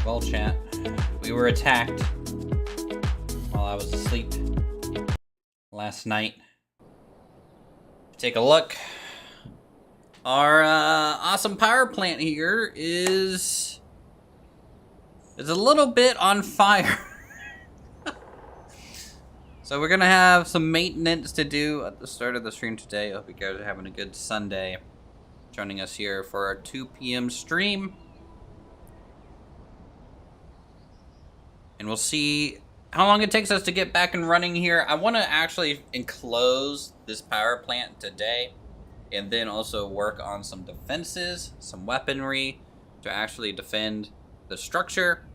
Well, chat, we were attacked while I was asleep last night. Take a look. Our awesome power plant here is a little bit on fire. So we're gonna have some maintenance to do at the start of the stream today. I hope you guys are having a good Sunday. Joining us here for our 2 p.m. stream. And we'll see how long it takes us to get back and running here. I want to actually enclose this power plant today and then also work on some defenses, some weaponry to actually defend the structure,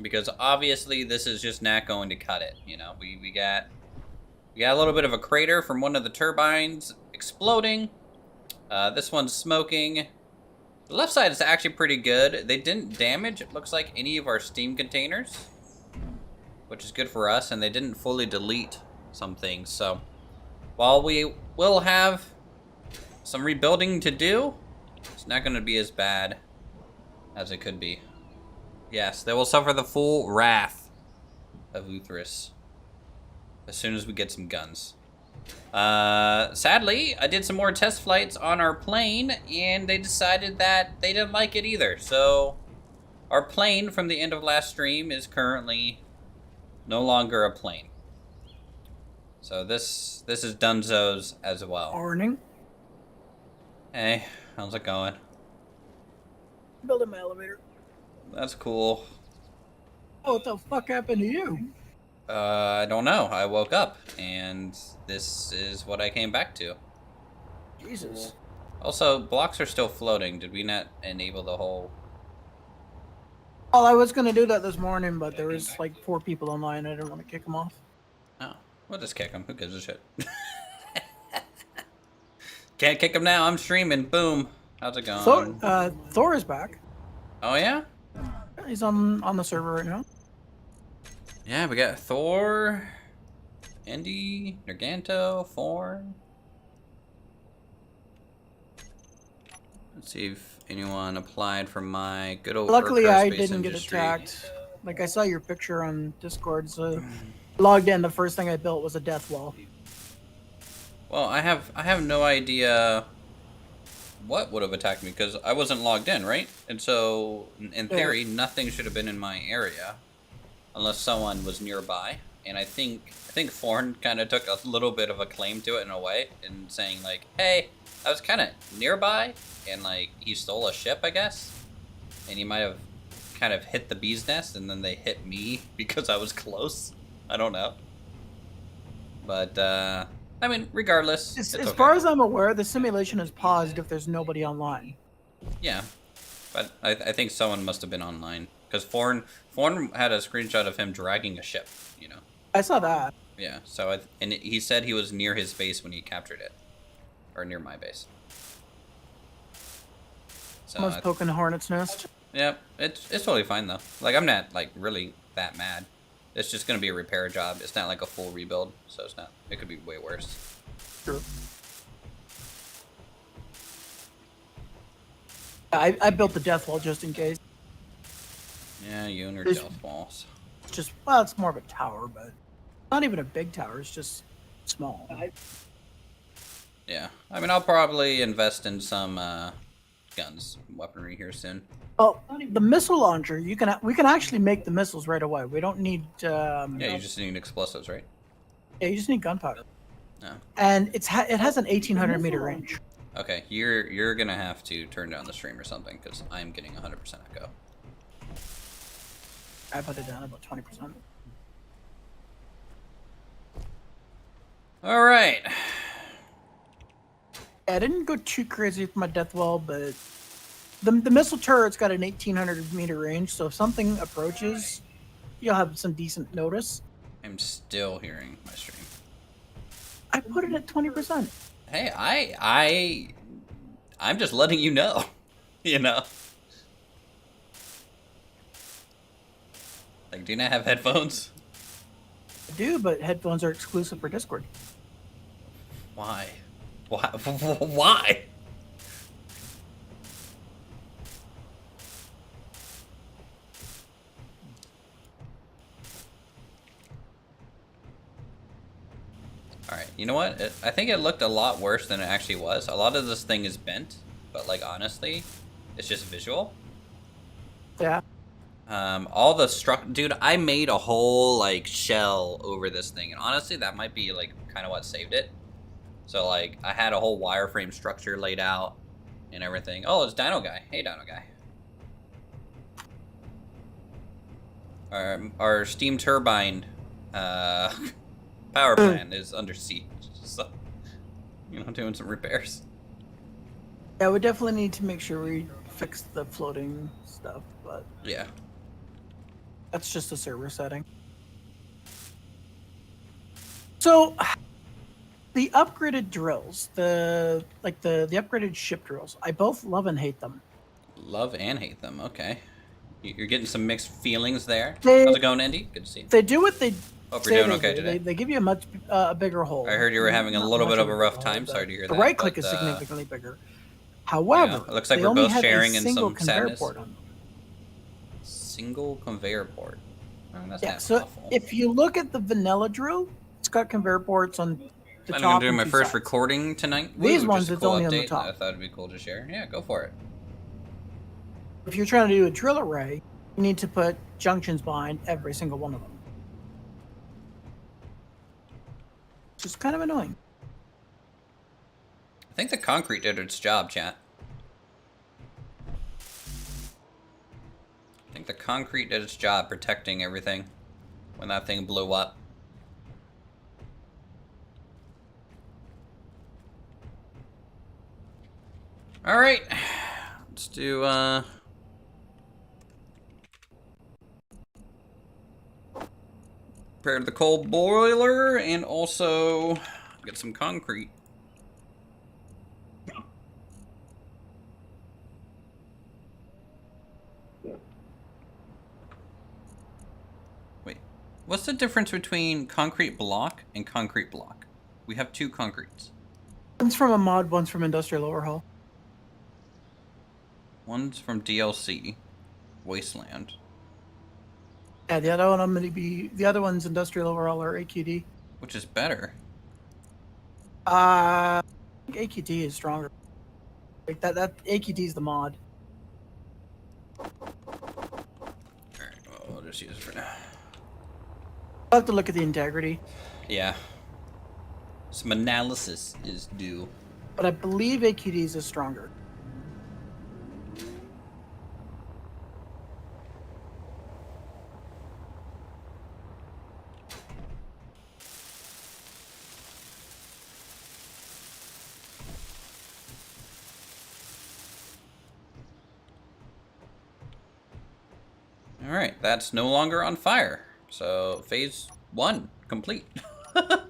because obviously this is just not going to cut it. You know, we got a little bit of a crater from one of the turbines exploding. This one's smoking. The left side is actually pretty good. They didn't damage, it looks like, any of our steam containers, which is good for us, and they didn't fully delete some things. So while we will have some rebuilding to do, it's not going to be as bad as it could be. Yes, they will suffer the full wrath of Uthris as soon as we get some guns. Sadly, I did some more test flights on our plane, and they decided that they didn't like it either. So our plane from the end of last stream is currently no longer a plane. So this is Dunzo's as well. Morning. Hey, how's it going? Building my elevator. That's cool. Oh, what the fuck happened to you? I don't know. I woke up and this is what I came back to. Jesus. Also, blocks are still floating. Did we not enable the whole... Well, I was gonna do that this morning, but there was like 4 people online. I didn't want to kick them off. Oh, we'll just kick them. Who gives a shit? Can't kick them now. I'm streaming. Boom. How's it going? Thor is back. Oh, yeah? He's on the server right now. Yeah, we got Thor, Indy, Nerganto, Forn. Let's see if anyone applied for my good old Luckily, I Space didn't Industry. get attacked. Like, I saw your picture on Discord, so logged in. The first thing I built was a death wall. Well, I have no idea what would have attacked me because I wasn't logged in, right? And so, in theory, nothing should have been in my area unless someone was nearby. And I think Forn kind of took a little bit of a claim to it in a way, in saying like, "Hey, I was kind of nearby, and like he stole a ship, I guess, and he might have kind of hit the bee's nest, and then they hit me because I was close. I don't know, but I mean, regardless, As okay. far as I'm aware, the simulation is paused if there's nobody online. Yeah, but I think someone must have been online because Forn had a screenshot of him dragging a ship. You know. I saw that. Yeah. So and he said he was near his base when he captured it, or near my base. So Almost poking a hornet's nest. Yep, it's totally fine though. Like I'm not like really that mad. It's just gonna be a repair job. It's not like a full rebuild, so it's not. It could be way worse. Sure. I built the death wall just in case. Yeah, you and your There's- death walls. Just, well, it's more of a tower, but not even a big tower. It's just small. Yeah, I mean I'll probably invest in some guns, weaponry here soon. Oh, the missile launcher. We can actually make the missiles right away. We don't need. Yeah, you just need explosives, right? Yeah, you just need gunpowder. No. And it has an 1,800 meter range. Okay, you're gonna have to turn down the stream or something because I'm getting 100% echo. I put it down about 20%. All right. I didn't go too crazy with my death wall, but the missile turret's got an 1,800 meter range, so if something approaches, you'll have some decent notice. I'm still hearing my stream. I put it at 20%. Hey, I'm just letting you know, you know. Like, do you not have headphones? I do, but headphones are exclusive for Discord. Why? Why? You know what? I think it looked a lot worse than it actually was. A lot of this thing is bent, but like honestly, it's just visual. Yeah. All the dude, I made a whole like shell over this thing, and honestly, that might be like kind of what saved it. So like, I had a whole wireframe structure laid out and everything. Oh, it's Dino Guy. Hey, Dino Guy. Our steam turbine power plant is under siege, so doing some repairs. Yeah, we definitely need to make sure we fix the floating stuff, but yeah, that's just a server setting. So the upgraded drills, the upgraded ship drills, I both love and hate them. Love and hate them. Okay, you're getting some mixed feelings there. How's it going, Andy? Good to see you. They do what they Hope you're doing okay do. today. They give you a much bigger hole. I heard you were having a little bit of a rough time. Sorry to hear that. The right click is significantly bigger. However, it looks like we're both sharing in some sadness. Port on them. Single conveyor port. That's yeah. not So awful. if you look at the vanilla drill, it's got conveyor ports on the top. I'm doing my first recording tonight. These ones, it's only on the top. I thought it'd be cool to share. Yeah, go for it. If you're trying to do a drill array, you need to put junctions behind every single one of them. It's just kind of annoying. I think the concrete did its job, chat. I think the concrete did its job protecting everything when that thing blew up. All right, let's do prepare the coal boiler and also get some concrete. Wait, what's the difference between concrete block and concrete block? We have two concretes. One's from a mod, one's from Industrial Overhaul. One's from DLC, Wasteland. Yeah, the other one I'm gonna be. The other one's Industrial Overhaul or AQD. Which is better? I think AQD is stronger. Like that AQD is the mod. Alright, well, we'll just use it for now. I'll have to look at the integrity. Yeah. Some analysis is due. But I believe AQDs is stronger. Alright, that's no longer on fire. So, phase 1 complete. Let's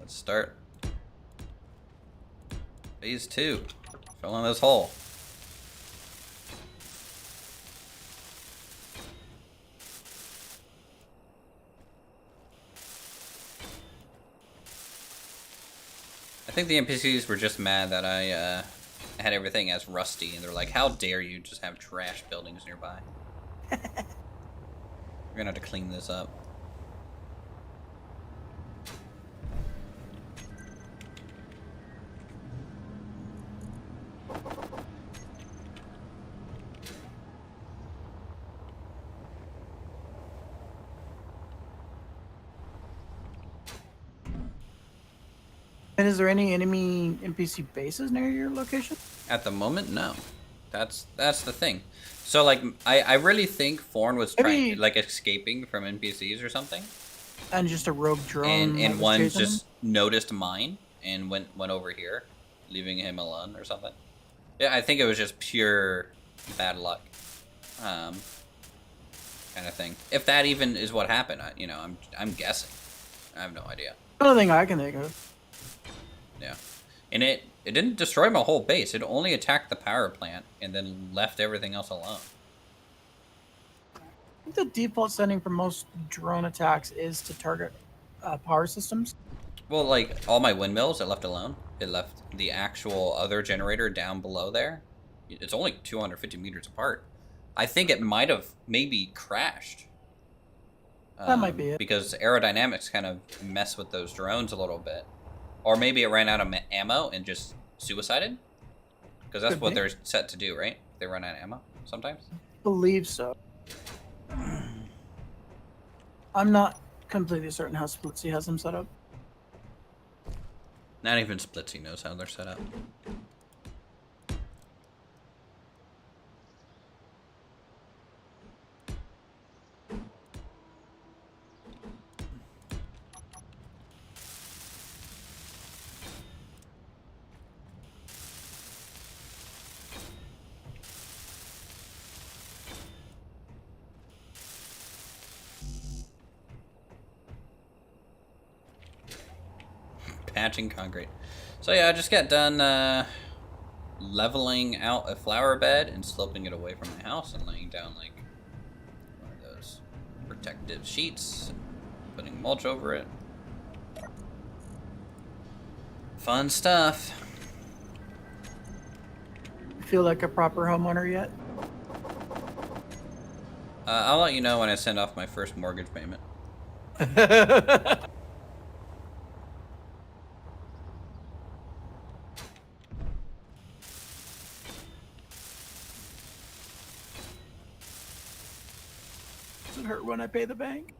start phase 2. Fill in this hole. I think the NPCs were just mad that I had everything as rusty, and they're like, how dare you just have trash buildings nearby. We're gonna have to clean this up. And is there any enemy NPC bases near your location? At the moment, no. That's the thing. So like, I really think Forn was trying like escaping from NPCs or something. And just a rogue drone. And one just noticed mine and went over here, leaving him alone or something. Yeah, I think it was just pure bad luck, kind of thing. If that even is what happened, I'm guessing. I have no idea. Another thing I can think of. Yeah, and it didn't destroy my whole base. It only attacked the power plant and then left everything else alone. I think the default setting for most drone attacks is to target power systems. Well, like all my windmills, it left alone. It left the actual other generator down below there. It's only 250 meters apart. I think it might have maybe crashed. That might be it. Because aerodynamics kind of mess with those drones a little bit. Or maybe it ran out of ammo and just suicided? Because that's what they're set to do, right? They run out of ammo sometimes? Believe so. I'm not completely certain how Splitsy has them set up. Not even Splitsy knows how they're set up. Patching concrete. So yeah, I just got done leveling out a flower bed and sloping it away from my house and laying down like one of those protective sheets and putting mulch over it. Fun stuff. You feel like a proper homeowner yet? I'll let you know when I send off my first mortgage payment. Does it hurt when I pay the bank?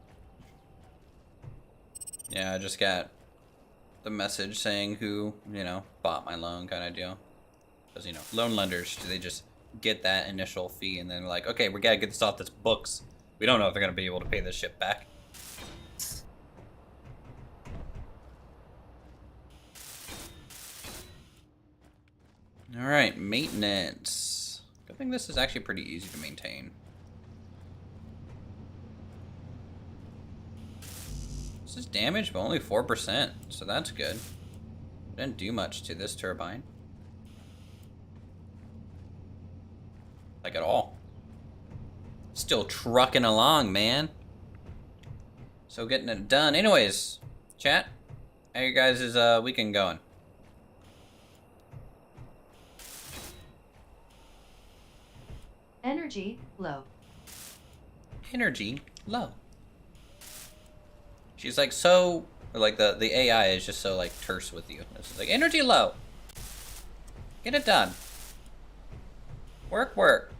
Yeah, I just got the message saying who, bought my loan kind of deal. Because, loan lenders, they just get that initial fee and then they're like, okay, we gotta get this off this books. We don't know if they're gonna be able to pay this shit back. Alright, maintenance. Good thing this is actually pretty easy to maintain. This is damaged, but only 4%, so that's good. Didn't do much to this turbine. Like at all. Still trucking along, man. So getting it done. Anyways, chat, how you guys' weekend going? Energy low. Energy low. She's like so, like the AI is just so like terse with you. It's like energy low. Get it done. Work, work.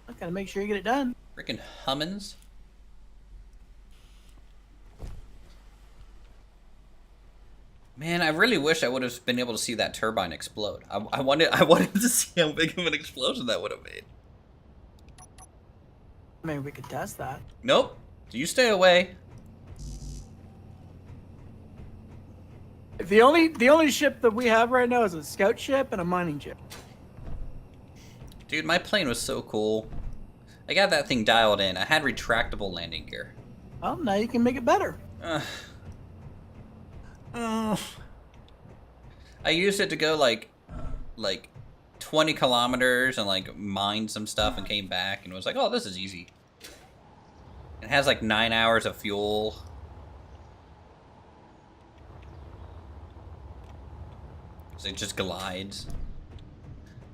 I gotta make sure you get it done. Freaking hummins. Man, I really wish I would have been able to see that turbine explode. I wanted to see how big of an explosion that would have made. I mean, we could test that. Nope. You stay away. The only ship that we have right now is a scout ship and a mining ship. Dude, my plane was so cool. I got that thing dialed in. I had retractable landing gear. Well, now you can make it better. I used it to go like 20 kilometers and like mine some stuff and came back and was like, oh, this is easy. It has like 9 hours of fuel. So it just glides.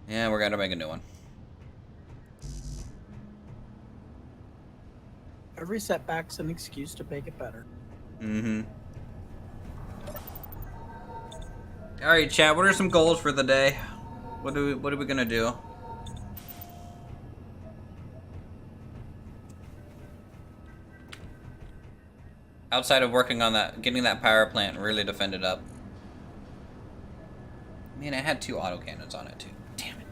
Yeah, we're gonna make a new one. Every setback's an excuse to make it better. Mm-hmm. All right, chat. What are some goals for the day? What are we gonna do? Outside of working on that, getting that power plant really defended up. Man, it had 2 autocannons on it too. Damn it.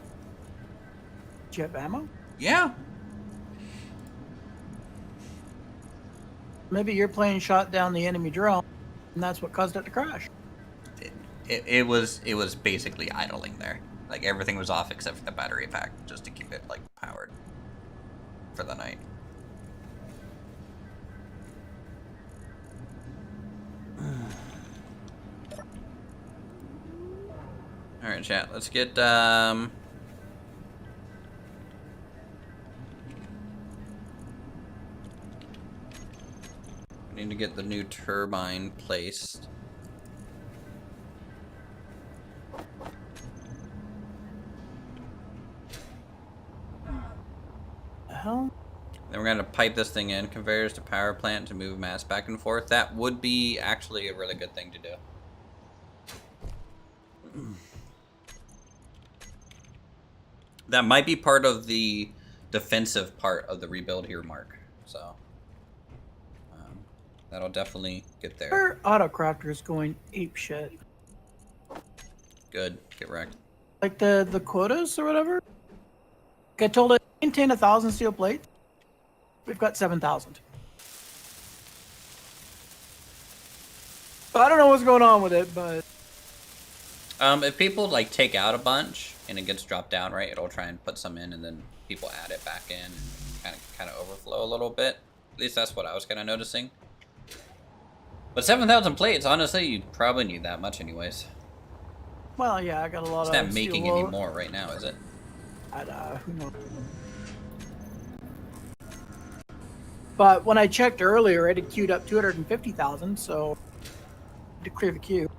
Do you have ammo? Yeah. Maybe your plane shot down the enemy drone, and that's what caused it to crash. It was basically idling there. Like everything was off except for the battery pack, just to keep it like powered for the night. All right, chat. Let's get we need to get the new turbine placed. The hell? Then we're going to pipe this thing in. Conveyors to power plant to move mass back and forth. That would be actually a really good thing to do. That might be part of the defensive part of the rebuild here, Mark. So that'll definitely get there. Our autocrafter is going ape shit. Good. Get wrecked. Like the quotas or whatever. I told it maintain 1,000 steel plates. We've got 7,000. I don't know what's going on with it, but if people like take out a bunch and it gets dropped down, right, it'll try and put some in, and then people add it back in and kind of overflow a little bit. At least that's what I was kind of noticing. But 7,000 plates, honestly, you probably need that much anyways. well, yeah, I got a lot It's of. not making any more right now, is it? Who knows? But when I checked earlier, it had queued up 250,000, so to clear the queue.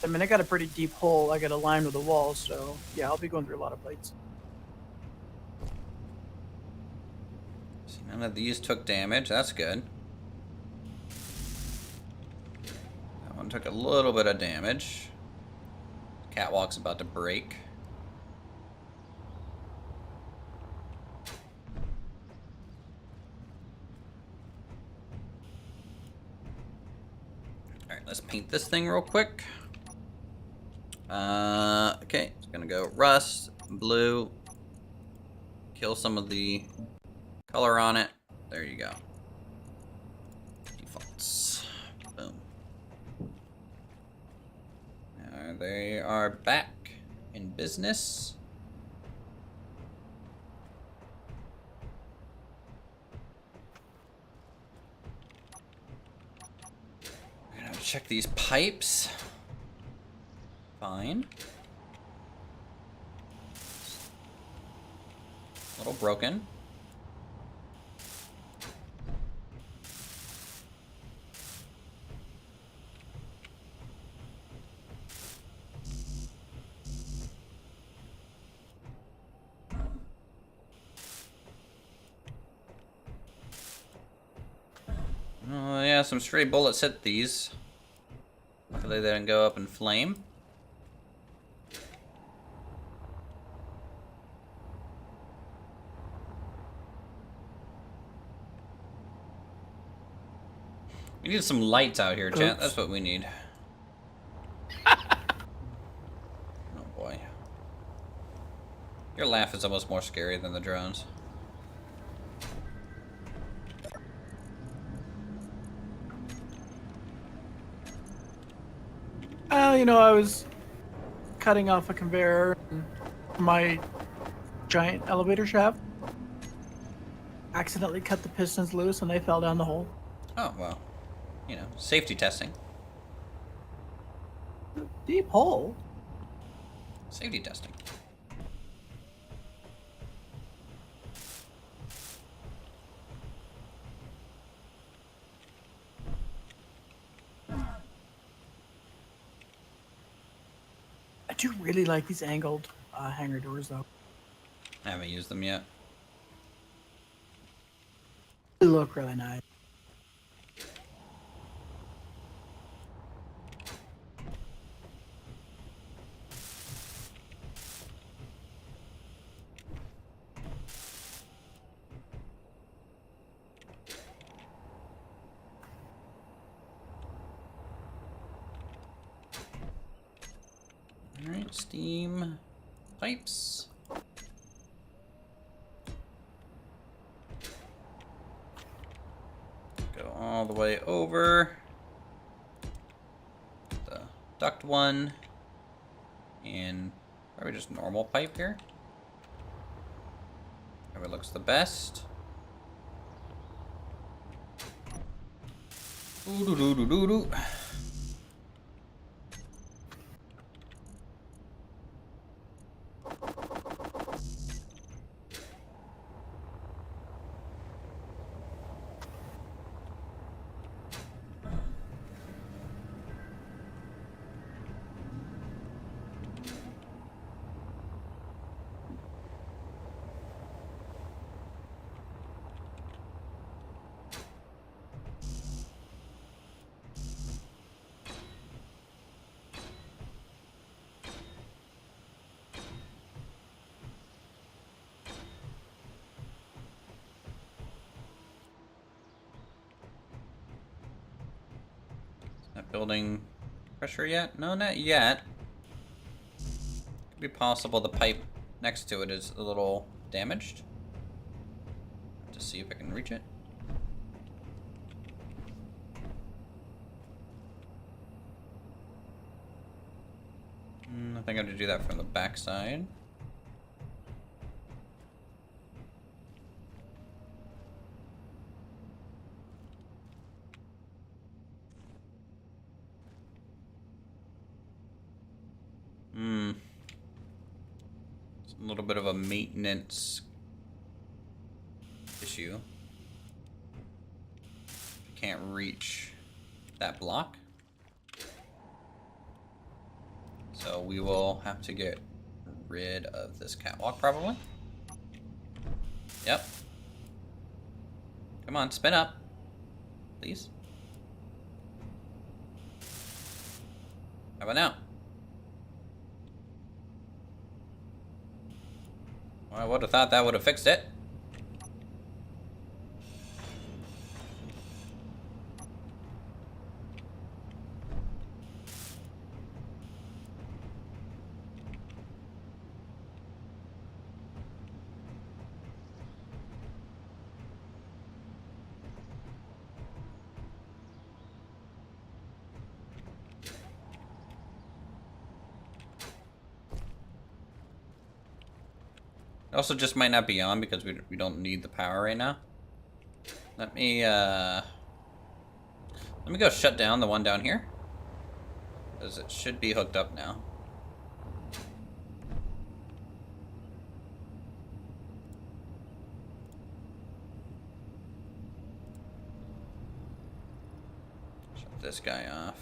I mean, I got a pretty deep hole. I got a line with the wall, so yeah, I'll be going through a lot of plates. See, none of these took damage. That's good. That one took a little bit of damage. Catwalk's about to break. Alright, let's paint this thing real quick. Okay, it's gonna go rust, blue, kill some of the color on it. There you go. Defaults. Boom. They are back in business. We're gonna check these pipes. Fine. A little broken. Oh yeah, some stray bullets hit these. Hopefully they didn't go up in flame. We need some lights out here, chat. That's what we need. Oh boy. Your laugh is almost more scary than the drones. You know, I was cutting off a conveyor and my giant elevator shaft. Accidentally cut the pistons loose and they fell down the hole. Oh, well. You know, safety testing. Deep hole? Safety testing. I do really like these angled hangar doors, though. I haven't used them yet. They look really nice. Alright, steam pipes. Go all the way over. The duct one. And probably just normal pipe here. Whatever looks the best. Ooh-doo-doo-doo-doo-doo. building pressure yet? No, not yet. Could be possible the pipe next to it is a little damaged. To see if I can reach it. I think I have to do that from the backside. It's a little bit of a maintenance issue. Can't reach that block. So we will have to get rid of this catwalk probably. Yep. Come on, spin up. Please. How about now? Well, I would have thought that would have fixed it. It also just might not be on because we don't need the power right now. Let me go shut down the one down here. Because it should be hooked up now. Shut this guy off.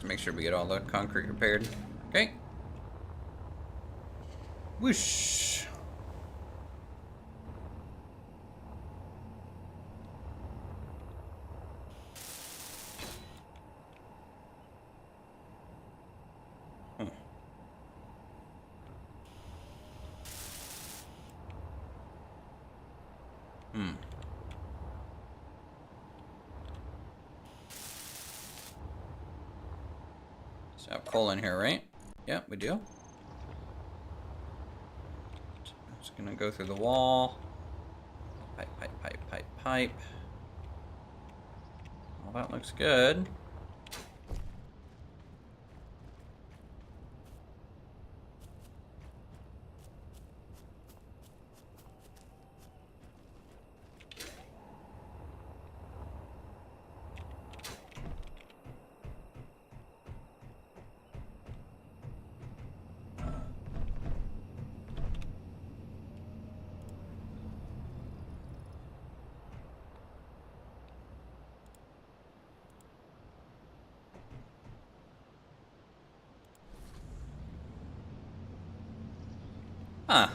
Make sure we get all the concrete repaired. Okay. Whoosh. So I have coal in here, right? Yeah, we do. Just gonna go through the wall. Pipe, pipe, pipe, pipe, pipe. Well, that looks good. Huh.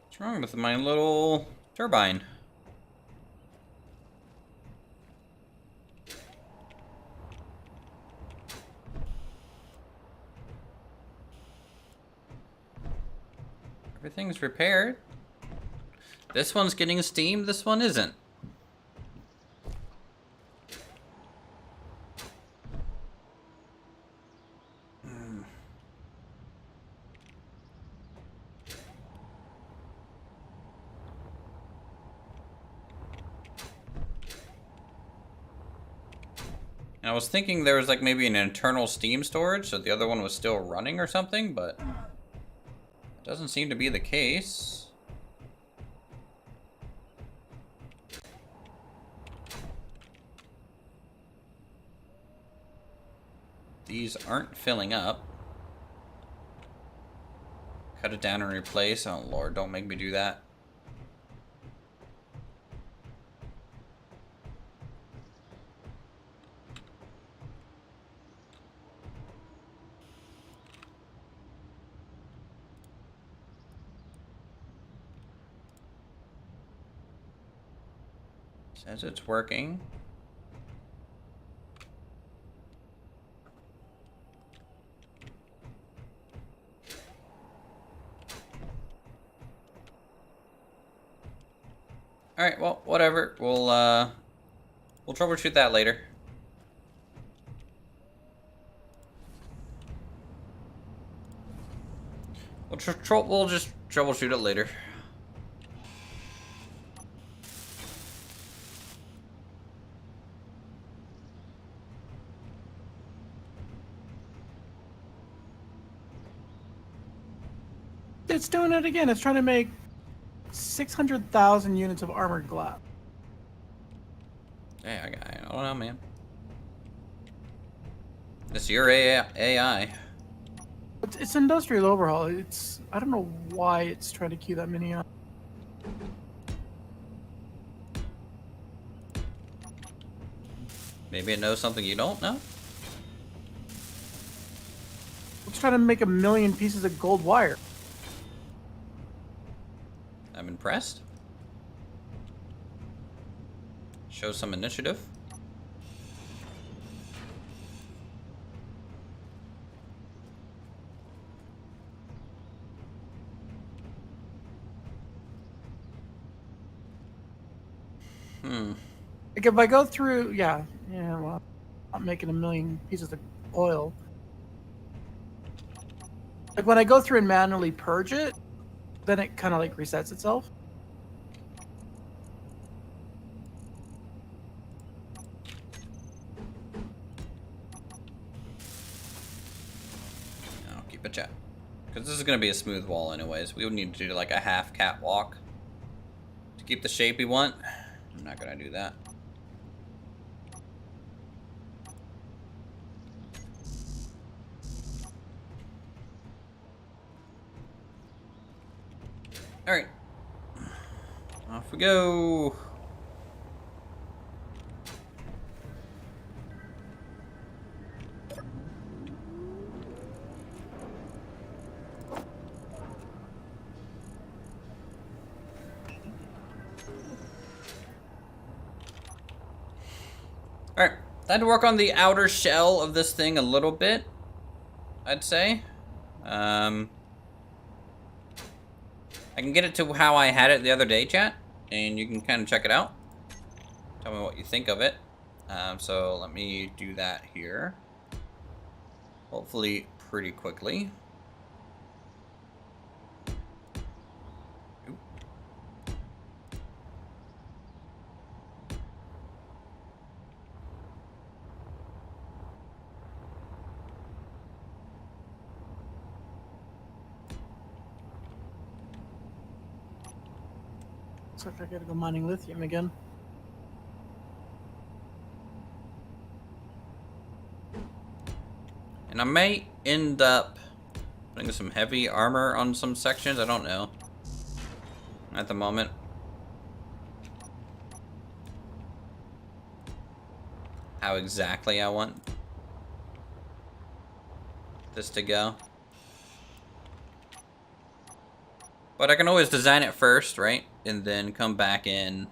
What's wrong with my little turbine? Everything's repaired. This one's getting steam, this one isn't. I was thinking there was like maybe an internal steam storage, so the other one was still running or something, but it doesn't seem to be the case. These aren't filling up. Cut it down and replace. Oh Lord, don't make me do that. Says it's working. All right, well, whatever. We'll troubleshoot that later. We'll just troubleshoot it later. It's doing it again. It's trying to make 600,000 units of armored glass. Hey, I don't know, man. It's your AI. It's industrial overhaul. I don't know why it's trying to queue that many up. Maybe it knows something you don't know? It's trying to make 1 million pieces of gold wire. I'm impressed. Show some initiative. Like if I go through, yeah, well, I'm making 1 million pieces of oil. Like when I go through and manually purge it, then it kind of like resets itself. I'll keep it chat. Because this is going to be a smooth wall anyways. We would need to do like a half catwalk to keep the shape we want. I'm not going to do that. Alright. Off we go. Alright. Time to work on the outer shell of this thing a little bit, I'd say. I can get it to how I had it the other day, chat, and you can kind of check it out. Tell me what you think of it. So let me do that here. Hopefully pretty quickly. Oop. Looks like I gotta go mining lithium again. And I may end up putting some heavy armor on some sections. I don't know at the moment. How exactly I want this to go. But I can always design it first, right? And then come back in.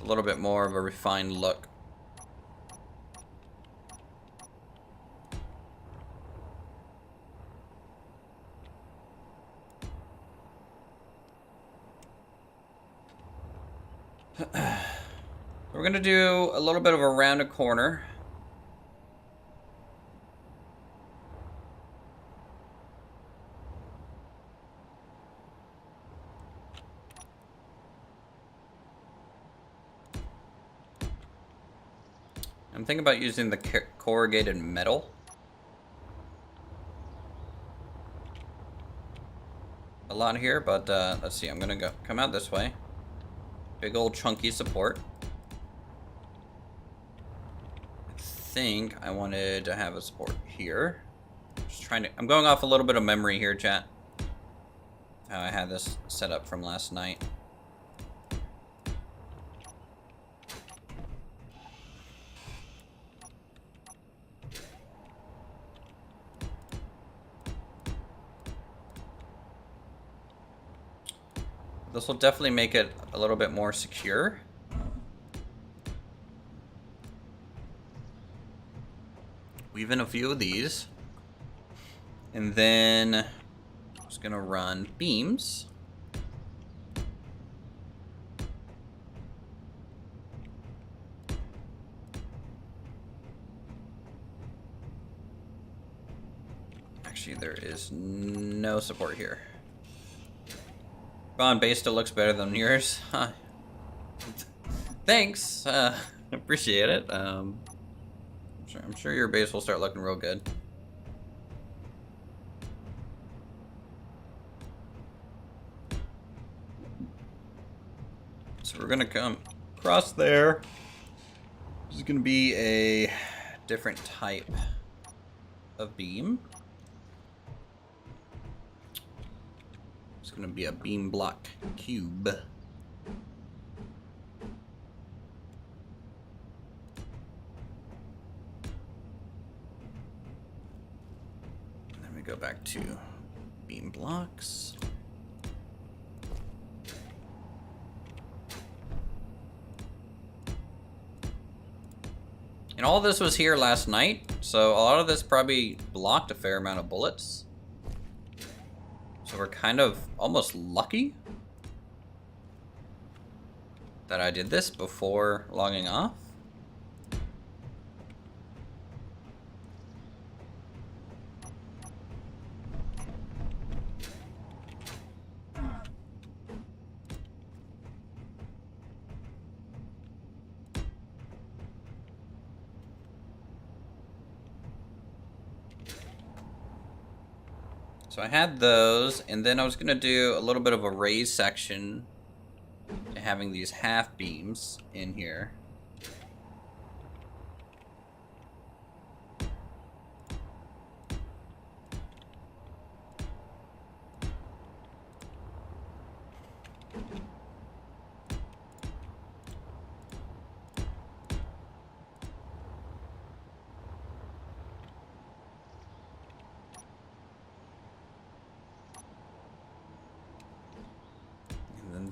A little bit more of a refined look. We're gonna do a little bit of a rounded corner. I'm thinking about using the corrugated metal a lot here, but let's see. I'm gonna come out this way. Big old chunky support. I think I wanted to have a support here. Just trying to... I'm going off a little bit of memory here, chat. How I had this set up from last night. This will definitely make it a little bit more secure. Weave in a few of these. And then I'm just gonna run beams. Actually, there is no support here. Ron, base still looks better than yours. Huh. Thanks. Appreciate it. I'm sure your base will start looking real good. So we're gonna come across there. This is gonna be a different type of beam. It's gonna be a beam block cube. And then we go back to beam blocks. And all this was here last night, so a lot of this probably blocked a fair amount of bullets. So we're kind of almost lucky that I did this before logging off. So I had those, and then I was gonna do a little bit of a raised section to having these half beams in here.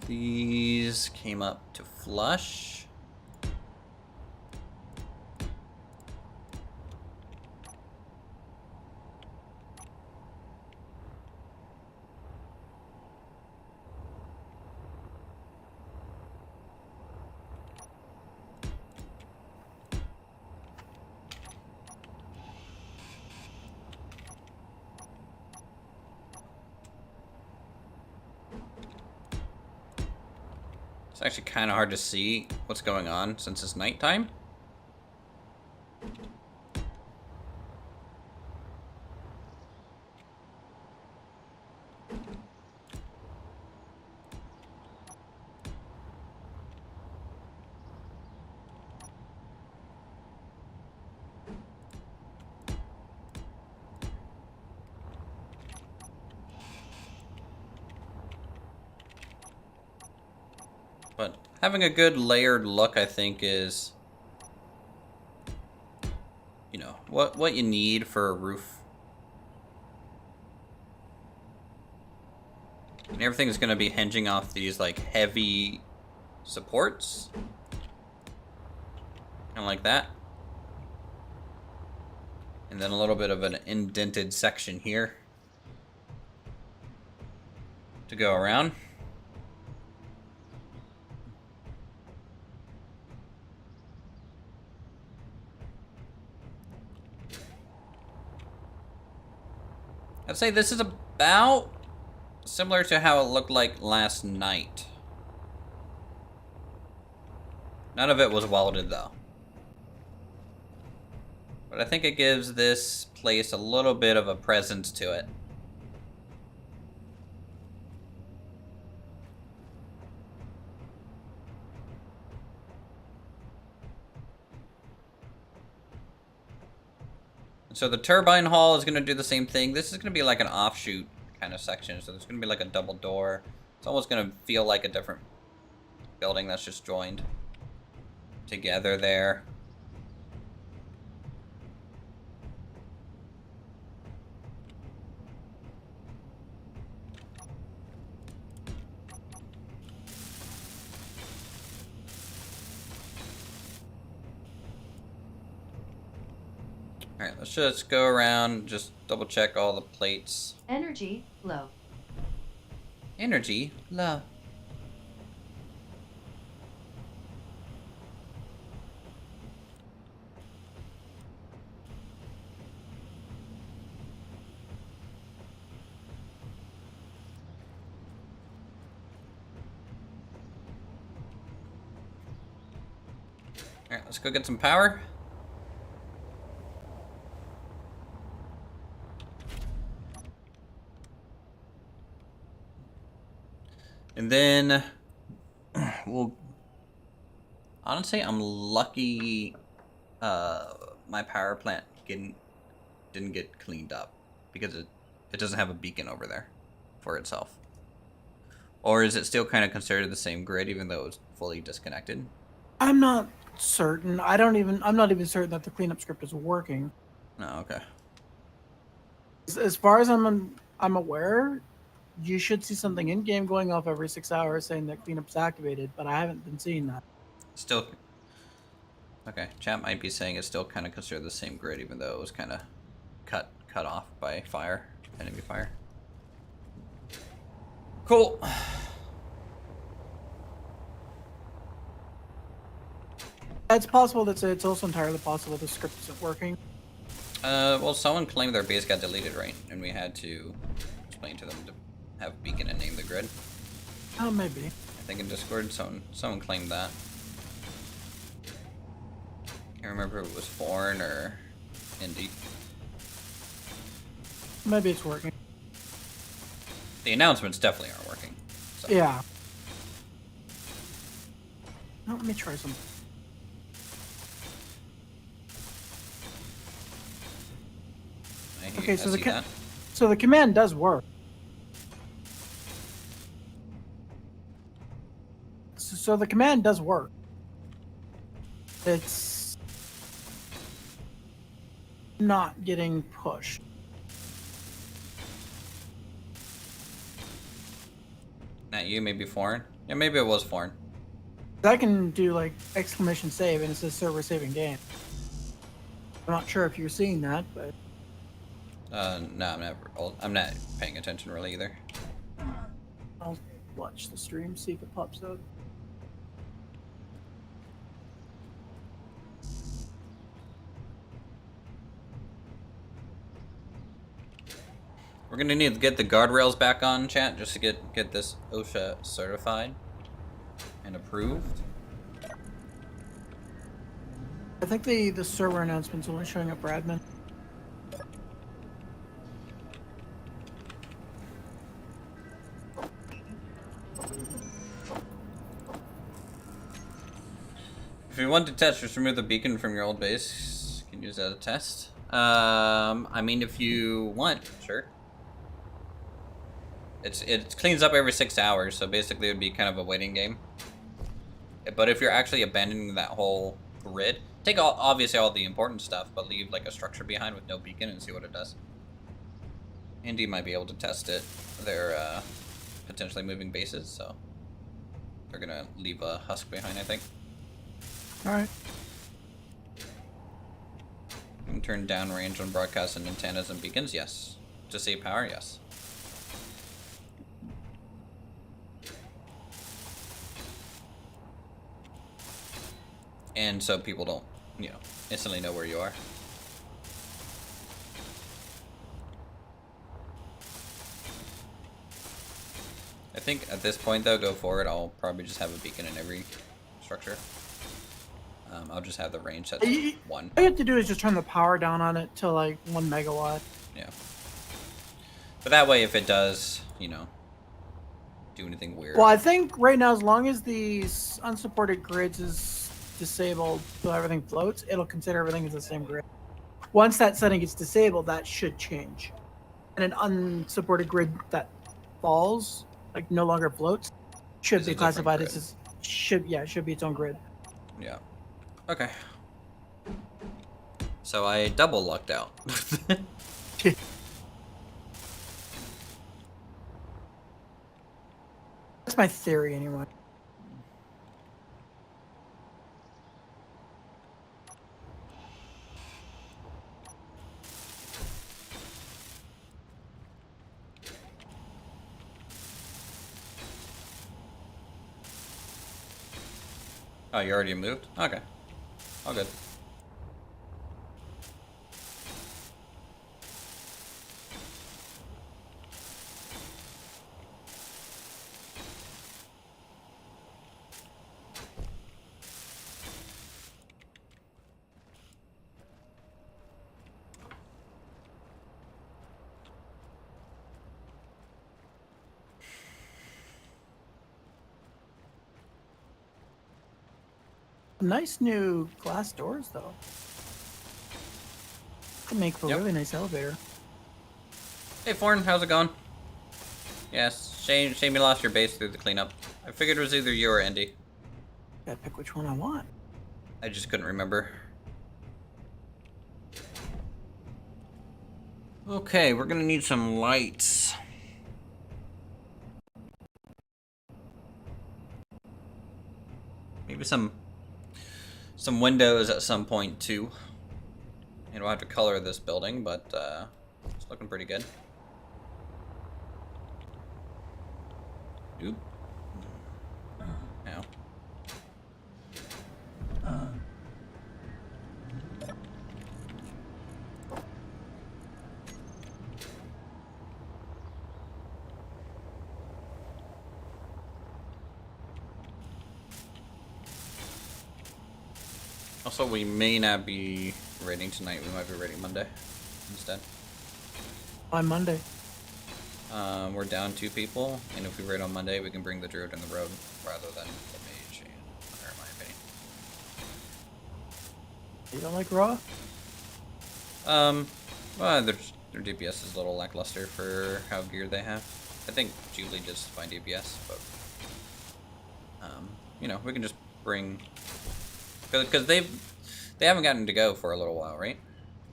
These came up to flush. It's actually kind of hard to see what's going on since it's nighttime. But having a good layered look, I think, is, you know, what you need for a roof. And everything's going to be hinging off these, like, heavy supports. Kind of like that. And then a little bit of an indented section here to go around. I'd say this is about similar to how it looked like last night. None of it was welded though. But I think it gives this place a little bit of a presence to it. So the turbine hall is going to do the same thing. This is going to be like an offshoot kind of section. So there's going to be like a double door. It's almost going to feel like a different building that's just joined together there. All right, let's just go around, just double check all the plates. Energy low. Energy low. All right, let's go get some power. And then, well, honestly, I'm lucky my power plant didn't get cleaned up because it doesn't have a beacon over there for itself. Or is it still kind of considered the same grid even though it's fully disconnected? I'm not certain. I'm not even certain that the cleanup script is working. No, okay. As far as I'm aware, you should see something in game going off every 6 hours saying that cleanup's activated, but I haven't been seeing that. Still, okay. Chat might be saying it's still kind of considered the same grid, even though it was kind of cut off by fire, enemy fire. Cool. It's possible that it's also entirely possible the script isn't working. Well, someone claimed their base got deleted, right? And we had to explain to them to have a beacon and name the grid. Oh, maybe. I think in Discord, someone claimed that. Can't remember if it was foreign or indie. Maybe it's working. The announcements definitely aren't working. So. Yeah. Oh, let me try something. Okay, so the command does work. So the command does work. It's not getting pushed. Not you, maybe foreign? Yeah, maybe it was foreign. I can do like exclamation save and it says server saving game. I'm not sure if you're seeing that, but no, I'm not paying attention really either. I'll watch the stream, see if it pops up. We're gonna need to get the guardrails back on, chat, just to get this OSHA certified and approved. I think the server announcement's only showing up for admin. If you want to test, just remove the beacon from your old base. You can use that as a test. I mean, if you want, sure. It cleans up every 6 hours, so basically it would be kind of a waiting game. But if you're actually abandoning that whole grid, take obviously all the important stuff, but leave like a structure behind with no beacon and see what it does. Indy might be able to test it. They're potentially moving bases, so they're gonna leave a husk behind, I think. All right. You can turn down range on broadcasts and antennas and beacons, yes. To save power, yes. And so people don't, instantly know where you are. I think at this point, though, go forward, I'll probably just have a beacon in every structure. I'll just have the range set to 1. All you have to do is just turn the power down on it to like 1 megawatt. Yeah. But that way, if it does, do anything weird. Well, I think right now, as long as the unsupported grids is disabled so everything floats, it'll consider everything as the same grid. Once that setting gets disabled, that should change. And an unsupported grid that falls, like no longer floats, should It's be a different classified grid. as it should be its own grid. Yeah. Okay. So I double lucked out. That's my theory, anyway. Oh, you already moved? Okay. All good. Nice new glass doors, though. Could make for a Yep. really nice elevator. Hey, Forn, how's it going? Yes, shame you lost your base through the cleanup. I figured it was either you or Andy. Gotta pick which one I want. I just couldn't remember. Okay, we're gonna need some lights. Maybe some windows at some point too. And we'll have to color this building, but it's looking pretty good. Oop. Ow. Also, we may not be raiding tonight. We might be raiding Monday instead. On Monday. We're down 2 people, and if we raid on Monday, we can bring the druid in the road rather than the mage and hunter, in my opinion. You don't like raw? Well, their DPS is a little lackluster for how gear they have. I think Julie just fine DPS, but you know, we can just bring because they haven't gotten to go for a little while, right?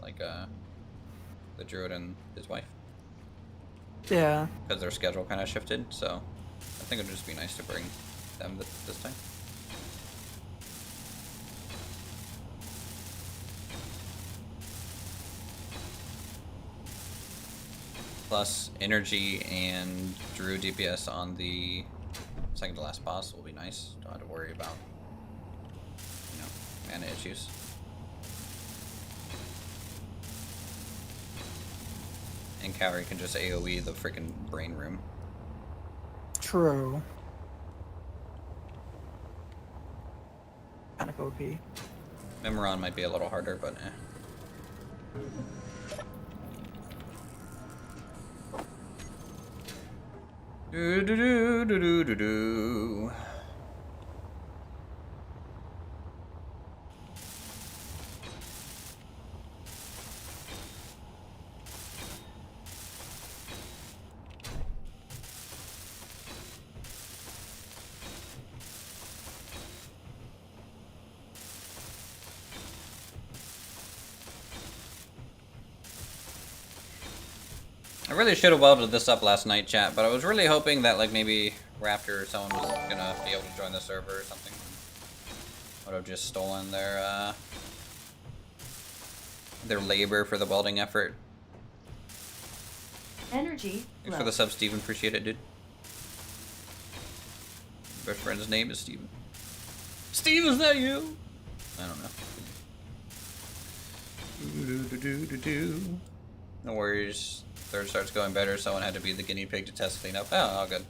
Like the druid and his wife. Yeah. Because their schedule kind of shifted, so I think it would just be nice to bring them this time. Plus, energy and Drew DPS on the second to last boss will be nice. Don't have to worry about, you know, mana issues. And Cowrie can just AoE the freaking brain room. True. Kind of OP. Memoron might be a little harder, but eh. Do do do do do do do. I really should have welded this up last night, chat, but I was really hoping that, like, maybe Raptor or someone was gonna be able to join the server or something. Would have just stolen their labor for the welding effort. Energy. Thanks for the sub, Steven. Appreciate it, dude. Best friend's name is Steven. Steve, is that you? I don't know. No worries. Third starts going better. Someone had to be the guinea pig to test cleanup. Oh, all good.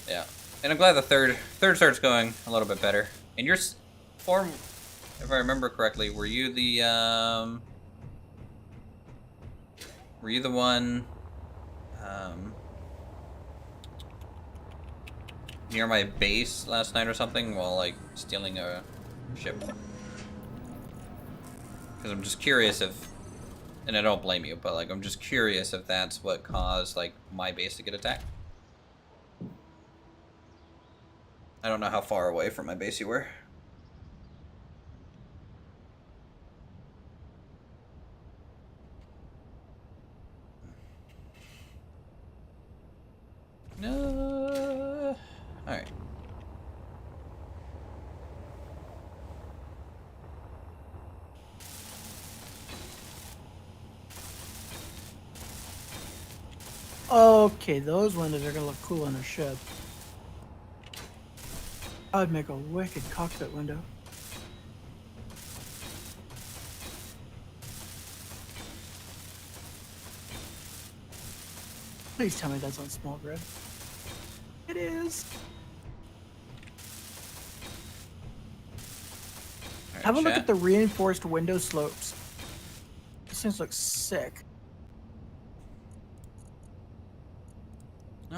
Yeah, and I'm glad the third starts going a little bit better. And your form, if I remember correctly, were you the one near my base last night or something while like stealing a ship? Because I'm just curious if, and I don't blame you, but like I'm just curious if that's what caused like my base to get attacked. I don't know how far away from my base you were. No. All right. Okay, those windows are gonna look cool on a ship. I'd make a wicked cockpit window. Please tell me that's on small grid. It is. All right, Have a look chat. at the reinforced window slopes. This thing looks sick.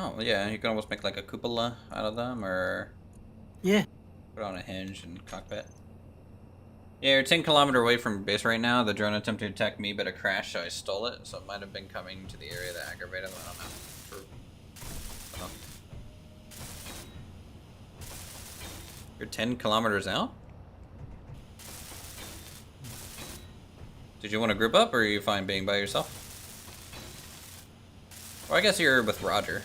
Oh yeah, you can almost make like a cupola out of them, or Yeah. put on a hinge and cockpit. Yeah, you're 10 kilometers away from base right now. The drone attempted to attack me, but it crashed, so I stole it. So it might have been coming to the area that aggravated them. I don't know. I don't know. You're 10 kilometers out? Did you want to group up, or are you fine being by yourself? Well, I guess you're with Roger.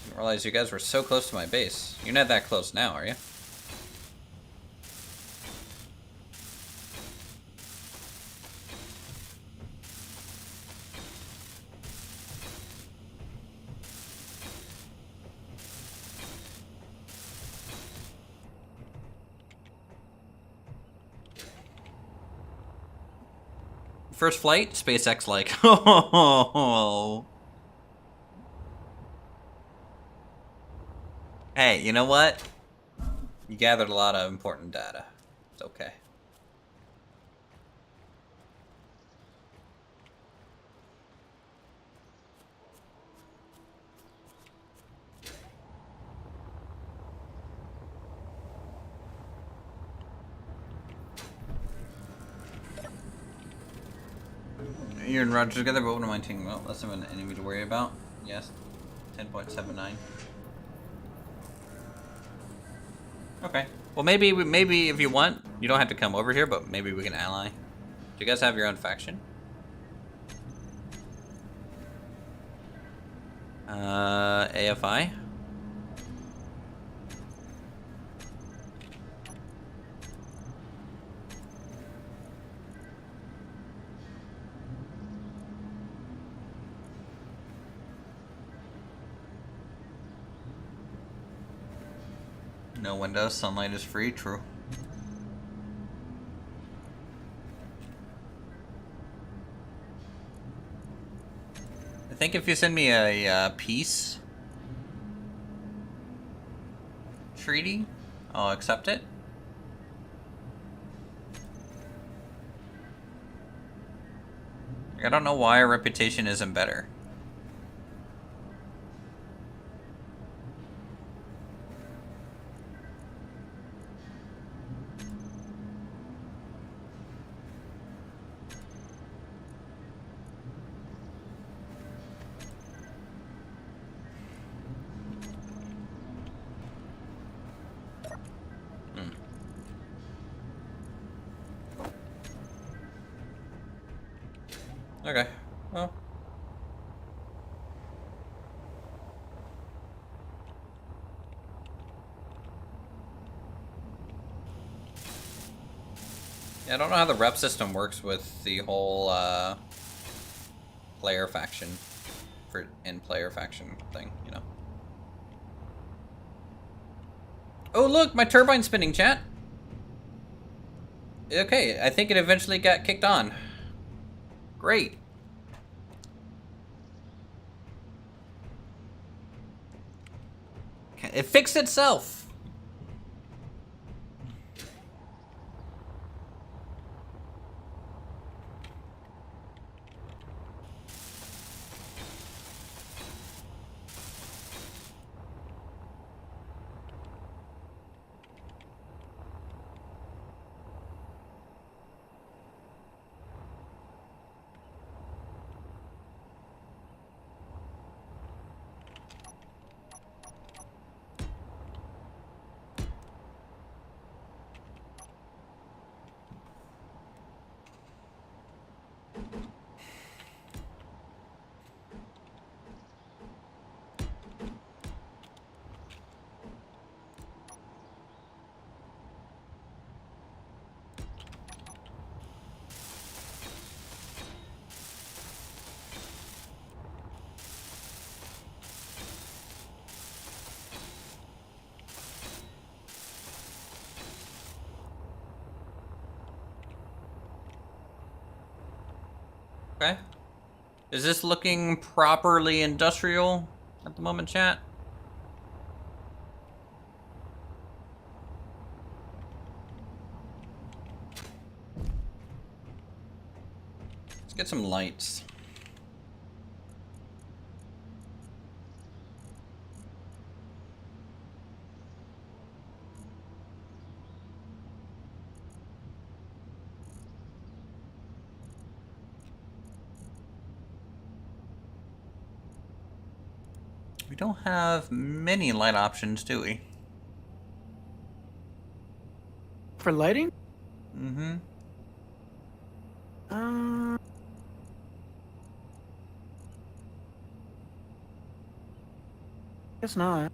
Didn't realize you guys were so close to my base. You're not that close now, are you? First flight, SpaceX like. Oh. Hey, you know what? You gathered a lot of important data. It's okay. You and Roger together, but what am I thinking about? Less of an enemy to worry about. Yes. 10.79. Okay. Well, maybe if you want, you don't have to come over here, but maybe we can ally. Do you guys have your own faction? AFI? No windows, sunlight is free, true. I think if you send me a peace treaty, I'll accept it. I don't know why our reputation isn't better. Okay, well. Yeah, I don't know how the rep system works with the whole player faction player faction thing, you know. Oh look, my turbine's spinning, chat. Okay, I think it eventually got kicked on. Great. It fixed itself. Okay. Is this looking properly industrial at the moment, chat? Let's get some lights. We don't have many light options, do we? For lighting? Mm-hmm. Guess not.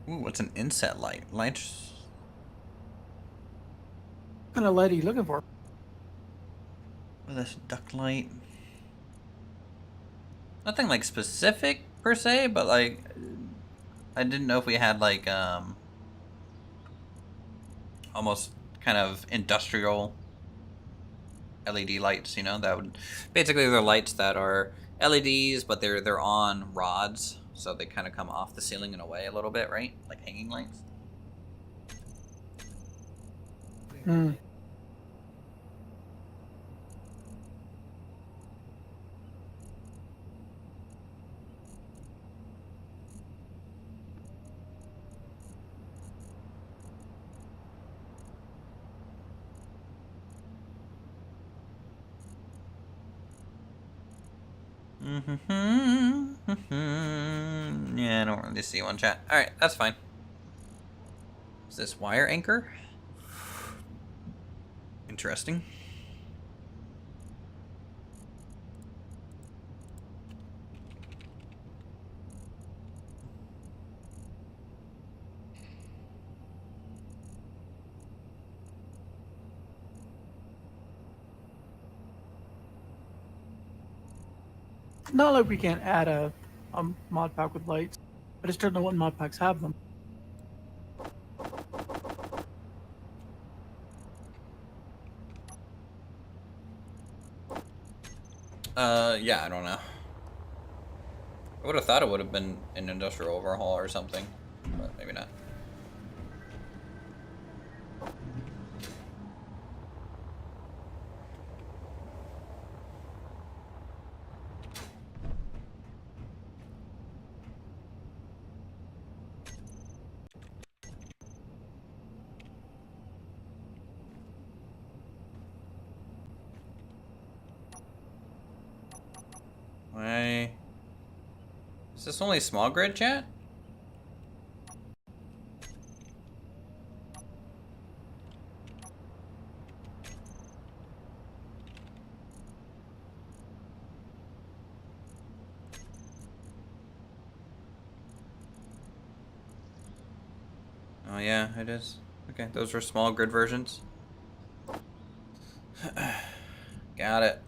Ooh, what's an inset light? Lights. What kind of light are you looking for? What is this? Duct light. Nothing like specific per se, but like I didn't know if we had like almost kind of industrial LED lights, you know, that would basically they're lights that are LEDs, but they're on rods, so they kind of come off the ceiling in a way a little bit, right? Like hanging lights. Hmm. Yeah, I don't really see one, chat. All right, that's fine. Is this wire anchor? Interesting. Not like we can't add a mod pack with lights. I just don't know what mod packs have them. Yeah, I don't know. I would have thought it would have been an industrial overhaul or something, but maybe not. Why? Is this only small grid, chat? Oh yeah, it is. Okay, those are small grid versions. Got it.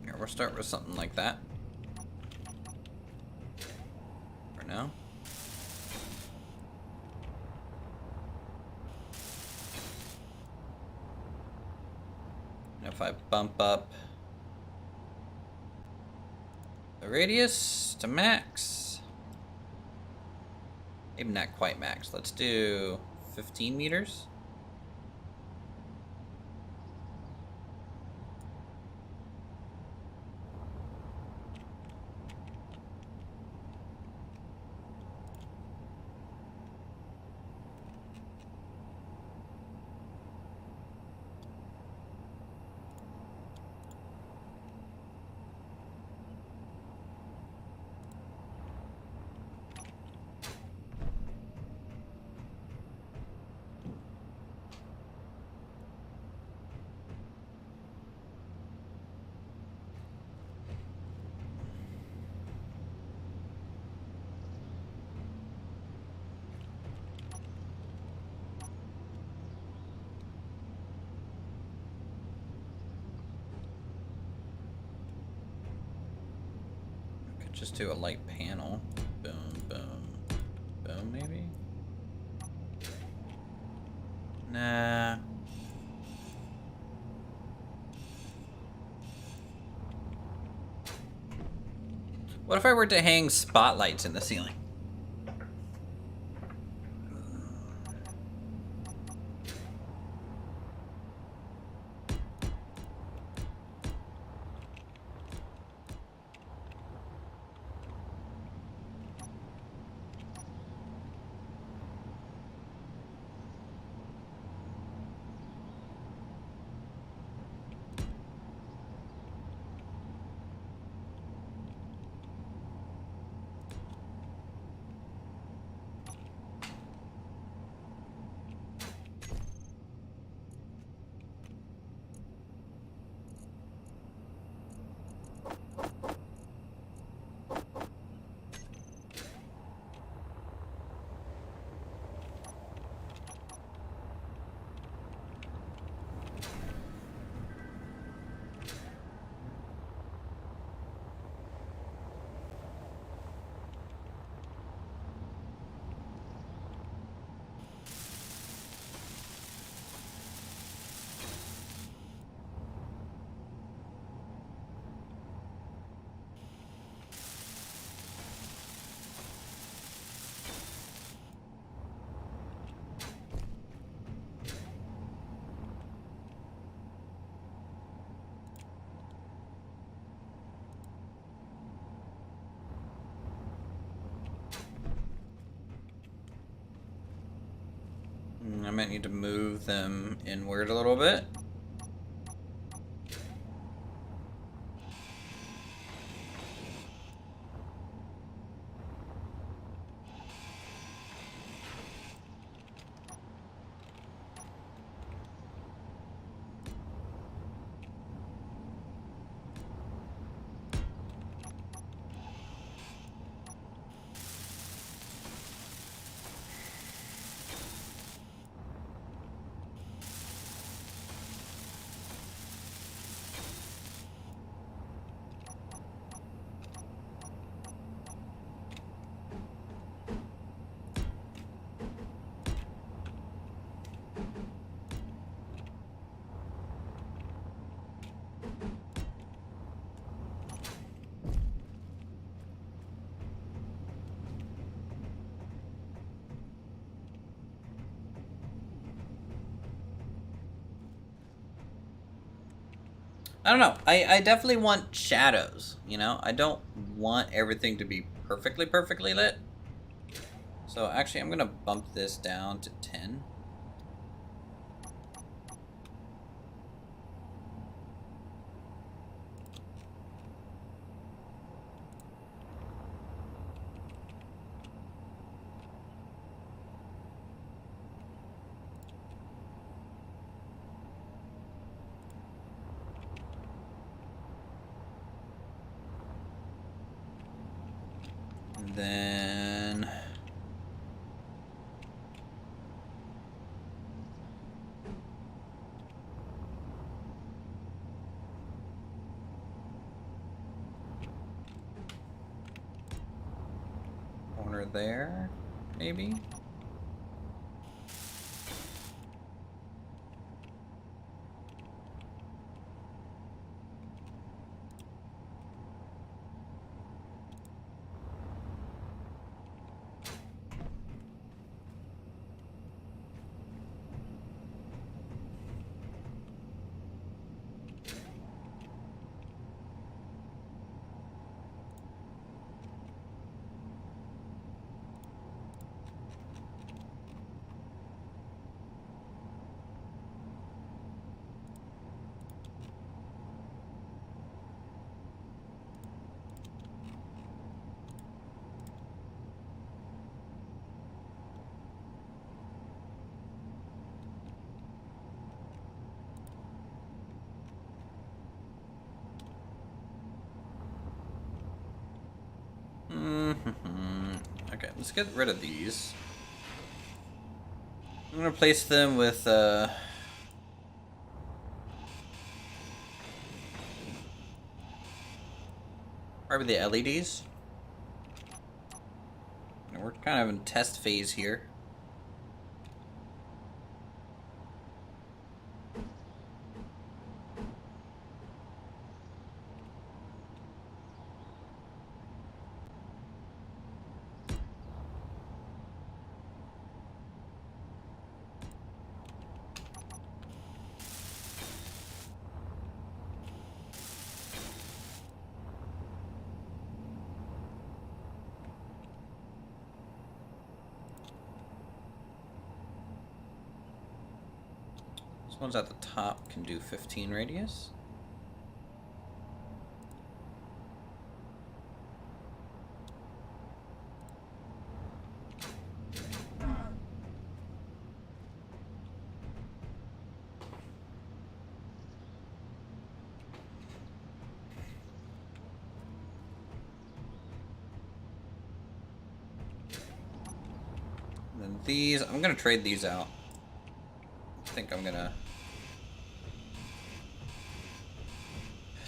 Here, we'll start with something like that. For now. And if I bump up the radius to max, maybe not quite max. Let's do 15 meters. Could just do a light panel. Boom, boom, boom, maybe? Nah. What if I were to hang spotlights in the ceiling? I might need to move them inward a little bit. I don't know. I definitely want shadows, you know? I don't want everything to be perfectly lit. So actually, I'm going to bump this down to 10. And then corner there, maybe. Okay, let's get rid of these. I'm gonna replace them with probably the LEDs. And we're kind of in test phase here. This one's at the top, can do 15 radius. And then these, I'm gonna trade these out. I think I'm gonna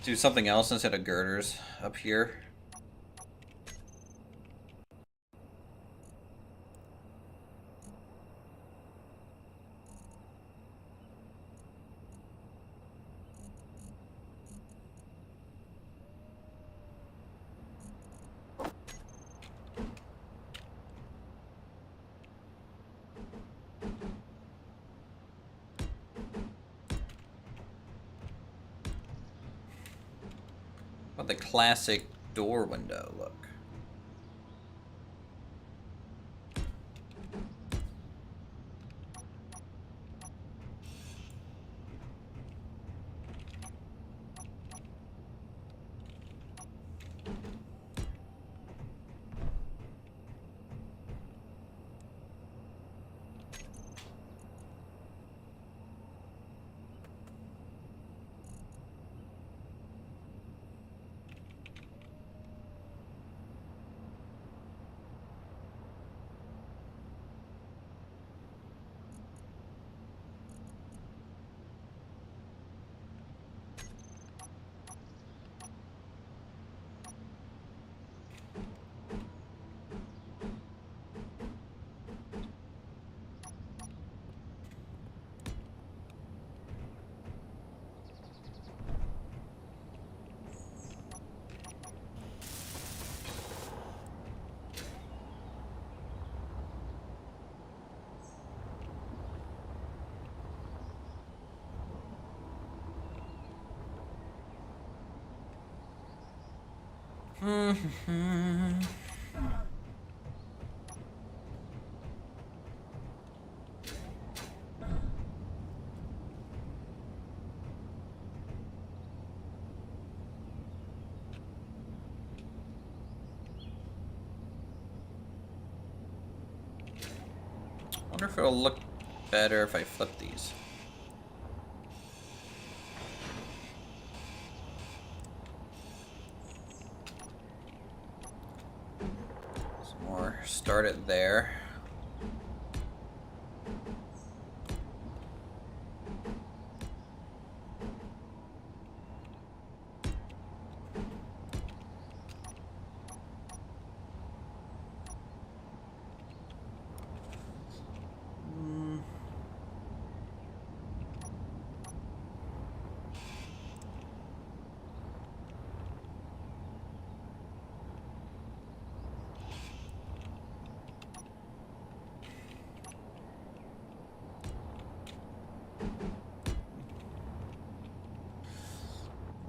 do something else instead of girders up here. What the classic door window look. Wonder if it'll look better if I flip these. Some more. Start it there.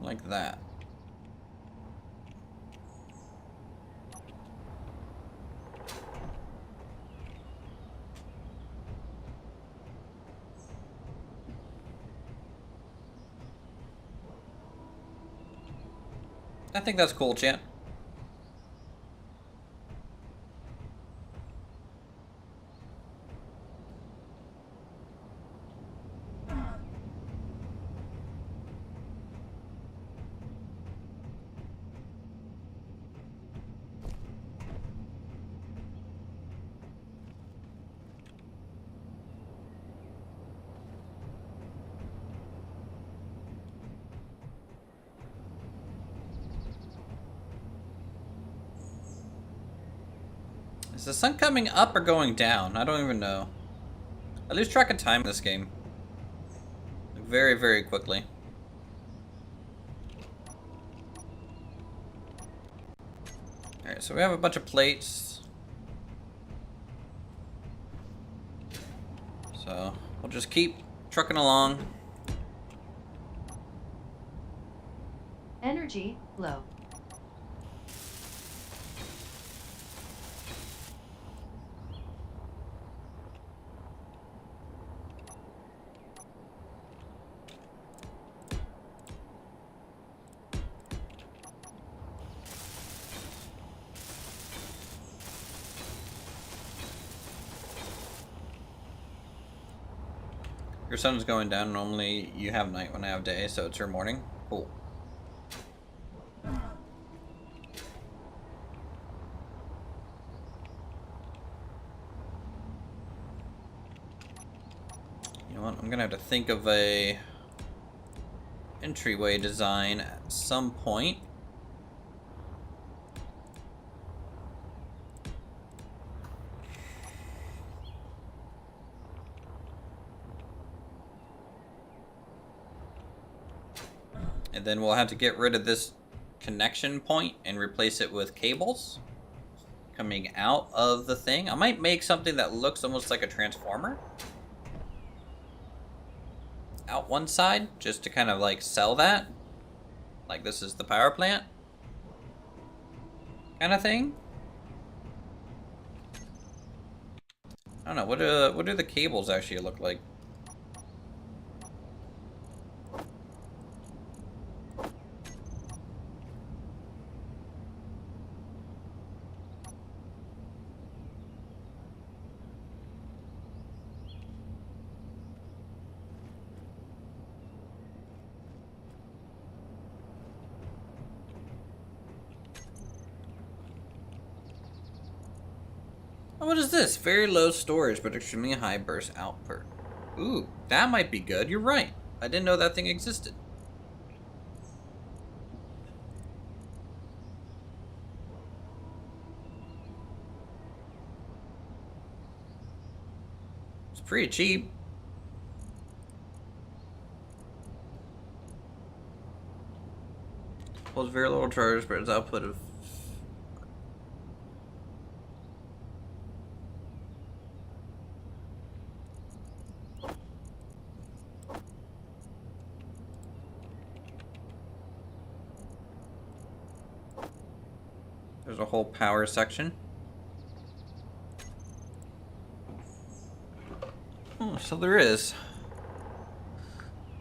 Like that. I think that's cool, chat. Is the sun coming up or going down? I don't even know. I lose track of time in this game. Very, very quickly. Alright, so we have a bunch of plates. So, we'll just keep trucking along. Energy low. Your sun's going down. Normally you have night when I have day, so it's your morning. Cool. You know what? I'm gonna have to think of a entryway design at some point. And then we'll have to get rid of this connection point and replace it with cables coming out of the thing. I might make something that looks almost like a transformer out one side, just to kind of like sell that. Like this is the power plant kind of thing. I don't know, what do the cables actually look like? Oh, what is this? Very low storage, but extremely high burst output. Ooh, that might be good. You're right. I didn't know that thing existed. It's pretty cheap. Pulls very little charge, but its output of... There's a whole power section. Oh, so there is.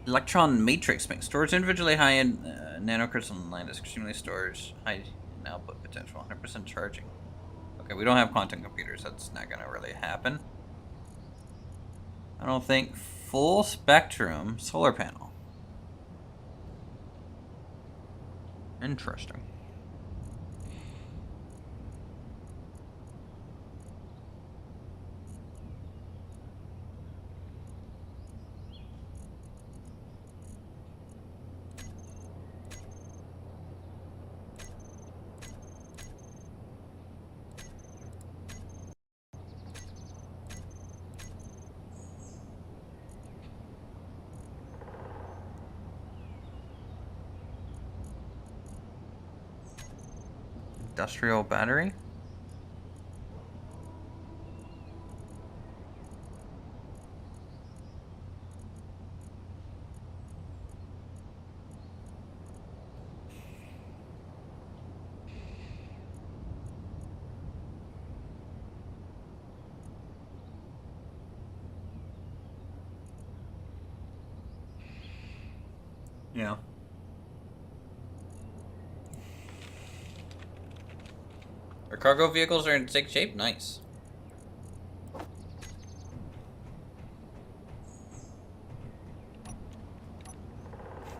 Electron matrix makes storage individually high in nanocrystalline line is extremely storage, high in output potential, 100% charging. Okay, we don't have quantum computers. That's not gonna really happen. I don't think. Full spectrum solar panel. Interesting. Industrial battery? Yeah. Our cargo vehicles are in sick shape? Nice.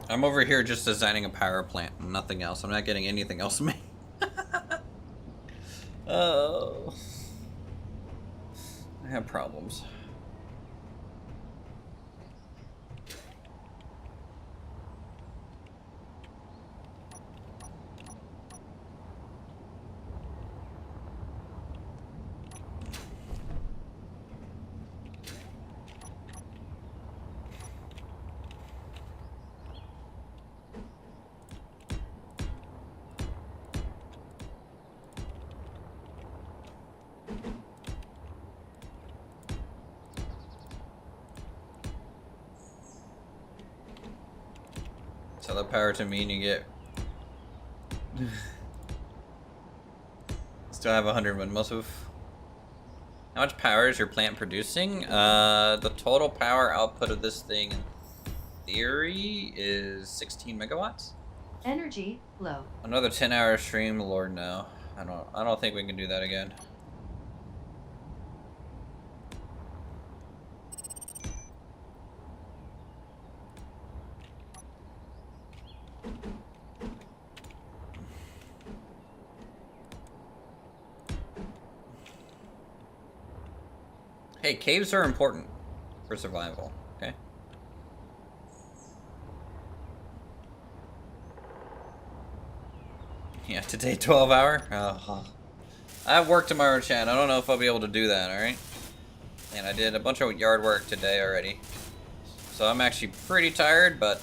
I'm over here just designing a power plant and nothing else. I'm not getting anything else made. Oh. I have problems. the power to me and you get... Still have 100 windmills. How much power is your plant producing? The total power output of this thing, in theory, is 16 megawatts. Energy low. Another 10-hour stream, Lord no. I don't think we can do that again. Hey, caves are important for survival, okay? Yeah, today 12 hour? Oh. I have work tomorrow, Chad. I don't know if I'll be able to do that, alright? And I did a bunch of yard work today already. So I'm actually pretty tired, but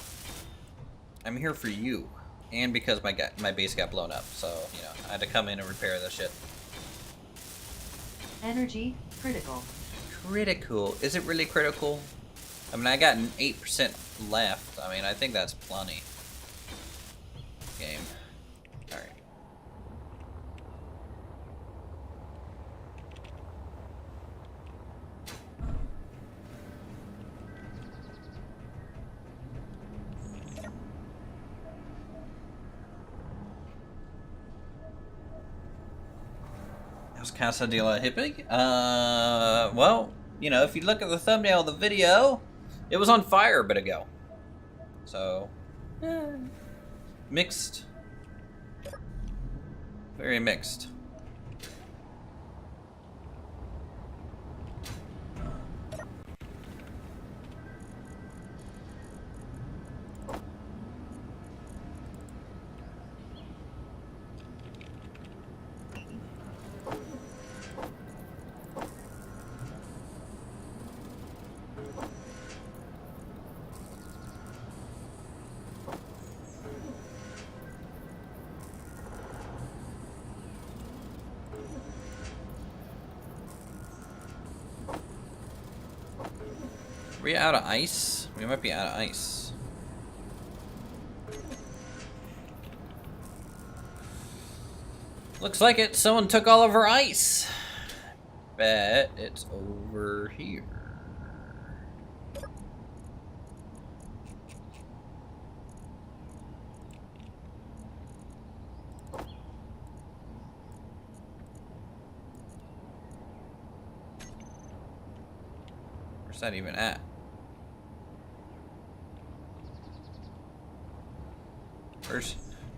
I'm here for you. And because my base got blown up, so, you know, I had to come in and repair this shit. Energy critical. Critical? Is it really critical? I mean, I got an 8% left. I mean, I think that's plenty. Game. Alright. How's Casa de la Hippie? Well, you know, if you look at the thumbnail of the video, it was on fire a bit ago. So, mixed. Very mixed. Are we out of ice? We might be out of ice. Looks like it. Someone took all of our ice. Bet it's over here. Where's that even at?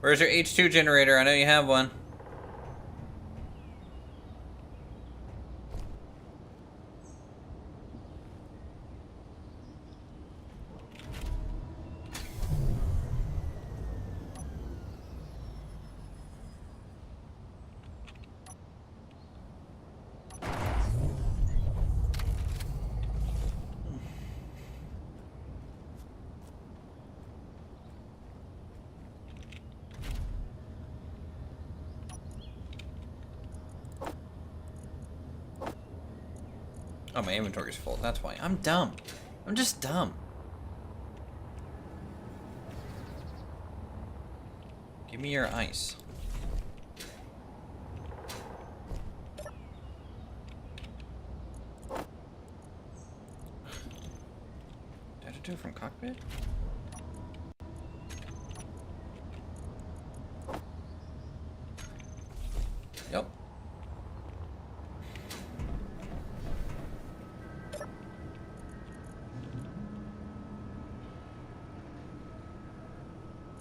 Where's your H2 generator? I know you have one. Oh, my inventory's full. That's why. I'm dumb. I'm just dumb. Give me your ice. Did I have to do it from cockpit? Yep.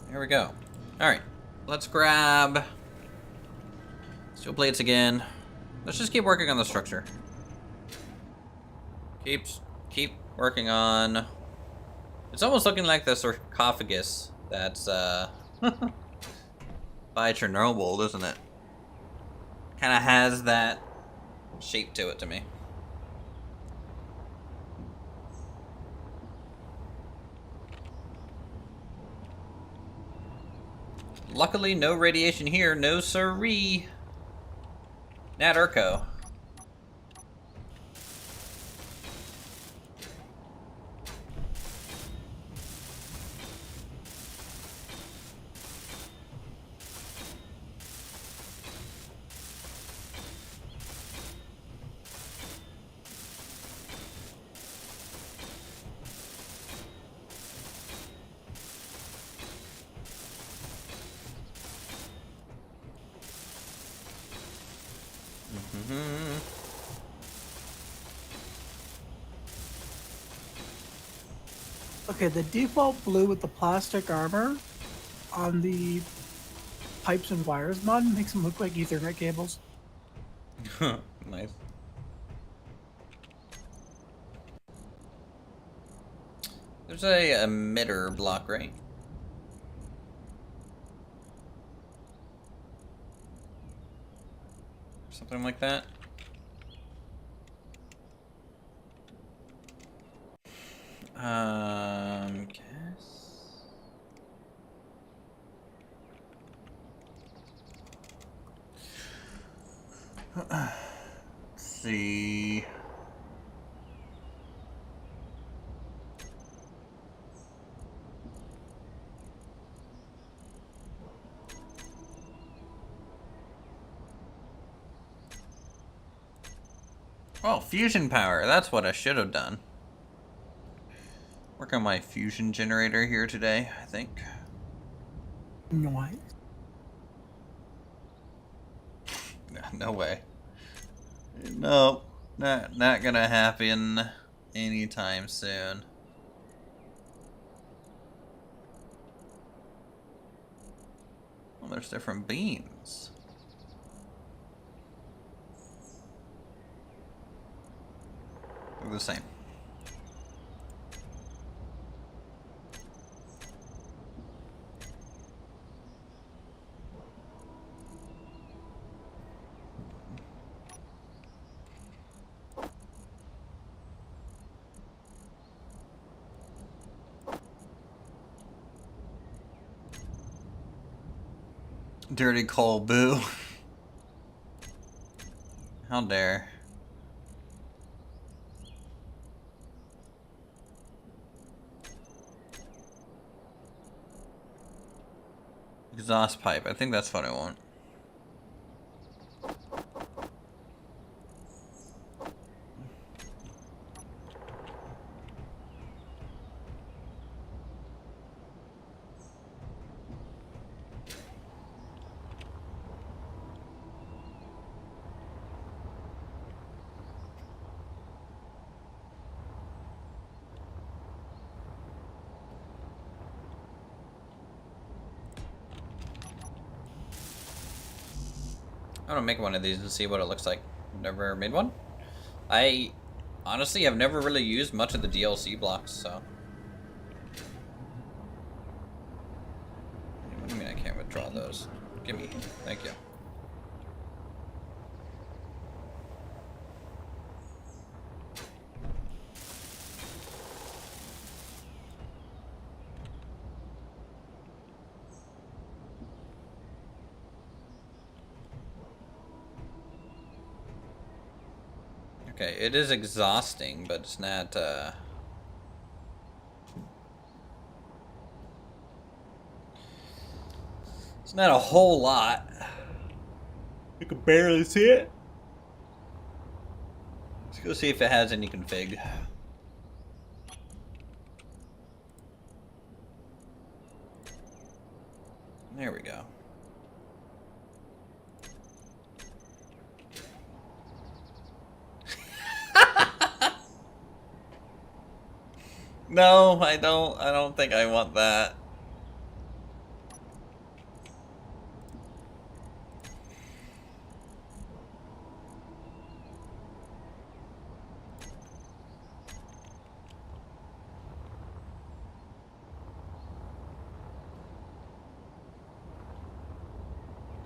Here we go. Alright. Let's grab steel plates again. Let's just keep working on the structure. Keep working on... It's almost looking like the sarcophagus that's by Chernobyl, doesn't it? Kind of has that shape to it to me. Luckily, no radiation here. No siree. Nat Urco. Mm-hmm. Okay, the default blue with the plastic armor on the pipes and wires mod makes them look like Ethernet cables. Nice. There's a emitter block, right? Something like that. Guess. Let's see. Oh, fusion power. That's what I should have done. Work on my fusion generator here today, I think. Nice. No way. No, not gonna happen anytime soon. Well, there's different beams. They're the same. Dirty coal, boo. How dare. Exhaust pipe. I think that's what I want. I'm gonna make one of these and see what it looks like. Never made one. I honestly have never really used much of the DLC blocks, so. What do you mean I can't withdraw those? Give me. Thank you. Okay, it is exhausting, but it's not, it's not a whole lot. You can barely see it. Let's go see if it has any config. There we go. No, I don't think I want that.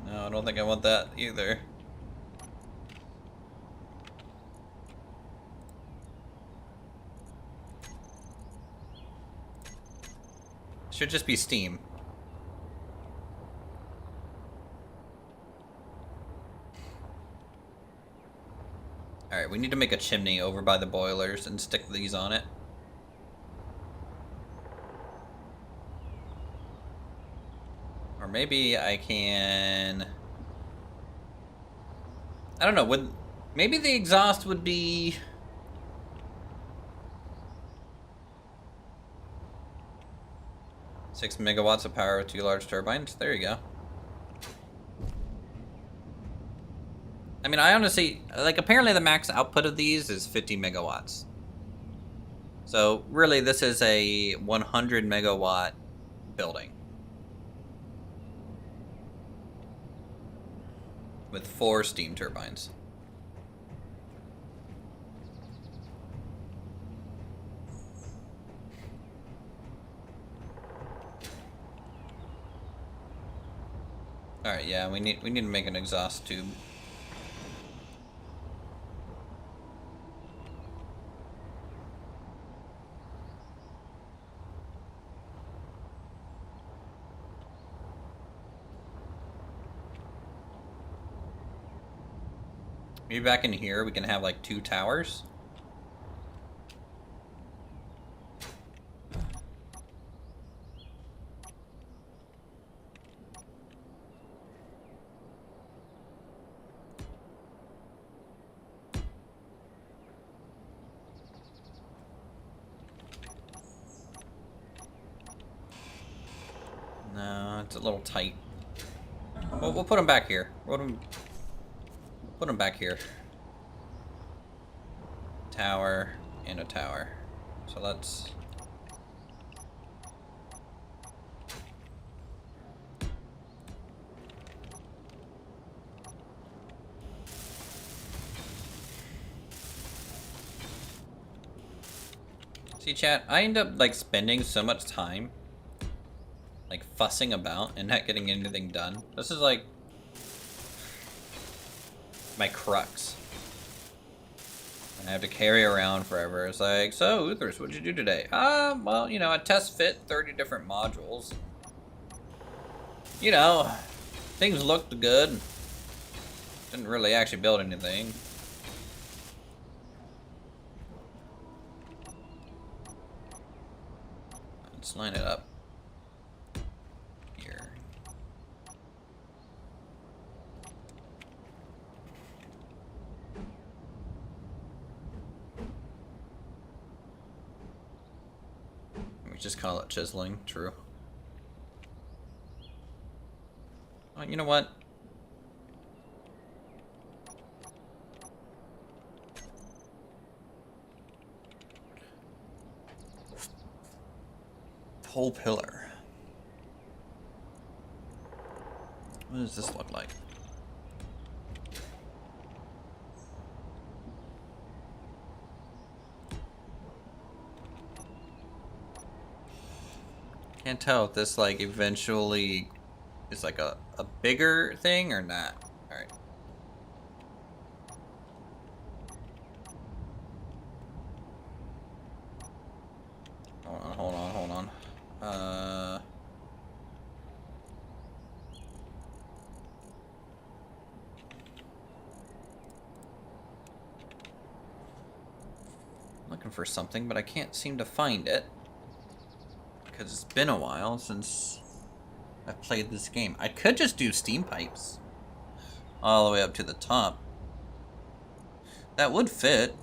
No, I don't think I want that either. Should just be steam. Alright, we need to make a chimney over by the boilers and stick these on it. Or maybe I can... I don't know, maybe the exhaust would be... Six megawatts of power with 2 large turbines. There you go. I mean, I honestly, like, apparently the max output of these is 50 megawatts. So, really, this is a 100 megawatt building. With 4 steam turbines. Alright, yeah, we need to make an exhaust tube. Maybe back in here we can have like 2 towers. No, it's a little tight. We'll put them back here. Put them back here. Tower and a tower. So let's... See, chat, I end up like spending so much time like fussing about and not getting anything done. This is like my crux. I have to carry around forever. It's like, so Uthris, what'd you do today? Well, you know, I test fit 30 different modules. You know, things looked good. Didn't really actually build anything. Let's line it up here. We just call it chiseling, true. Oh, you know what? Whole pillar. What does this look like? Can't tell if this like eventually is like a bigger thing or not. All right. Hold on. Looking for something, but I can't seem to find it because it's been a while since I've played this game. I could just do steam pipes all the way up to the top. That would fit.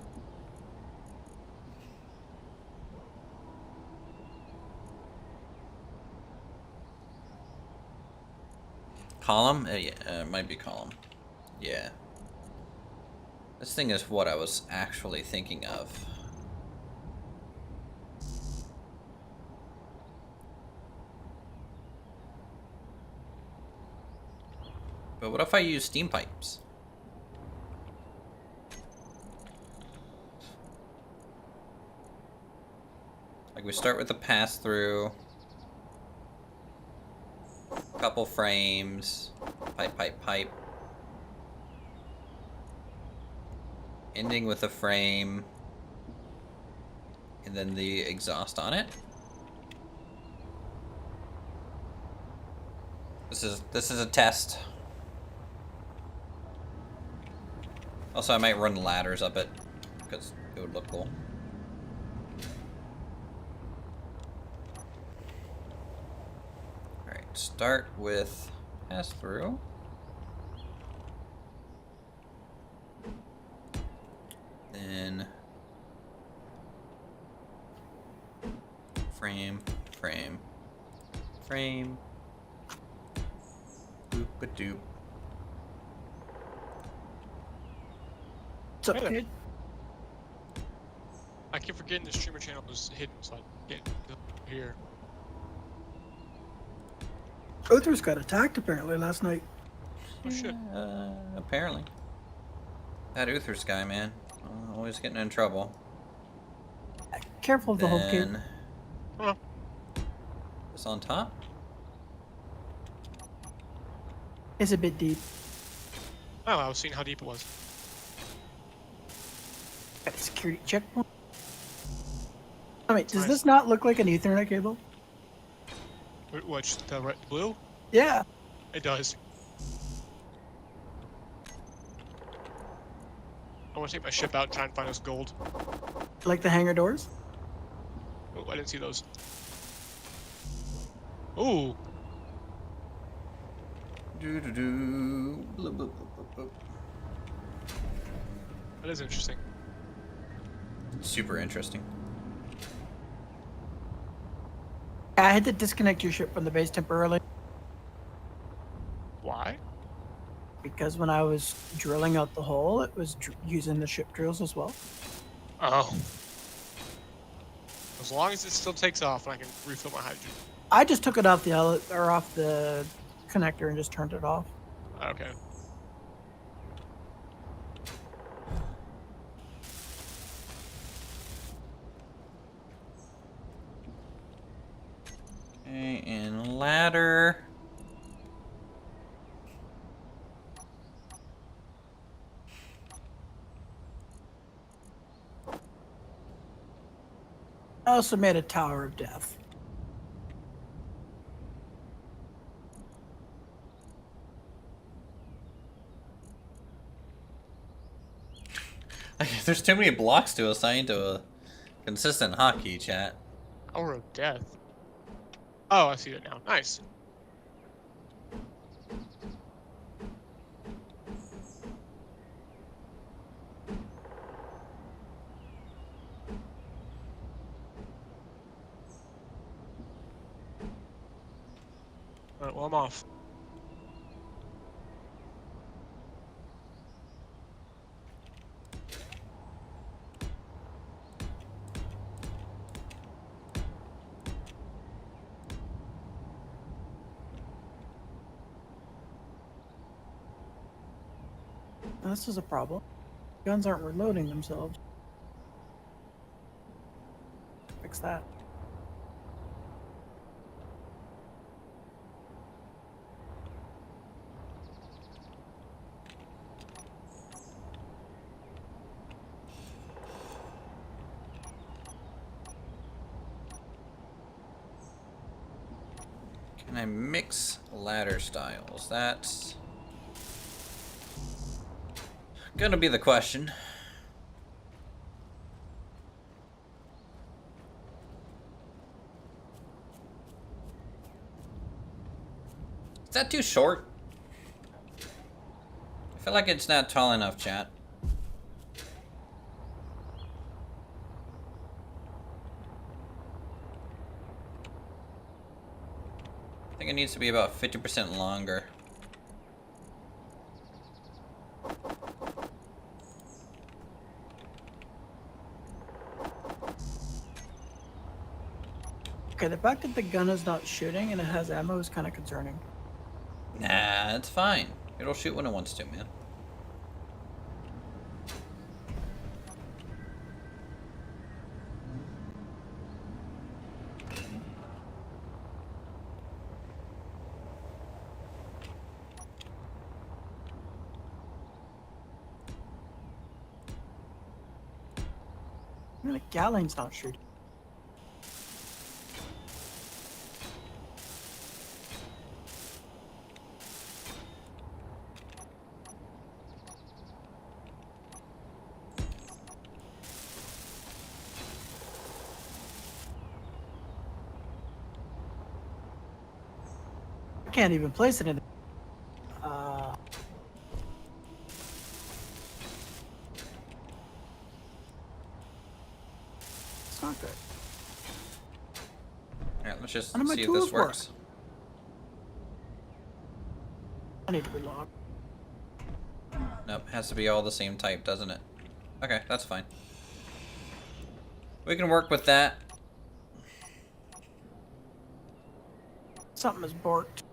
Column? Yeah, it might be column. Yeah. This thing is what I was actually thinking of. But what if I use steam pipes? Like we start with the pass-through. Couple frames. Pipe. Ending with a frame. And then the exhaust on it. This is a test. Also, I might run ladders up it, because it would look cool. Alright, start with pass-through. Then frame. Doop-a-doop. What's up, Hey there. kid? I keep forgetting the streamer channel was hidden, so I can't go here. Uthris got attacked apparently last night. Oh shit. Apparently. That Uthris guy, man. Always getting in trouble. Careful of the whole kid. Then... Oh, This on top? It's a bit deep. oh, I was seeing how deep it was. Got a security checkpoint. I mean, does Nice. this not look like an Ethernet cable? Which, the red, blue? Yeah. It does. I want to take my ship out and try and find us gold. Like the hangar doors? Oh, I didn't see those. Ooh, Do-do-do. Bloop, bloop, bloop, bloop, bloop. that is interesting. Super interesting. I had to disconnect your ship from the base temporarily Why? because when I was drilling out the hole, it was using the ship drills as well. Oh. As long as it still takes off and I can refill my hydrogen. I just took it off the outlet or off the connector and just turned it off. Okay. Okay, and ladder. I also made a Tower of Death. There's too many blocks to assign to a consistent hotkey, chat. Hour of death. Oh, I see it now. Nice. Alright, well, I'm off. This is a problem. Guns aren't reloading themselves. Fix that. Can I mix ladder styles? That's gonna be the question. Is that too short? I feel like it's not tall enough, chat. I think it needs to be about 50% longer. Okay, the fact that the gun is not shooting and it has ammo is kind of concerning. Nah, it's fine. It'll shoot when it wants to, man. I mean, the Galleon's not shooting. I can't even place it in. It's not good. Alright, let's just None of my see if this tools work. works. I need to relog. Nope, has to be all the same type, doesn't it? Okay, that's fine. We can work with that. Something is borked.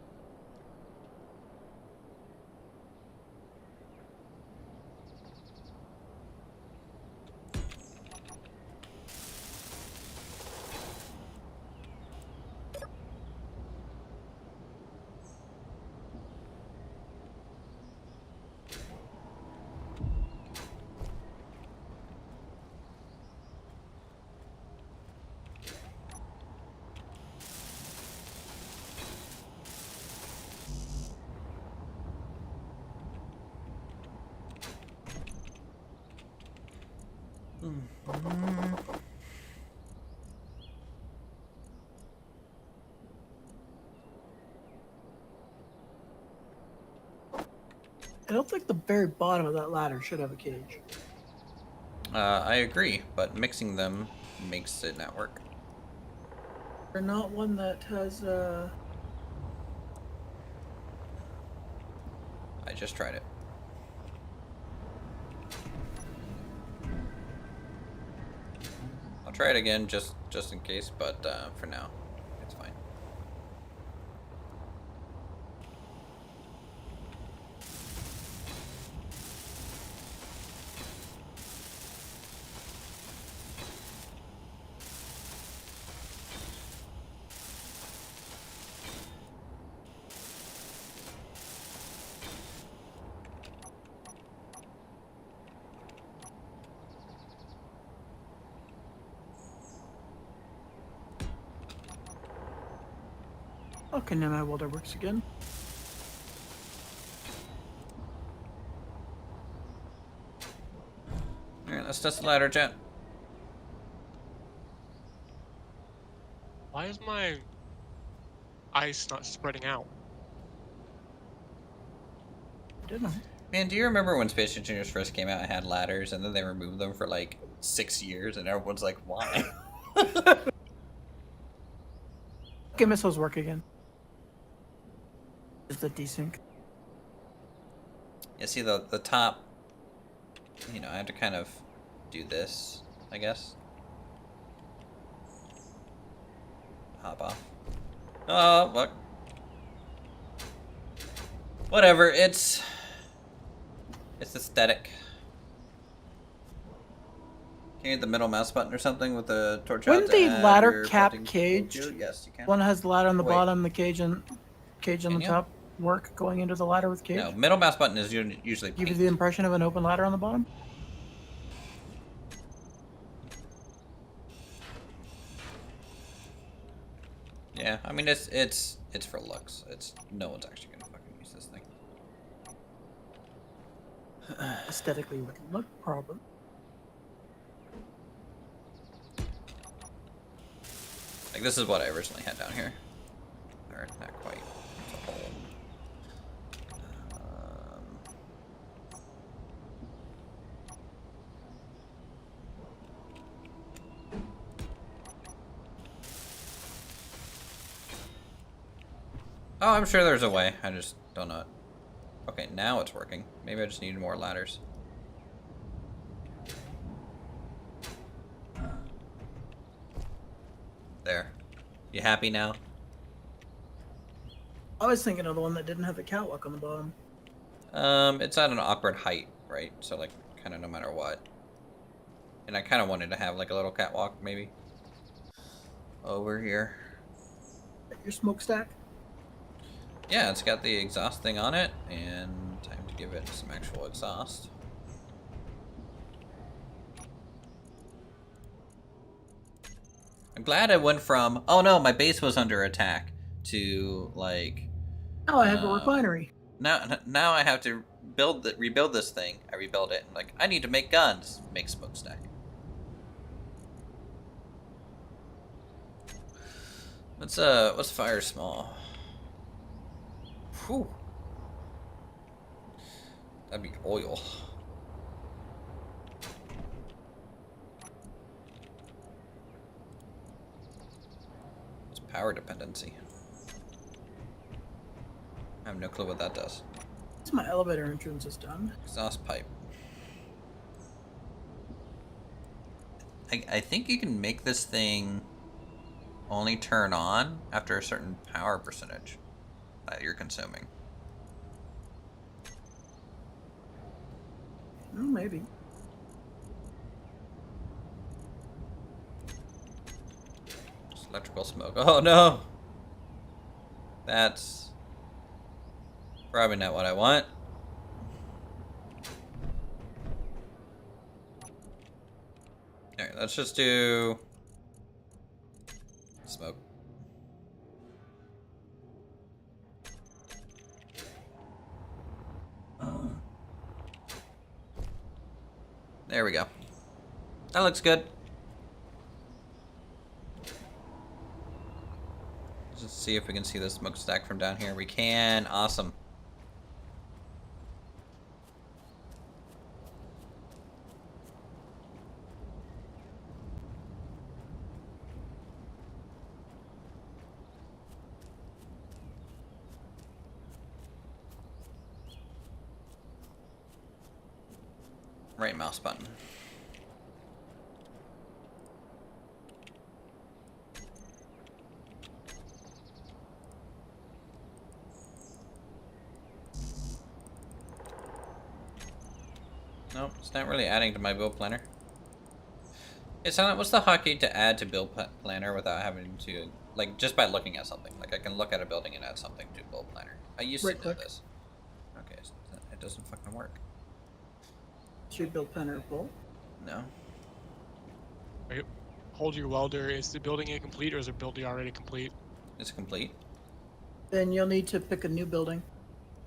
I don't think the very bottom of that ladder should have a cage. I agree, but mixing them makes it not work. Or not one that has I just tried it. I'll try it again just in case, but for now, it's fine. Okay, now my welder works again. Alright, let's test the ladder, chat. Why is my ice not spreading out? Didn't I? Man, do you remember when Space Engineers first came out and had ladders, and then they removed them for like 6 years, and everyone's like, why? Okay, missiles work again. Is the desync? You see the top, you know, I have to kind of do this, I guess. Hop off. Oh, look. Whatever, it's aesthetic. Can you hit the middle mouse button or something with the torch out Wouldn't to the add ladder your cap building cage? to? Yes, you can. One has the ladder on the Wait. bottom, the cage on Can the you? top. Work going into the ladder with cage. No, middle mouse button is usually Give you pink. the impression of an open ladder on the bottom. Yeah, I mean it's for looks. It's no one's actually gonna fucking use this thing. Aesthetically would look proper. Like this is what I originally had down here, or not quite. It's a hole. Oh, I'm sure there's a way. I just don't know it. Okay, now it's working. Maybe I just need more ladders. There. You happy now? I was thinking of the one that didn't have the catwalk on the bottom. It's at an awkward height, right? So like, kind of no matter what. And I kind of wanted to have like a little catwalk, maybe. Over here. Your smokestack. Yeah, it's got the exhaust thing on it, and time to give it some actual exhaust. I'm glad I went from, oh no, my base was under attack, to like, Oh, I have a refinery. now I have to rebuild this thing. I rebuild it, and like, I need to make guns. Make smokestack. Let's fire small. Whew. That'd be oil. It's power dependency. I have no clue what that does. My elevator entrance is done. Exhaust pipe. I think you can make this thing only turn on after a certain power percentage that you're consuming. Maybe. Just electrical smoke. Oh no! That's probably not what I want. Alright, let's just do smoke. There we go. That looks good. Let's just see if we can see the smokestack from down here. We can. Awesome. Right mouse button. Nope, it's not really adding to my build planner. It's not. What's the hotkey to add to build planner without having to, like, just by looking at something? Like, I can look at a building and add something to build planner. I used to know this. Okay, so it doesn't fucking work. Should build planner full. No. Hold your welder. Is the building incomplete or is the building already complete? It's complete. Then you'll need to pick a new building.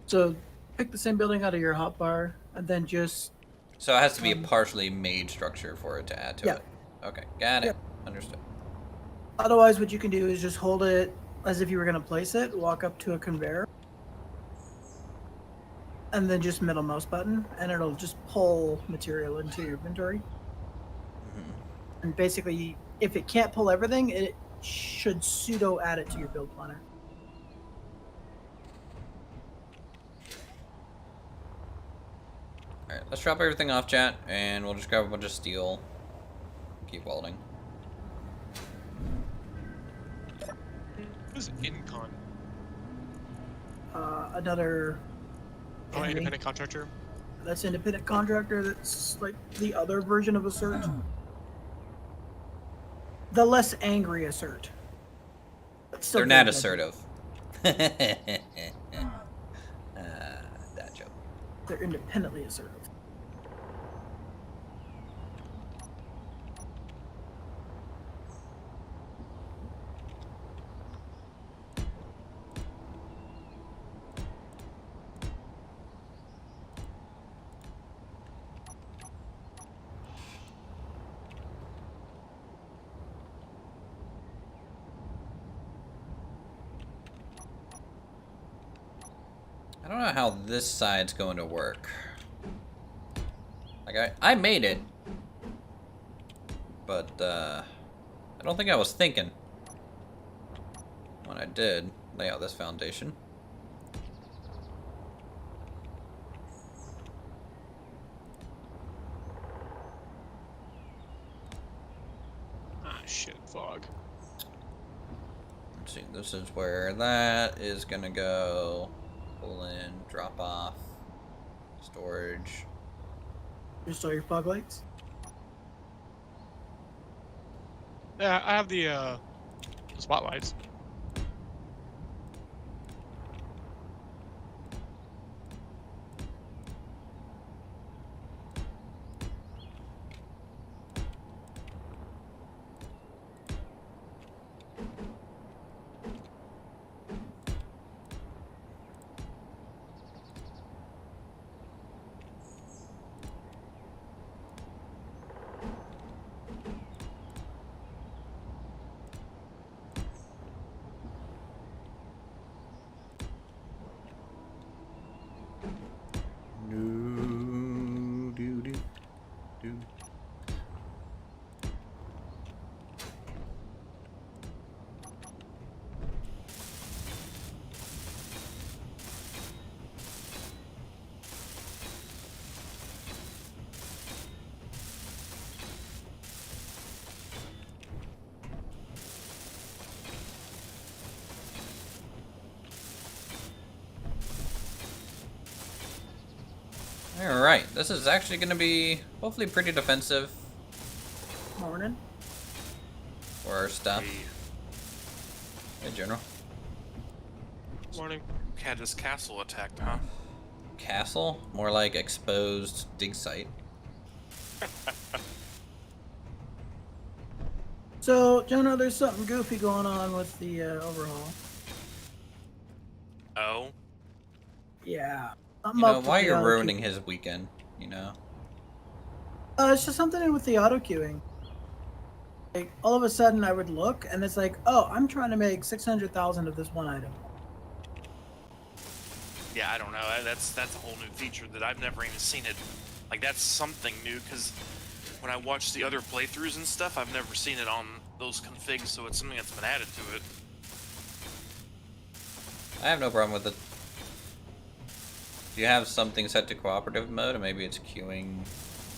So pick the same building out of your hotbar, and then just. So it has to be a partially made structure for it to add to Yeah. it. Okay, got it. Yep. Understood. Otherwise, what you can do is just hold it as if you were going to place it, walk up to a conveyor, and then just middle mouse button, and it'll just pull material into your inventory. And basically, if it can't pull everything, it should pseudo add it to your build planner. Alright, let's drop everything off, chat, and we'll just grab a bunch of steel. Keep welding. What is Incon? Another. Oh, enemy. independent contractor. That's independent contractor. That's like the other version of assert. The less angry assert. But still They're not very assertive. That joke. They're independently assertive. I don't know how this side's going to work. Like, I made it. But, I don't think I was thinking when I did lay out this foundation. Ah, shit, fog. Let's see, this is where that is gonna go. Pull in, drop off, storage. Just all your fog lights. Yeah, I have the spotlights. Alright, this is actually going to be hopefully pretty defensive Morning. for our stuff. Hey, Hey, General. Morning. had this castle attacked, huh? Castle? More like exposed dig site. So, Jonah, there's something goofy going on with the overhaul. Oh, Yeah. You Something know, up with why the you're auto ruining queue. his weekend, you know? It's just something with the auto queuing. Like, all of a sudden, I would look, and it's like, oh, I'm trying to make 600,000 of this one item. yeah, I don't know. That's a whole new feature that I've never even seen it. Like, that's something new, because when I watch the other playthroughs and stuff, I've never seen it on those configs, so it's something that's been added to it. I have no problem with it. If you have something set to cooperative mode, and maybe it's queuing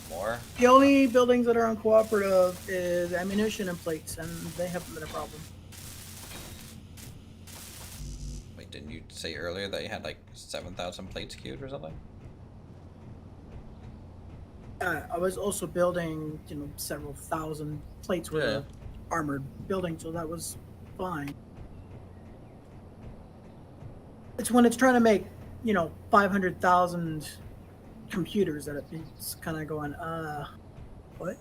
more. The only buildings that are on cooperative is ammunition and plates, and they haven't been a problem. Wait, didn't you say earlier that you had like 7,000 plates queued or something? I was also building, several thousand plates with Yeah. a armored building, so that was fine. It's when it's trying to make, 500,000 computers that it's kind of going, what?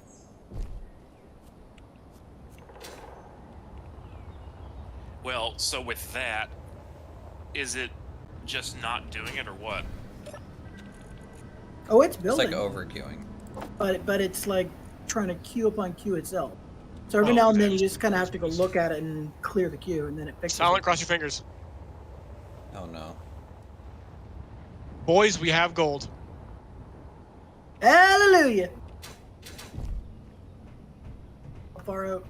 Well, so with that, is it just not doing it, or what? Oh, it's It's building, like over queuing. but it's like trying to queue upon queue itself. So every Oh, now and okay. then you just kind of have to go look at it and clear the queue, and then it fixes Silent, it. cross your fingers. Oh no. Boys, we have gold. Hallelujah! How far out?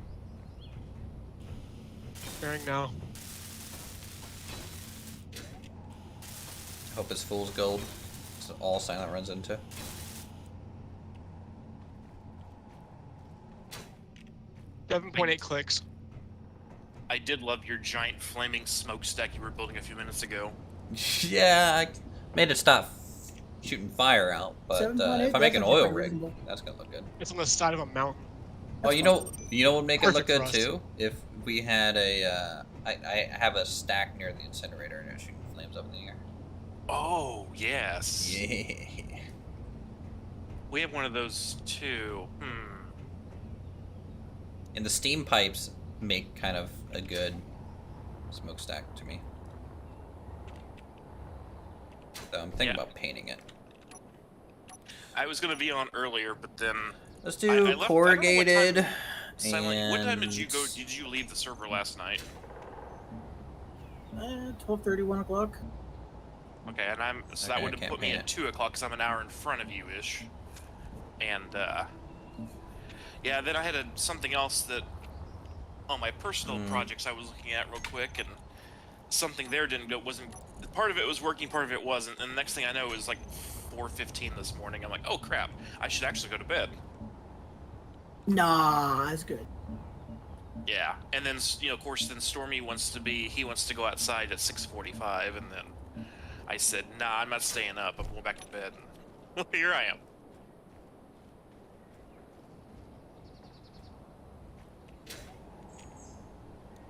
Sharing now. Hope it's fool's gold. It's all Silent runs into. $7.8 clicks. I did love your giant flaming smokestack you were building a few minutes ago. Yeah, I made it stop shooting fire out, but 7.8, if I make that's an actually oil pretty rig, reasonable. that's gonna look good. It's on the side of a mountain. Oh, you know what would make it look Perfect for good us. too? If we had I have a stack near the incinerator and it's shooting flames up in the air. Oh, yes. Yeah. We have one of those too. And the steam pipes make kind of a good smokestack to me. So I'm thinking Yeah. about painting it. I was gonna be on earlier, but then Let's I do left- I don't know what corrugated. time- Silent, what time did you and- go? Did you leave the server last night? 12:30, 1 o'clock. Okay, and so that Okay, I would have can't put me paint at it. 2 o'clock because I'm an hour in front of you ish. And yeah, then I had something else that on my personal projects I was looking at real quick, and something there wasn't. Part of it was working, part of it wasn't. And the next thing I know, it was like 4:15 this morning. I'm like, oh crap, I should actually go to bed. Nah, that's good. Yeah, and then of course, then Stormy wants to go outside at 6:45, and then I said, nah, I'm not staying up. I'm going back to bed. And here I am.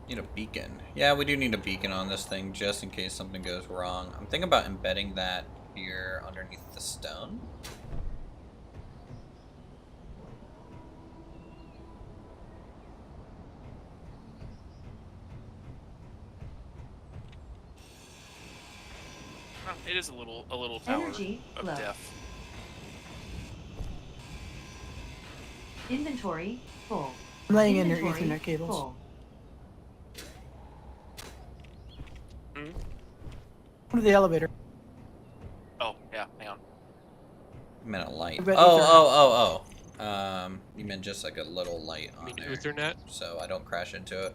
Need a beacon. Yeah, we do need a beacon on this thing just in case something goes wrong. I'm thinking about embedding that here underneath the stone. Well, it is a little tower Energy of low. death. Inventory full. I'm laying in your Inventory Ethernet cables. full. Go to the elevator. Oh yeah, hang on. I meant a light. I bet Oh. You meant just like a little light I on mean, there, Ethernet. so I don't crash into it.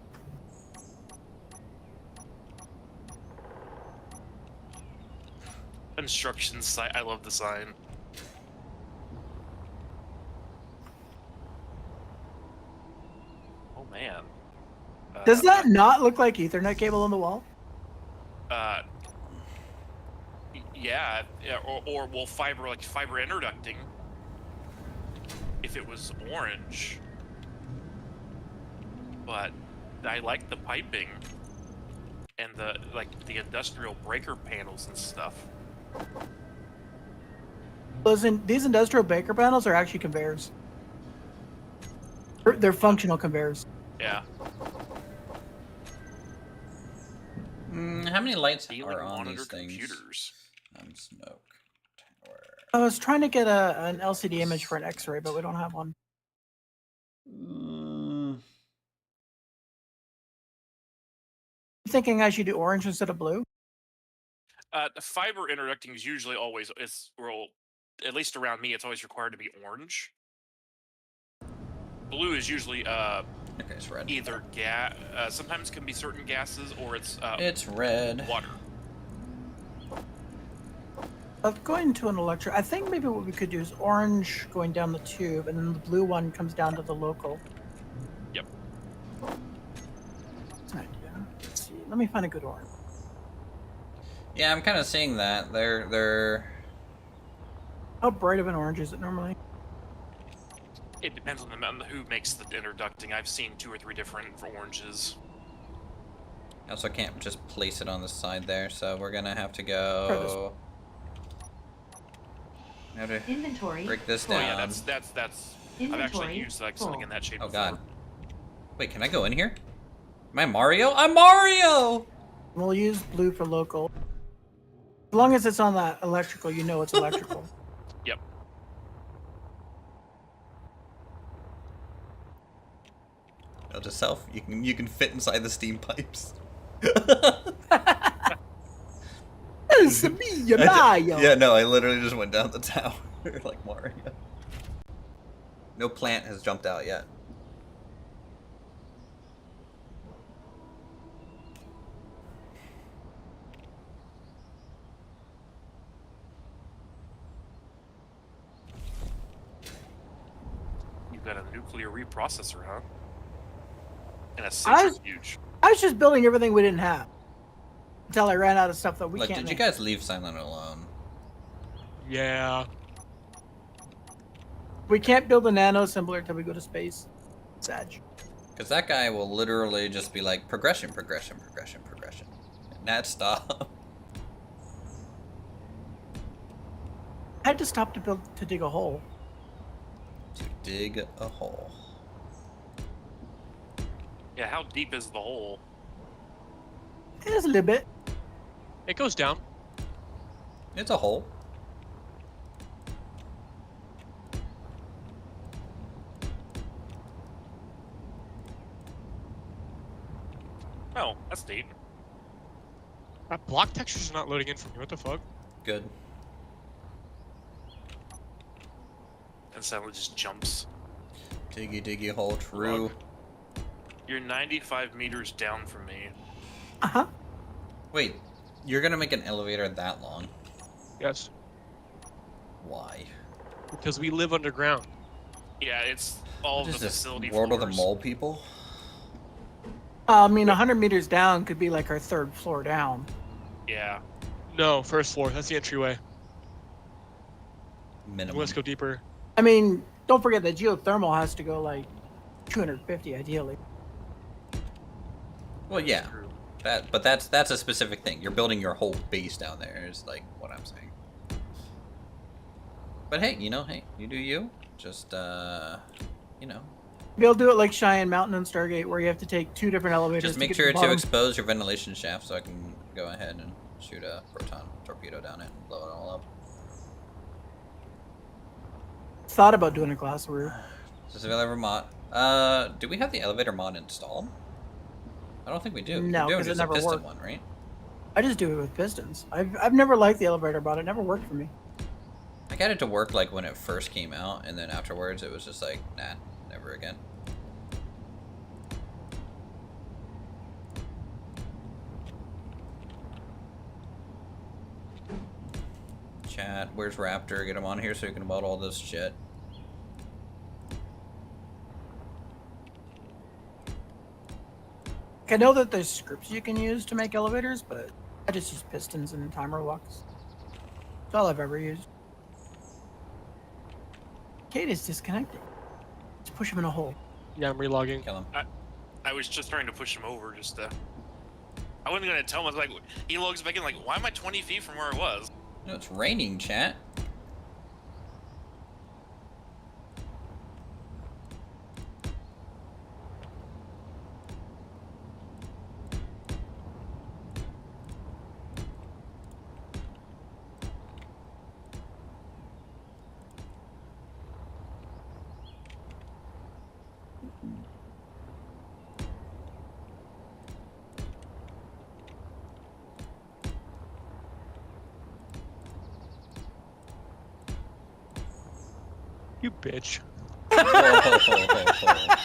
Instruction site. I love the sign. Oh man. Does that not look like Ethernet cable on the wall? Yeah, or well, fiber interducting. If it was orange, but I like the piping and the industrial breaker panels and stuff. These industrial baker panels are actually conveyors. They're functional conveyors. Yeah. How many lights Dealing are on monitor these things? computers. Smoke tower. I was trying to get an LCD image for an X-ray, but we don't have one. You thinking I should do orange instead of blue? The fiber interducting is usually always at least around me, it's always required to be orange. Blue is usually Okay, it's red. either gas. Sometimes can be certain gases, or It's red. water. Going to an electric, I think maybe what we could do is orange going down the tube, and then the blue one comes down to the local. Yep. That's an idea. Let's see. Let me find a good orange. Yeah, I'm kind of seeing that. They're. How bright of an orange is it normally? It depends on who makes the interducting. I've seen 2 or 3 different oranges. I also can't just place it on the side there, so we're gonna have to go. How to Inventory. break this Oh down. yeah, that's. I've actually Inventory used something full. in that shape Oh before. god. Wait, can I go in here? Am I Mario? I'm Mario! We'll use blue for local. As long as it's on that electrical, you know it's electrical. Yep. Note to self, you can fit inside the steam pipes. It's me, Mario. Yeah, no, I literally just went down the tower like Mario. No plant has jumped out yet. You've got a nuclear reprocessor, huh? And a I was- centrifuge. I was just building everything we didn't have until I ran out of stuff that we Look, can't did make. you guys leave Silent alone? Yeah. We can't build a nano assembler until we go to space. Sag. Because that guy will literally just be like, progression. And that stop. I had to stop to dig a hole. To dig a hole. Yeah, how deep is the hole? It's a little bit. It goes down. It's a hole. Oh, that's neat. Block textures are not loading in for me. What the fuck? Good. And suddenly just jumps. Diggy hole, true. Look. You're 95 meters down from me. Uh-huh. Wait, you're gonna make an elevator that long? Yes. Why? Because we live underground. Yeah, it's all What of is the this, facility World of the floors. Mole people? I mean, 100 meters down could be like our 3rd floor down. Yeah. No, first floor. That's the entryway. Minimum. Let's go deeper. I mean, don't forget that geothermal has to go like 250 ideally. Well, yeah. True. But that's a specific thing. You're building your whole base down there, is like what I'm saying. But hey, you do you. Just, We'll do it like Cheyenne Mountain and Stargate, where you have to take 2 different elevators. Just make to get sure to, the to bottom. expose your ventilation shaft so I can go ahead and shoot a proton torpedo down it and blow it all up. Thought about doing a glass roof. Does the elevator mod? Do we have the elevator mod installed? I don't think we do. No, We're doing 'cause it just a never piston worked. one, right? I just do it with pistons. I've never liked the elevator mod. It never worked for me. I got it to work like when it first came out, and then afterwards it was just like, nah, never again. Chat, where's Raptor? Get him on here so he can model all this shit. I know that there's scripts you can use to make elevators, but I just use pistons and timer locks. It's all I've ever used. Kate is disconnected. Let's push him in a hole. Yeah, I'm relogging. Kill him. I was just trying to push him over, just to... I wasn't gonna tell him, I was like, he logs back in like, why am I 20 feet from where I was? No, it's raining, chat. You bitch. Whoa, ho, ho, ho, ho.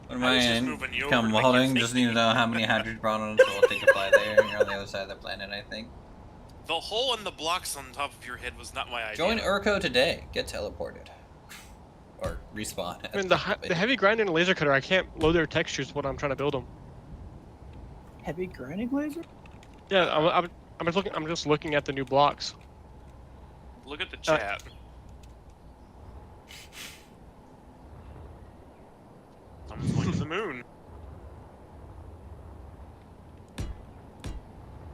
What am I I was just in? moving you over Come to make you holding. think. Just need to know how many hydrogen brought on, so we'll take a fly there. You're on the other side of the planet, I think. The hole in the blocks on top of your head was not my idea. Join Urko today. Get teleported. Or respawn. I mean, the heavy grinding and laser cutter, I can't load their textures when I'm trying to build them. Heavy grinding laser? Yeah, I'm just looking at the new blocks. Look at the chat. Someone's going to the moon.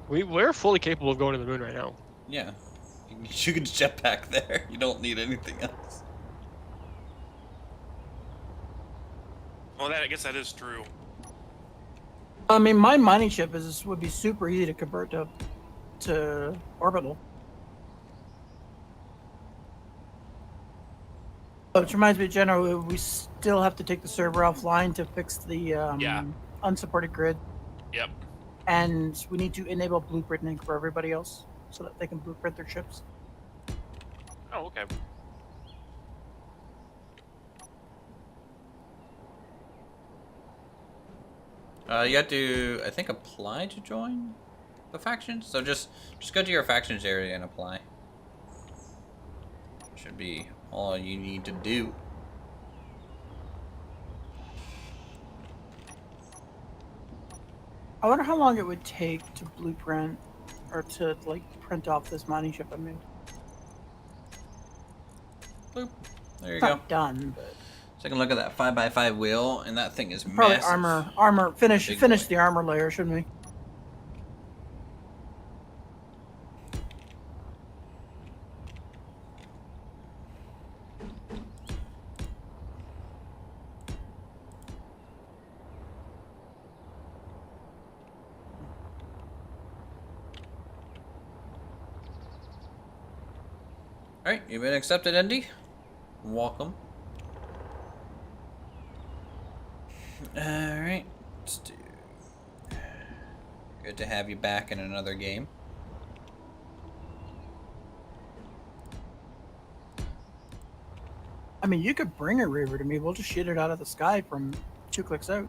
We're fully capable of going to the moon right now. Yeah. You can jetpack there. You don't need anything else. Well, I guess that is true. I mean, my mining ship would be super easy to convert to orbital. Which reminds me, generally, we still have to take the server offline to fix the unsupported grid. Yep. And we need to enable blueprinting for everybody else so that they can blueprint their ships. Oh, okay. You have to, I think, apply to join the faction. So just go to your factions area and apply. Should be all you need to do. I wonder how long it would take to blueprint or to like print off this mining ship I made. Boop. There you It's go. not done, but Take a look at that 5x5 wheel, and that thing is probably massive. finish Big boy. the armor layer, shouldn't we? Alright, you've been accepted, Indy. Welcome. Alright, let's do... Good to have you back in another game. I mean, you could bring a Reaver to me. We'll just shoot it out of the sky from 2 clicks out.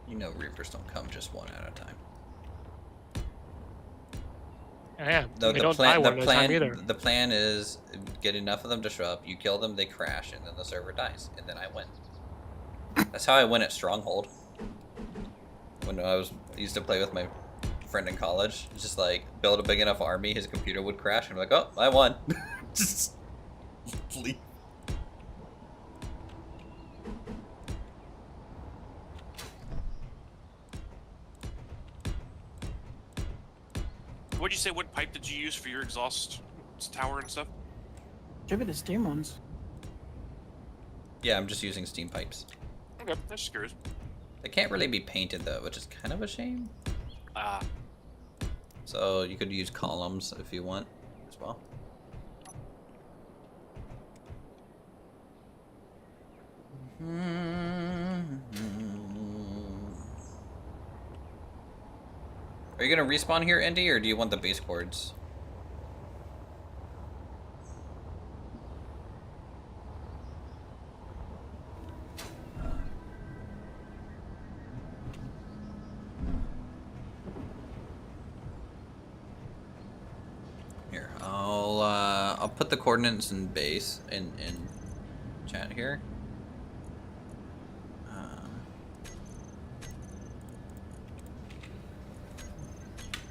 You know Reapers don't come just one at a time. Yeah, The, they the don't plan, die the one at a plan, time either. the plan is get enough of them to show up. You kill them, they crash, and then the server dies, and then I win. That's how I win at Stronghold. When I used to play with my friend in college, it's just like build a big enough army, his computer would crash, and I'm like, oh, I won. Just leave. What'd you say? What pipe did you use for your exhaust tower and stuff? Give it the steam ones. Yeah, I'm just using steam pipes. Okay, that's just curious. They can't really be painted though, which is kind of a shame. Ah. So you could use columns if you want as well. Are you gonna respawn here, Indy, or do you want the base boards? Here, I'll put put the coordinates in base in chat here.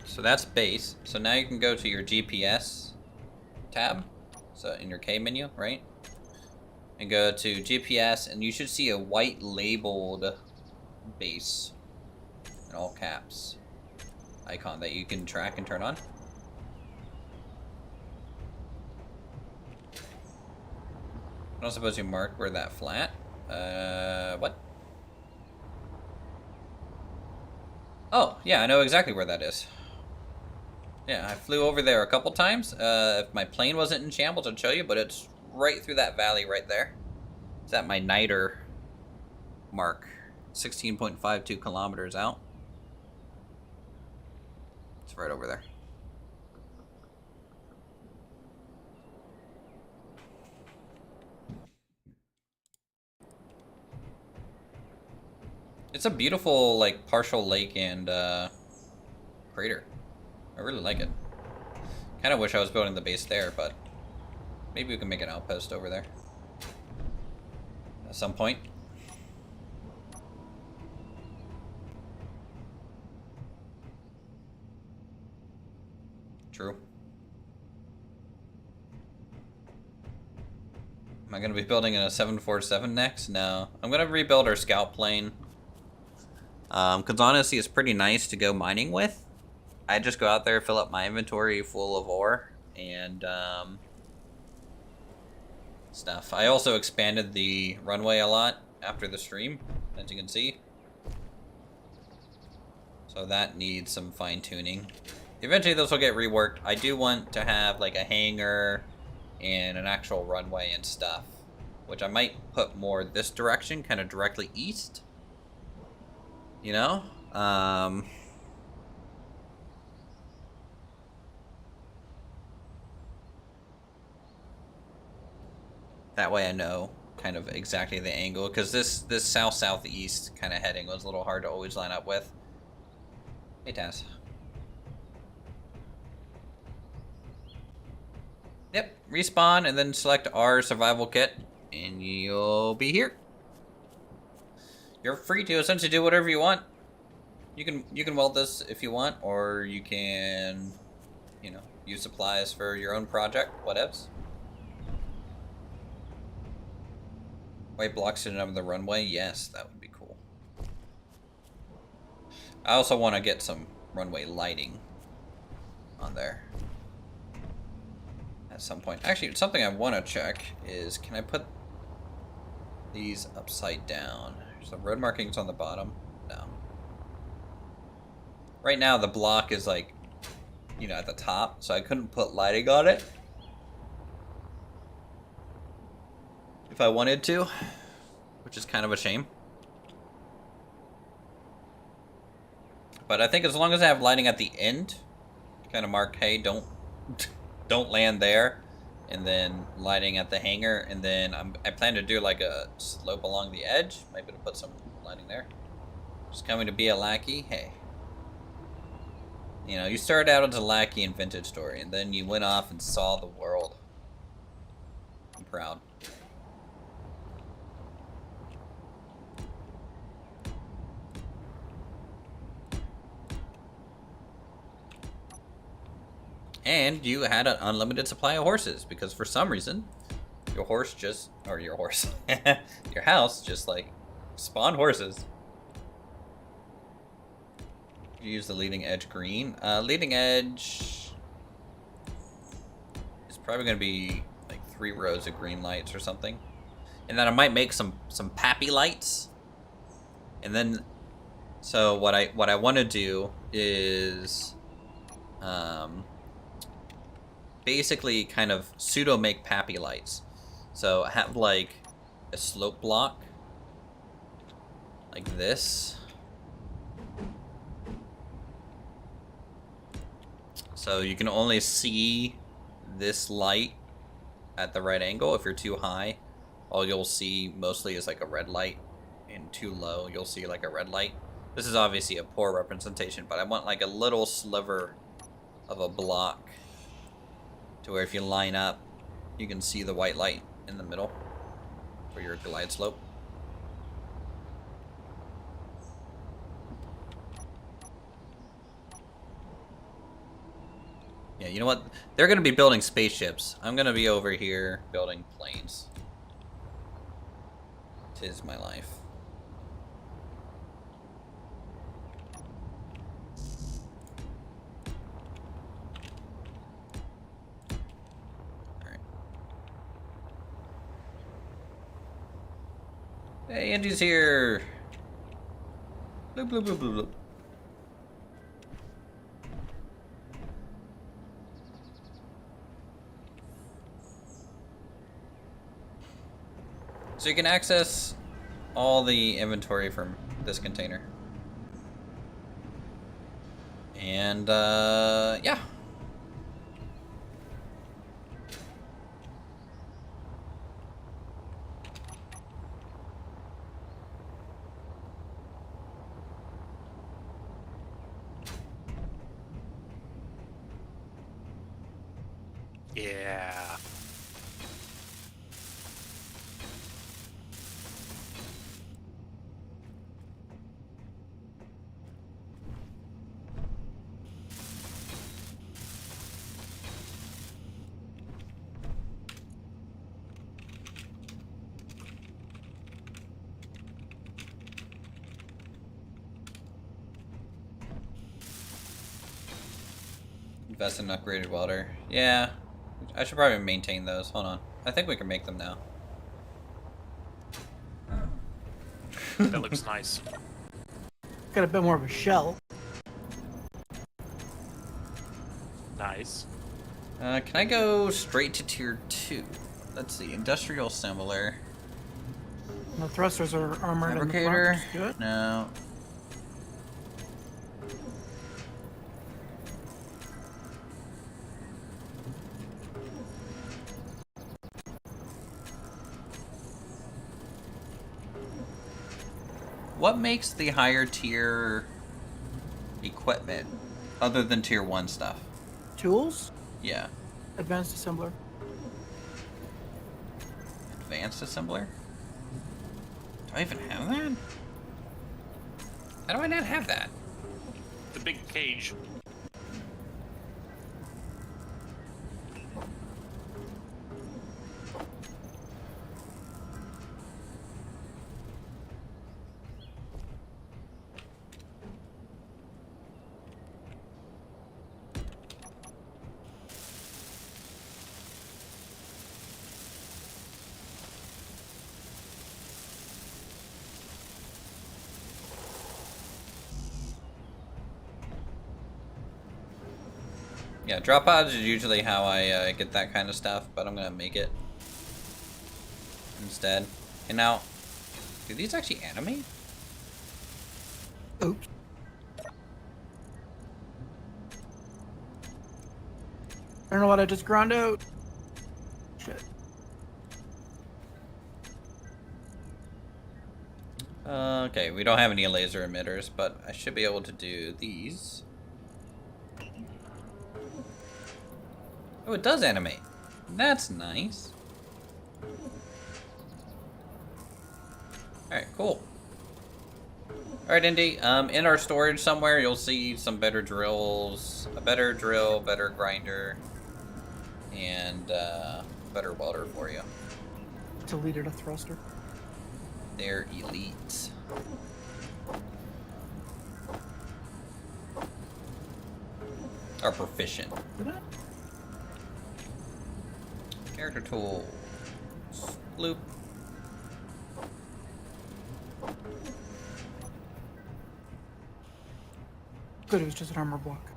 So that's base. So now you can go to your GPS tab. So in your K menu, right? And go to GPS, and you should see a white labeled base in all caps icon that you can track and turn on. I don't suppose you mark where that flat. What? Oh, yeah, I know exactly where that is. Yeah, I flew over there a couple times. If my plane wasn't in shambles, I'd show you, but it's right through that valley right there. It's at my niter mark, 16.52 kilometers out. It's right over there. It's a beautiful, like, partial lake and crater. I really like it. Kind of wish I was building the base there, but maybe we can make an outpost over there at some point. True. Am I going to be building a 747 next? No. I'm going to rebuild our scout plane. Because honestly, it's pretty nice to go mining with. I just go out there, fill up my inventory full of ore and stuff. I also expanded the runway a lot after the stream, as you can see. So that needs some fine tuning. Eventually this will get reworked. I do want to have like a hangar and an actual runway and stuff, which I might put more this direction, kind of directly east. You know? That way I know kind of exactly the angle, because this south-southeast kind of heading was a little hard to always line up with. Hey, Taz. Yep, respawn and then select our survival kit, and you'll be here. You're free to essentially do whatever you want. You can weld this if you want, or you can, you know, use supplies for your own project, whatevs. White blocks sitting on the runway? Yes, that would be cool. I also want to get some runway lighting on there at some point. Actually, something I want to check is, can I put these upside down? So road markings on the bottom? No. Right now the block is like, you know, at the top, so I couldn't put lighting on it if I wanted to, which is kind of a shame. But I think as long as I have lighting at the end, kind of mark, hey, don't land there, and then lighting at the hangar, and then I plan to do like a slope along the edge, maybe to put some lighting there. Just coming to be a lackey, hey. You know, you started out as a lackey in Vintage Story, and then you went off and saw the world. I'm proud. And you had an unlimited supply of horses, because for some reason, your house just, like, spawned horses. You use the leading edge green. Leading edge is probably going to be like 3 rows of green lights or something. And then I might make some pappy lights. And then, so what I want to do is, basically kind of pseudo make pappy lights. So have like a slope block like this. So you can only see this light at the right angle. If you're too high, all you'll see mostly is like a red light, and too low you'll see like a red light. This is obviously a poor representation, but I want like a little sliver of a block to where if you line up You can see the white light in the middle for your glide slope. Yeah, you know what? They're going to be building spaceships. I'm going to be over here building planes. 'Tis my life. Alright. Hey, Andy's here! Bloop, bloop, bloop, bloop, bloop. So you can access all the inventory from this container. And, yeah. Yeah. Invest in upgraded welder. Yeah. I should probably maintain those. Hold on. I think we can make them now. That looks nice. Got a bit more of a shell. Nice. Can I go straight to tier 2? Let's see. Industrial assembler. The thrusters are armored in the front. Fabricator. Which is good. No. What makes the higher tier equipment other than tier 1 stuff? Tools. Yeah. Advanced assembler. Advanced assembler? Do I even have that? How do I not have that? The big cage. Yeah, drop pods is usually how I get that kind of stuff, but I'm gonna make it instead. And now, do these actually animate? Oops. I don't know what I just ground out. Shit. Okay, we don't have any laser emitters, but I should be able to do these. Oh, it does animate. That's nice. Alright, cool. Alright, Indy, in our storage somewhere, you'll see some better drills, a better drill, better grinder, and better welder for you. Deleted a thruster. They're elite. Are proficient. Did I? Character tools. Bloop. Good, it was just an armor block.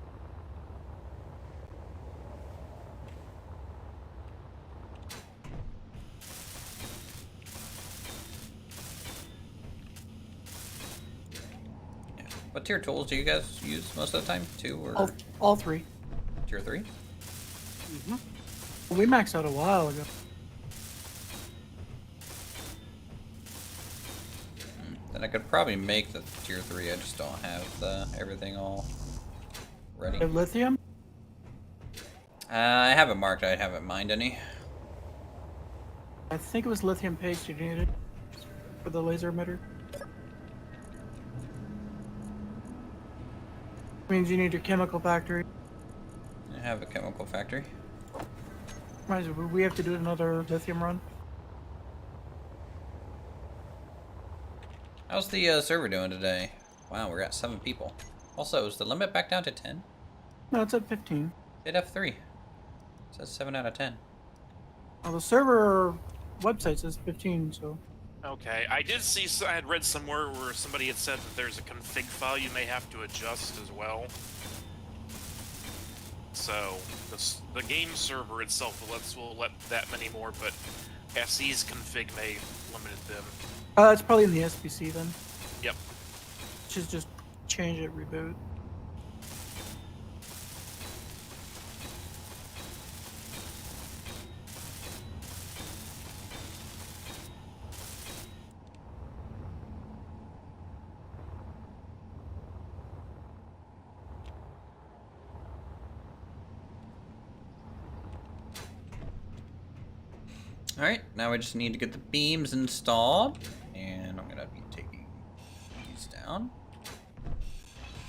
Yeah. What tier tools do you guys use most of the time? 2 or All three. tier 3? We maxed out a while ago. Then I could probably make the tier 3. I just don't have the everything all ready. You have lithium? I haven't marked. I haven't mined any. I think it was lithium paste you needed for the laser emitter. Means you need your chemical factory. I have a chemical factory. We have to do another lithium run. How's the server doing today? Wow, we're at 7 people. Also, is the limit back down to 10? No, it's at 15. Hit F3. It says 7 out of 10. Well, the server website says 15, so. Okay, I did see. I had read somewhere where somebody had said that there's a config file you may have to adjust as well. So the game server itself will let that many more, but SE's config may limit it then. It's probably in the SPC then. Yep. Just change it, reboot. Alright, now we just need to get the beams installed. And I'm going to be taking these down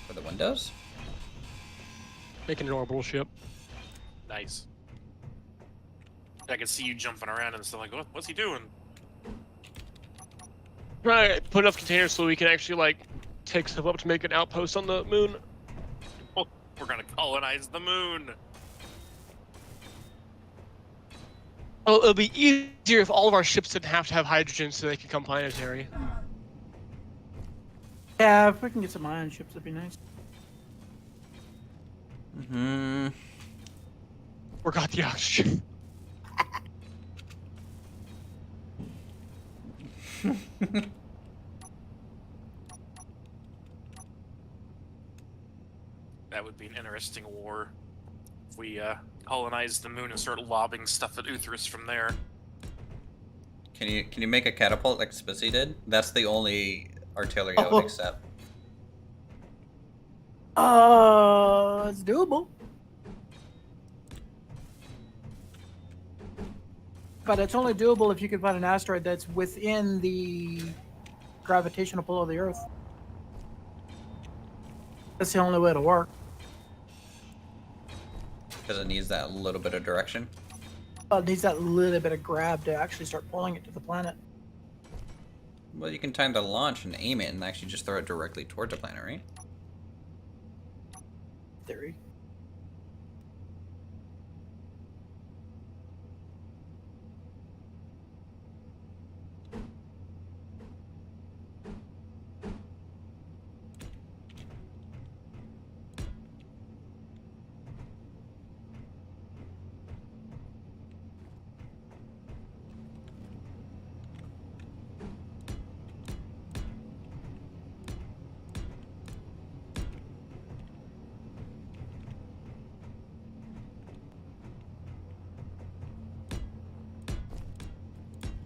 for the windows. Making an orbital ship. Nice. I can see you jumping around and stuff like, what's he doing? Right, put enough containers so we can actually like take stuff up to make an outpost on the moon. Oh, we're gonna colonize the moon. Oh, it'll be easier if all of our ships didn't have to have hydrogen so they could come planetary. Yeah, if we can get some ion ships, that'd be nice. Mm-hmm. Forgot the oxygen. That would be an interesting war. If we colonize the moon and start lobbing stuff at Uthris from there. Can you make a catapult like Spizzy did? That's the only artillery I would accept. It's doable. But it's only doable if you can find an asteroid that's within the gravitational pull of the Earth. That's the only way it'll work. Because it needs that little bit of direction. Well, it needs that little bit of grab to actually start pulling it to the planet. Well, you can time the launch and aim it and actually just throw it directly towards the planet, right? Theory.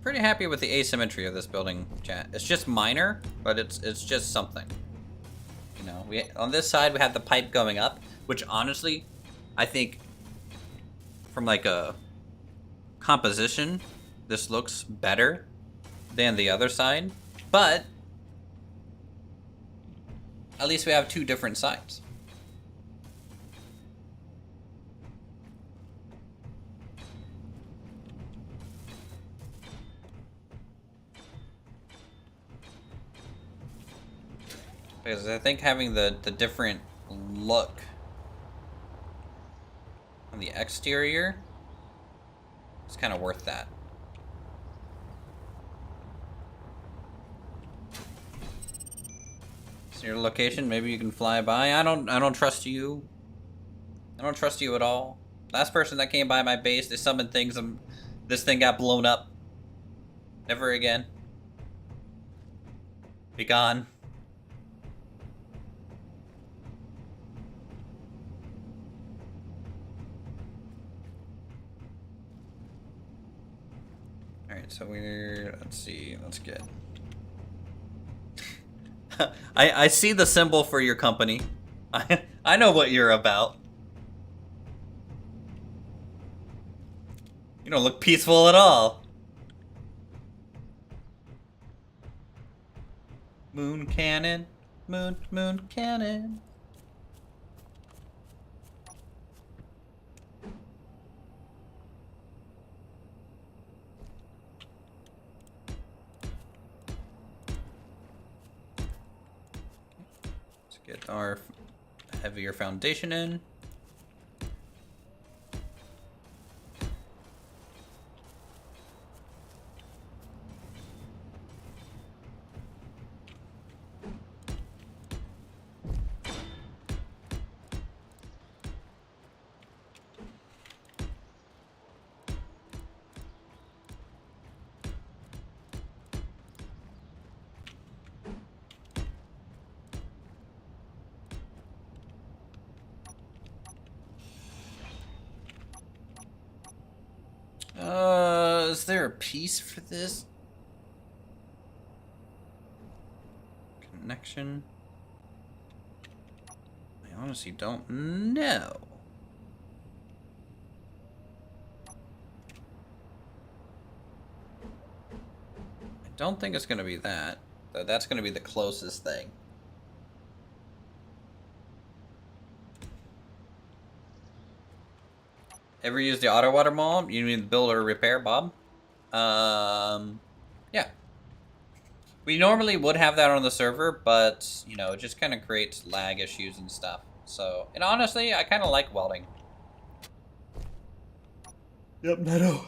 Pretty happy with the asymmetry of this building, chat. It's just minor, but it's just something. You know, we on this side we have the pipe going up, which honestly, I think from like a composition, this looks better than the other side, but at least we have 2 different sides. Because I think having the different look on the exterior is kind of worth that. So your location, maybe you can fly by. I don't trust you. I don't trust you at all. Last person that came by my base, they summoned things and this thing got blown up. Never again. Be gone. Alright, so let's see, let's get... I see the symbol for your company. I know what you're about. You don't look peaceful at all. Moon cannon. Moon cannon. Let's get our heavier foundation in. Is there a piece for this? Connection? I honestly don't know. I don't think it's gonna be that. That's gonna be the closest thing. Ever use the auto water mall? You mean build or repair, Bob? Yeah. We normally would have that on the server, but, you know, it just kind of creates lag issues and stuff. So, and honestly, I kind of like welding. Yep, Neto.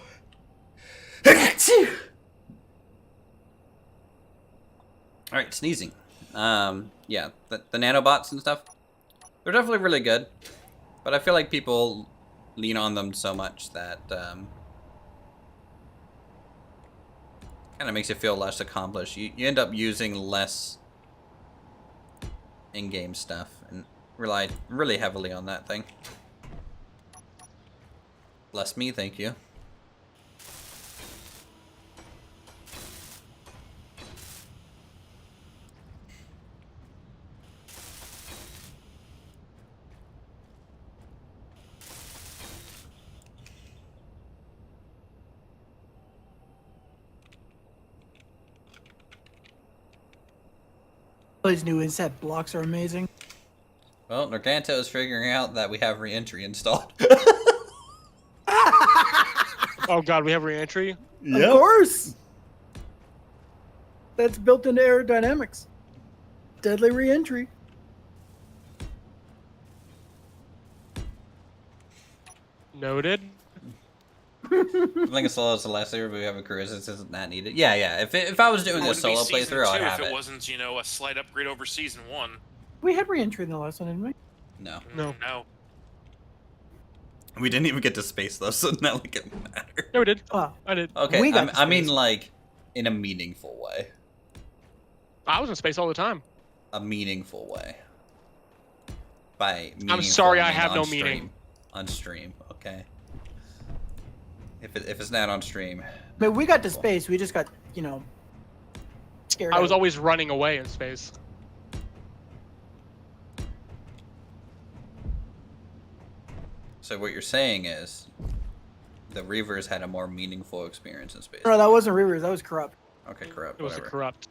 Alright, sneezing. Yeah, the nanobots and stuff, they're definitely really good. But I feel like people lean on them so much that kind of makes it feel less accomplished. You end up using less in-game stuff and rely really heavily on that thing. Bless me, thank you. These new inset blocks are amazing. Well, Narganto is figuring out that we have re-entry installed. Oh god, we have re-entry? Of course! That's built into aerodynamics. Deadly re-entry. Noted. I think it's solo Celeste, we have a career since isn't that needed. Yeah. If I was doing It a solo wouldn't be season playthrough, I'd 2 have if it. it wasn't, you know, a slight upgrade over season 1. We had re-entry in the last one, didn't we? No. No. No. We didn't even get to space though, so not like it matters. No, we did. Oh, I did. Okay, We got to I mean space. like in a meaningful way. I was in space all the time. A meaningful way. By I'm sorry, I mean have on no stream. meaning. On stream, okay. If it's not on stream. but we got to space. We just got, you know, scared. I was out. always running away in space. So what you're saying is the Reavers had a more meaningful experience in space. No, that wasn't Reavers. That was corrupt. Okay, corrupt, It was a whatever. corrupt.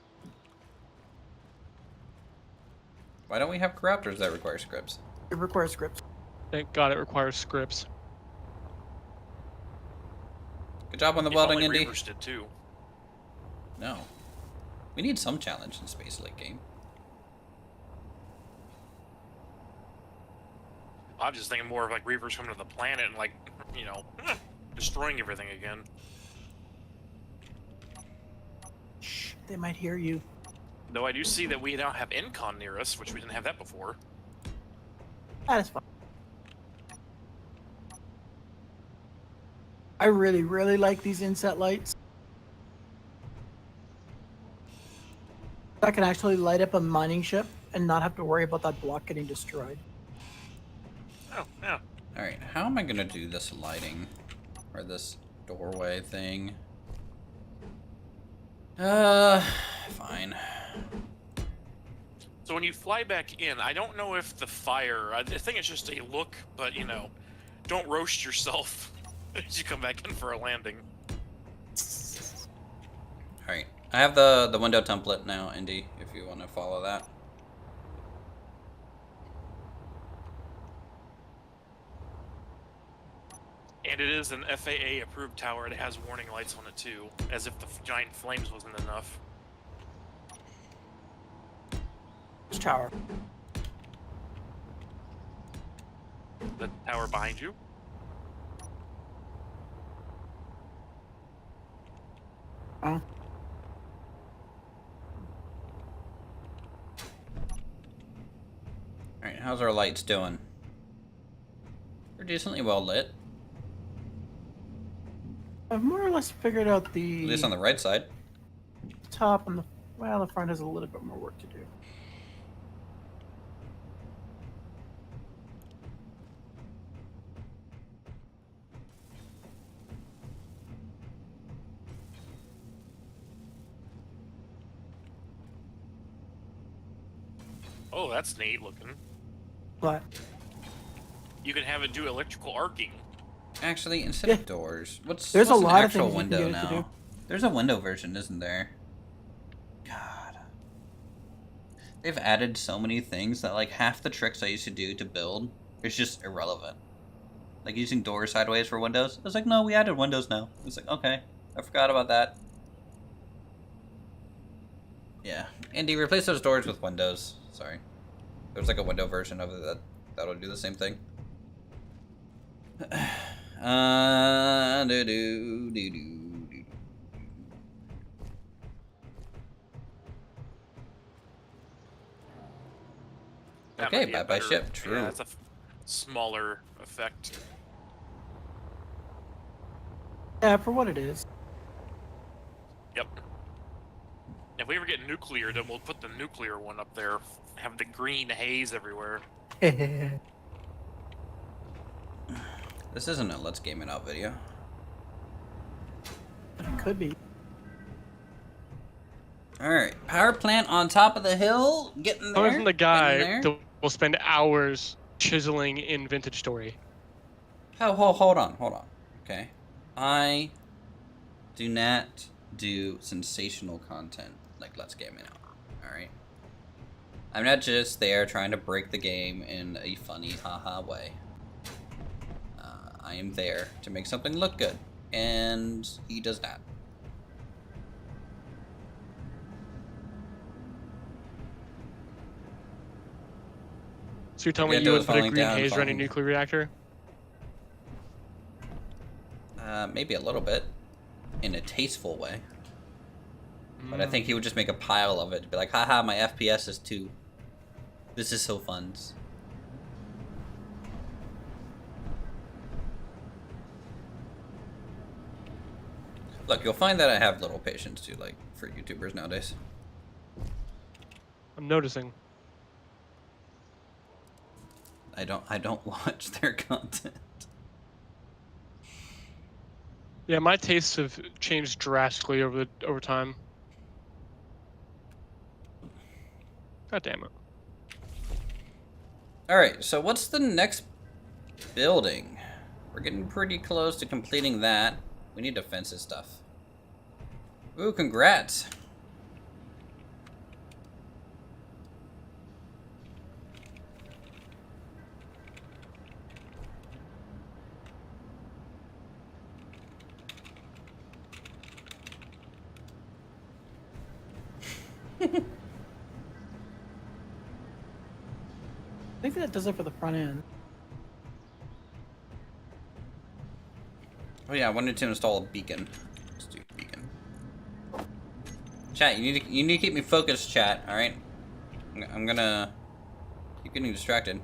Why don't we have corrupt, or does that require scripts? It requires scripts. Thank god it requires scripts. Good job on the If welding, only Indy. Reavers did too. No. We need some challenge in space late game. I'm just thinking more of like Reavers coming to the planet and like, you know, destroying everything again. Shh, they might hear you. Though I do see that we now have Incon near us, which we didn't have that before. That is fine. I really, really like these inset lights. I can actually light up a mining ship and not have to worry about that block getting destroyed. Oh, yeah. Alright, how am I gonna do this lighting? Or this doorway thing? Fine. So when you fly back in, I don't know if the fire, I think it's just a look, but you know, don't roast yourself as you come back in for a landing. Alright, I have the window template now, Indy, if you want to follow that. And it is an FAA approved tower. It has warning lights on it too, as if the giant flames wasn't enough. Which tower? The tower behind you. Oh. Alright, how's our lights doing? They're decently well lit. I've more or less figured out At the least on the right side. top and the front has a little bit more work to do. Oh, that's neat looking. But You can have it do electrical arcing. Actually, instead Yeah. of doors, what's There's a an lot of actual things you can window get it to now? do. There's a window version, isn't there? God. They've added so many things that like half the tricks I used to do to build is just irrelevant. Like using doors sideways for windows. I was like, no, we added windows now. I was like, okay, I forgot about that. Yeah, Andy, replace those doors with windows. Sorry. There's like a window version of it that'll do the same thing. Do do do do do. That Okay, might be a bye-bye better- ship, true. Yeah, that's a smaller effect. Yeah, for what it is. Yep. If we ever get nuclear, then we'll put the nuclear one up there. Have the green haze everywhere. It This isn't a Let's Game It Out video. could be. Alright, power plant on top of the hill. Getting there. Coming from the guy getting there. that will spend hours chiseling in Vintage Story. Hold on. Okay. I do not do sensational content like Let's Game It Out. Alright? I'm not just there trying to break the game in a funny haha way. I am there to make something look good. And he does not. So you're telling me Yeah, you it would was put a falling green down, haze around a falling- nuclear reactor? Maybe a little bit. In a tasteful way. But I think he would just make a pile of it. Be like, haha, my FPS is 2. This is so fun. Look, you'll find that I have little patience too, like, for YouTubers nowadays. I'm noticing. I don't watch their content. Yeah, my tastes have changed drastically over time. God damn it. Alright, so what's the next building? We're getting pretty close to completing that. We need defensive stuff. Ooh, congrats. I think that does it for the front end. Oh yeah, I wanted to install a beacon. Let's do beacon. Chat, you need to keep me focused, chat. All right, I'm gonna keep getting distracted.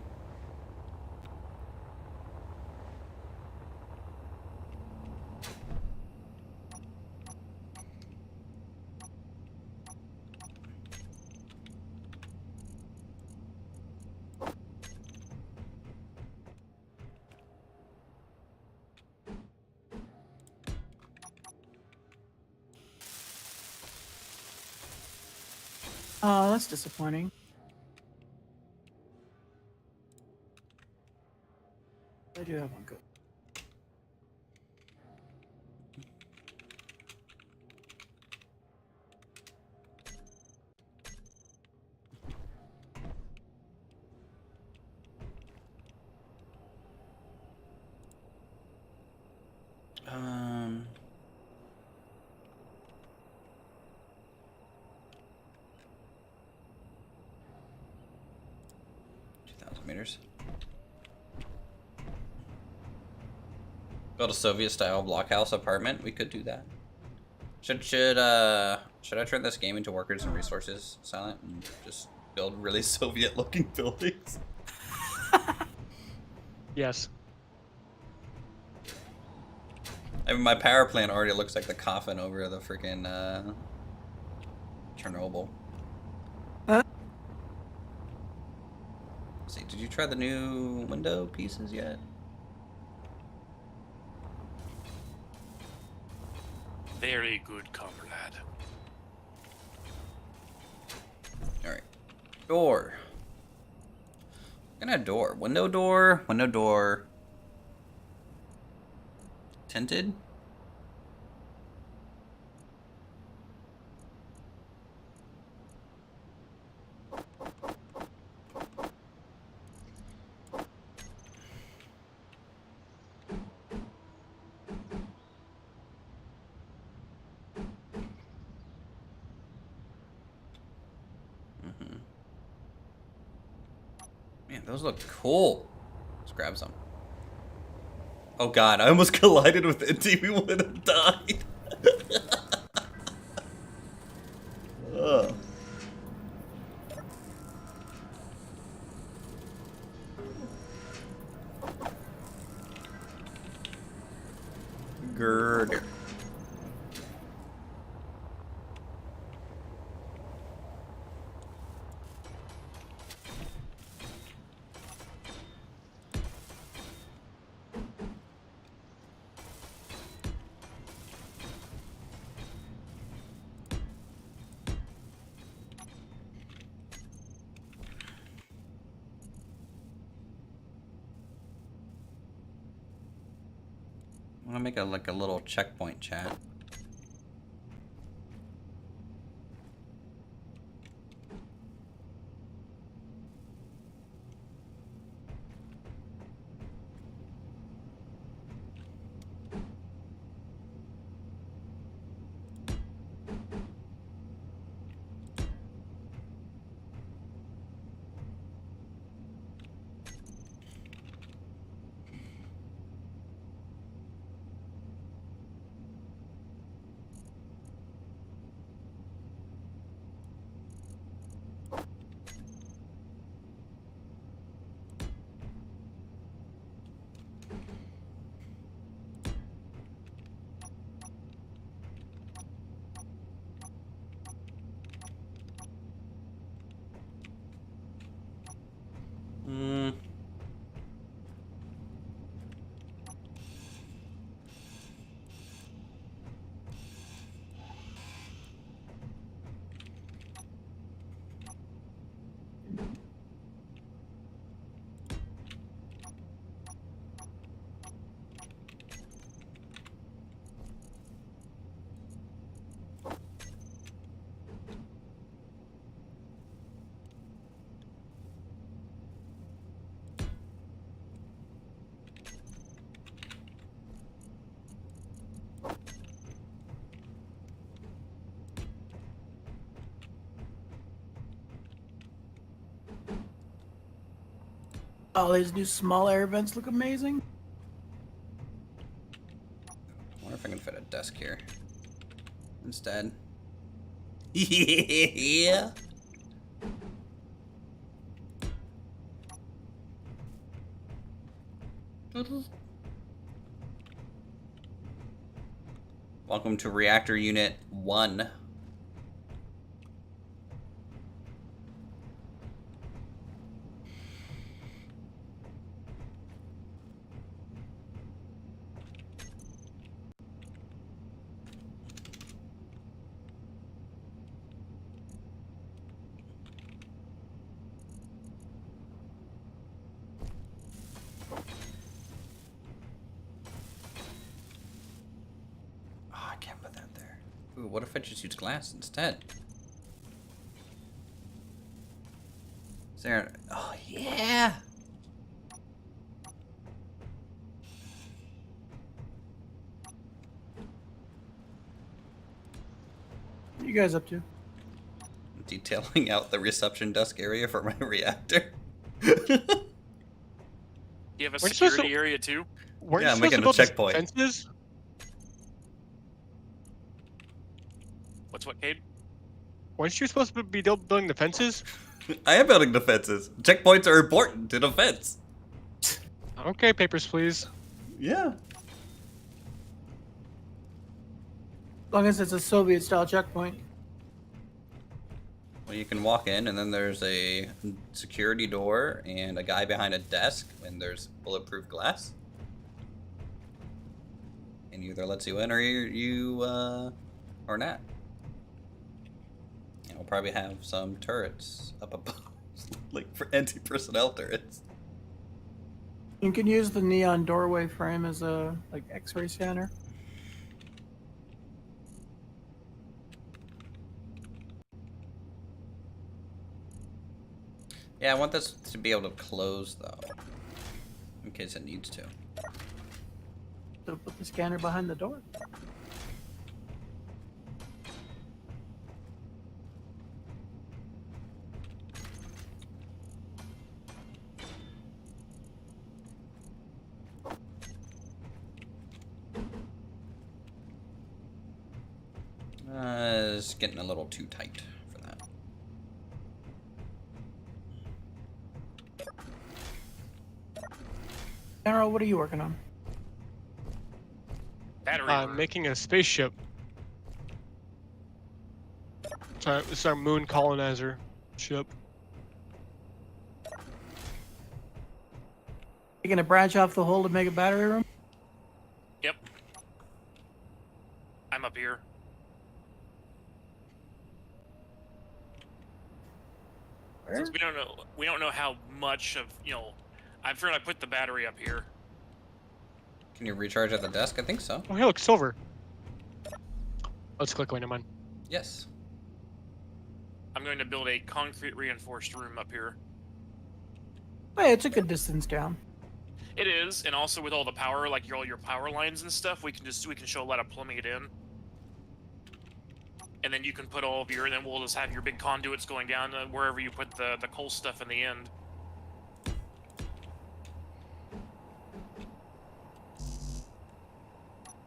Oh, that's disappointing. I do have one good. meters. Build a Soviet-style blockhouse apartment. We could do that. Should I turn this game into workers and resources silent and just build really Soviet-looking buildings? Yes. I mean, my power plant already looks like the coffin over the freaking Chernobyl. Huh? Let's see, did you try the new window pieces yet? Very good, comrade. Alright. Door. Gonna have door. Window door. Window door. Tinted? Man, those look cool. Let's grab some. Oh god, I almost collided with Indy. We would have died. Ugh. Girder. I want to make a like a little checkpoint chat. All these new small air vents look amazing. I wonder if I can fit a desk here instead. Yeah. Welcome to Reactor Unit 1. Ooh, what if I just use glass instead? Is there... Oh, yeah! What are you guys up to? Detailing out the reception desk area for my reactor. you have a We're supposed to- security area too? Weren't Yeah, you I'm supposed to making a build these checkpoint. fences? What, Cade? Weren't you supposed to be building the fences? I am building defenses. Checkpoints are important to defense. Okay, papers, please. Yeah. As long as it's a Soviet-style checkpoint. Well, you can walk in, and then there's a security door and a guy behind a desk, and there's bulletproof glass. And either lets you in or not. And we'll probably have some turrets up above, like for anti-personnel turrets. You can use the neon doorway frame as a like X-ray scanner. Yeah, I want this to be able to close though, in case it needs to. So put the scanner behind the door. It's getting a little too tight for that. General, what are you working on? Battery. I'm room. making a spaceship. So this is our moon colonizer ship. You gonna branch off the hole to make a battery room? Yep. I'm up here. Where? Since we don't know how much of I figured I put the battery up here. Can you recharge at the desk? I think so. Oh, here, look, silver. Let's click away, never mind. Yes. I'm going to build a concrete reinforced room up here. Hey, it's a good distance down. It is, and also with all the power, like all your power lines and stuff, we can show a lot of plumbing it in. And then you can put all of your, and then we'll just have your big conduits going down wherever you put the coal stuff in the end.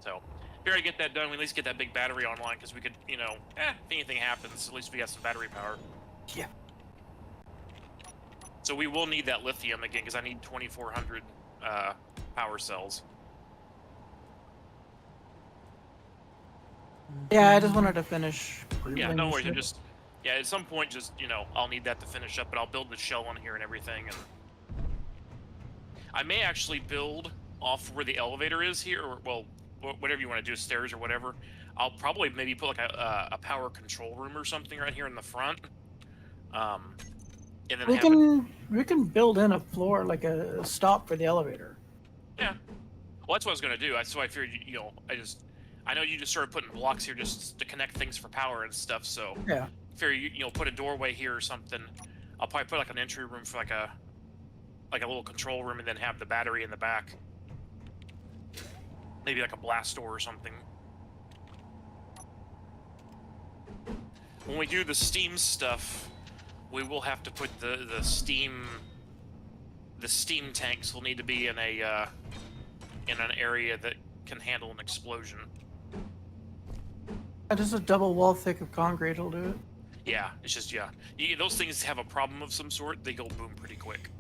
So, if we already get that done, we at least get that big battery online, because we could, if anything happens, at least we got some battery power. Yeah. So we will need that lithium again, because I need 2,400 power cells. Yeah, I just wanted to finish. Yeah, no worries. shit. At some point, I'll need that to finish up, but I'll build the shell on here and everything, and I may actually build off where the elevator is here, or, well, whatever you want to do, stairs or whatever. I'll probably maybe put like a power control room or something right here in the front. And then We can build in a floor like a stop for the elevator. yeah. Well, that's what I was gonna do. So I figured, I know you just started putting blocks here just to connect things for power and stuff. So Yeah. figured put a doorway here or something. I'll probably put like an entry room for like a little control room, and then have the battery in the back. Maybe like a blast door or something. When we do the steam stuff, we will have to put the steam tanks will need to be in an area that can handle an explosion. Just a double wall thick of concrete will do it. Yeah, it's just those things have a problem of some sort. They go boom pretty quick.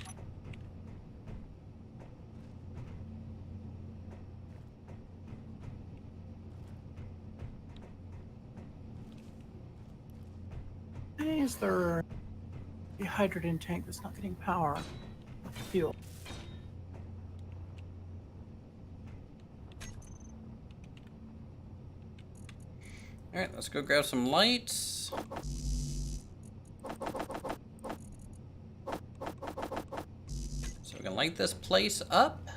Why is there a hydrogen tank that's not getting power? Fuel. Alright, let's go grab some lights. So we can light this place up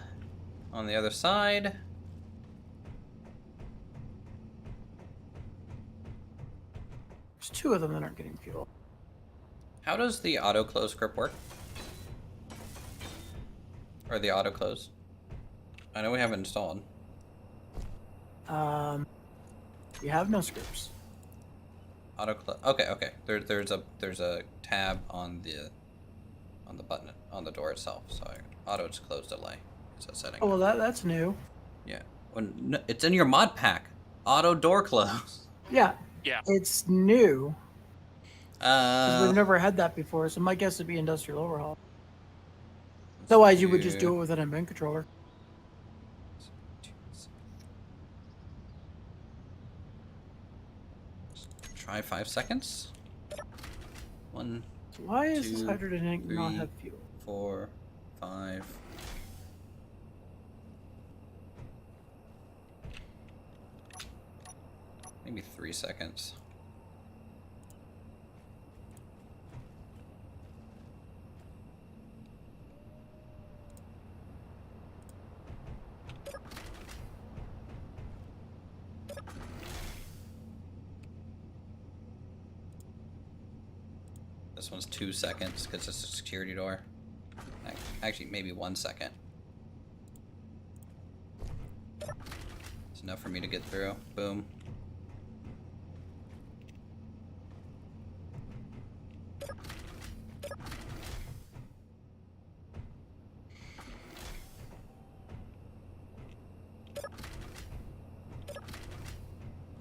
on the other side. There's two of them that aren't getting fuel. How does the auto close script work? Or the auto close? I know we have it installed. You have no scripts. Auto close. Okay, okay. There's a tab on the on the button on the door itself. So auto close delay is a setting. Oh, well, that's new. Yeah, when it's in your mod pack. Auto door close. Yeah, Yeah. it's new. 'Cause we've never had that before, so my guess would be industrial overhaul. Otherwise, you would just do it with an admin controller. Try 5 seconds. 1, So why is this 2, hydrogen tank not 3, have fuel? 4, 5. Maybe 3 seconds. This one's 2 seconds because it's a security door. Actually, maybe 1 second. It's enough for me to get through. Boom.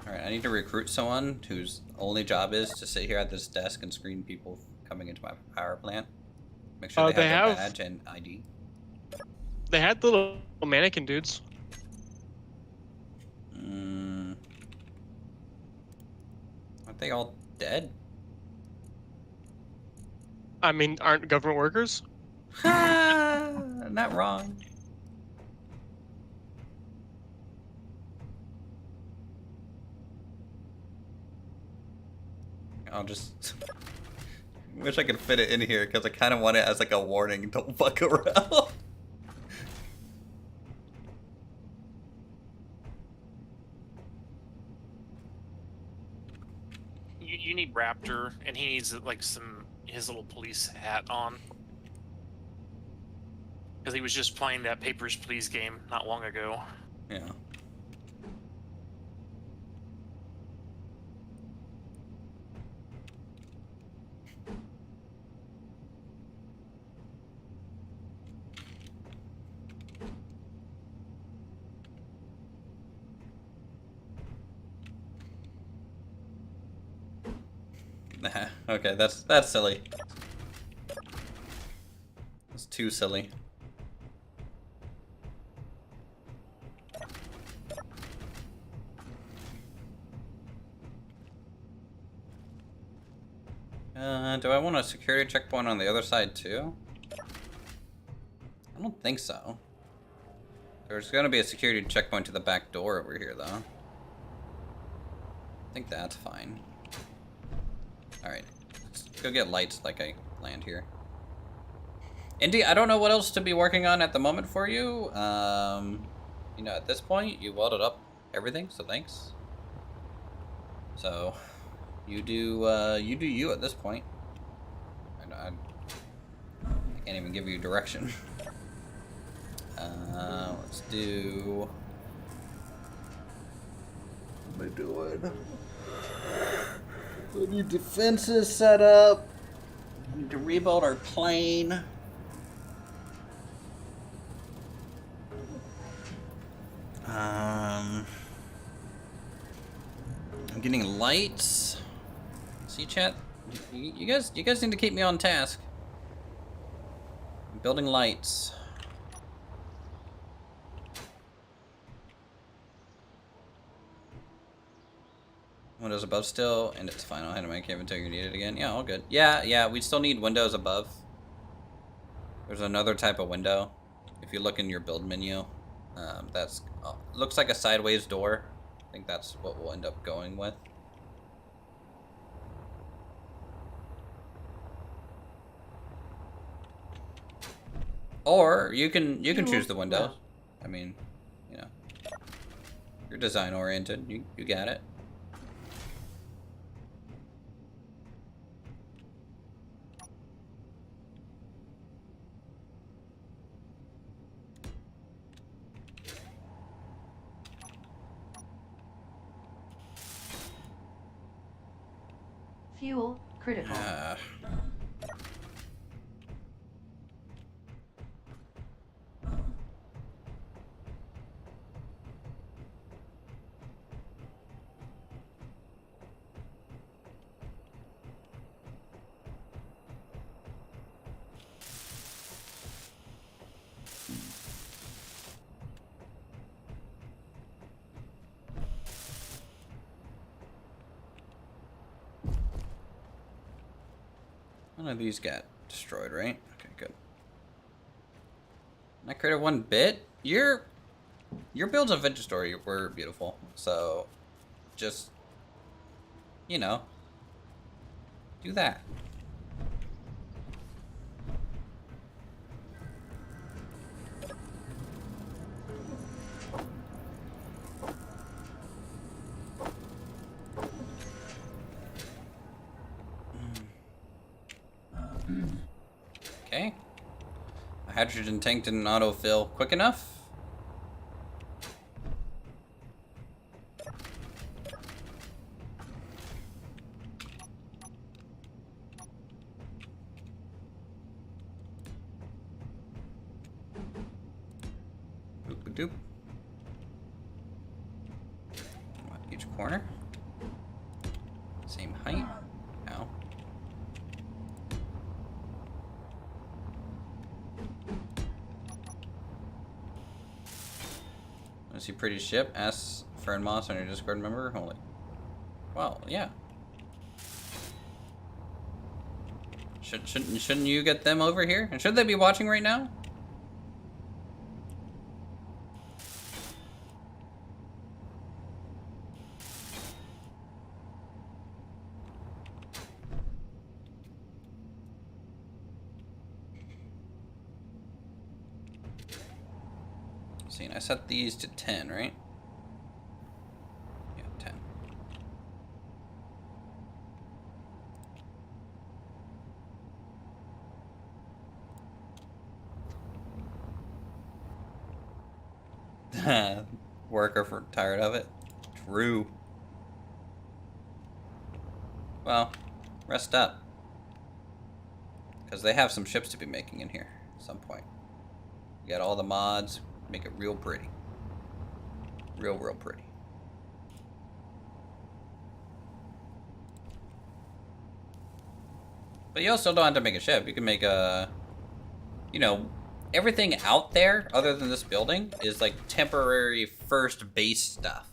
Alright, I need to recruit someone whose only job is to sit here at this desk and screen people coming into my power plant. Make sure they have their badge and ID. They had the little mannequin dudes. Aren't they all dead? I mean, aren't government workers? Not wrong. I'll just wish I could fit it in here because I kind of want it as like a warning. Don't fuck around. You need Raptor, and he needs like his little police hat on. Because he was just playing that Papers, Please game not long ago. Yeah. Okay, that's silly. That's too silly. Do I want a security checkpoint on the other side too? I don't think so. There's gonna be a security checkpoint to the back door over here though. I think that's fine. Alright, let's go get lights like I planned here. Indy, I don't know what else to be working on at the moment for you. You know, at this point, you welded up everything, so thanks. So, you do you at this point. I can't even give you direction. Let's do... What am I doing? We need defenses set up. We need to rebuild our plane. I'm getting lights. See, chat? You guys need to keep me on task. I'm building lights. Windows above still, and it's fine. I'll have to make it until you need it again. Yeah, all good. Yeah, we still need windows above. There's another type of window. If you look in your build menu, that's looks like a sideways door. I think that's what we'll end up going with. Or you can choose the windows. I mean, you know, you're design oriented. You got it. Fuel critical. None of these got destroyed, right? Okay, good. And I created 1 bit. Your builds of Vintage Story were beautiful. So, just, you know, do that. Okay. My hydrogen tank didn't autofill quick enough. Doop-a-doop. Each corner. Same height. Ow. Want to see pretty ship? Ask Fern Moss on your Discord member. Holy. Well, yeah. Shouldn't you get them over here? And should they be watching right now? See, and I set these to 10, right? Yeah, 10. Worker for tired of it. True. Well, rest up. Because they have some ships to be making in here at some point. You got all the mods. Make it real pretty. Real pretty. But you also don't have to make a ship. You can make a... You know, everything out there, other than this building, is like temporary first base stuff.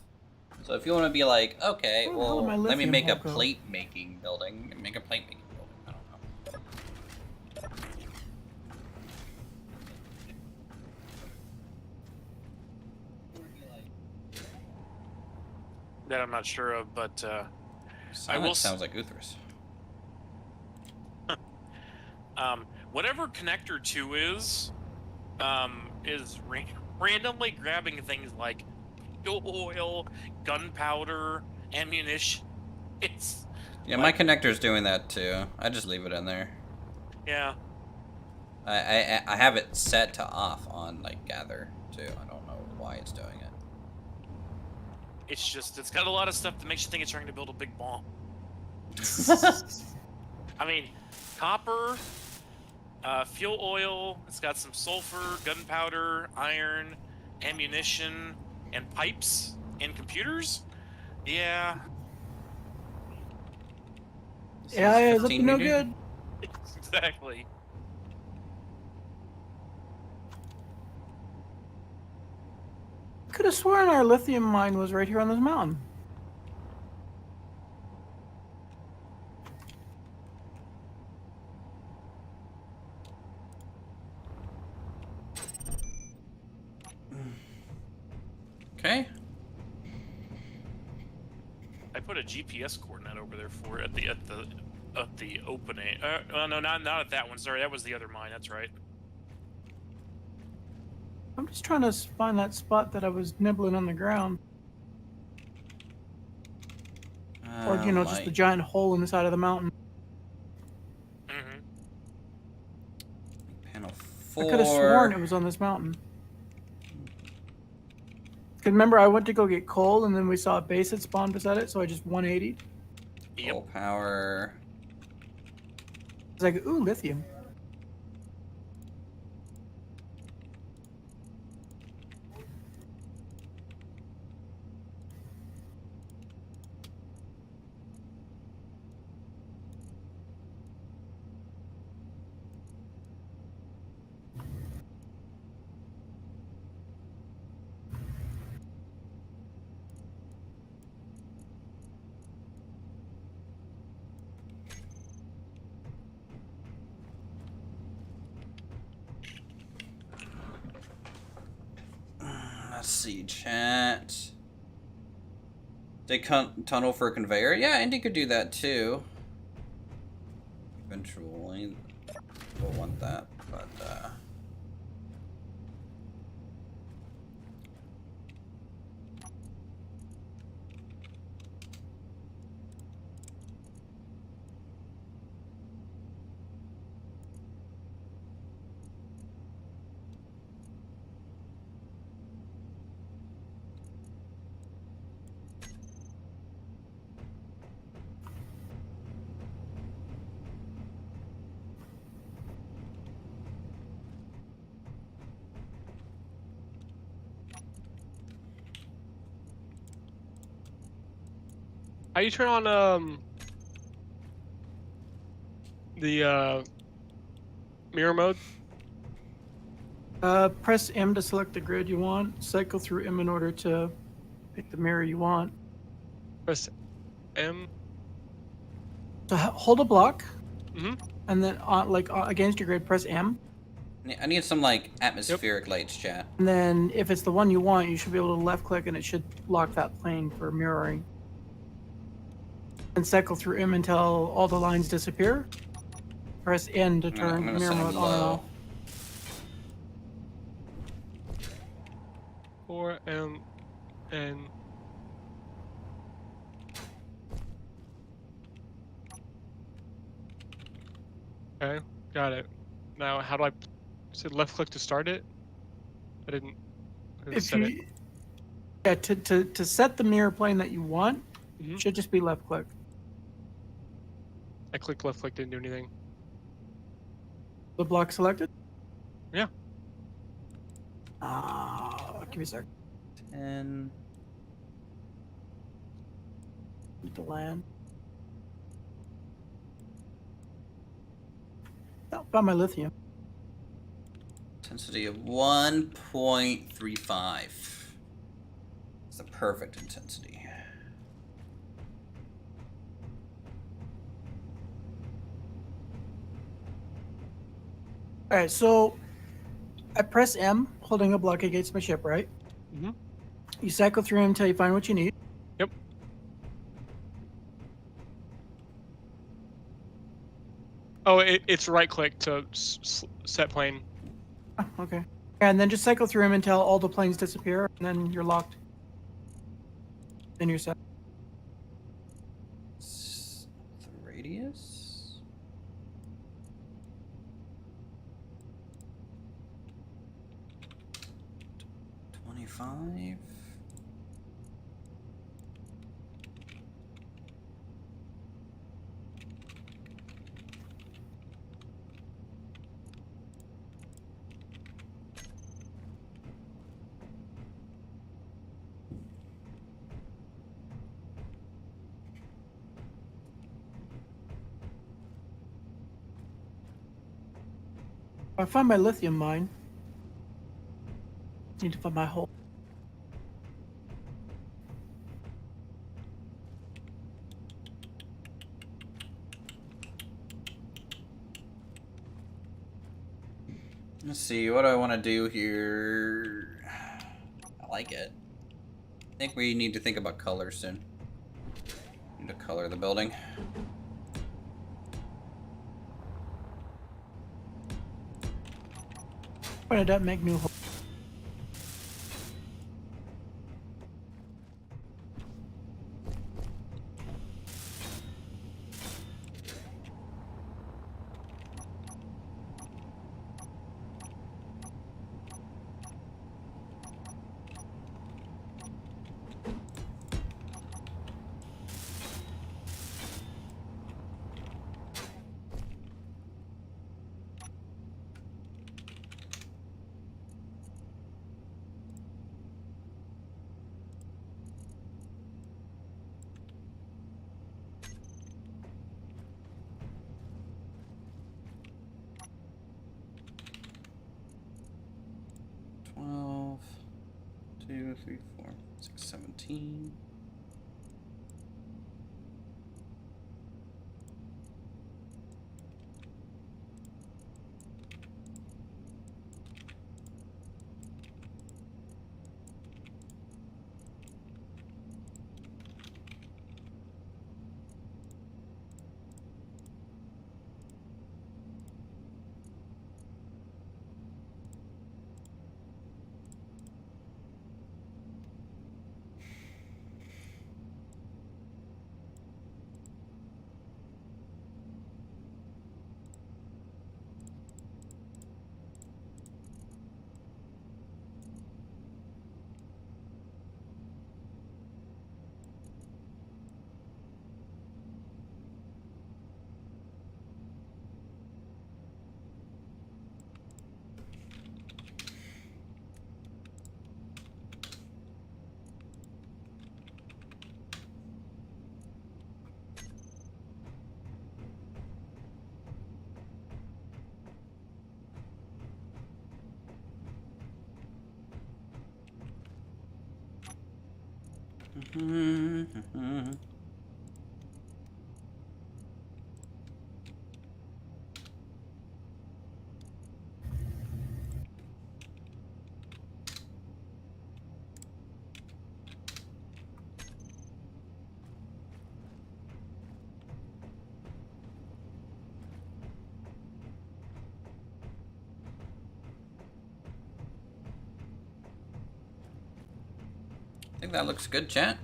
So if you want to be like, okay, Where the hell did well, my let me lithium make a hole go? plate making building. Make a plate making building. I don't know. That I'm not sure of, but Silence sounds like Uthris. whatever connector 2 is randomly grabbing things like fuel oil, gunpowder, ammunition. It's Yeah, like, my connector's doing that too. I just leave it in there. yeah. I have it set to off on like gather too. I don't know why it's doing it. It's got a lot of stuff that makes you think it's trying to build a big bomb. I mean, copper, fuel oil, it's got some sulfur, gunpowder, iron, ammunition, and pipes and computers. Yeah. Yeah, it's up to 15 no meter? good. Exactly. Could have sworn our lithium mine was right here on this mountain. Okay. I put a GPS coordinate over there for it at the opening. No, not at that one. Sorry, that was the other mine. That's right. I'm just trying to find that spot that I was nibbling on the ground. Or, you know, just the giant hole in the side of the mountain. Mm-hmm. Panel I 4. could have sworn it was on this mountain. Because remember, I went to go get coal, and then we saw a base that spawned beside it, so I just 180'd. Full power. It's like, ooh, lithium. see, chat. They tunnel for a conveyor? Yeah, Indy could do that too. Eventually, we'll want that, but How you turn on the mirror mode? Press M to select the grid you want. Cycle through M in order to pick the mirror you want. Press M. So hold a block, Mm-hmm. and then against your grid, press M. I need some like atmospheric lights, chat. And then if it's the one you want, you should be able to left click and it should lock that plane for mirroring. And cycle through M until all the lines disappear. Press N to I'm turn gonna mirror set mode them on and low. off. 4M N. Okay, got it. Now, how do I? Said left click to start it. I didn't If set it. you, yeah, to set the mirror plane that you want, Mhm. should just be left click. I clicked left click, didn't do anything. The block selected. Yeah. Give me a sec. 10. Need to land. Oh, found my lithium. Intensity of 1.35. It's the perfect intensity. All right, so I press M, holding a block against my ship, right? Mhm. You cycle through them until you find what you need. Yep. Oh, it's right click to set plane. Oh, okay. And then just cycle through them until all the planes disappear, and then you're locked. Then you're set. The radius? 25. I found my lithium mine. Need to find my hole. Let's see, what do I want to do here? I like it. I think we need to think about color soon. Need to color the building. Point it up, make new hole. Twelve, 2, 3, 4, 6, 17. I think that looks good, chat.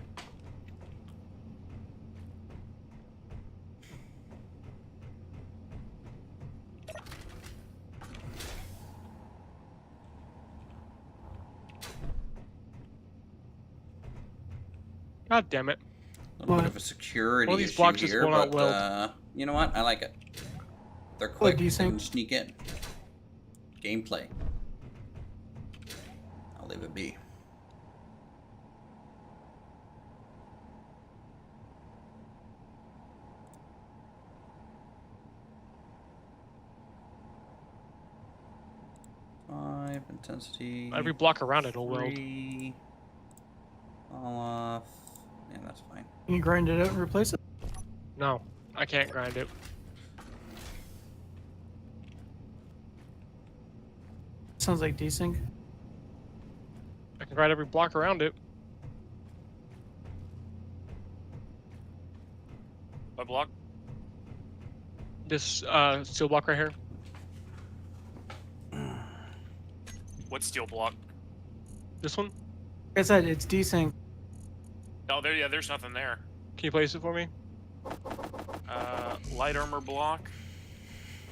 God damn it. A little bit What? of a security One of these issue blocks just here, won't but outweld. you know what? I like it. They're quick do you think? and sneak in. Gameplay. I'll leave it be. Five intensity. Every block around it will weld. 3. All off. Yeah, that's fine. Can you grind it out and replace it? No, I can't grind it. Sounds like desync. I can grind every block around it. What block? This steel block right here. What steel block? This one. Like I said, it's desync. Oh, there. Yeah, there's nothing there. Can you place it for me? Light armor block.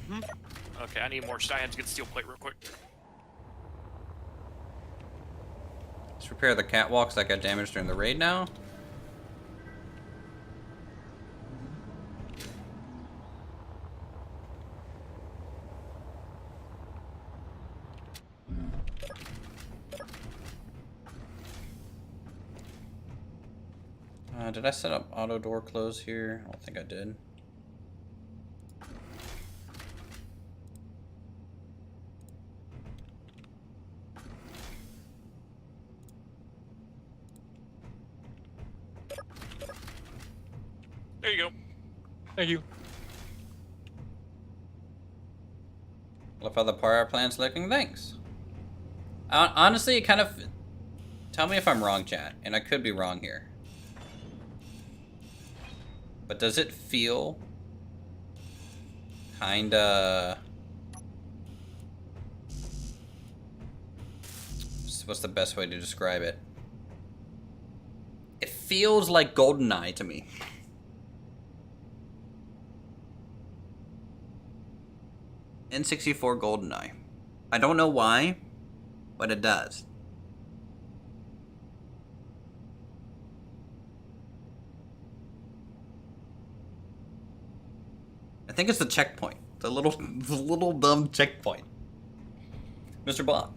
Hmm? Okay, I need more. I have to get steel plate real quick. Let's repair the catwalks that got damaged during the raid now. Did I set up auto door close here? I don't think I did. There you go. Thank you. Love how the power plant's looking. Thanks. Honestly, it kind of... Tell me if I'm wrong, chat. And I could be wrong here. But does it feel... kinda... What's the best way to describe it? It feels like GoldenEye to me. N64 GoldenEye. I don't know why, but it does. I think it's the checkpoint. The little dumb checkpoint. Mr. Bob.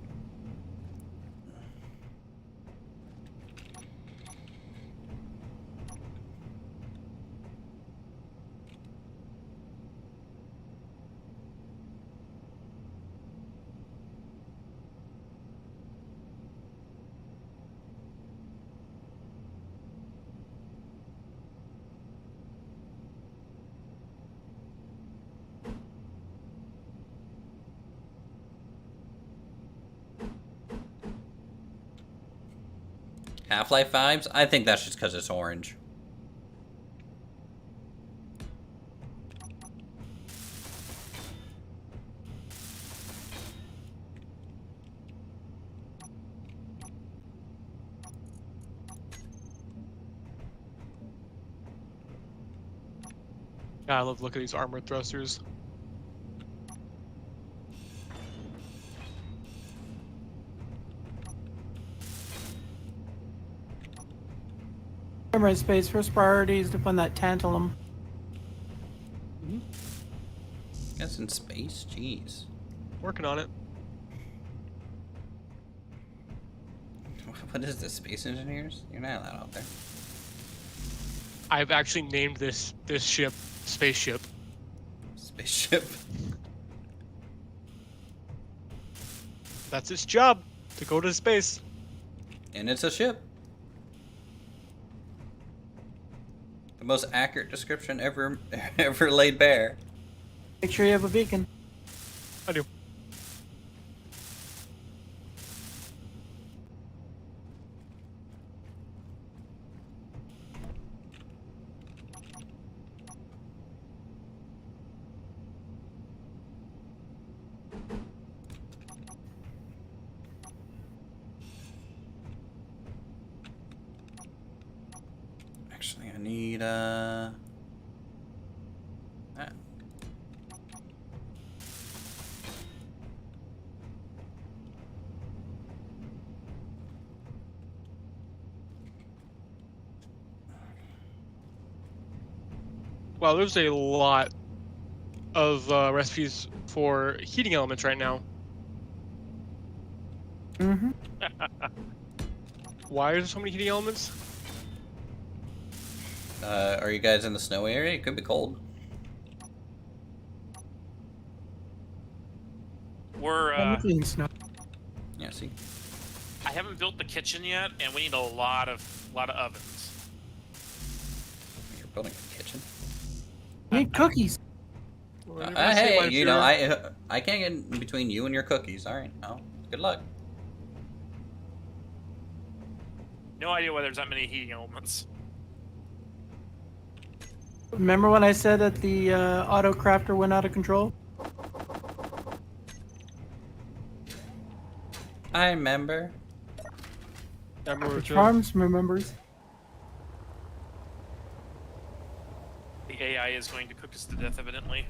Half-Life vibes? I think that's just because it's orange. Yeah, I love looking at these armored thrusters. Right space. First priority is to find that tantalum. That's in space? Jeez. Working on it. What is this? Space engineers? You're not allowed out there. I've actually named this ship Spaceship. Spaceship. That's its job, to go to space. And it's a ship. most accurate description ever ever laid bare. Make sure you have a beacon. I do. Actually, I need that. Wow, there's a lot of recipes for heating elements right now. Mm-hmm. Why are there so many heating elements? Are you guys in the snowy area? It could be cold. We're Everything's snow. Yeah, see. I haven't built the kitchen yet, and we need a lot of ovens. You're building a kitchen. You need cookies. Well, you're gonna say Hey, my you know, fear. I can't get in between you and your cookies. All right, well, good luck. No idea why there's that many heating elements. Remember when I said that the auto crafter went out of control? I remember. I remember The too. Charms remembers. The AI is going to cook us to death, evidently.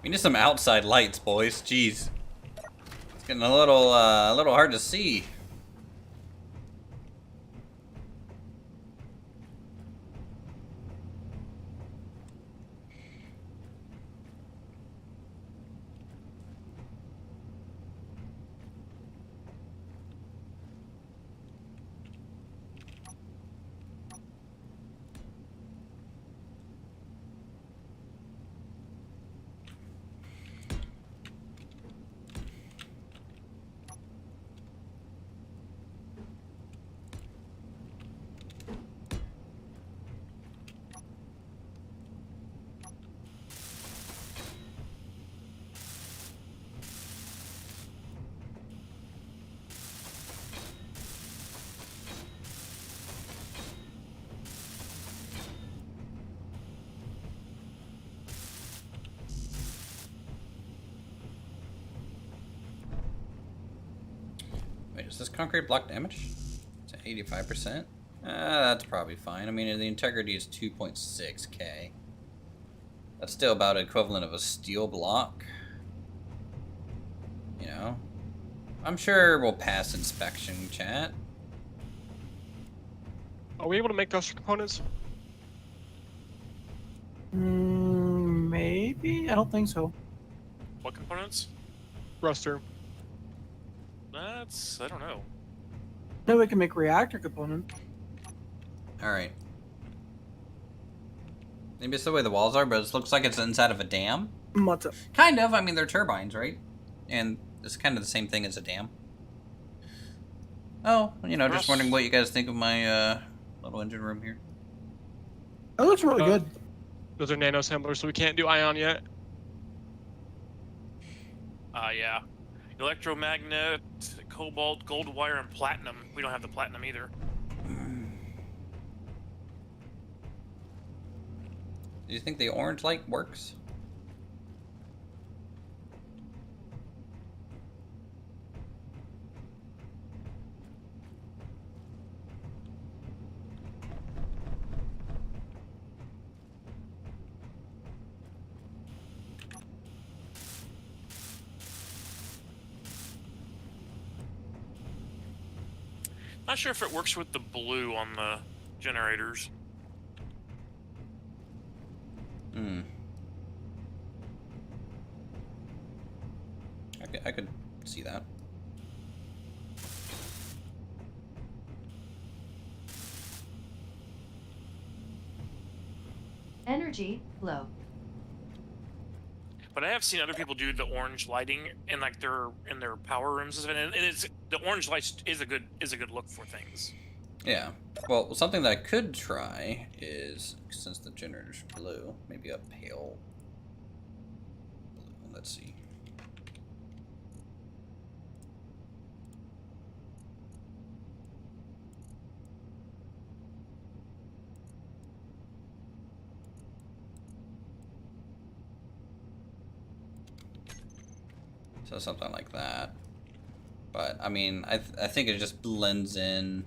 We need some outside lights, boys. Jeez, it's getting a little hard to see. Wait, is this concrete block damage? It's at 85%. That's probably fine. I mean, the integrity is 2.6k. That's still about equivalent of a steel block. You know, I'm sure we'll pass inspection, chat. Are we able to make those components? Maybe? I don't think so. What components? Ruster. That's... I don't know. No, we can make reactor components. All right. Maybe it's the way the walls are, but it looks like it's inside of a dam. What's up? Kind of. I mean, they're turbines, right? And it's kind of the same thing as a dam. Oh, you know, just wondering what you guys think of my little engine room here. It looks really good. Those are nano assemblers, so we can't do ion yet. Yeah. Electromagnet, cobalt, gold wire, and platinum. We don't have the platinum either. Do you think the orange light works? Not sure if it works with the blue on the generators. Hmm. I could see that. Energy low. But I have seen other people do the orange lighting in like their power rooms and stuff, and it's the orange light is a good look for things. Yeah. Well, something that I could try is, since the generator's blue, maybe a pale blue. Let's see. So something like that. But, I mean, I think it just blends in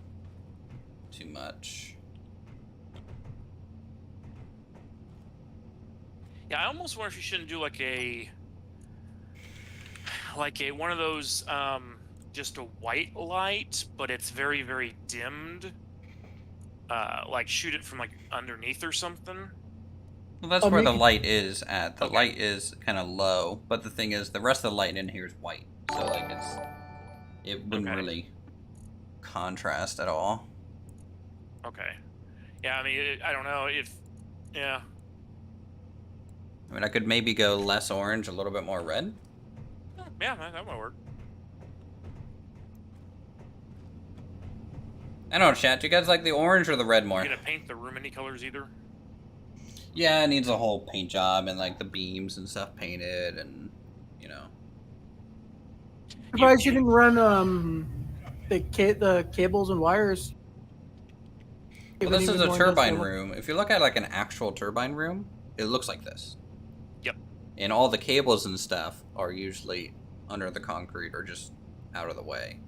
too much. Yeah, I almost wonder if you shouldn't do like a one of those just a white light, but it's very, very dimmed. Like shoot it from like underneath or something. Well, that's I'll where the make it- light is at. The Okay. light is kind of low, but the thing is, the rest of the light in here is white. So, like, it wouldn't Okay. really contrast at all. Okay. Yeah, I mean, I don't know if. Yeah. I mean, I could maybe go less orange, a little bit more red. Yeah, that might work. I don't know, chat. Do you guys like the orange or the red more? You gonna paint the room any colors either? Yeah, it needs a whole paint job and like the beams and stuff painted, and you know. Surprised you didn't run the cables and wires. Well, Give it this is even a more turbine industrial room. If you look at like an actual turbine room, it looks like this. Yep. And all the cables and stuff are usually under the concrete or just out of the way.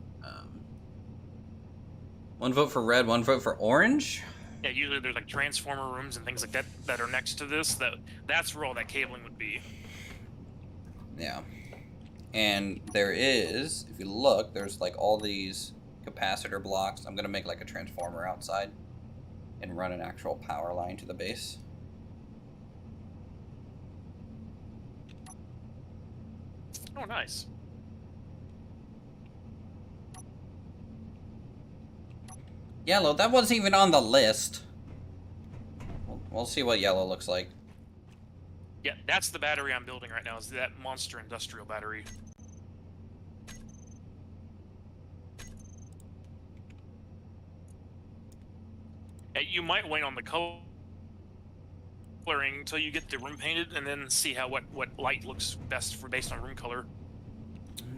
One vote for red, one vote for orange. Yeah, usually there's like transformer rooms and things like that that are next to this. That's where all that cabling would be. Yeah. And there is, if you look, there's like all these capacitor blocks. I'm going to make like a transformer outside and run an actual power line to the base. Oh, nice. Yellow, that wasn't even on the list. We'll see what yellow looks like. Yeah, that's the battery I'm building right now. Is that monster industrial battery? You might wait on the coloring until you get the room painted, and then see how what light looks best for based on room color.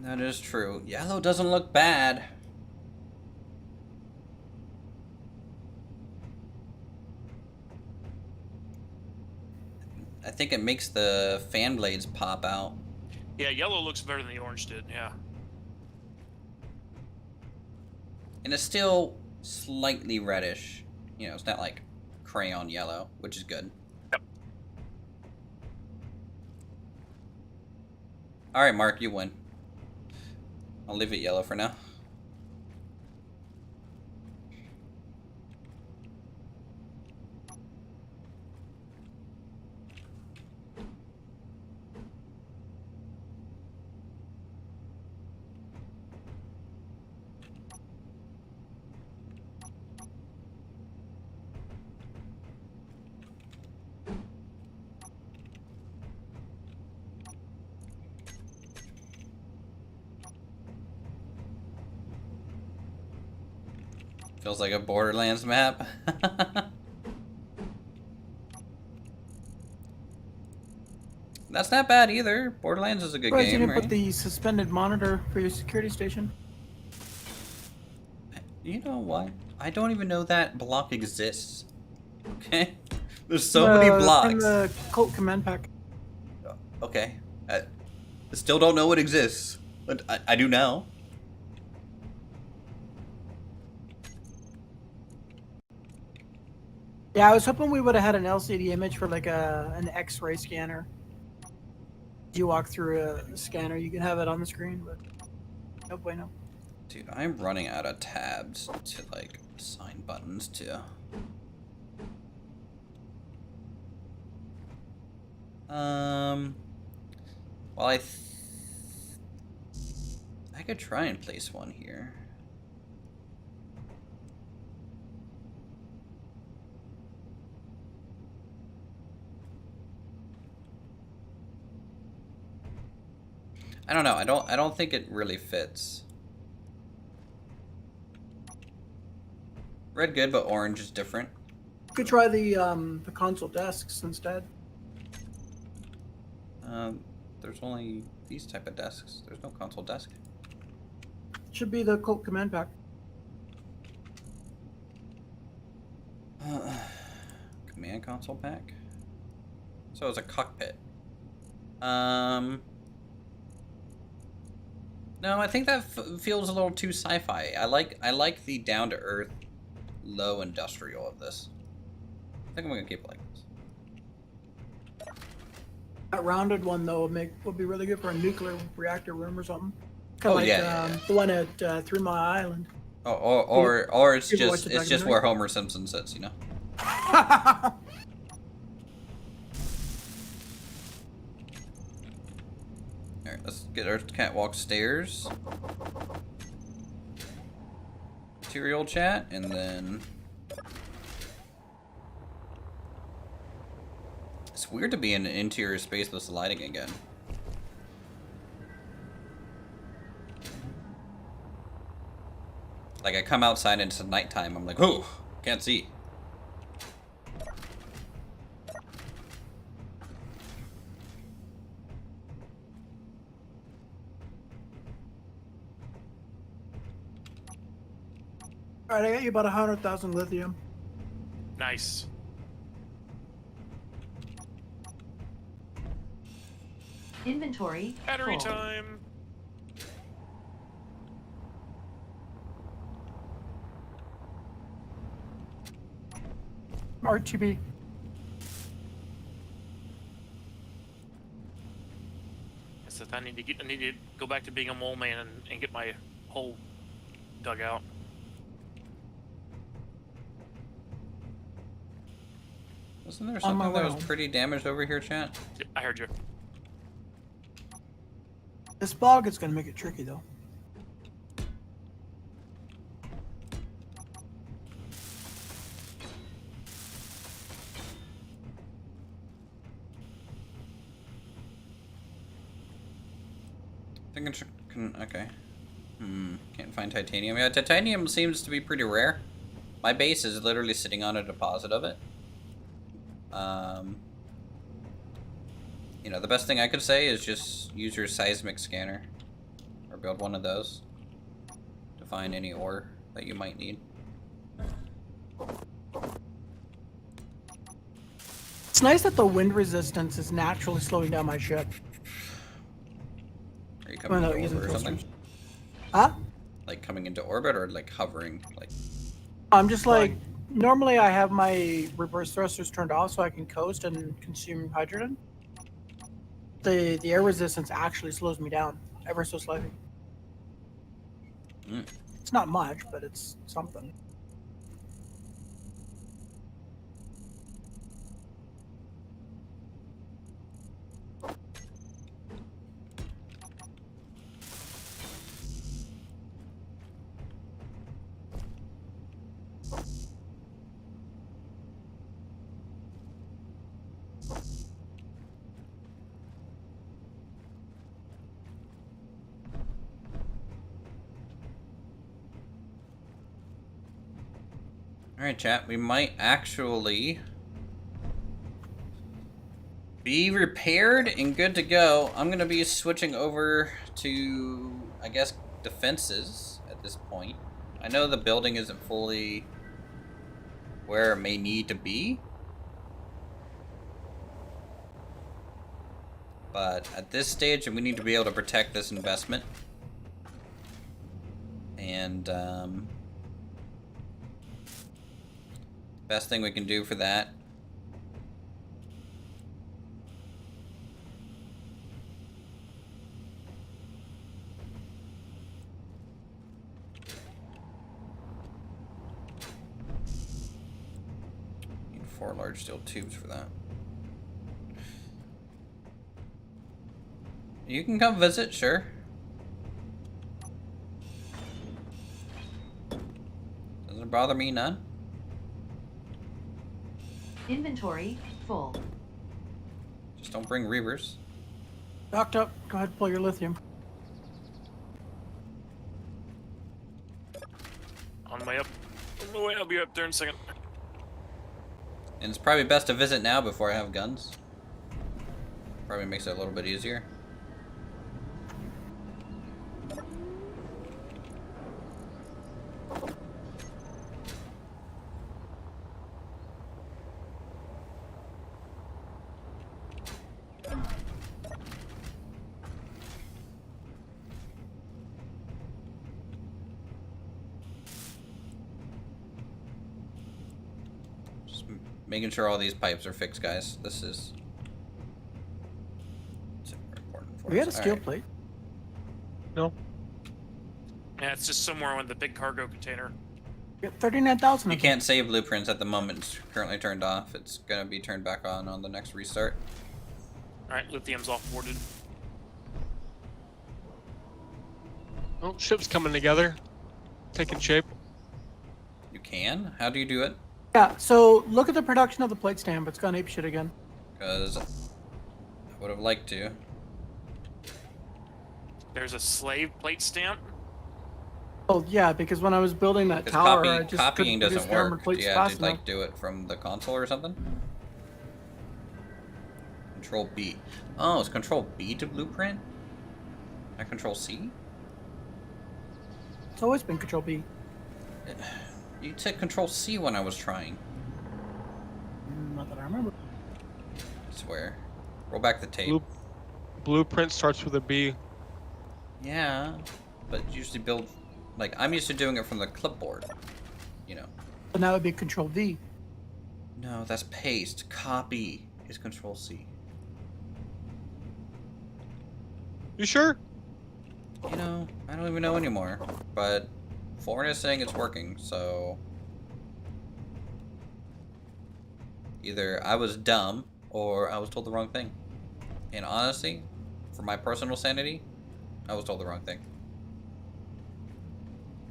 That is true. Yellow doesn't look bad. I think it makes the fan blades pop out. Yeah, yellow looks better than the orange did. Yeah. And it's still slightly reddish. You know, it's not like crayon yellow, which is good. Yep. Alright, Mark, you win. I'll leave it yellow for now. Feels like a Borderlands map. That's not bad either. Borderlands is a good Surprised you game, didn't right? put the suspended monitor for your security station. You know what? I don't even know that block exists. Okay? There's so many blocks. In the cult command pack. Okay. I still don't know it exists. But I do now. Yeah, I was hoping we would have had an LCD image for like an X-ray scanner. You walk through a scanner, you can have it on the screen, but no bueno. Dude, I'm running out of tabs to like assign buttons to. Well, I could try and place one here. I don't know. I don't think it really fits. Red good, but orange is different. You could try the console desks instead. There's only these type of desks. There's no console desk. Should be the Colt command pack. Command console pack. So it's a cockpit. No, I think that feels a little too sci-fi. I like the down to earth, low industrial of this. I think I'm gonna keep it like this. That rounded one though would be really good for a nuclear reactor room or something. Kind of like yeah. the one at 3 Mile Island. Or it's People watch just the it's just documentary? where Homer Simpson sits, you know. All right, let's get our catwalk stairs. Material chat, and then it's weird to be in an interior space with lighting again. Like I come outside and it's nighttime, I'm like, oh, can't see. All right, I got you about 100,000 lithium. Nice. Inventory. Battery full. time. RTB. So I need to go back to being a mole man and get my hole dug out. Wasn't there On my something that way was home. pretty damaged over here, chat? I heard you. This fog is gonna make it tricky though. I think it can, okay. Can't find titanium. Yeah, titanium seems to be pretty rare. My base is literally sitting on a deposit of it. You know, the best thing I could say is just use your seismic scanner. Or build one of those. To find any ore that you might need. It's nice that the wind resistance is naturally slowing down my ship. Are you coming into using orbit or something? thrusters. Huh? Like coming into orbit or like hovering? Like, I'm just like, normally I have my reverse thrusters turned off so I can coast and consume hydrogen. The air resistance actually slows me down ever so slightly. It's not much, but it's something. alright, chat, we might actually be repaired and good to go. I'm gonna be switching over to, I guess, defenses at this point. I know the building isn't fully where it may need to be, but at this stage, we need to be able to protect this investment. And best thing we can do for that need 4 large steel tubes for that. You can come visit, sure. Doesn't bother me none. Inventory full. Just don't bring reavers. Docked up. Go ahead and pull your lithium. way up. On my way, I'll be up there in a second. And it's probably best to visit now before I have guns. Probably makes it a little bit easier. Making sure all these pipes are fixed, guys. This is super important for We us. got a steel Alright. plate. No. Yeah, it's just somewhere in the big cargo container. We got 39,000. You can't save blueprints at the moment. It's currently turned off. It's gonna be turned back on the next restart. Alright, lithium's offboarded. Oh, ship's coming together. Taking shape. You can? How do you do it? Yeah, so look at the production of the plate stamp. It's gone apeshit again. Because I would have liked to. There's a slave plate stamp. Oh yeah, because when I was building that Because tower, I just copying couldn't doesn't produce armor work. plates You have fast to enough. like do it from the console or something. Control B. Oh, it's Control B to blueprint? Not Control C? It's always been Control B. You took Control C when I was trying. Not that I remember. I swear. Roll back the tape. Blueprint starts with a B. Yeah, but usually build... Like, I'm used to doing it from the clipboard. You know. But now it would be Control V. No, that's paste. Copy is Control C. You sure? You know, I don't even know anymore. But Foreign is saying it's working, so... Either I was dumb, or I was told the wrong thing. And honestly, for my personal sanity, I was told the wrong thing.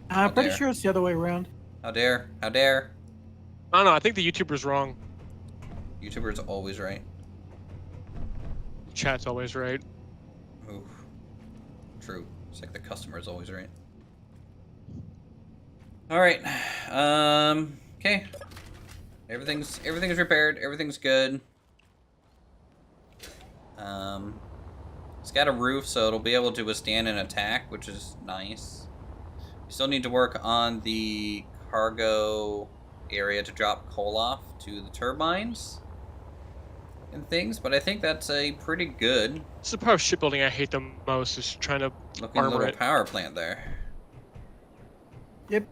I'm pretty dare. sure it's the other way around. How dare? How dare? I don't know. I think the YouTuber's wrong. YouTuber's always right. Chat's always right. Oof. True. It's like the customer's always right. Alright. Okay. Everything's repaired. Everything's good. It's got a roof, so it'll be able to withstand an attack, which is nice. We still need to work on the cargo area to drop coal off to the turbines and things, but I think that's a pretty good It's the part of shipbuilding I hate the most, is trying to looking armor little it. power plant there. Yep.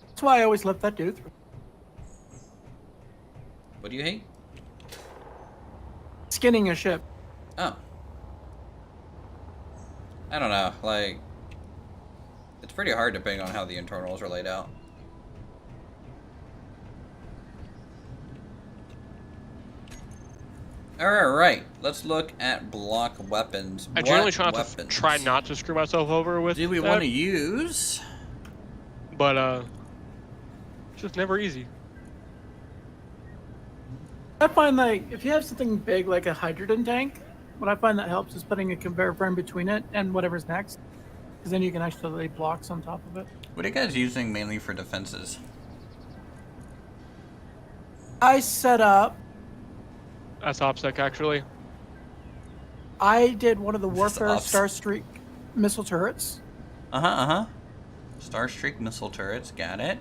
That's why I always left that dude through. What do you hate? Skinning a ship. Oh. I don't know, like... It's pretty hard depending on how the internals are laid out. Alright, let's look at block weapons. I generally What try not to weapons try not to screw myself over with do we that, want to use? but it's just never easy. I find like if you have something big like a hydrogen tank, what I find that helps is putting a conveyor frame between it and whatever's next, because then you can actually lay blocks on top of it. What are you guys using mainly for defenses? I set up. That's OPSEC, actually. I did one of the This Warfare ops. Starstreak missile turrets. Starstreak missile turrets, got it.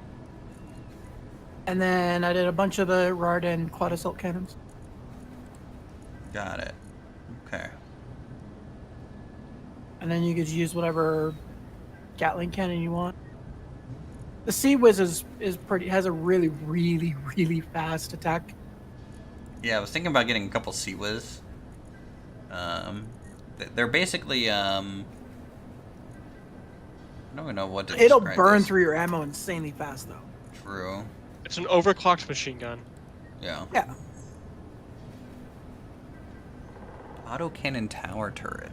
And then I did a bunch of the Rard and quad assault cannons. Got it. Okay. And then you could use whatever Gatling cannon you want. The Sea Whiz is pretty has a really fast attack. Yeah, I was thinking about getting a couple Sea Whiz. They're basically I don't even know what to It'll describe burn this. through your ammo insanely fast though. True. It's an overclocked machine gun. Yeah. Yeah. Autocannon tower turret.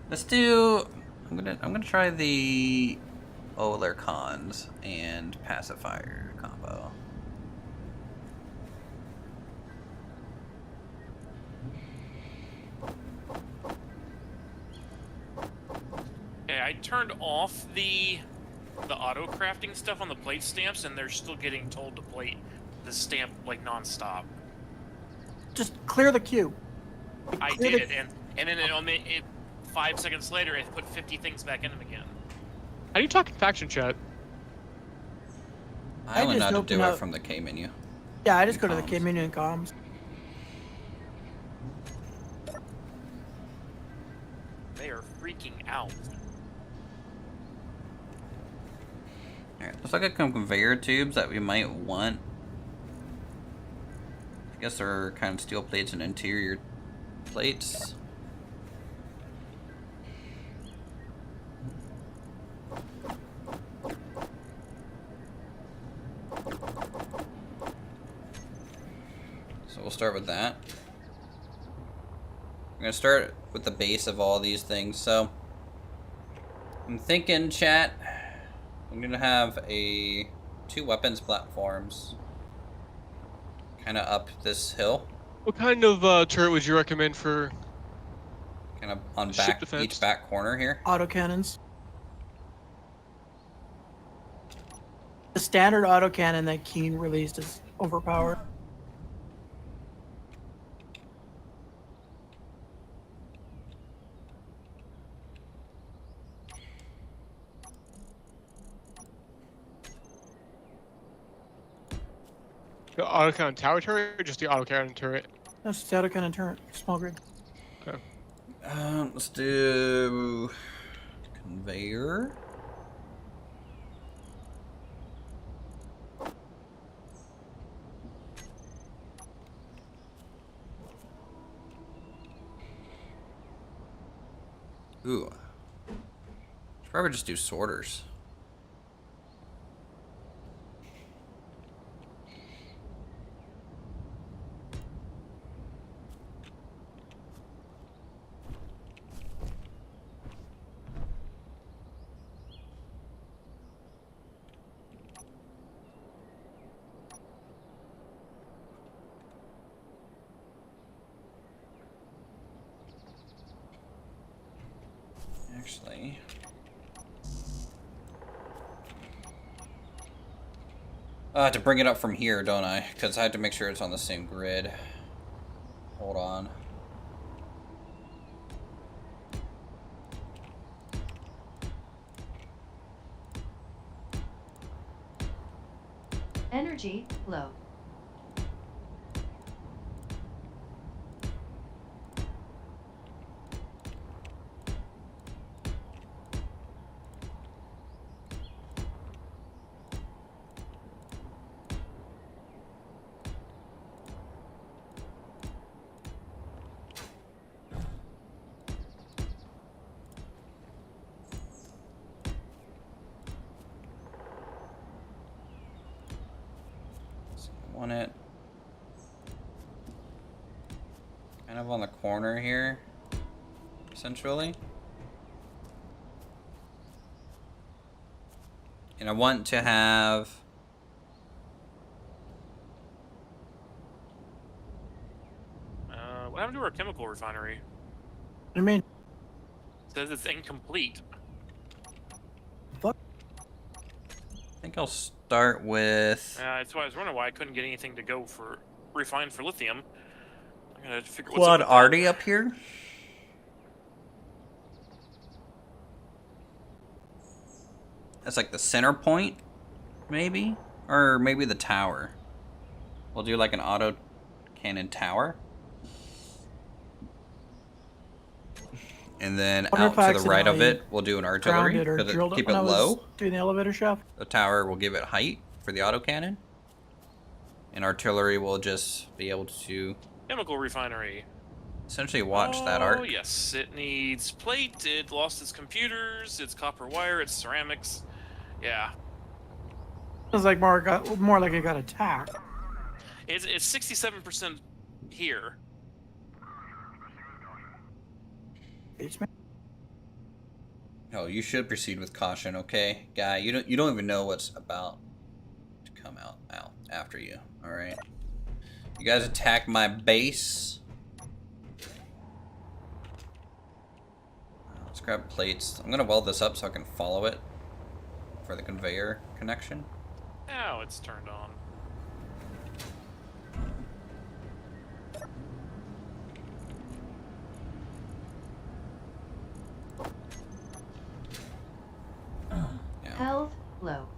Let's do. I'm gonna try the Oler cons and pacifier combo. I turned off the auto crafting stuff on the plate stamps, and they're still getting told to plate the stamp like nonstop. Just clear the queue. I Clear did, the- and then it 5 seconds later, it put 50 things back in them again. How do you talk in faction chat? I only know just how to open do it up- from the K menu. Yeah, I just go to the Comms. K menu and comms. They are freaking out. Alright, looks like some conveyor tubes that we might want. I guess they're kind of steel plates and interior plates. So we'll start with that. I'm gonna start with the base of all these things. So I'm thinking, chat, I'm gonna have two weapons platforms kind of up this hill, What kind of turret would you recommend for? kind of on Ship each defense. back corner here. Autocannons. The standard autocannon that Keen released is overpowered. The autocannon tower turret or just the autocannon turret? That's the autocannon turret. Small grid. Okay. Let's do conveyor. Ooh. Should probably just do sorters. Actually, I have to bring it up from here, don't I? Because I have to make sure it's on the same grid. Hold on. Energy low. So I want it kind of on the corner here, essentially. And I want to have What happened to our chemical refinery? What do you mean? It says it's incomplete. Fuck. I think I'll start with That's why I was wondering why I couldn't get anything to go for refined for lithium. I'm gonna figure what's Quad up with that. Arty up here. That's like the center point, maybe? Or maybe the tower. We'll do like an auto cannon tower. And then Wonder out if I to the right of accidentally it, we'll do an artillery. Grounded or 'Cause drilled it keep it when I was low. doing the elevator shaft. The tower will give it height for the autocannon. And artillery will just be able to Chemical refinery. essentially watch that arc. Oh yes, it needs plate. It lost its computers, its copper wire, its ceramics. Yeah, It was like more like it got attacked. it's 67% here. H man. Oh, you should proceed with caution, okay, guy. You don't even know what's about to come out after you. All right. You guys attack my base. Let's Grab plates. I'm gonna weld this up so I can follow it for the conveyor connection. Now it's turned on. Yeah. Health low.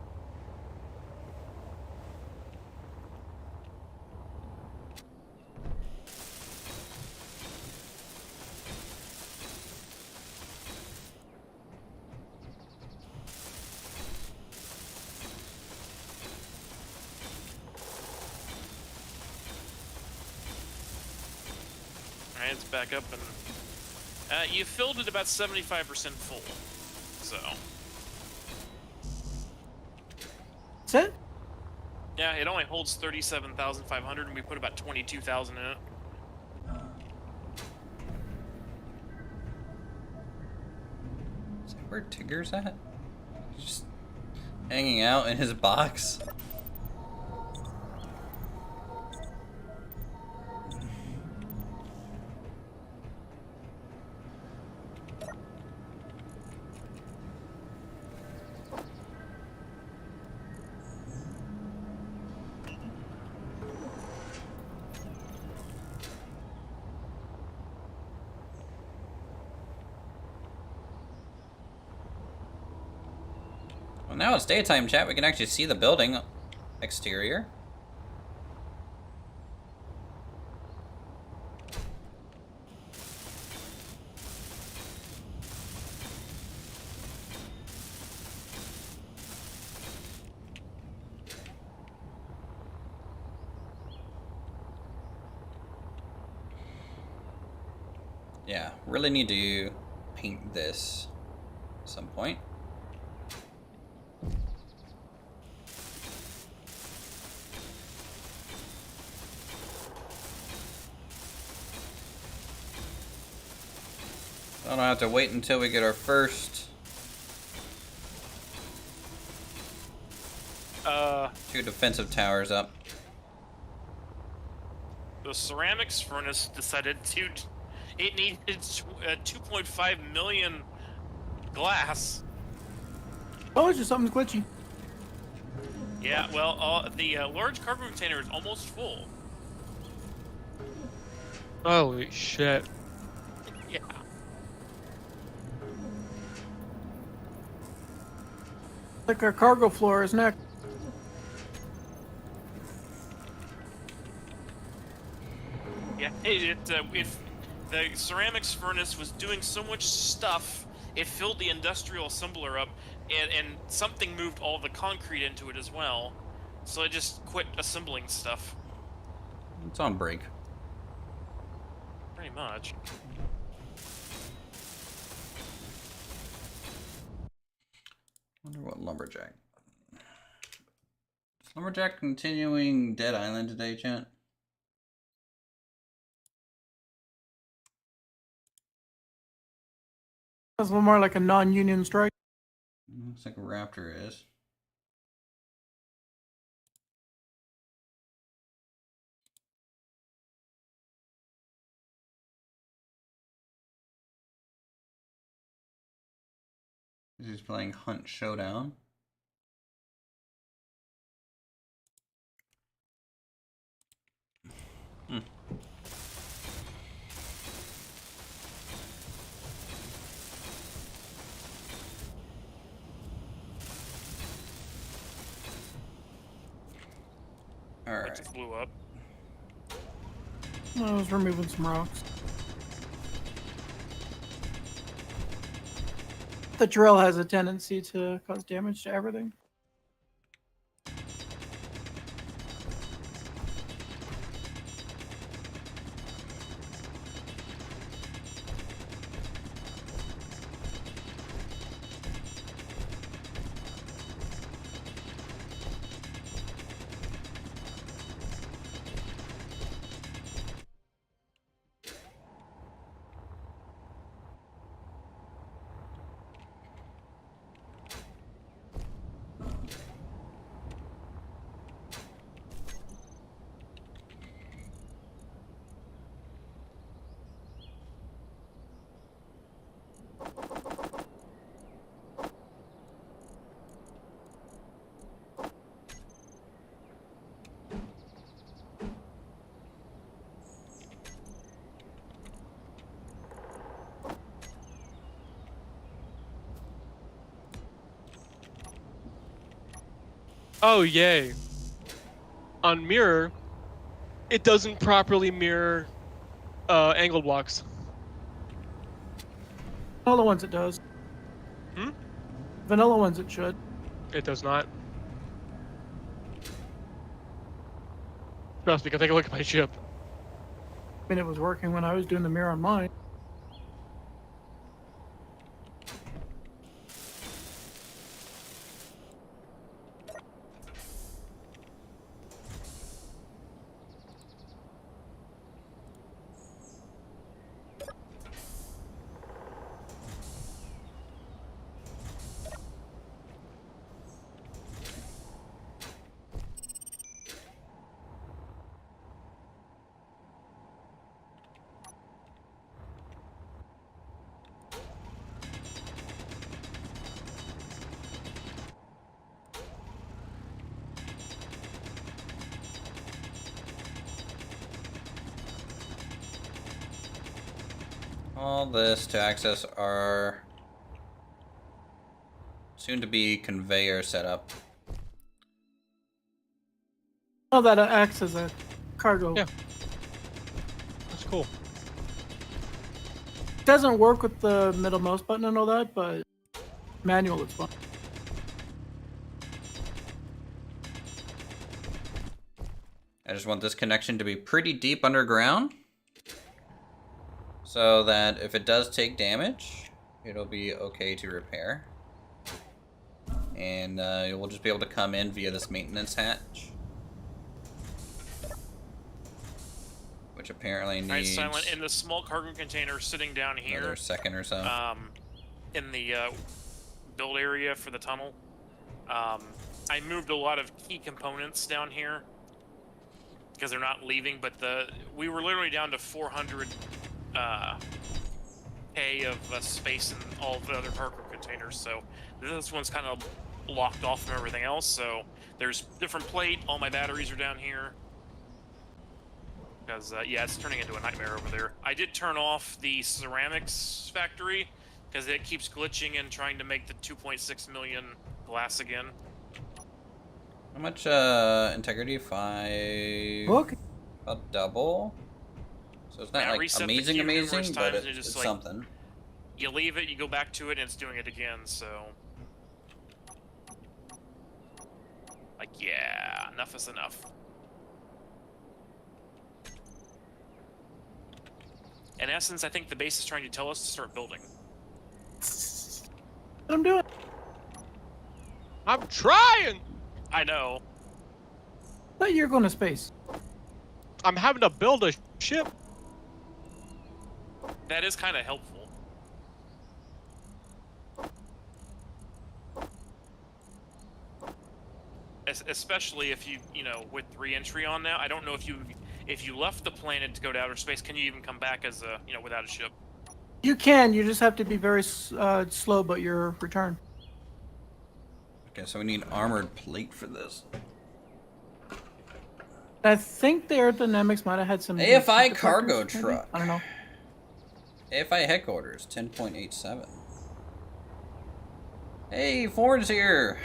Alright, it's back up, and you filled it about 75% full. So, That's it? yeah, it only holds 37,500, and we put about 22,000 in it. Is that where Tigger's at? He's just hanging out in his box. Well, now it's daytime, chat. We can actually see the building exterior. Yeah, really need to paint this at some point. I don't have to wait until we get our first two defensive towers up. The ceramics furnace decided it needed 2.5 million glass. Oh, it's just something's glitchy. Yeah, well, the large cargo container is almost full. Holy shit. Yeah. Like our cargo floor is next. Yeah, the ceramics furnace was doing so much stuff, it filled the industrial assembler up, and something moved all the concrete into it as well. So it just quit assembling stuff. It's on break. Pretty much. Wonder what lumberjack. Is lumberjack continuing Dead Island today, chat? That's a little more like a non-union strike. Looks like a raptor is. He's playing Hunt Showdown. Hmm. All It right. just blew up. I was removing some rocks. The drill has a tendency to cause damage to everything. Oh, yay. On mirror, it doesn't properly mirror angled blocks. Vanilla ones it does. Hmm? Vanilla ones it should. It does not. Trust me, take a look at my ship. I mean, it was working when I was doing the mirror on mine. All this to access our soon-to-be conveyor setup. Oh, that acts as a cargo. Yeah. That's cool. It doesn't work with the middle mouse button and all that, but manual is fine. I just want this connection to be pretty deep underground, so that if it does take damage, it'll be okay to repair. And we'll just be able to come in via this maintenance hatch, which apparently Alright, needs Silent, in the small cargo container sitting down here, another second or so. in the build area for the tunnel, I moved a lot of key components down here because they're not leaving, but we were literally down to 400 K of space in all of the other cargo containers, so this one's kind of locked off from everything else, so there's different plate, all my batteries are down here. Because, yeah, it's turning into a nightmare over there. I did turn off the ceramics factory, because it keeps glitching and trying to make the 2.6 million glass again. How much integrity? 5. Okay. About double. So it's not Yeah, like reset the amazing, queue numerous amazing, but times and it's just, like, something. You leave it, you go back to it, and it's doing it again, so... Like, yeah, enough is enough. In essence, I think the base is trying to tell us to start building. What I'm doing. I'm trying! I know. But you're going to space. I'm having to build a ship. That is kind of helpful. Especially if you know, with re-entry on now. I don't know if you left the planet to go to outer space, can you even come back as a, without a ship? You can. You just have to be very slow about your return. Okay, so we need armored plate for this. I think the aerodynamics might have had some... AFI deflectors, cargo maybe? truck. I don't know. AFI headquarters, 10.87. Hey, Ford's here!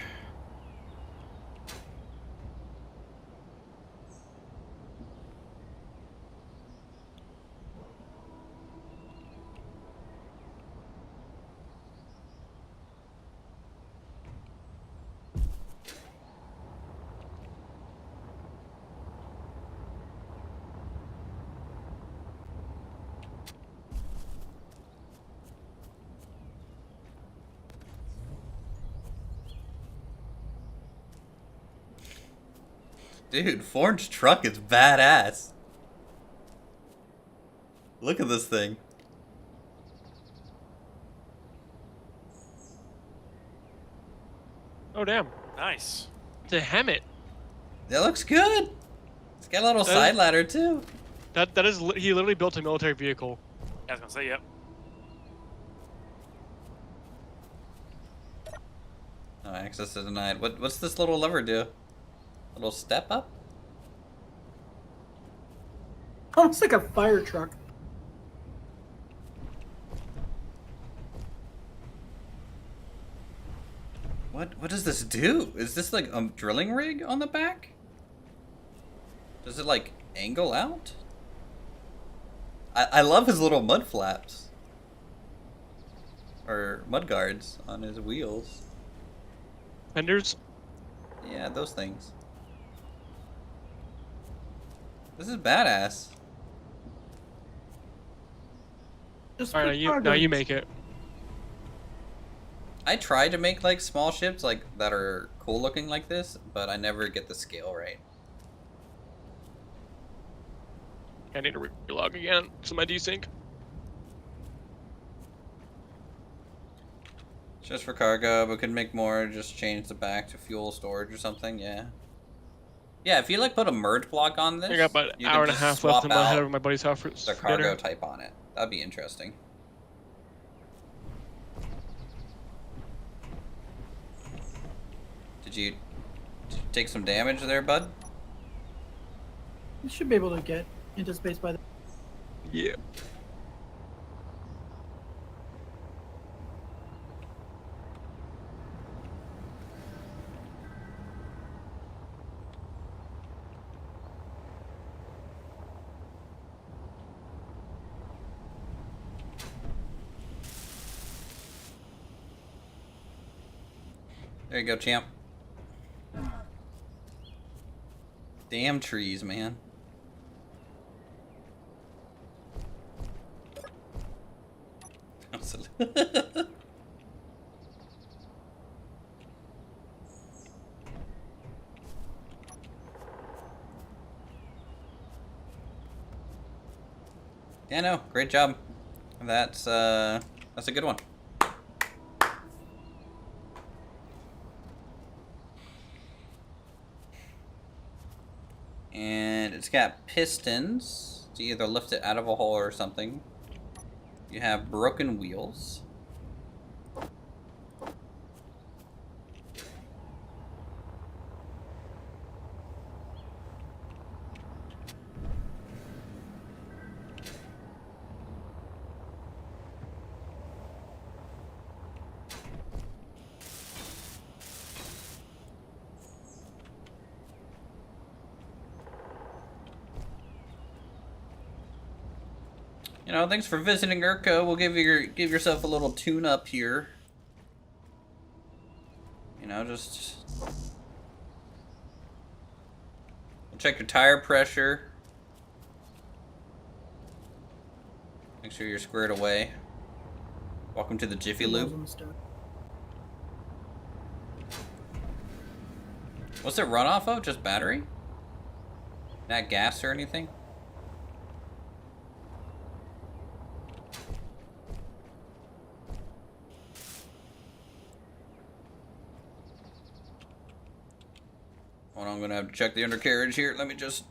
Dude, Ford's truck is badass. Look at this thing. Oh, damn. Nice. It's a Hemet. That looks good. It's got a little side ladder too. That is, he literally built a military vehicle. I was gonna say, yep. Oh, access is denied. What's this little lever do? Little step up? Almost like a fire truck. What does this do? Is this like a drilling rig on the back? Does it like angle out? I love his little mud flaps. Or mud guards on his wheels. Fenders? Yeah, those things. This is badass. Just Alright, put now you cargo. make it. I try to make like small ships like that are cool looking like this, but I never get the scale right. I need to relog again. So my desync. Just for cargo, but could make more, just change the back to fuel storage or something, yeah. Yeah, if you like put a merge block on this, I got about an you hour can and a just half swap left in my head out over my buddy's house for the cargo dinner. type on it. That'd be interesting. Did you take some damage there, bud? You should be able to get into space by the. Yeah. There you go, champ. Damn trees, man. Yeah, no, great job. That's a good one. And it's got pistons to either lift it out of a hole or something. You have broken wheels. You know, thanks for visiting Urko. We'll give yourself a little tune up here. You know, just we'll check your tire pressure. Make sure you're squared away. Welcome to the Jiffy Lube. What's it run off of? Just battery? Not gas or anything? Hold on, I'm gonna have to check the undercarriage here. Let me just...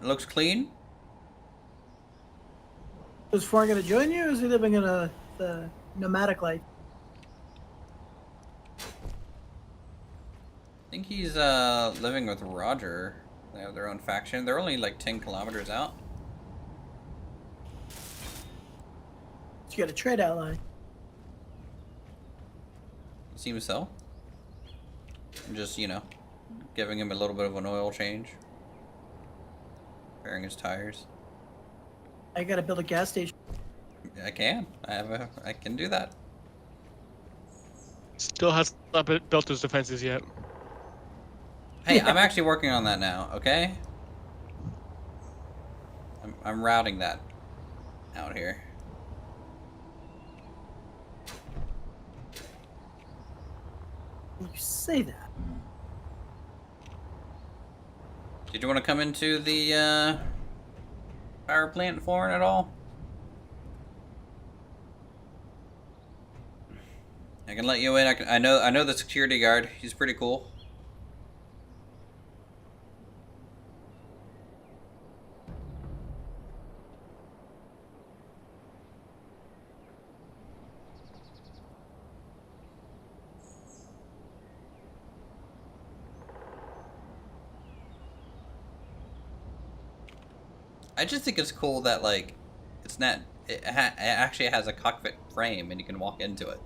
looks clean. Is Foreign gonna join you, or is he living in the nomadic life? I think he's living with Roger. They have their own faction. They're only like 10 kilometers out. You got a trade ally. Seems so. I'm just, you know, giving him a little bit of an oil change. Repairing his tires. I gotta build a gas station. I can. I can do that. Still has not built his defenses yet. Hey, I'm actually working on that now, okay? I'm routing that out here. You say that. Did you want to come into the power plant, Florin, at all? I can let you in. I know the security guard. He's pretty cool. I just think it's cool that like it's It actually has a cockpit frame, and you can walk into it.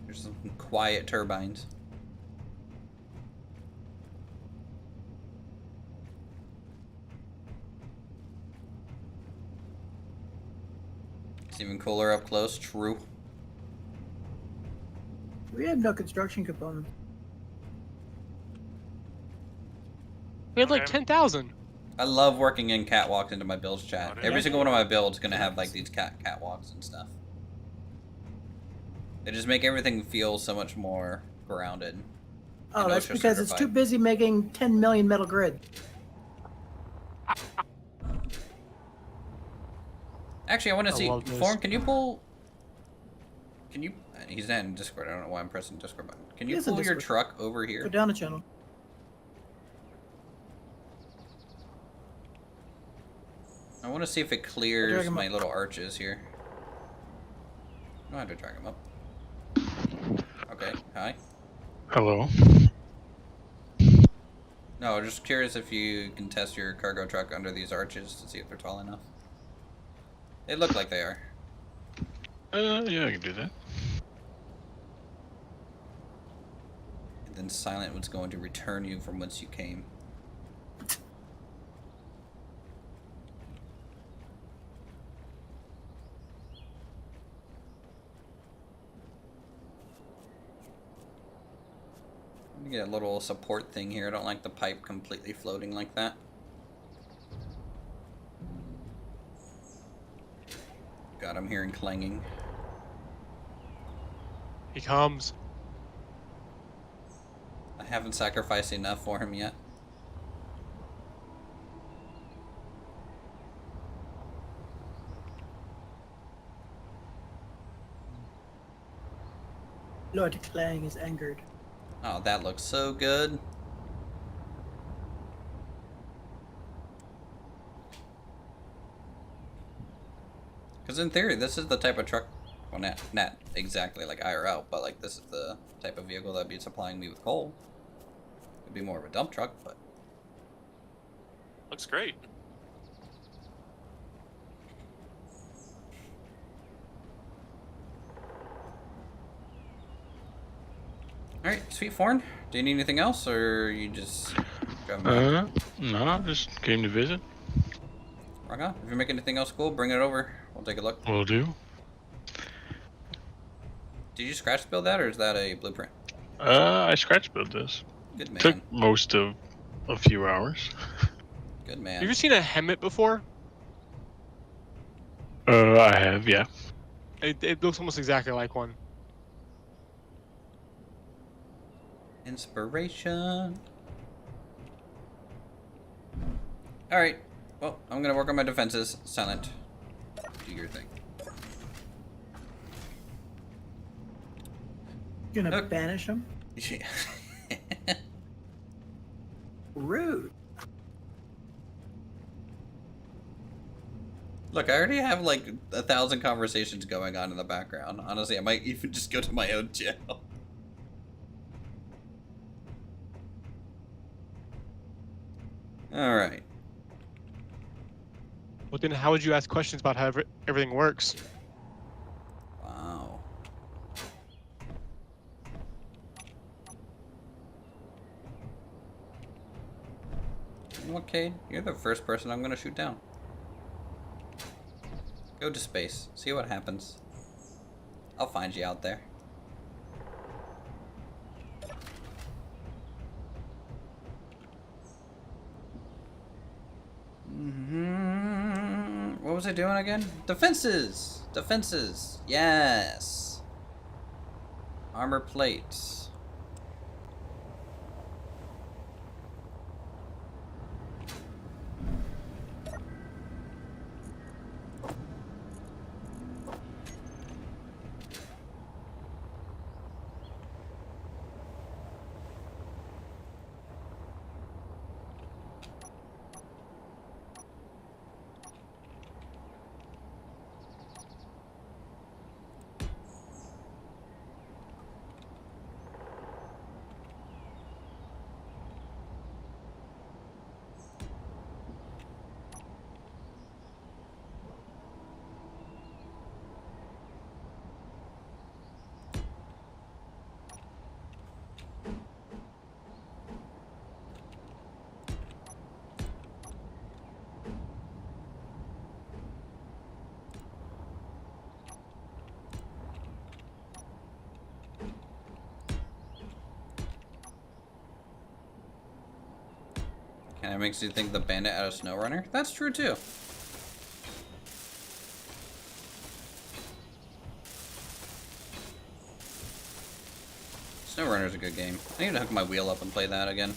There's some quiet turbines. It's even cooler up close, true. We have no construction components. We had like Okay. 10,000. I love working in catwalks into my builds chat. Got it. Every single one of my builds is gonna have like these catwalks and stuff. They just make everything feel so much more grounded. Oh, and that's OSHA because it's too certified. busy making 10 million metal grid. Actually, I want to I see. love this. Form, can you pull? Can you? He's not in Discord. I don't know why I'm pressing Discord button. Can He you is in pull your Discord. truck over Go here? down a channel. I want to see if it Drag clears him my up. little arches here. I have to drag him up. Okay, hi. Hello. No, I'm just curious if you can test your cargo truck under these arches to see if they're tall enough. They look like they are. Yeah, I can do that. And then Silent was going to return you from whence you came. Let me get a little support thing here. I don't like the pipe completely floating like that. God, I'm hearing clanging. He comes. I haven't sacrificed enough for him yet. Lord Clang is angered. Oh, that looks so good. Because in theory, this is the type of truck, well, not exactly like IRL, but like this is the type of vehicle that'd be supplying me with coal. It'd be more of a dump truck, but Looks great. alright, sweet Forn. Do you need anything else, or you just driving by? No, just came to visit. Rock on. If you make anything else cool, bring it over. We'll take a look. Will do. Did you scratch build that, or is that a blueprint? I scratch built this. Good man. Took most of a few hours. Good Have you man. ever seen a Hemet before? I have, yeah. It looks almost exactly like one. Inspiration. Alright. Well, I'm gonna work on my defenses. Silent. Do your thing. You're gonna Look. banish him? Yeah. Rude. Look, I already have like 1,000 conversations going on in the background. Honestly, I might even just go to my own channel. Alright. Well, then how would you ask questions about how everything works? Wow. You know what, Cade? You're the first person I'm gonna shoot down. Go to space. See what happens. I'll find you out there. What was I doing again? Defenses! Defenses! Yes! Armor plates. Kind of makes you think the bandit out of SnowRunner. That's true too. SnowRunner's a good game. I need to hook my wheel up and play that again.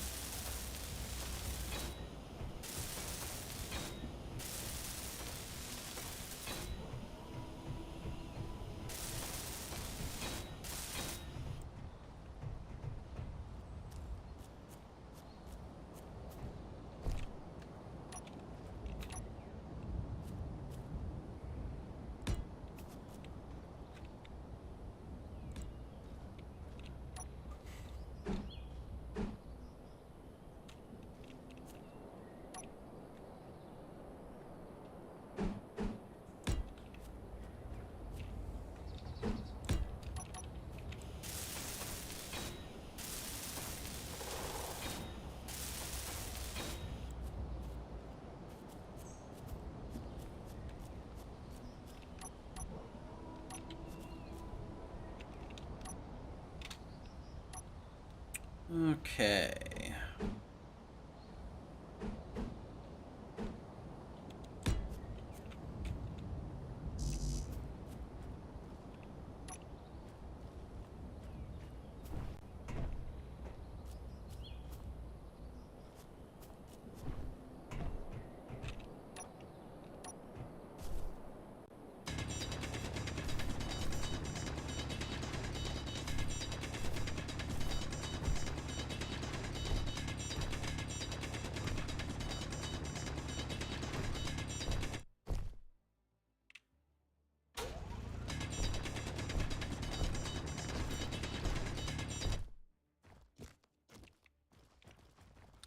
Okay.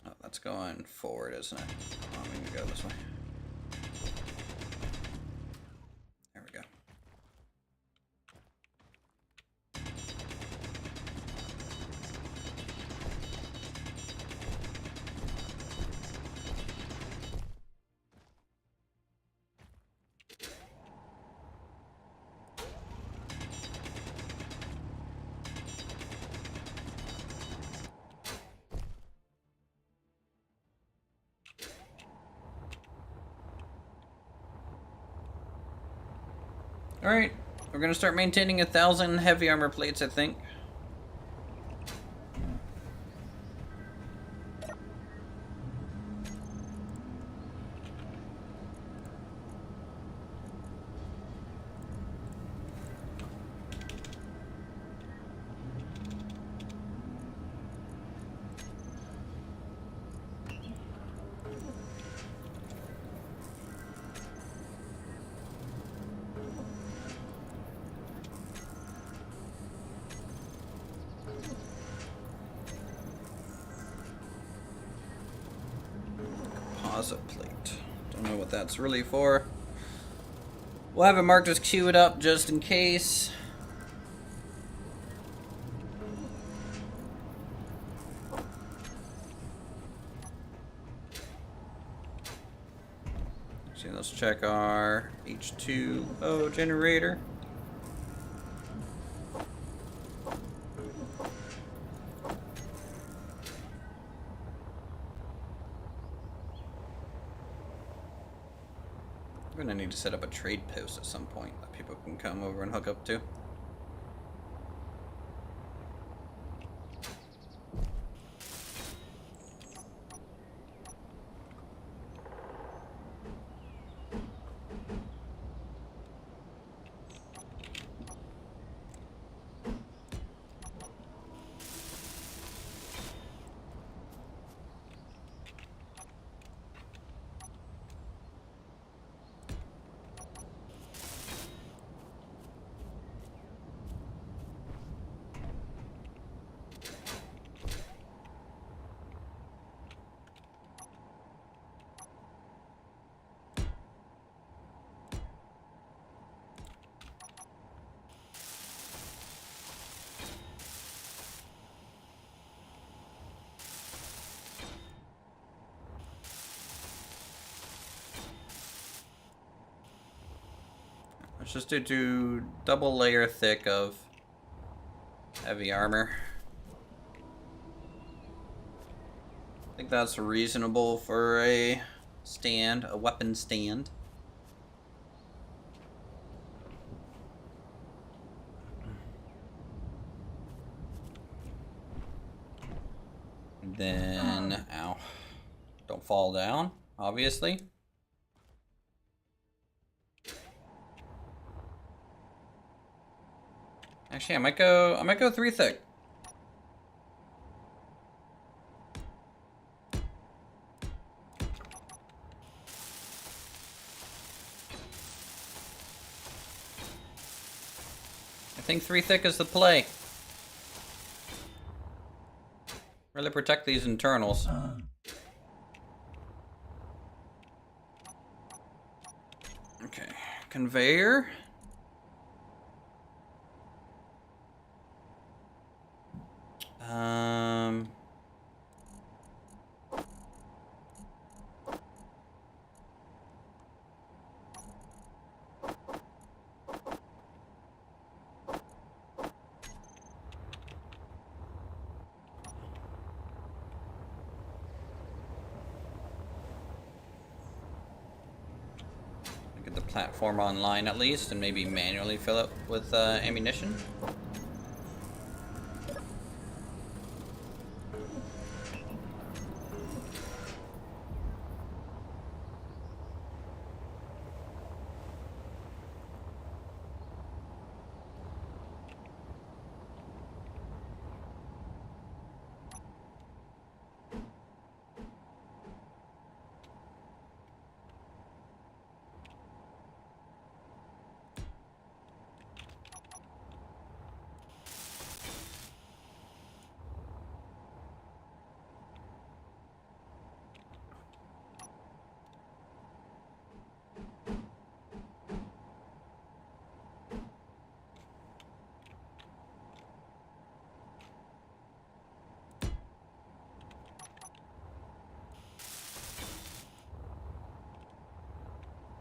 Oh, that's going forward, isn't it? Oh, we can go this way. There we go. Alright, we're gonna start maintaining 1,000 heavy armor plates, I think. Composite plate. Don't know what that's really for. We'll have it marked as queued up just in case. So let's check our H2O generator. We're gonna need to set up a trade post at some point that people can come over and hook up to. Let's just do double layer thick of heavy armor. I think think that's reasonable for a stand, a weapon stand. Then, ow. Don't fall down, obviously. Actually, I might go 3 thick. I think 3 thick is the play. Really protect these internals. Okay, conveyor. Get the platform online at least, and maybe manually fill it with ammunition.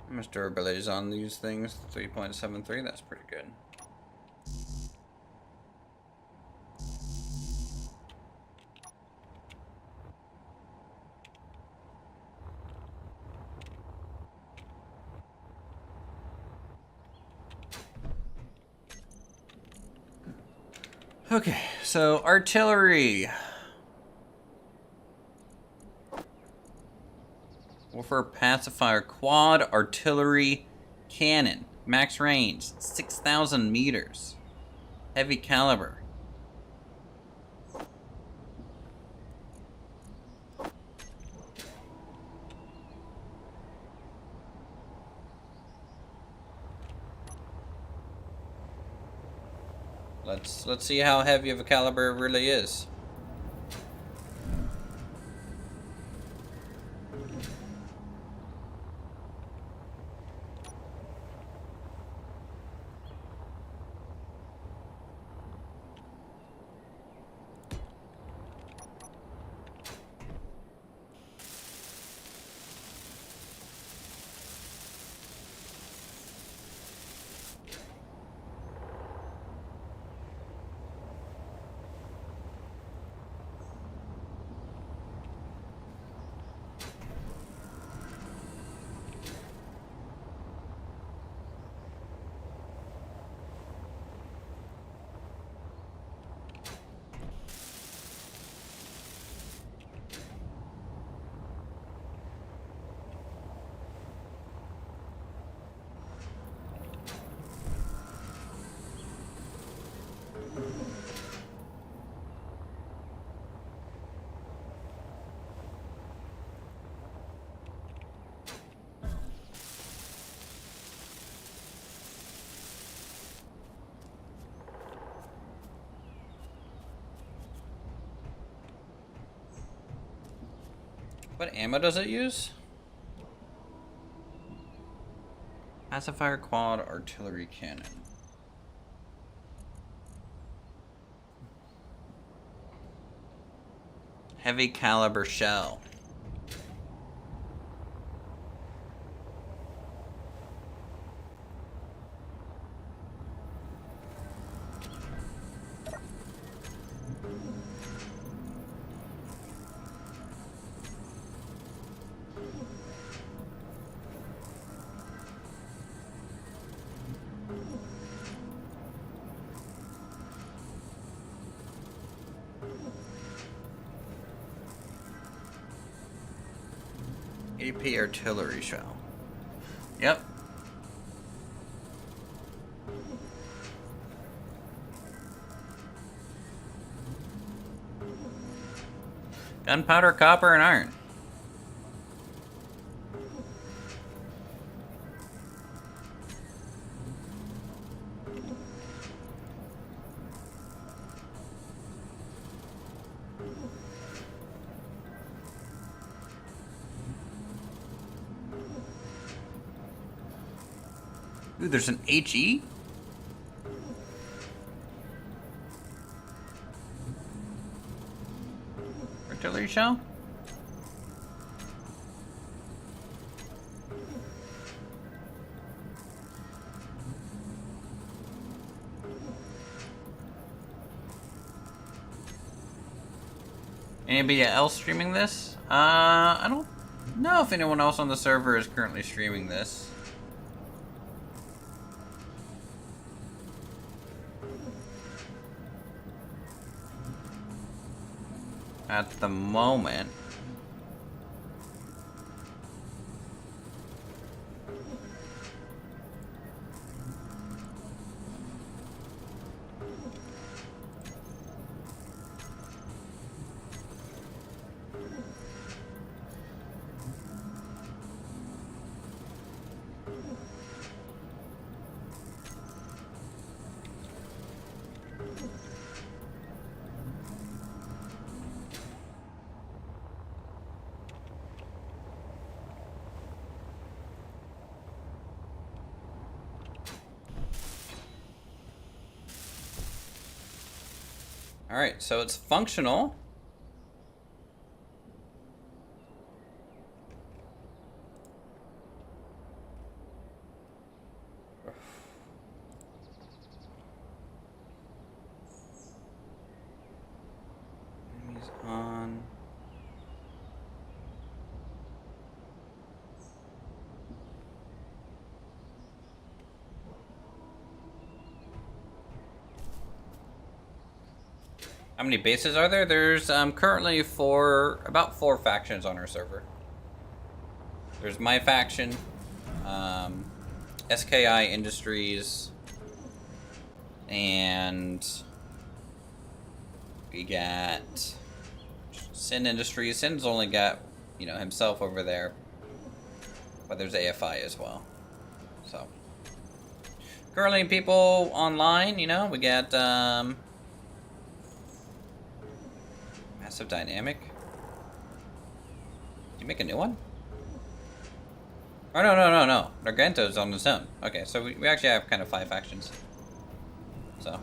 How much durability is on these things? 3.73, that's pretty good. Okay, so artillery. Warfare pacifier quad artillery cannon. Max range 6,000 meters. Heavy caliber. Let's see how heavy of a caliber it really is. What ammo does it use? Pacifier quad artillery cannon. Heavy caliber shell. AP artillery shell. Yep. Gunpowder, copper, and iron. Ooh, there's an HE? Artillery shell? Anybody else streaming this? I don't know if anyone else on the server is currently streaming this. At the moment. Alright, so it's functional. Enemies on. How many bases are there? There's currently about four factions on our server. There's my faction, SKI Industries, and we got Sin Industries. Sin's only got, himself over there, but there's AFI as well. So currently people online, we got Massive Dynamic. Did you make a new one? Oh, no. Nargento's on his own. Okay, so we actually have kind of 5 factions. So.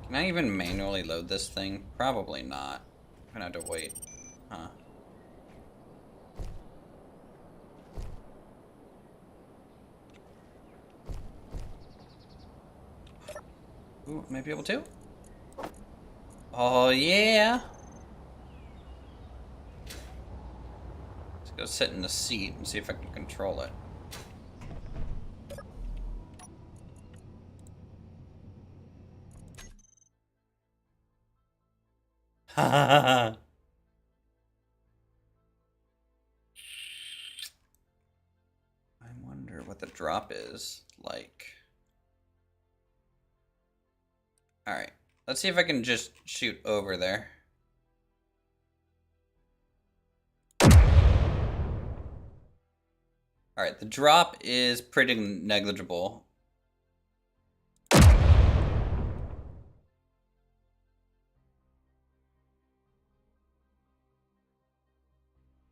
Can I even manually load this thing? Probably not. I'm gonna have to wait. Huh. Ooh, might be able to? Oh, yeah! Let's go sit in the seat and see if I can control it. I wonder what the drop is like. Alright, let's see if I can just shoot over there. Alright, the drop is pretty negligible.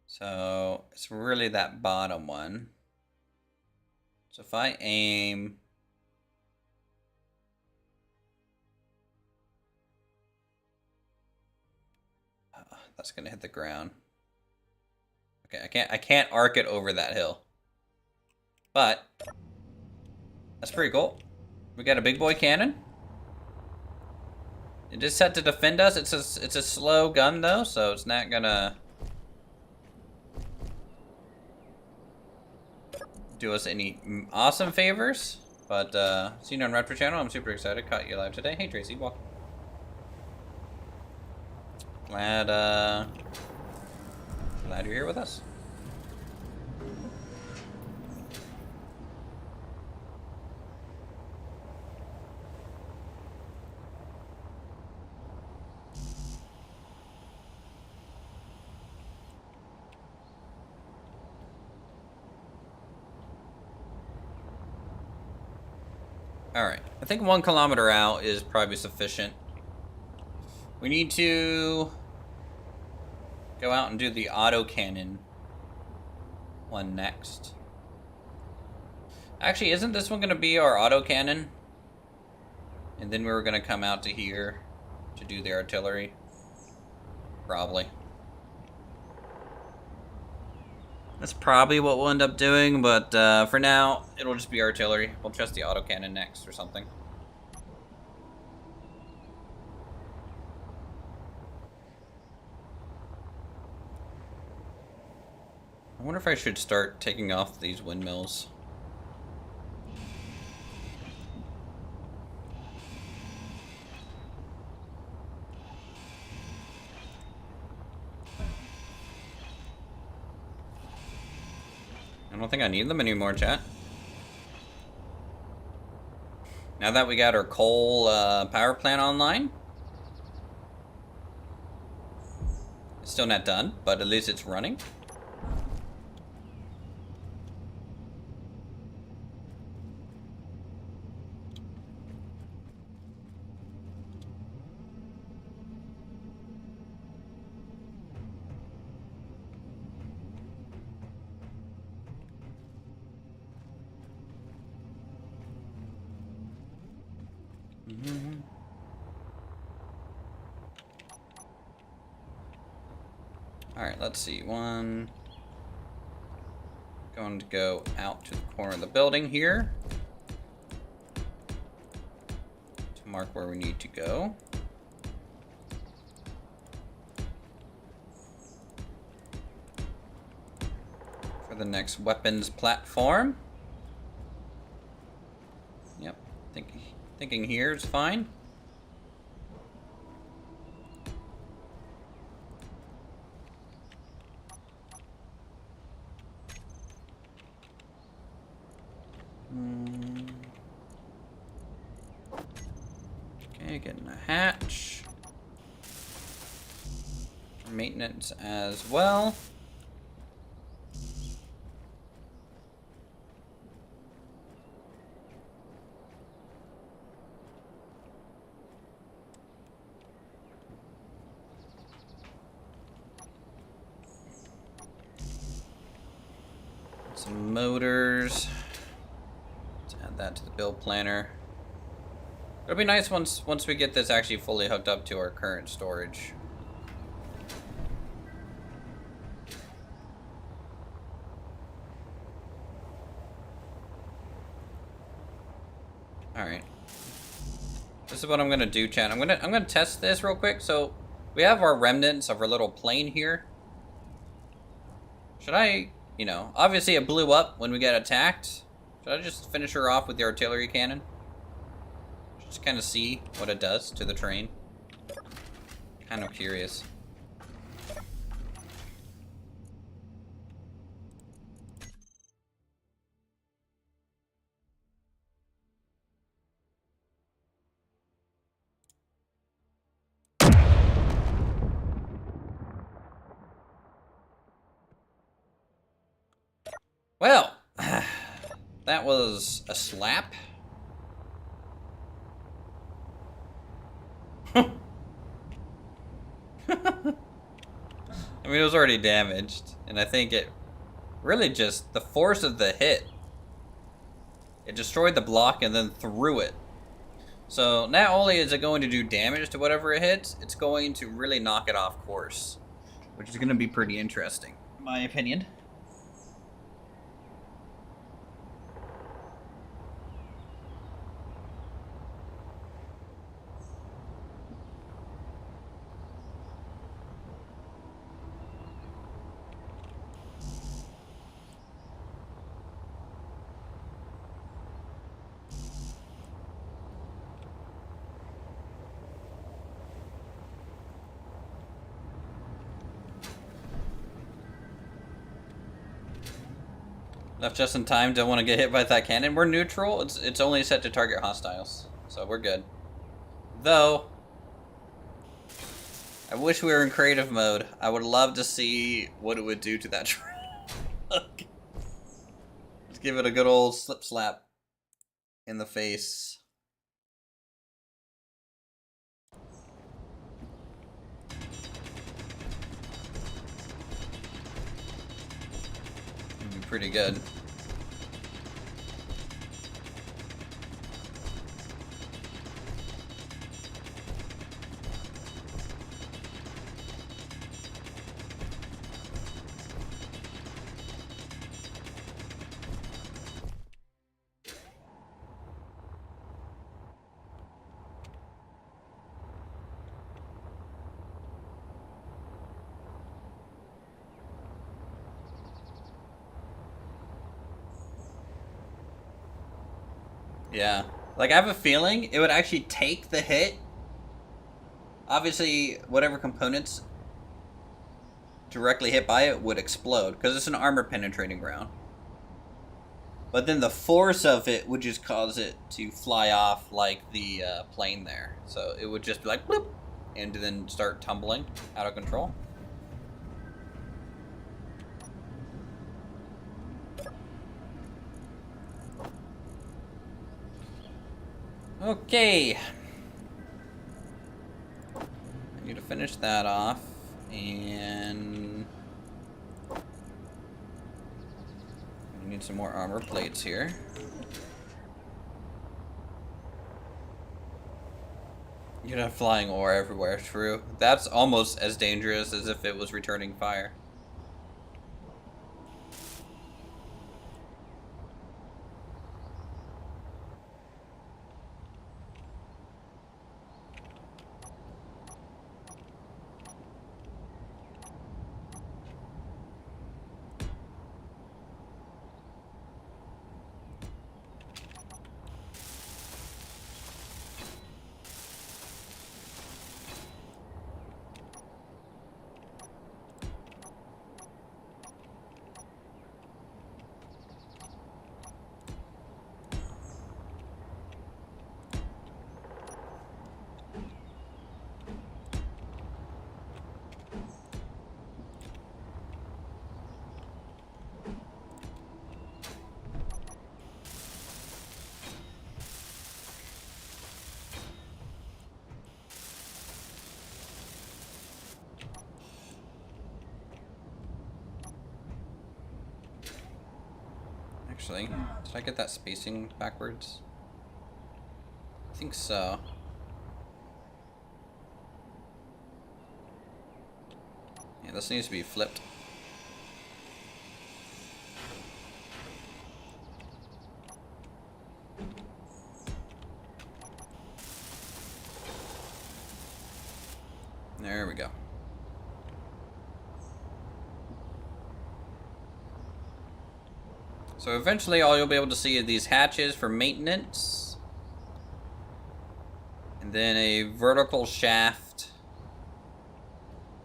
So it's really that bottom one. So if I aim, that's gonna hit the ground. Okay, I can't arc it over that hill. But that's pretty cool. We got a big boy cannon. It is set to defend us. It's a slow gun though, so it's not gonna do us any awesome favors. But seeing you on Retro Channel, I'm super excited. Caught you live today. Hey Tracy, welcome. Glad you're here with us. Alright, I think 1 kilometer out is probably sufficient. We need to go out and do the autocannon one next. Actually, isn't this one going to be our autocannon? And then we were going to come out to here to do the artillery? Probably. That's probably what we'll end up doing, but for now, it'll just be artillery. We'll test the autocannon next or something. I wonder if I should start taking off these windmills. I don't think I need them anymore, chat. Now that we got our coal power plant online. It's still not done, but at least it's running. Alright, let's see. One. Going to go out to the corner of the building here to mark where we need to go. For the next weapons platform. Yep, thinking here is fine. Okay, getting a hatch. Maintenance as well. Some motors. Let's add that to the build planner. It'll be nice once we get this actually fully hooked up to our current storage. All right. This is what I'm gonna do, chat. I'm gonna test this real quick. So we have our remnants of our little plane here. Should I, obviously it blew up when we got attacked. Should I just finish her off with the artillery cannon? Just kind of see what it does to the train. Kind of curious. Well, that was a slap. I mean, it was already damaged, and I think it really just, the force of the hit, it destroyed the block and then threw it. So not only is it going to do damage to whatever it hits, it's going to really knock it off course, which is going to be pretty interesting, in my opinion. Left just in time. Don't want to get hit by that cannon. We're neutral. It's only set to target hostiles, so we're good. Though, I wish we were in creative mode. I would love to see what it would do to that truck. Let's give it a good old slip slap in the face. It'd be pretty good. Yeah. Like, I have a feeling it would actually take the hit. Obviously, whatever components directly hit by it would explode, because it's an armor-penetrating round. But then the force of it would just cause it to fly off like the plane there. So it would just be like, bloop, and then start tumbling out of control. Okay. I need to finish that off, and we need some more armor plates here. You'd have flying ore everywhere, true. That's almost as dangerous as if it was returning fire. Actually, did I get that spacing backwards? I think so. Yeah, this needs to be flipped. There we go. So eventually all you'll be able to see are these hatches for maintenance. And then a vertical shaft,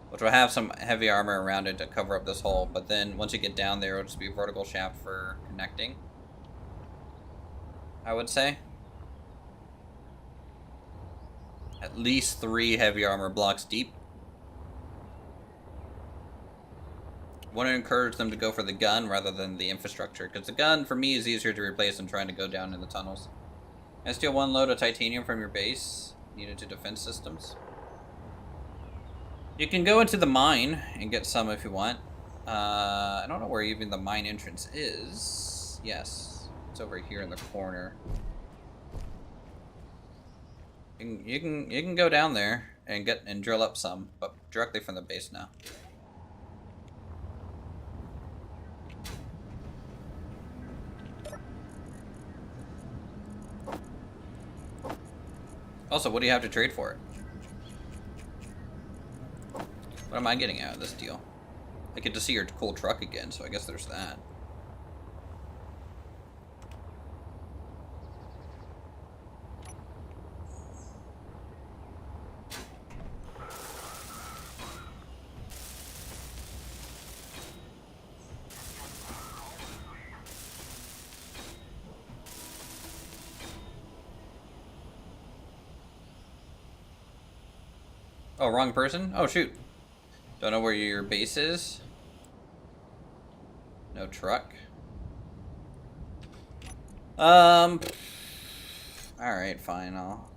which will have some heavy armor around it to cover up this hole. But then once you get down there, it'll just be a vertical shaft for connecting, I would say. At least 3 heavy armor blocks deep. Want to encourage them to go for the gun rather than the infrastructure, because the gun for me is easier to replace than trying to go down in the tunnels. I steal 1 load of titanium from your base needed to defense systems. You can go into the mine and get some if you want. I don't know where even the mine entrance is. Yes, it's over here in the corner. You can go down there and drill up some, but directly from the base now. Also, what do you have to trade for it? What am I getting out of this deal? I get to see your cool truck again, so I guess there's that. Oh, wrong person? Oh, shoot. Don't know where your base is. No truck. Alright, fine, I'll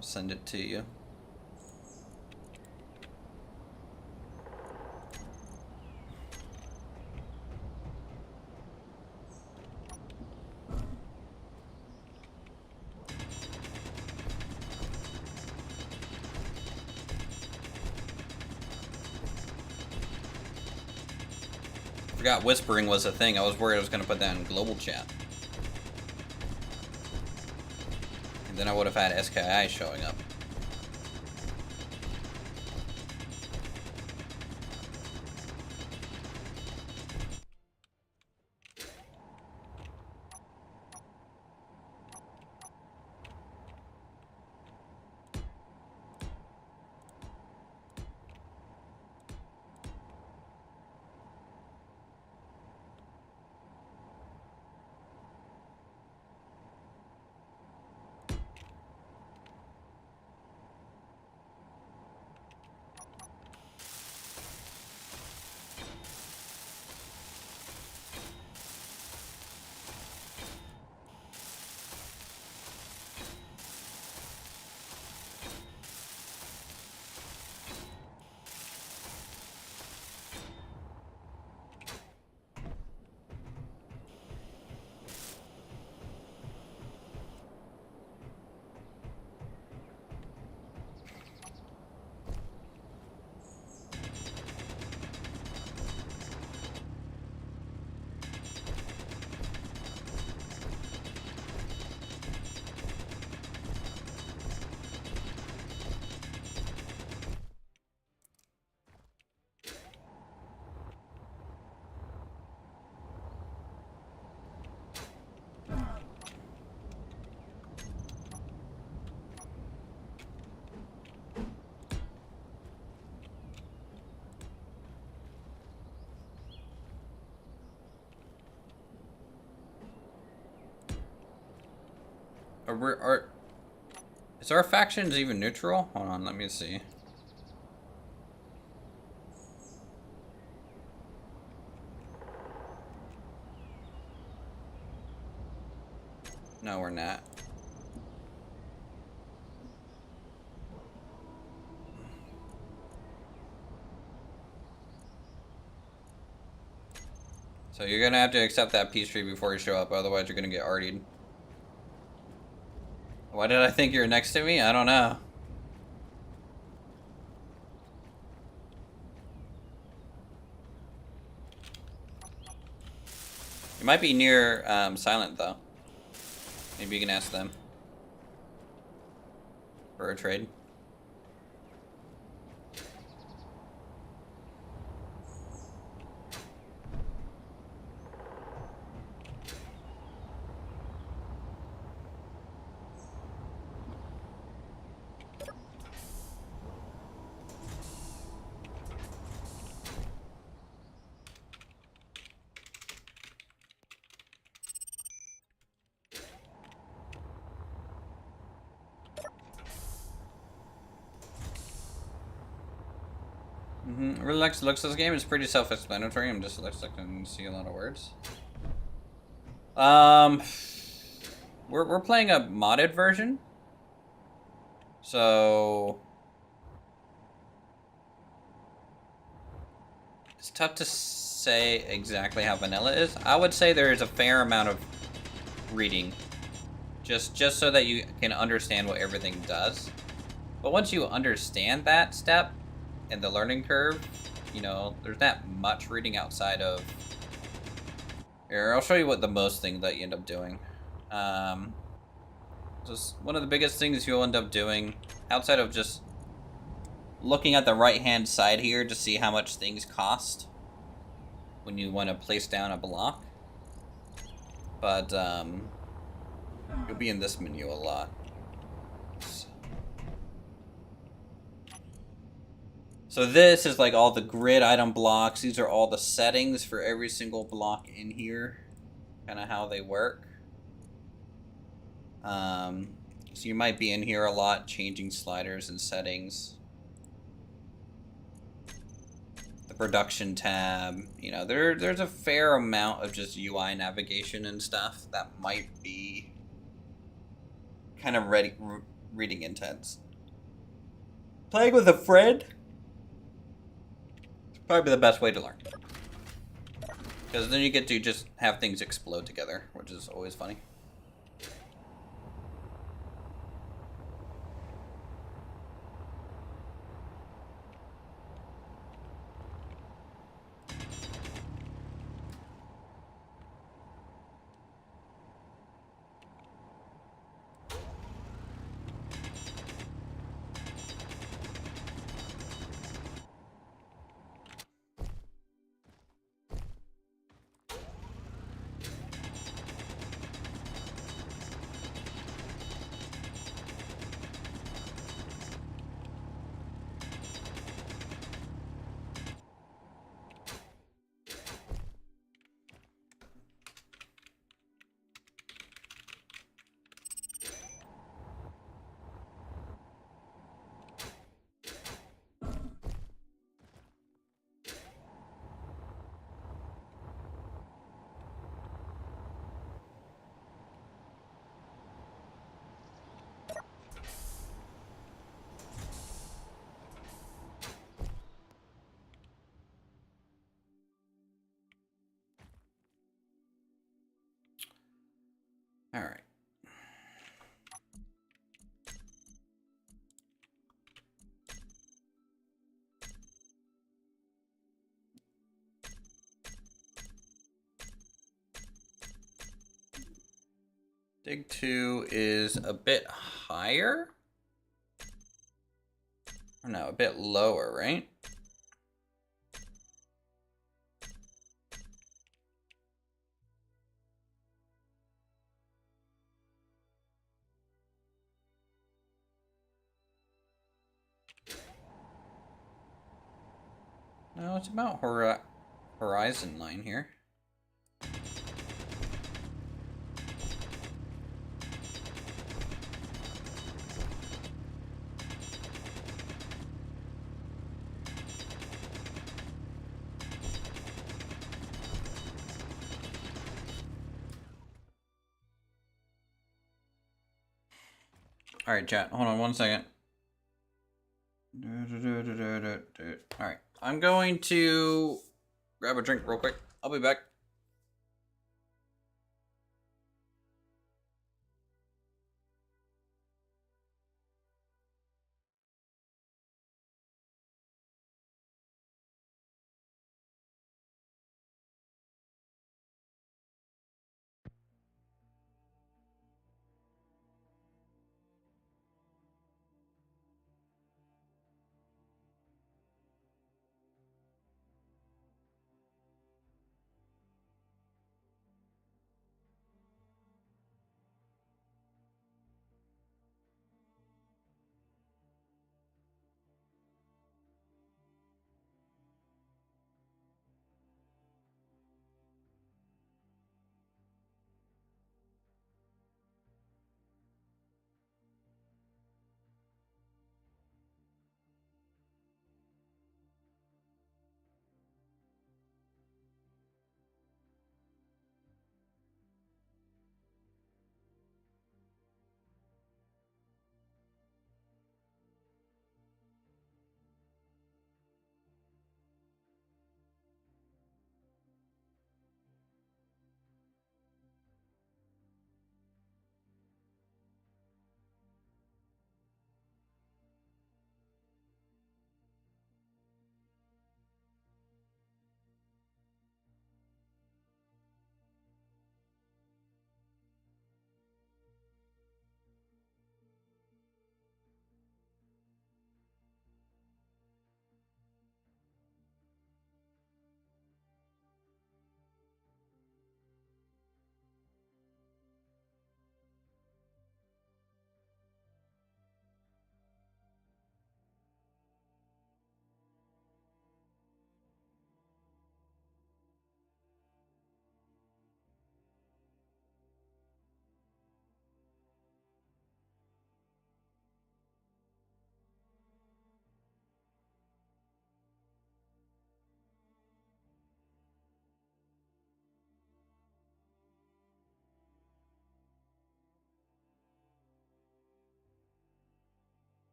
send it to you. Forgot whispering was a thing. I was worried I was gonna put that in global chat. And then I would have had SKI showing up. Is our factions even neutral? Hold on, let me see. No, we're not. So you're gonna have to accept that peace treaty before you show up, otherwise you're gonna get artied. Why did I think you're next to me? I don't know. You might be near Silent though. Maybe you can ask them for a trade. Really likes the looks of this game. It's pretty self-explanatory. I'm just looking to see a lot of words. We're playing a modded version, so it's tough to say exactly how vanilla is. I would say there is a fair amount of reading, just so that you can understand what everything does. But once you understand that step and the learning curve, you know, there's not much reading outside of... Here, I'll show you what the most thing that you end up doing. Just one of the biggest things you'll end up doing, outside of just looking at the right-hand side here to see how much things cost when you want to place down a block. But, you'll be in this menu a lot. So this is like all the grid item blocks. These are all the settings for every single block in here. Kind of how they work. So you might be in here a lot, changing sliders and settings. The production tab, you know, there's a fair amount of just UI navigation and stuff that might be kind of reading intense. Playing with a friend is probably the best way to learn. Because then you get to just have things explode together, which is always funny. All right. Dig 2 is a bit higher? Or no, a bit lower, right? No, it's about horizon line here. All right, chat. Hold on one second. All right. I'm going to grab a drink real quick. I'll be back.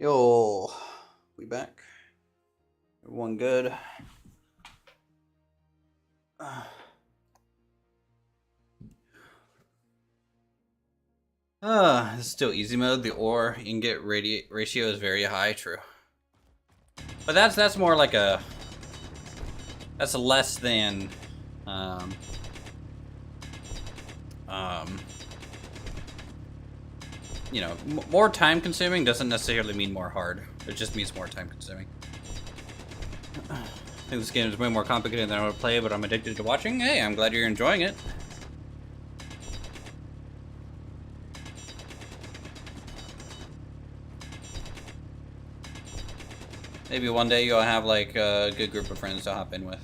Yo, we back. Everyone good? It's still easy mode. The ore ingot ratio is very high. True, but that's more like a that's less than you know, more time consuming doesn't necessarily mean more hard. It just means more time consuming. I think this game is way more complicated than I would play, but I'm addicted to watching. Hey, I'm glad you're enjoying it. Maybe one day you'll have like a good group of friends to hop in with.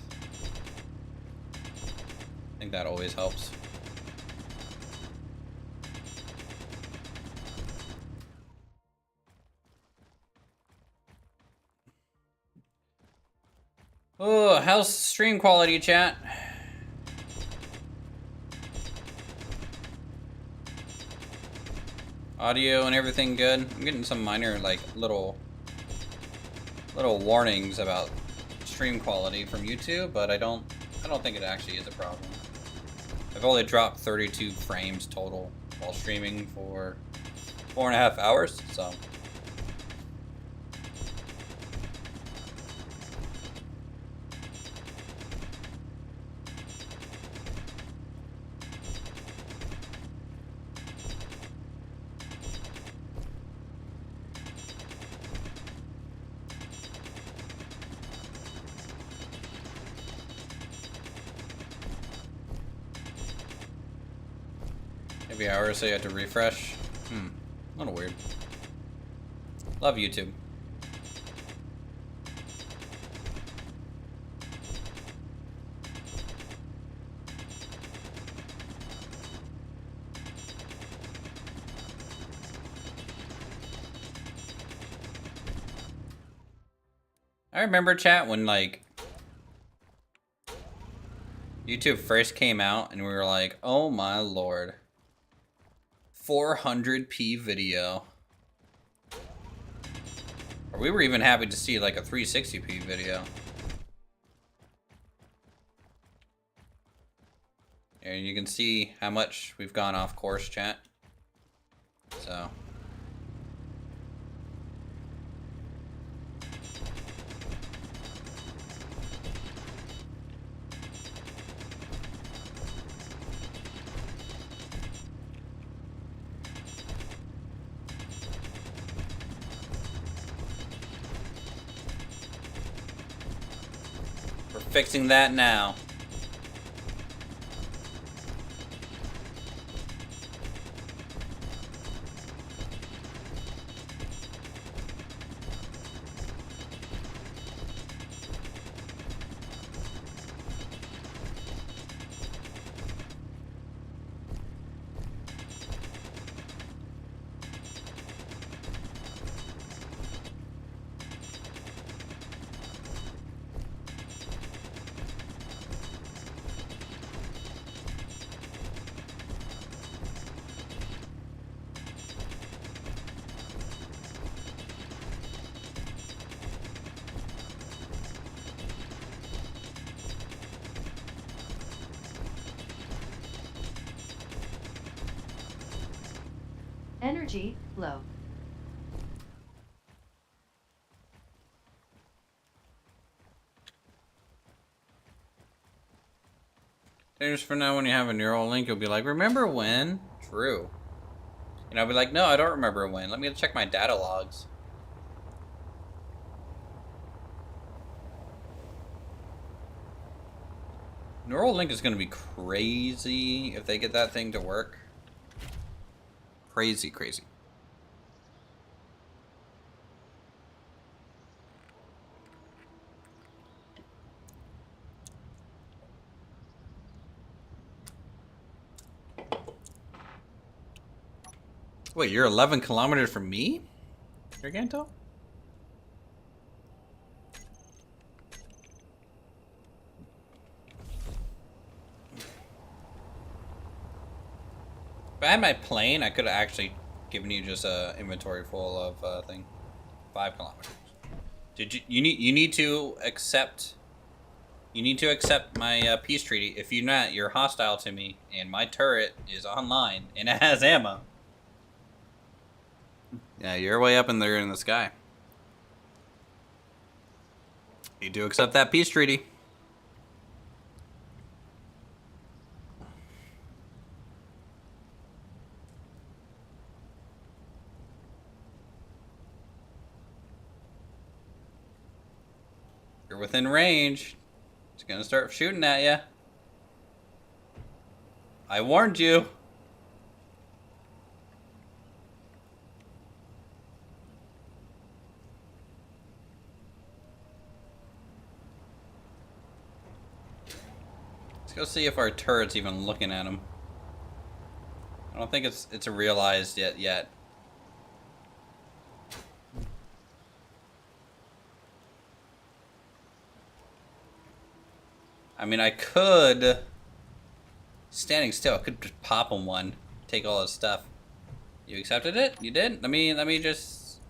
I think that always helps. Oh, how's stream quality, chat? Audio and everything good? I'm getting some minor, like, little warnings about stream quality from YouTube, but I don't think it actually is a problem. I've only dropped 32 frames total while streaming for 4.5 hours, so. Every hour or so you have to refresh. A little weird. Love YouTube. I remember, chat, when like YouTube first came out and we were like, oh my lord. 400p video. Or we were even happy to see like a 360p video. And you can see how much we've gone off course, chat. So. Fixing that now. Energy low. Just for now, when you have a neural link, you'll be like, remember when? True. And I'll be like, no, I don't remember when. Let me check my data logs. Neural link is going to be crazy if they get that thing to work. Crazy, crazy. Wait, you're 11 kilometers from me? Giganto? If I had my plane, I could have actually given you just a inventory full of thing. 5 kilometers. Did you need to accept? You need to accept my peace treaty. If you're not, you're hostile to me, and my turret is online and it has ammo. Yeah, you're way up in there in the sky. You do accept that peace treaty. You're within range. It's gonna start shooting at you. I warned you. Let's go see if our turret's even looking at him. I don't think it's realized yet. I mean, I could... Standing still, I could just pop him one. Take all his stuff. You accepted it? You did? Let me just...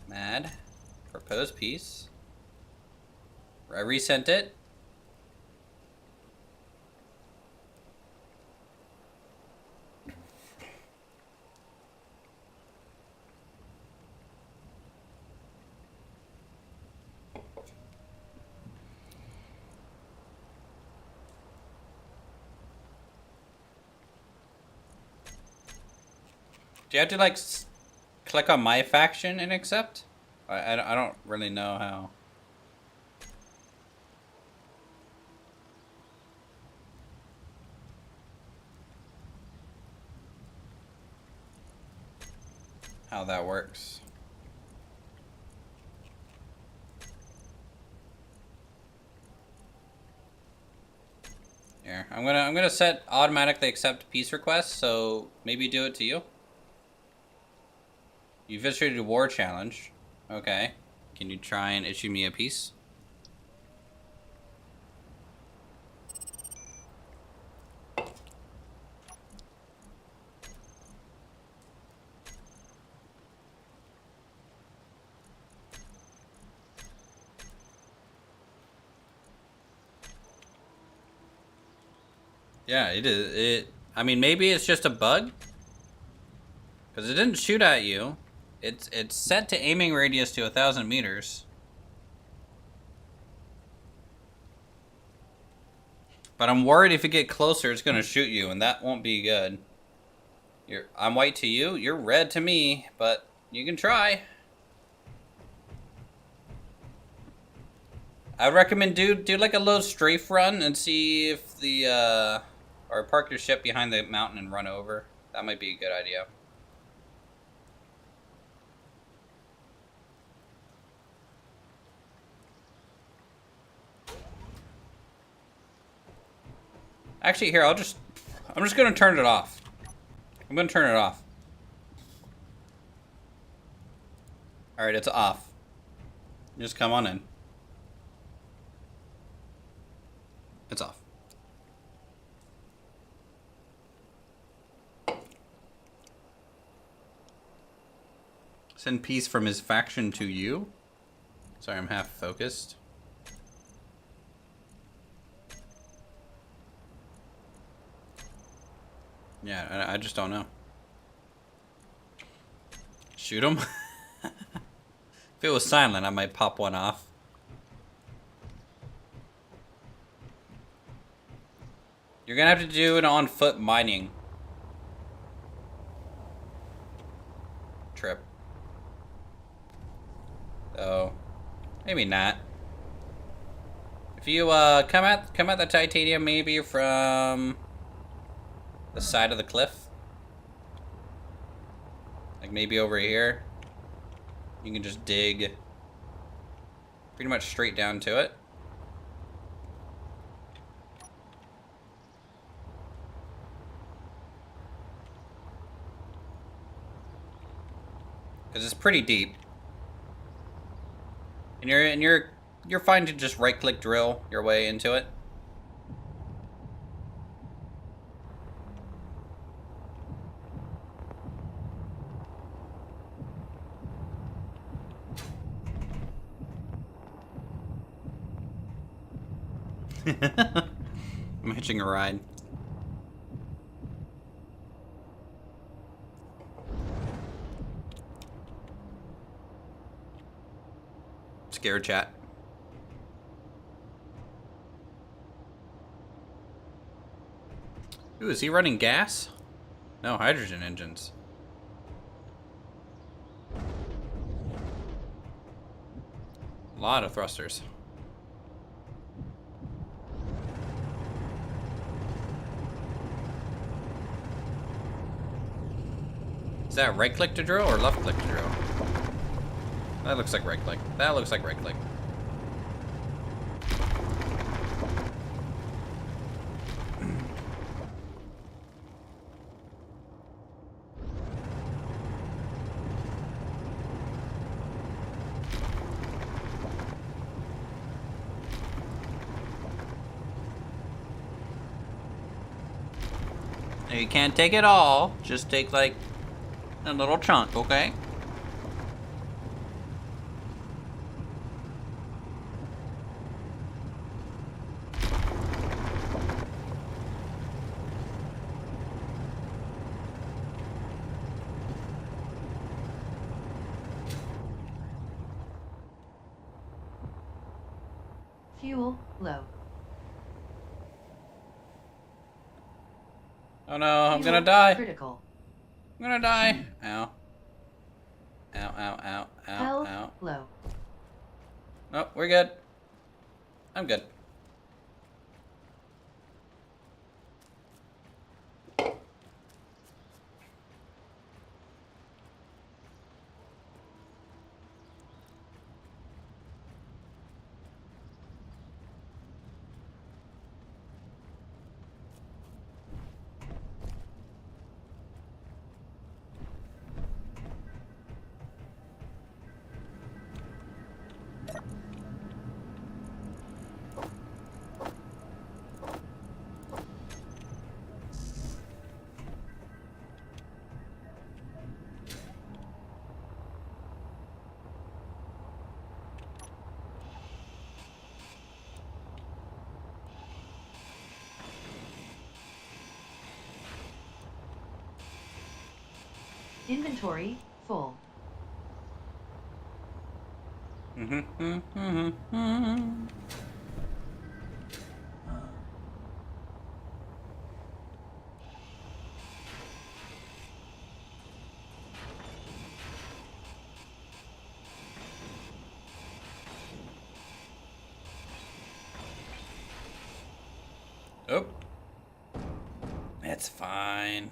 Mad. Propose peace. I resent it. Do you have to, like, click on my faction and accept? I don't really know how. How that works. Here, I'm gonna set automatically accept peace requests, so maybe do it to you. You've issued a war challenge. Okay. Can you try and issue me a peace? Yeah, it is. I mean, maybe it's just a bug. Because it didn't shoot at you. It's set to aiming radius to 1,000 meters. But I'm worried if you get closer, it's gonna shoot you, and that won't be good. I'm white to you, you're red to me, but you can try. I would recommend do like a little strafe run and see if the or park your ship behind the mountain and run over. That might be a good idea. Actually, here, I'm just gonna turn it off. I'm gonna turn it off. Alright, it's off. Just come on in. It's off. Send peace from his faction to you. Sorry, I'm half focused. Yeah, I just don't know. Shoot him? If it was silent, I might pop one off. You're gonna have to do it on foot mining trip. So, maybe not. If you come at the titanium maybe from the side of the cliff, like maybe over here, you can just dig pretty much straight down to it. Because it's pretty deep. And you're fine to just right click drill your way into it. I'm hitching a ride. Scared chat. Ooh, is he running gas? No, hydrogen engines. A lot of thrusters. Is that right click to drill or left click to drill? That looks like right click. That looks like right click. Now you can't take it all. Just take like a little chunk, okay? Fuel low. Oh no, I'm Fuel gonna die. Critical. I'm gonna die. Ow. Ow, ow, ow, ow, Health ow. low. Nope, we're good. I'm good. Inventory full. Oh. That's fine.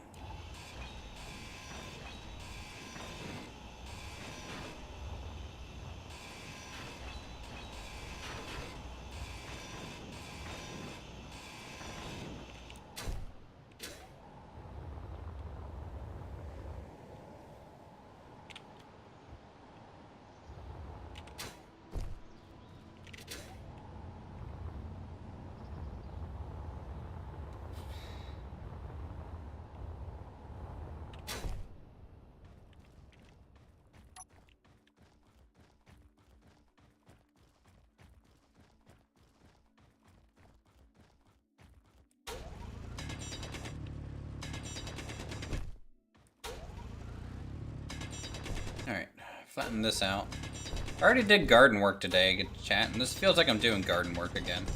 Alright, flatten this out. I already did garden work today, good chat, and this feels like I'm doing garden work again.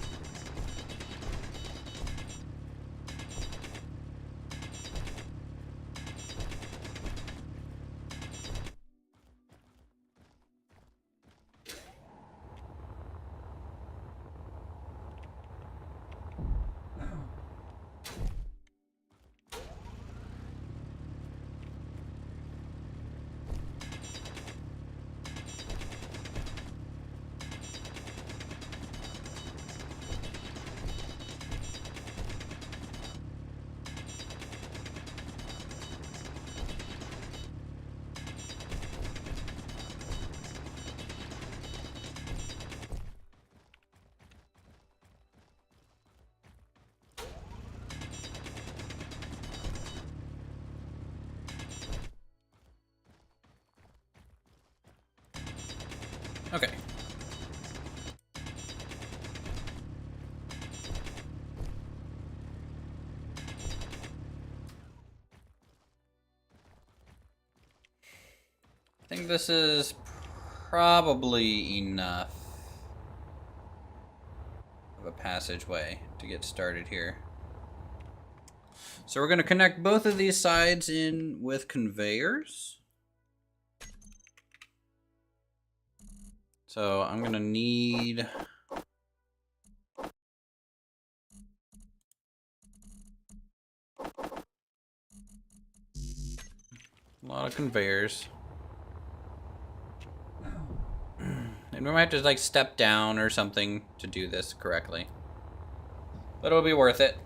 think this is probably enough of a passageway to get started here. So we're going to connect both of these sides in with conveyors. So I'm going to need a lot of conveyors. And we might have to like step down or something to do this correctly. But it'll be worth it.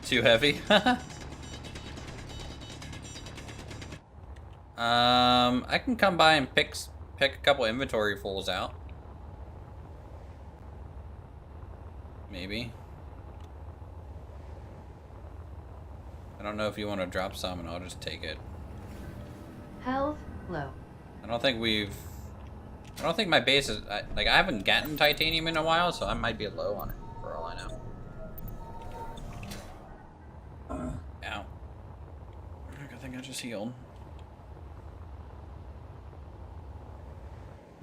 Too heavy? I can come by and pick a couple inventory fulls out. Maybe. I don't know if you want to drop some and I'll just take it. Health low. I don't think my base is, like, I haven't gotten titanium in a while, so I might be low on it, for all I know. Ow. I think I just healed.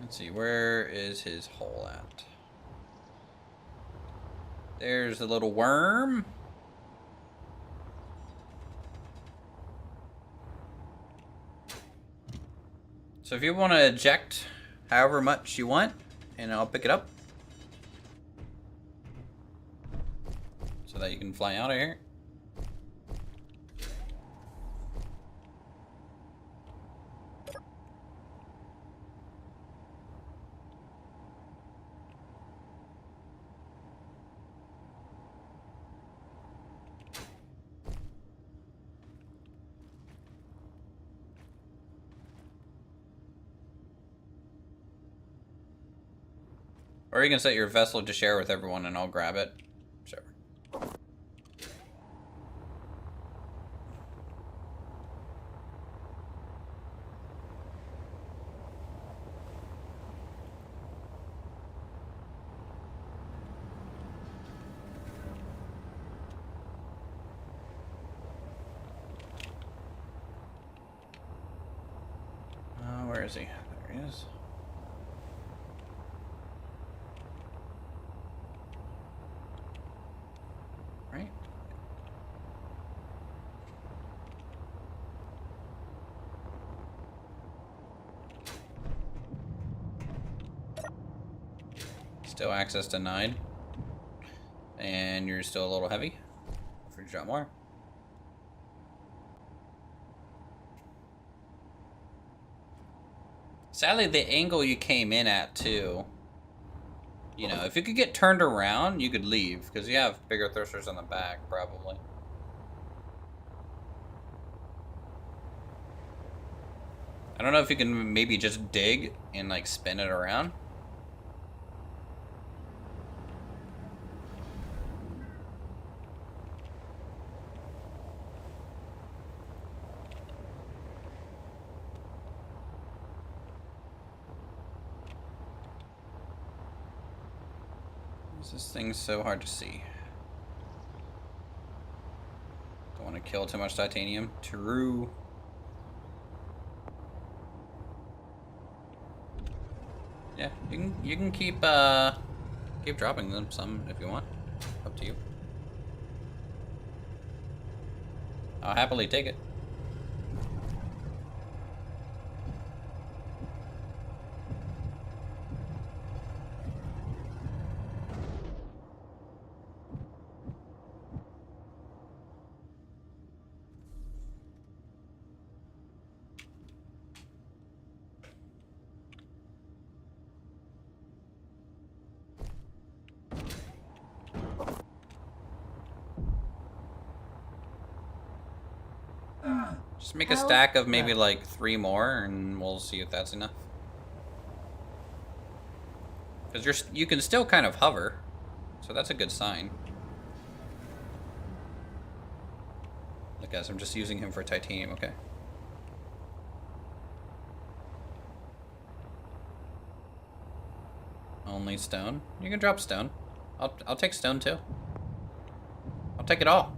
Let's see, where is his hole at? There's a little worm. So if you want to eject however much you want, and I'll pick it up. So that you can fly out of here. Or you can set your vessel to share with everyone and I'll grab it. Sure. Where is he? There he is. Right. Still access denied. And you're still a little heavy. Free to drop more. Sadly, the angle you came in at, too. You know, if you could get turned around, you could leave. Because you have bigger thrusters on the back, probably. I don't know if you can maybe just dig and, like, spin it around. This thing's so hard to see. Don't want to kill too much titanium. True. Yeah, you can keep dropping them some if you want. Up to you. I'll happily take it. Just make a Hell stack of maybe no. like 3 more, and we'll see if that's enough. Because you can still kind of hover, so that's a good sign. Look, guys, I'm just using him for titanium. Okay. Only stone. You can drop stone. I'll take stone too. I'll take it all.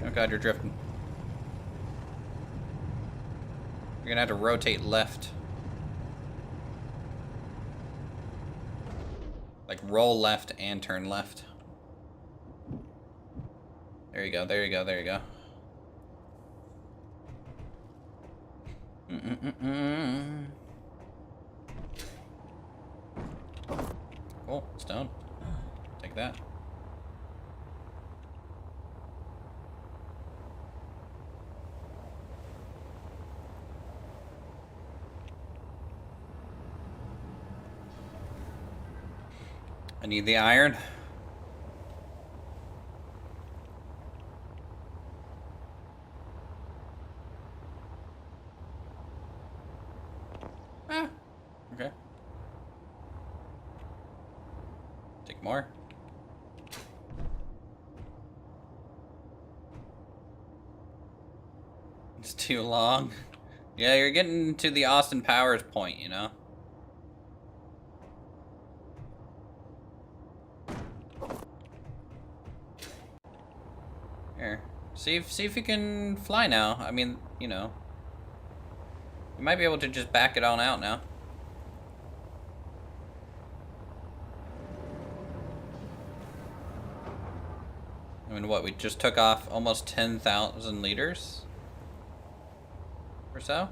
Oh god, you're drifting. You're gonna have to rotate left. Like roll left and turn left. There you go, there you go, there you go. Cool, stone. Take that. I need the iron. Ah, okay. Take more. It's too long. Yeah, you're getting to the Austin Powers point, you know? Here. See if you can fly now. I mean, you know. You might be able to just back it on out now. I mean, what? We just took off almost 10,000 liters? Or so?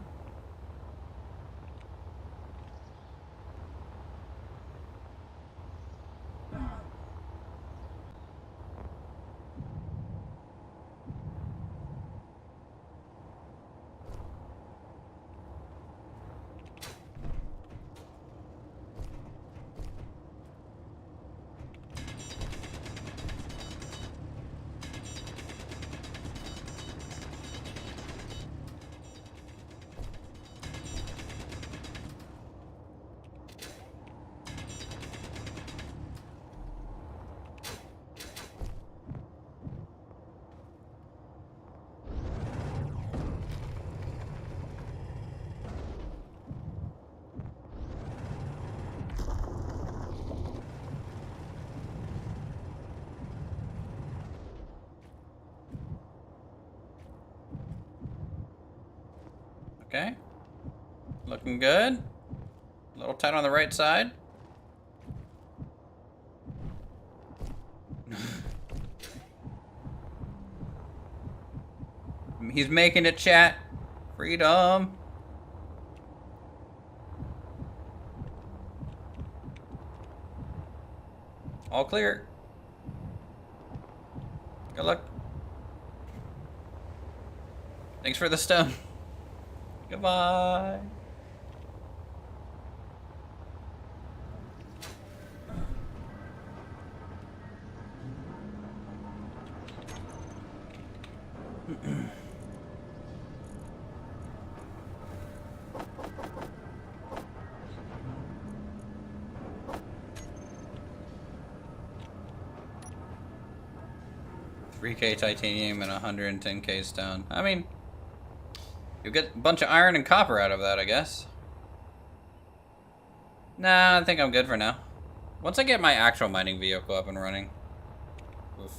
Okay. Looking good. A little tight on the right side. He's making it, chat. Freedom. All clear. Good luck. Thanks for the stone. Goodbye. $3K titanium and 110K stone. I mean, you'll get a bunch of iron and copper out of that, I guess. Nah, I think I'm good for now. Once I get my actual mining vehicle up and running. Oof.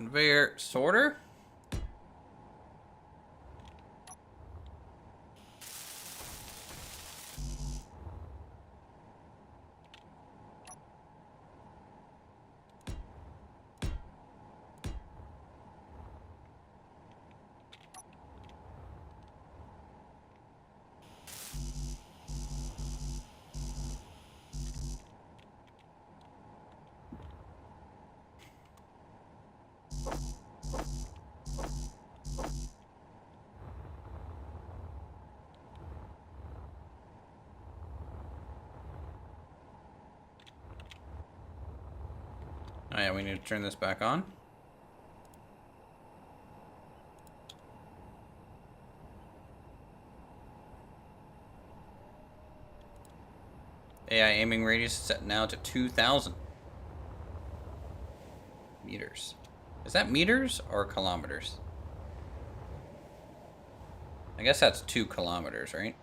Conveyor sorter. Oh yeah, we need to turn this back on. AI aiming radius is set now to 2,000 meters. Is that meters or kilometers? I guess that's 2 kilometers, right?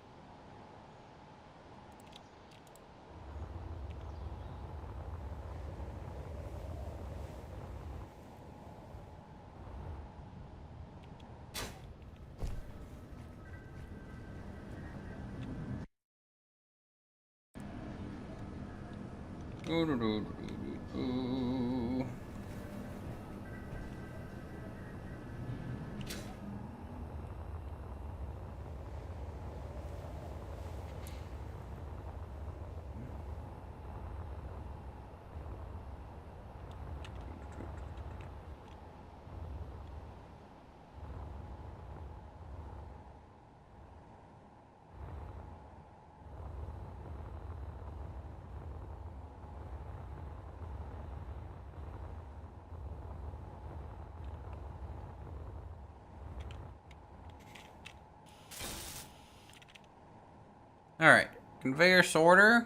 All right, conveyor sorter.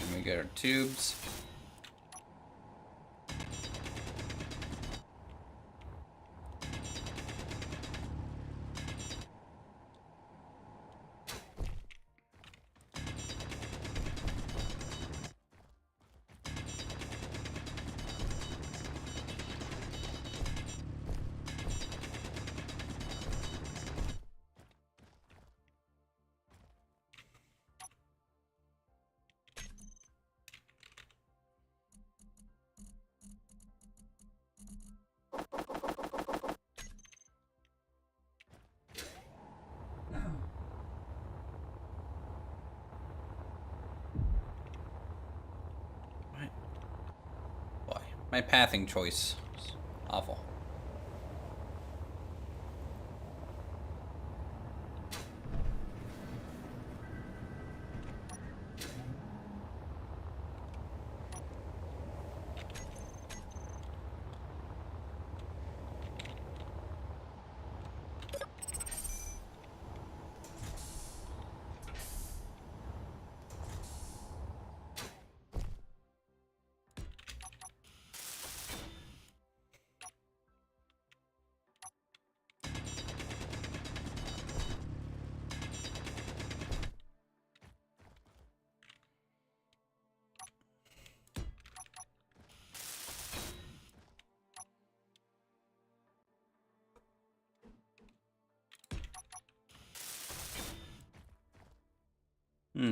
And we get our tubes. Boy, my pathing choice is awful.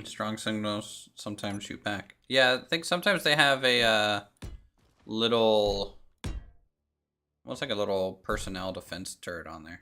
Strong signals sometimes shoot back. Yeah, I think sometimes they have a little, almost like a little personnel defense turret on there.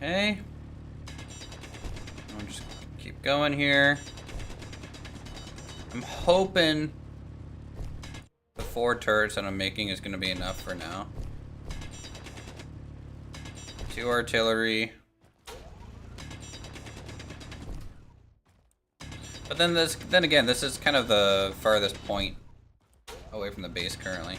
Okay. I'll just keep going here. I'm hoping the 4 turrets that I'm making is going to be enough for now. 2 artillery. But then again, this is kind of the farthest point away from the base currently.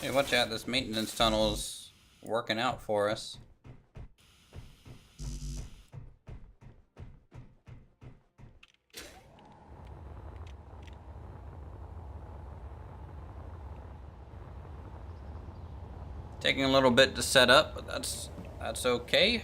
Hey, watch out, this maintenance tunnel's working out for us. Taking a little bit to set up, but that's okay.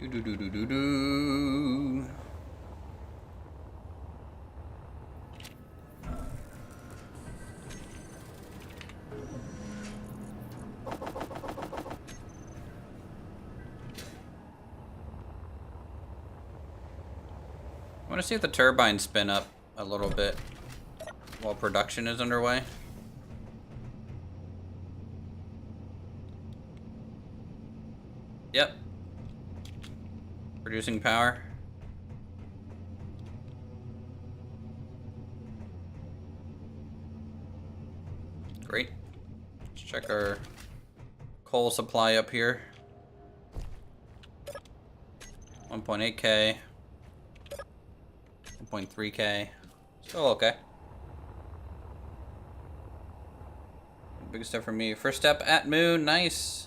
Do. want to see if the turbines spin up a little bit while production is underway. Yep. Producing power. Great. Let's check our coal supply up here. 1.8k. 1.3k. Still okay. Big step for me. First step at moon. Nice.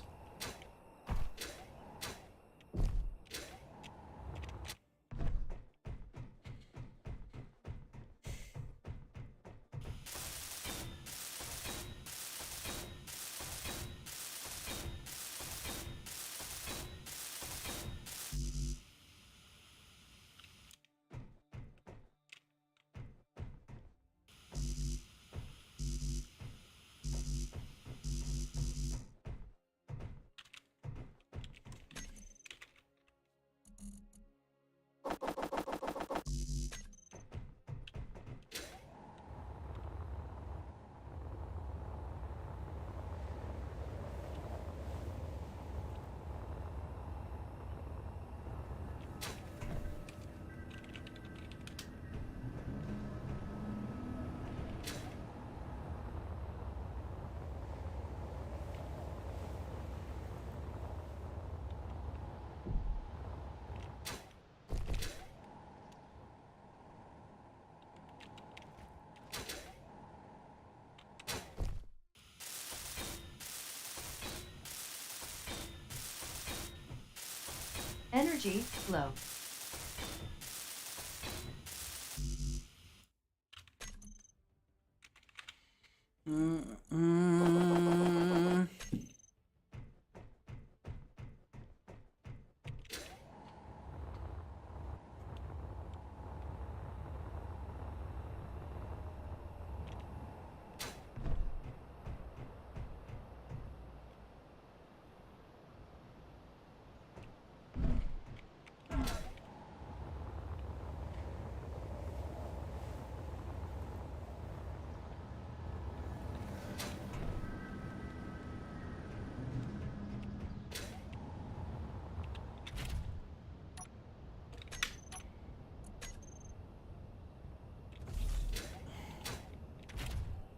Energy low.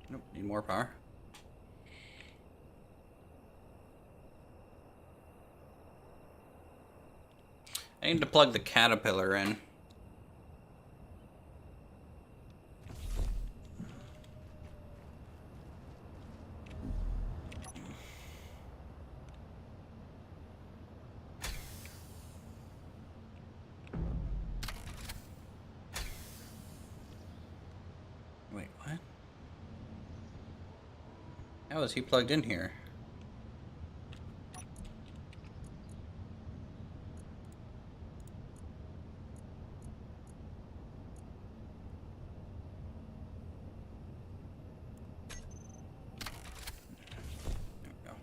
Nope, need more power. I need to plug the caterpillar in. Wait, what? How is he plugged in here? There we go.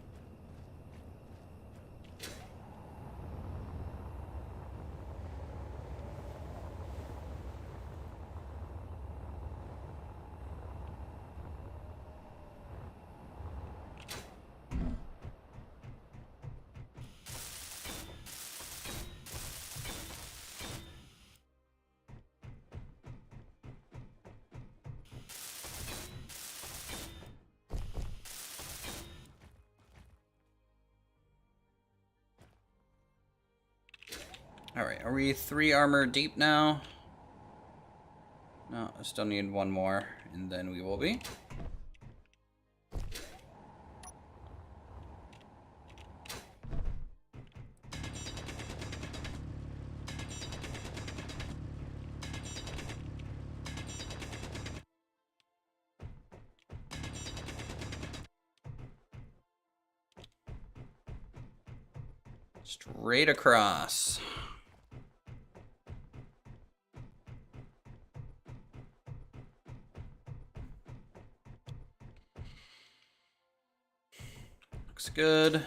Alright, are we 3 armor deep now? No, I still need 1 more, and then we will be. Straight across. Looks good.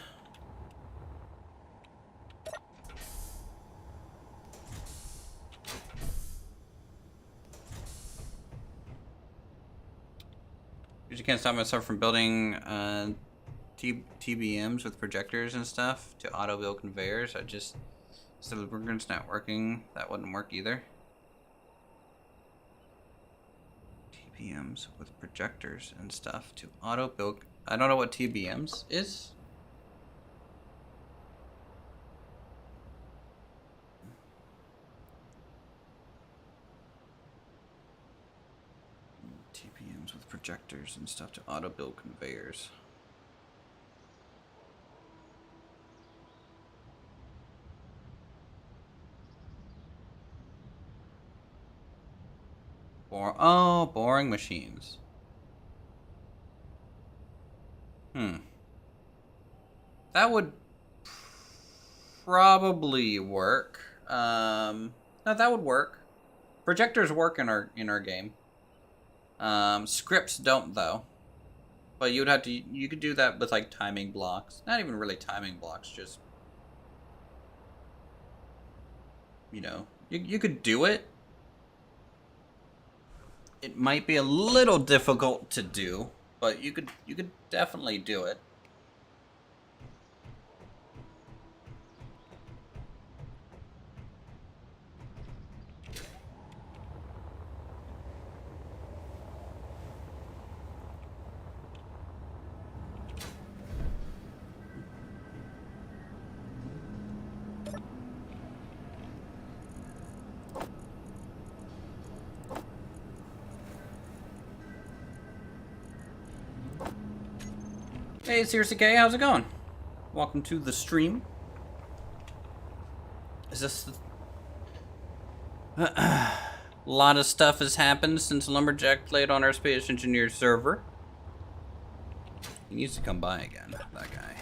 You can't stop myself from building TBMs with projectors and stuff to auto build conveyors. So the blueprint's not working. That wouldn't work either. TBMs with projectors and stuff to auto build. I don't know what TBMs is. TBMs with projectors and stuff to auto build conveyors. Boring machines. That would probably work. No, that would work. Projectors work in our game. Scripts don't though. But you could do that with like timing blocks. Not even really timing blocks, just you could do it. It might be a little difficult to do, but you could definitely do it. Hey, Seriously K, how's it going? Welcome to the stream. Is this a lot of stuff has happened since Lumberjack played on our Space Engineer server. He needs to come by again, that guy.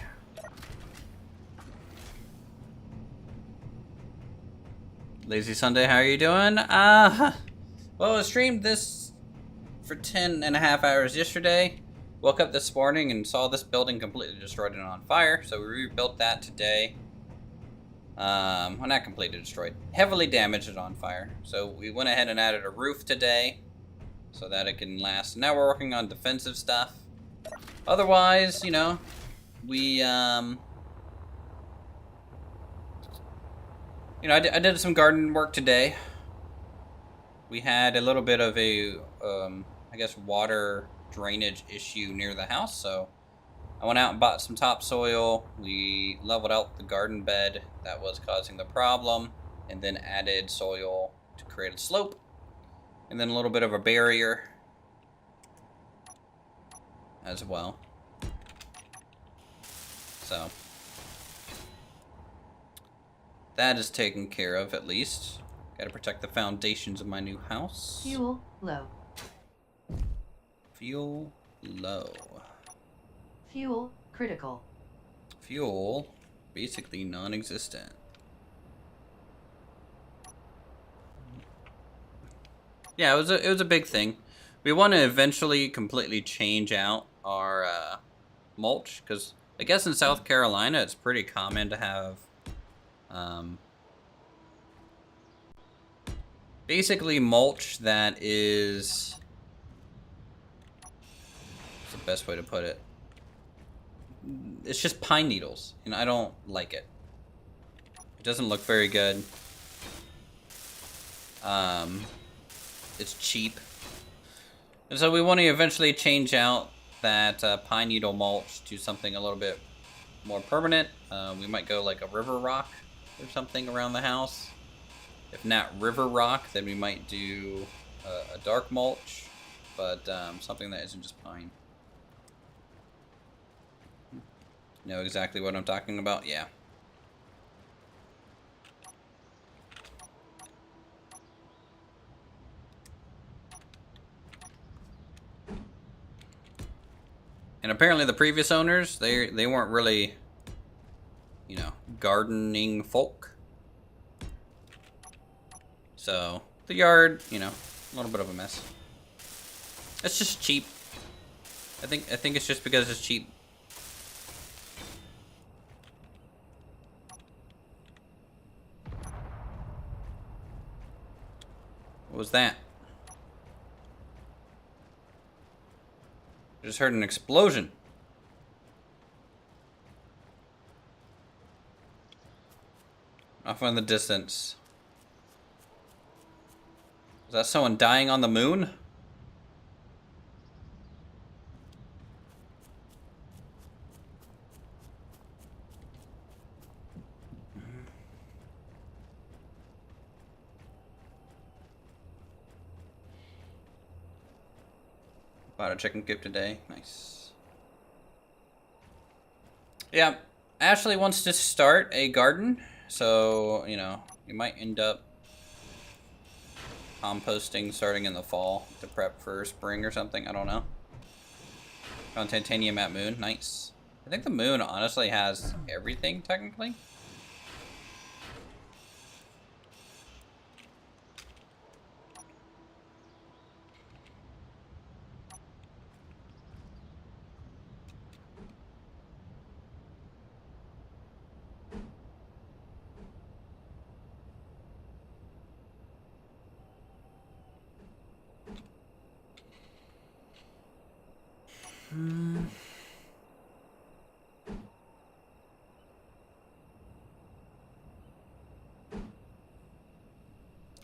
Lazy Sunday, how are you doing? Well, I streamed this for 10.5 hours yesterday. Woke up this morning and saw this building completely destroyed and on fire, so we rebuilt that today. Well, not completely destroyed, heavily damaged and on fire. So we went ahead and added a roof today so that it can last. Now we're working on defensive stuff. Otherwise, we, I did some garden work today. We had a little bit of a, I guess, water drainage issue near the house, so I went out and bought some topsoil. We leveled out the garden bed that was causing the problem, and then added soil to create a slope, and then a little bit of a barrier as well. So that is taken care of, at least. Gotta protect the foundations of my new house. Fuel low. Fuel low. Fuel critical. Fuel basically non-existent. Yeah, it was a big thing. We want to eventually completely change out our mulch, because I guess in South Carolina it's pretty common to have basically mulch that is, what's the best way to put it? It's just pine needles, and I don't like it. It doesn't look very good. It's cheap. And so we want to eventually change out that pine needle mulch to something a little bit more permanent. We might go like a river rock or something around the house. If not river rock, then we might do a dark mulch, but something that isn't just pine. Know exactly what I'm talking about? Yeah. And apparently the previous owners, they weren't really, gardening folk. So the yard, a little bit of a mess. It's just cheap. I think it's just because it's cheap. What was that? Just heard an explosion. Off in the distance. Is that someone dying on the moon? Bought a chicken coop today. Nice. Yeah, Ashley wants to start a garden, so, you know, you might end up composting starting in the fall to prep for spring or something. I don't know. Found titanium at moon. Nice. I think the moon honestly has everything, technically.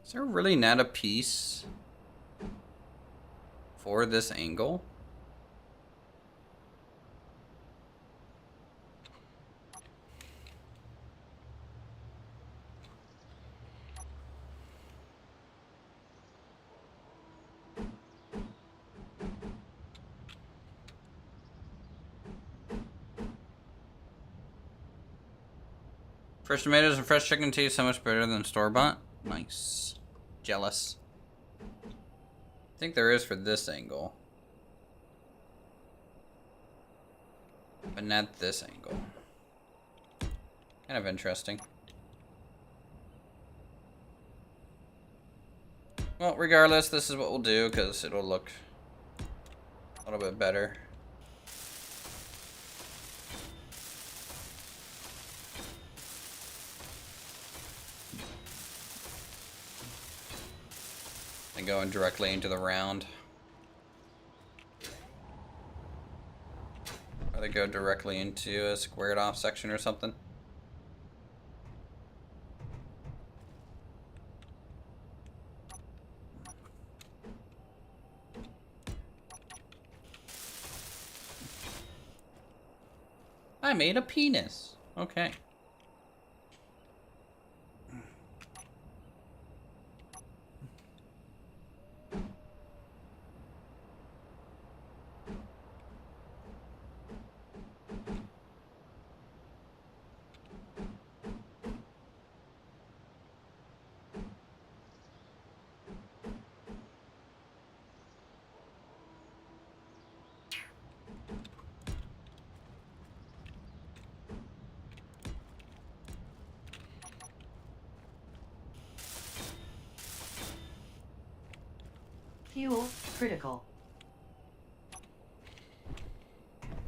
Is there really not a piece for this angle? Fresh tomatoes and fresh chicken taste so much better than store-bought. Nice. Jealous. I think there is for this angle. But not this angle. Kind of interesting. Well, regardless, this is what we'll do because it'll look a little bit better. And going directly into the round. Or they go directly into a squared off section or something. I made a penis. Okay. Fuel critical.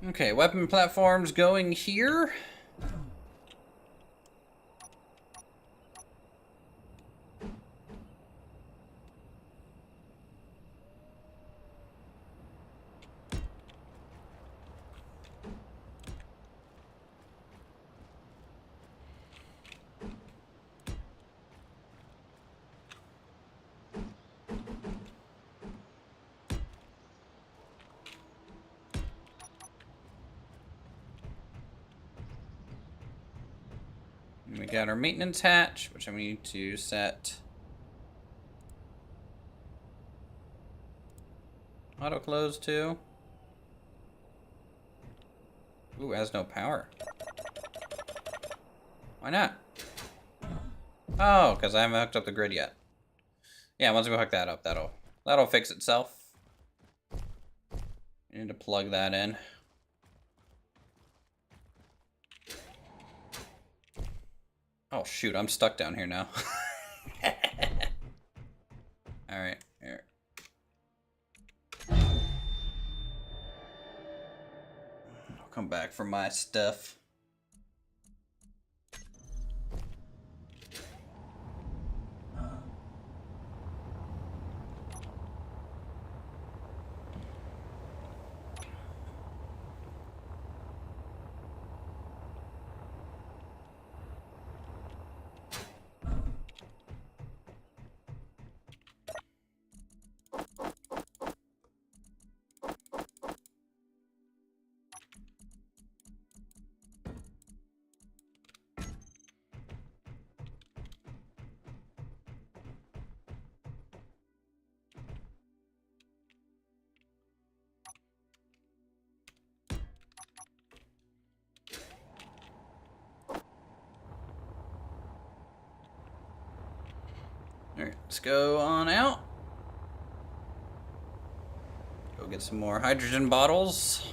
Okay, weapon platforms going here. We got our maintenance hatch, which I need to set auto close to. Ooh, has no power. Why not? Oh, because I haven't hooked up the grid yet. Yeah, once we hook that up, that'll fix itself. I need to plug that in. Oh shoot, I'm stuck down here now. Alright, here. I'll come back for my stuff. let's go on out. Go get some more hydrogen bottles.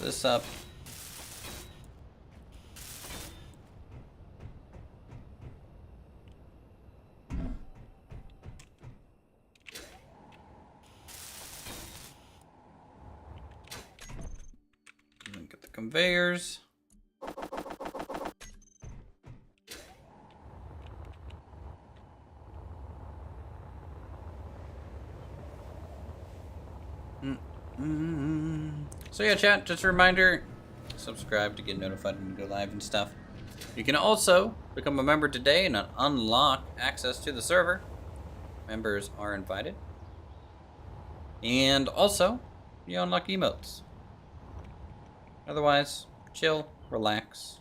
This up. And get the conveyors. So yeah, chat, just a reminder, subscribe to get notified when we go live and stuff. You can also become a member today and unlock access to the server. Members are invited. And also, you unlock emotes. Otherwise, chill, relax.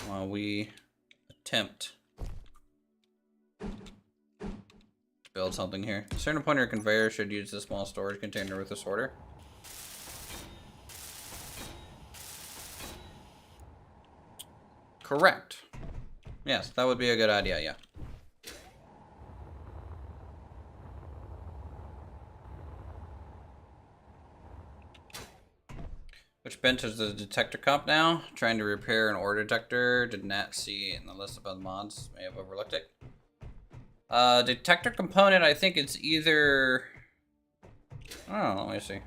While we attempt build something here. A certain point of your conveyor should use a small storage container with a sorter. Correct. Yes, that would be a good idea, yeah. Which bench is the detector comp now? Trying to repair an ore detector. Did not see in the list of other mods. May have overlooked it. Detector component, I think it's either... Oh, let me see.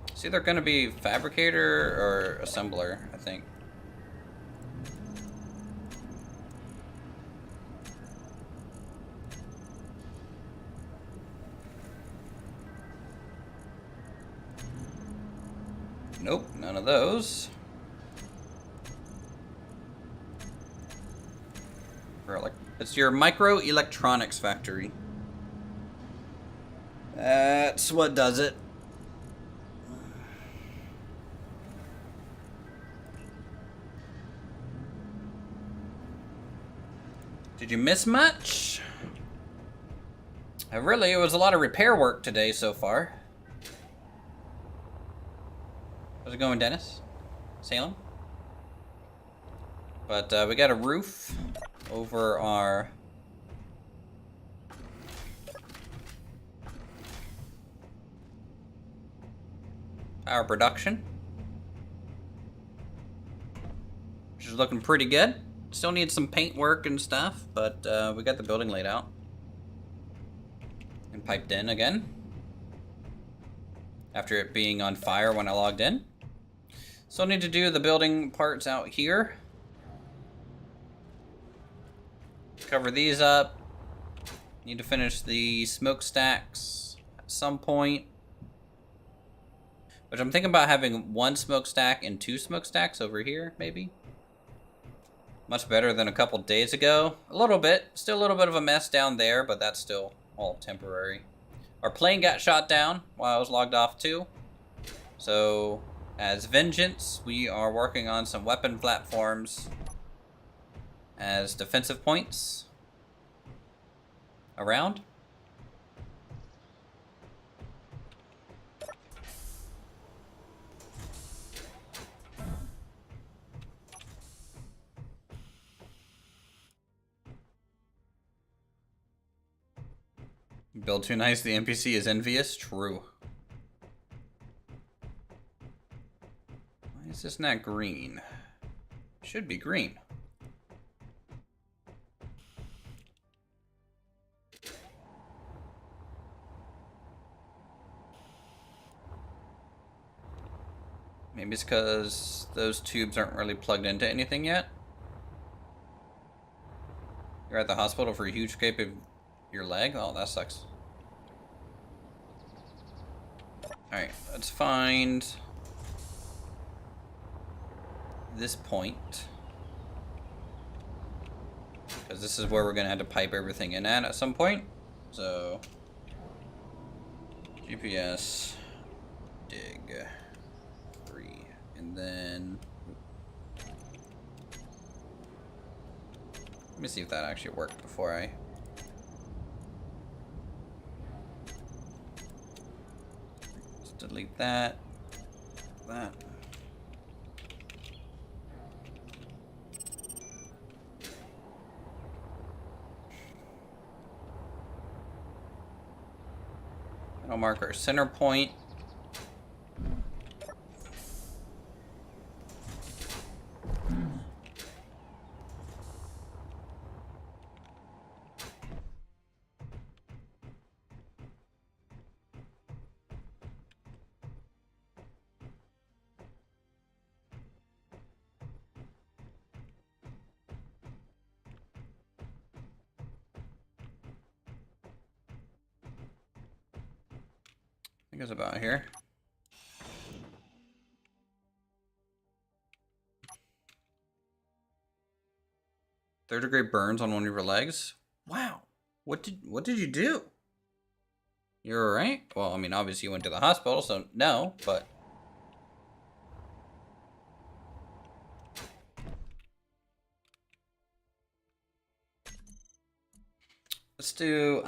It's either going to be fabricator or assembler, I think. Nope, none of those. It's your microelectronics factory. That's what does it. Did you miss much? Really, it was a lot of repair work today so far. How's it going, Dennis? Salem? But we got a roof over our power production, which is looking pretty good. Still need some paint work and stuff, but we got the building laid out and piped in again after it being on fire when I logged in. Still need to do the building parts out here. Cover these up. Need to finish the smokestacks at some point. Which I'm thinking about having one smokestack and two smokestacks over here, maybe. Much better than a couple days ago. A little bit. Still a little bit of a mess down there, but that's still all temporary. Our plane got shot down while I was logged off too. So, as vengeance, we are working on some weapon platforms as defensive points around. Build too nice, the NPC is envious. True. Why is this not green? Should be green. Maybe it's because those tubes aren't really plugged into anything yet. You're at the hospital for a huge scrape of your leg? Oh, that sucks. Alright, let's find this point. Because this is where we're going to have to pipe everything in at some point. So, GPS, dig, 3, and then... Let me see if that actually worked before I... Let's delete that. That. I'll mark our center point. I think it's about here. Third-degree burns on one of your legs. Wow. What did you do? You're alright? Well, I mean, obviously you went to the hospital, so no, but... Let's do,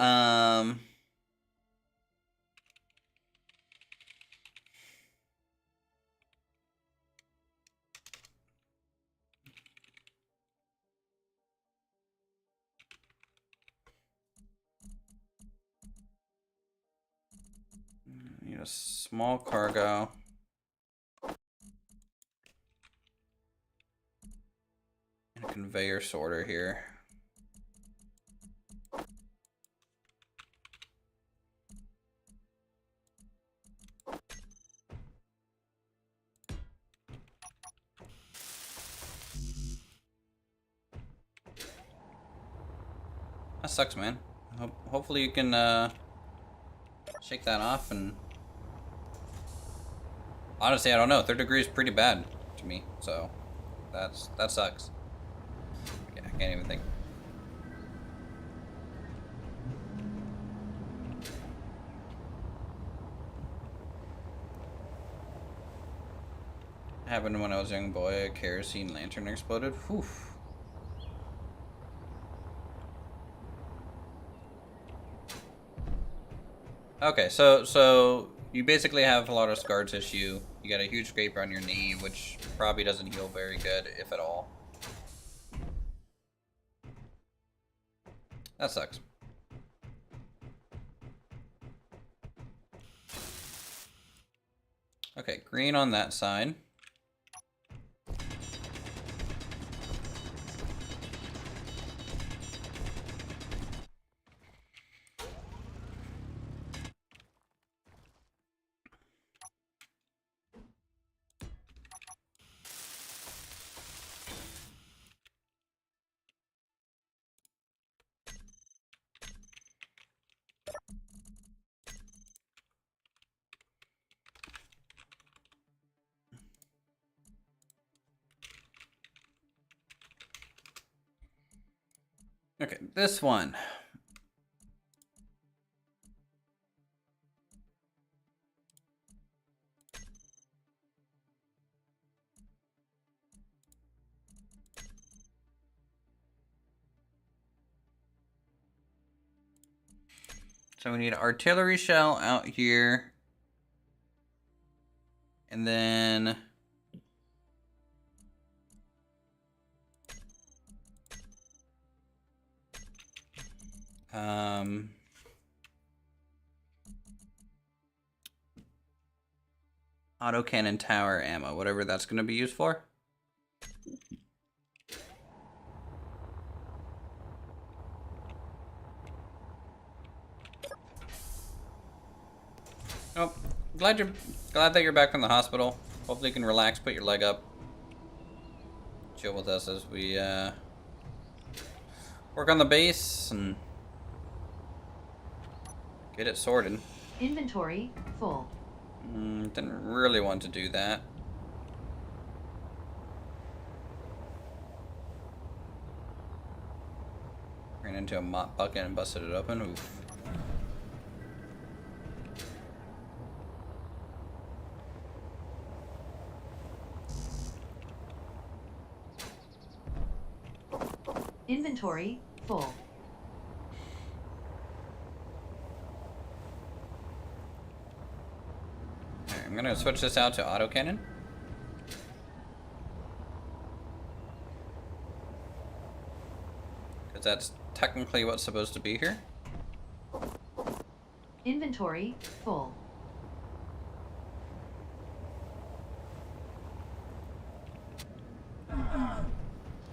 need a small cargo. And a conveyor sorter here. That sucks, man. Hopefully you can shake that off. And honestly, I don't know. Third degree is pretty bad to me, so that sucks. Yeah, I can't even think. Happened when I was a young boy. A kerosene lantern exploded. Whew. Okay, so you basically have a lot of scar tissue. You got a huge scrape on your knee, which probably doesn't heal very good, if at all. That sucks. Okay, green on that side. Okay, this one. So we need an artillery shell out here. And then... autocannon tower ammo, whatever that's going to be used for. Oh, glad that you're back from the hospital. Hopefully you can relax, put your leg up. Chill with us as we work on the base and get it sorted. Inventory full. Didn't really want to do that. Ran into a mop bucket and busted it open. Oof. Inventory full. Alright, I'm gonna switch this out to autocannon. Because that's technically what's supposed to be here. Inventory full.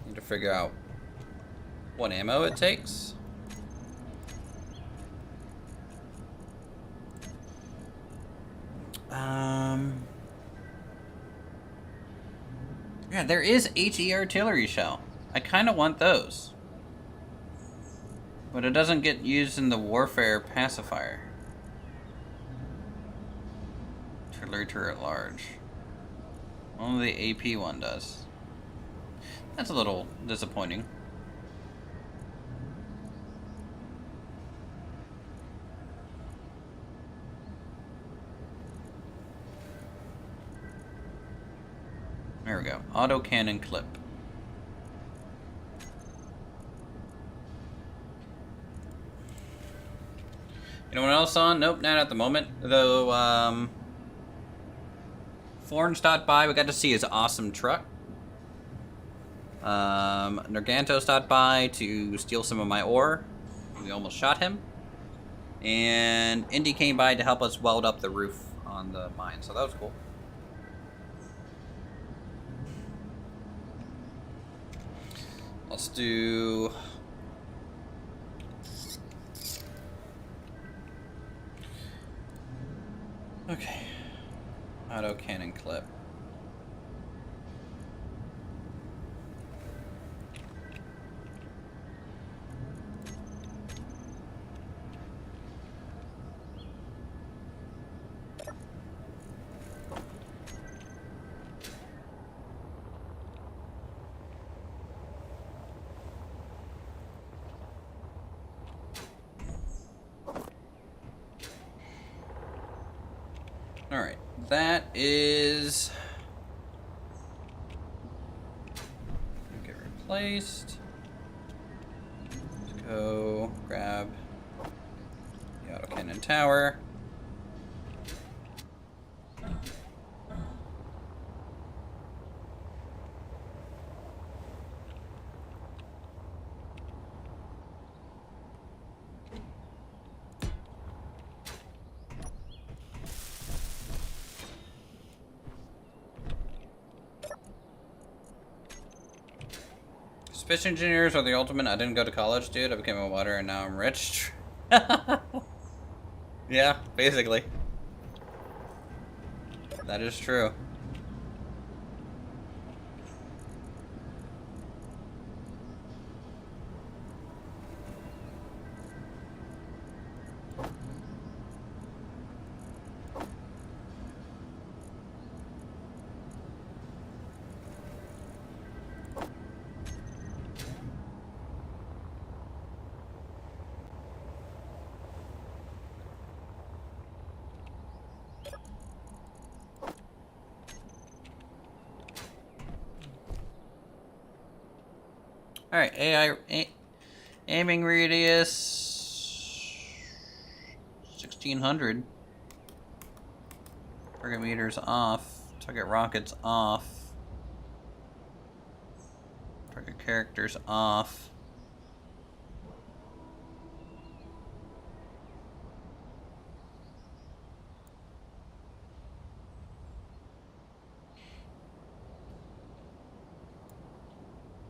Need to figure out what ammo it takes. Yeah, there is HE artillery shell. I kind of want those. But it doesn't get used in the warfare pacifier. Artillery turret large. Only the AP one does. That's a little disappointing. There we go. Autocannon clip. Anyone else on? Nope, not at the moment. Though, Florn stopped by. We got to see his awesome truck. Narganto stopped by to steal some of my ore. We almost shot him. And Indy came by to help us weld up the roof on the mine. So that was cool. Let's do... Okay. Autocannon clip. Alright, that is... Get replaced. Let's go grab the autocannon tower. Fish engineers are the ultimate. I didn't go to college, dude. I became a water and now I'm rich. Yeah, basically. That is true. Alright, aiming radius 1600. Target meters off. Target rockets off. Target characters off.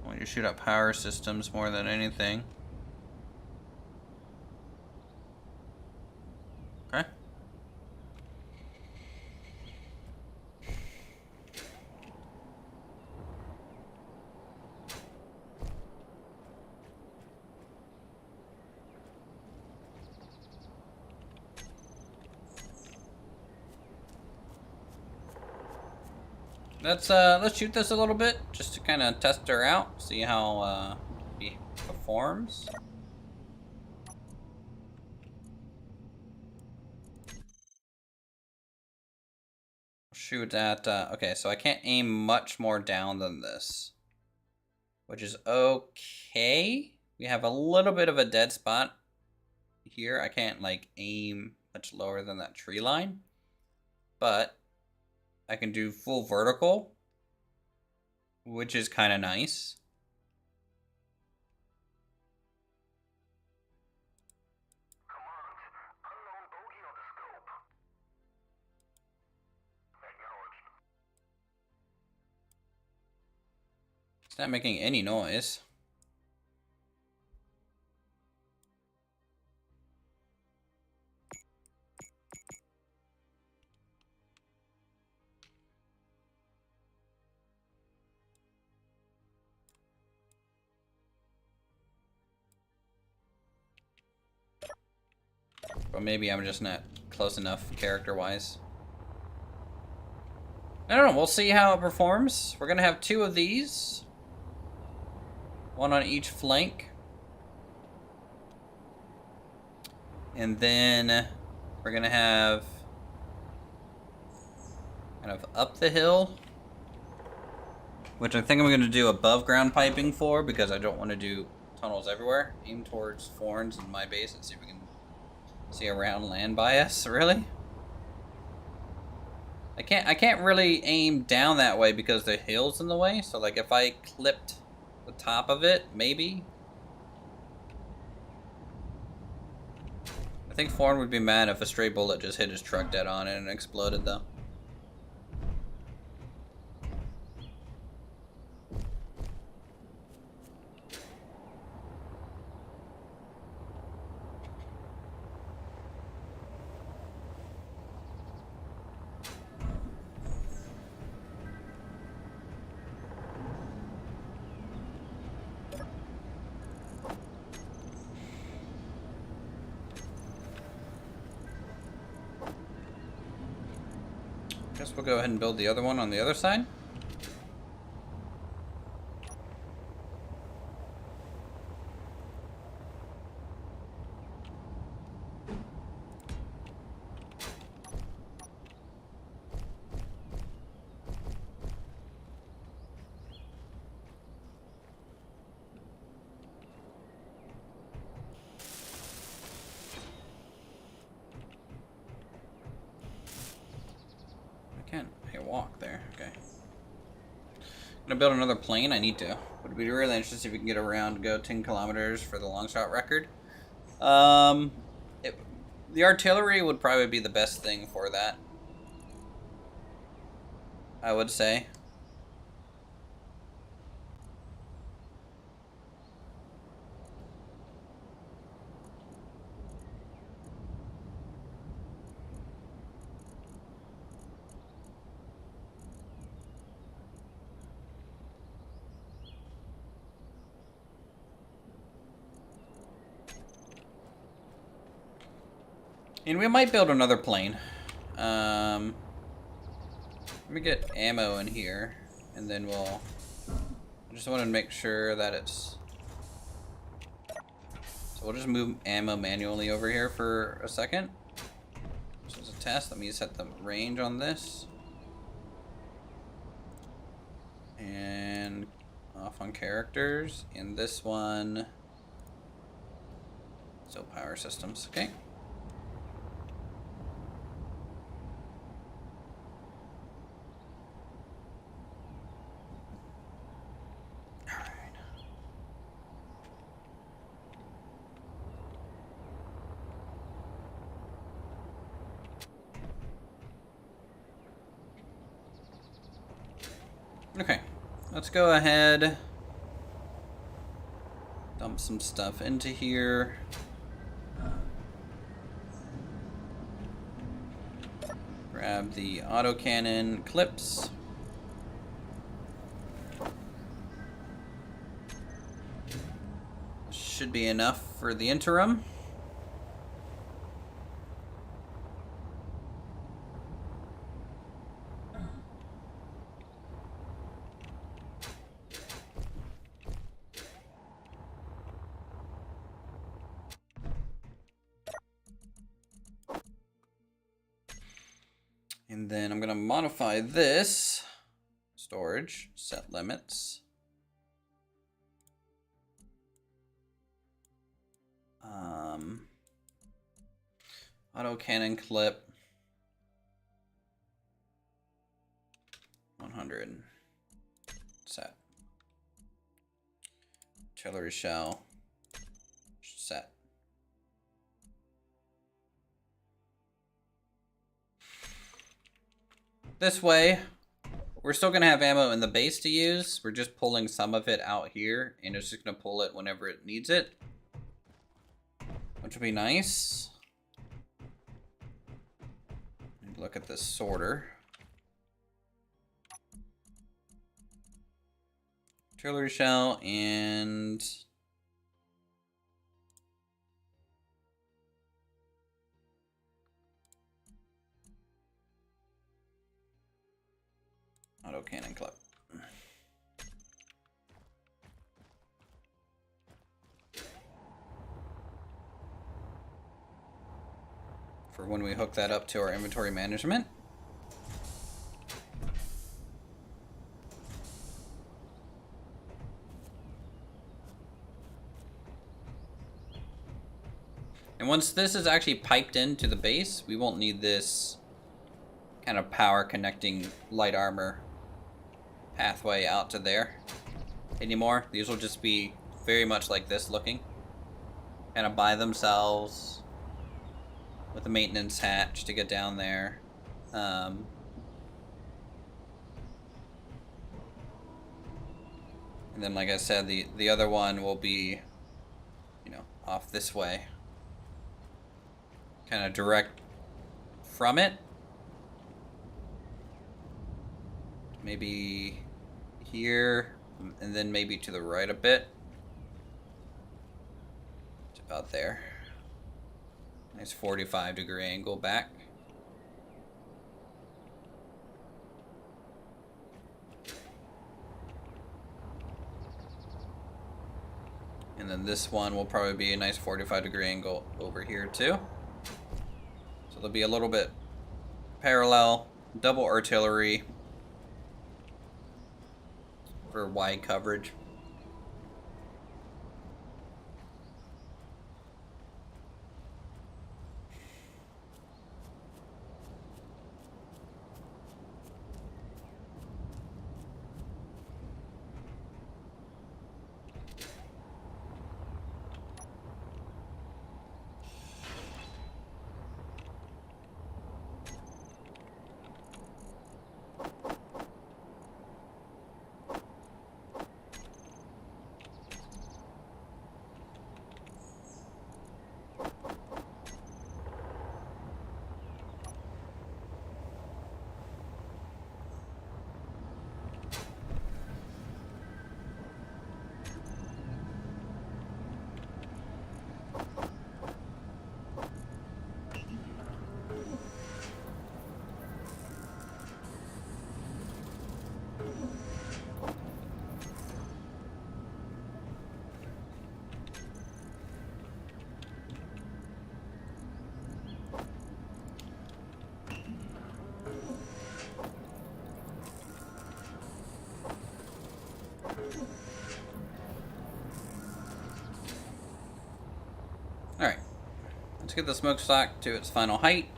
I want you to shoot out power systems more than anything. Okay. Let's shoot this a little bit just to kind of test her out, see how she performs. Shoot at okay, so I can't aim much more down than this, which is okay. We have a little bit of a dead spot here. I can't like aim much lower than that tree line, but I can do full vertical, which is kind of nice. It's not making any noise. But maybe I'm just not close enough character-wise. I don't know. We'll see how it performs. We're going to have 2 of these. One on each flank. And then we're going to have kind of up the hill, which I think I'm going to do above ground piping for because I don't want to do tunnels everywhere. Aim towards Forns in my base and see if we can see around land by us, really? I can't really aim down that way because the hill's in the way. So like if I clipped the top of it, maybe. I think Forn would be mad if a stray bullet just hit his truck dead on it and exploded though. Guess we'll go ahead and build the other one on the other side. I walk there. Okay. Gonna build another plane. I need to. Would be really interesting if we can get around to go 10 kilometers for the long shot record. The artillery would probably be the best thing for that, I would say. And we might build another plane. Let me get ammo in here, and then we'll... I just want to make sure that it's... So we'll just move ammo manually over here for a second. Just as a test, let me set the range on this. And off on characters. And this one... So power systems, okay. Okay, let's go ahead, dump some stuff into here. Grab the autocannon clips. Should be enough for the interim. And then I'm going to modify this storage, set limits. Auto cannon clip 100 set. Artillery shell set. This way, we're still going to have ammo in the base to use. We're just pulling some of it out here, and it's just going to pull it whenever it needs it, which would be nice. Look at this sorter. Artillery shell and auto cannon clip. For when we hook that up to our inventory management. And once this is actually piped into the base, we won't need this kind of power connecting light armor pathway out to there anymore. These will just be very much like this looking, kind of by themselves with a maintenance hatch to get down there. And then, like I said, the other one will be, you know, off this way, kind of direct from it. Maybe here, and then maybe to the right a bit. It's about there. Nice 45-degree angle back. And then this one will probably be a nice 45-degree angle over here too. So they'll be a little bit parallel, double artillery for wide coverage. Alright, let's get the smokestack to its final height.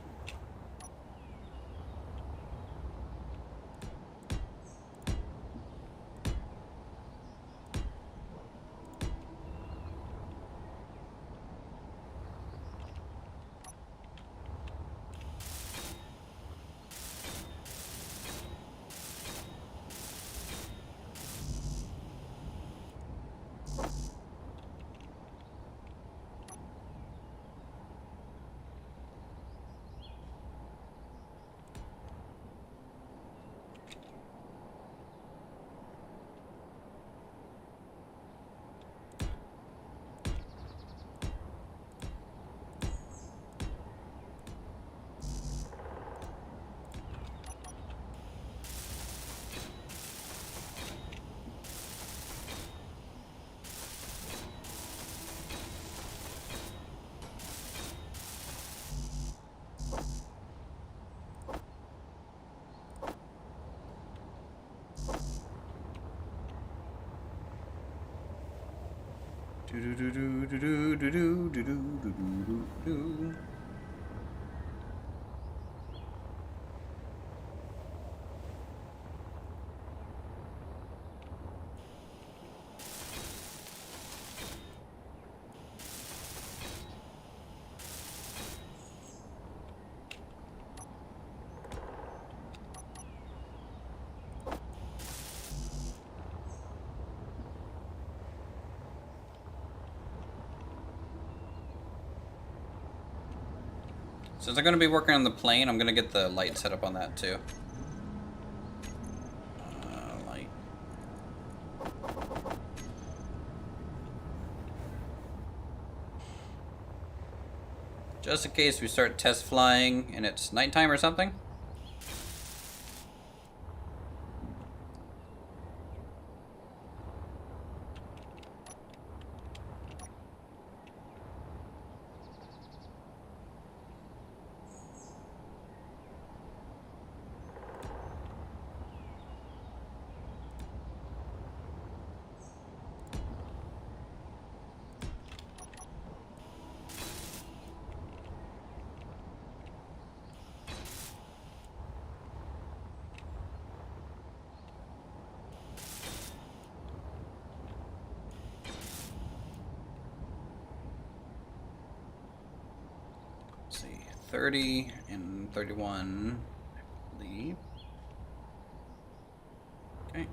Do-do-do-do-do-do-do-do-do-do-do-do. Since I'm going to be working on the plane, I'm going to get the light set up on that too. Light. Just in case we start test flying and it's nighttime or something. Let's see, 30 and 31, I believe. Okay.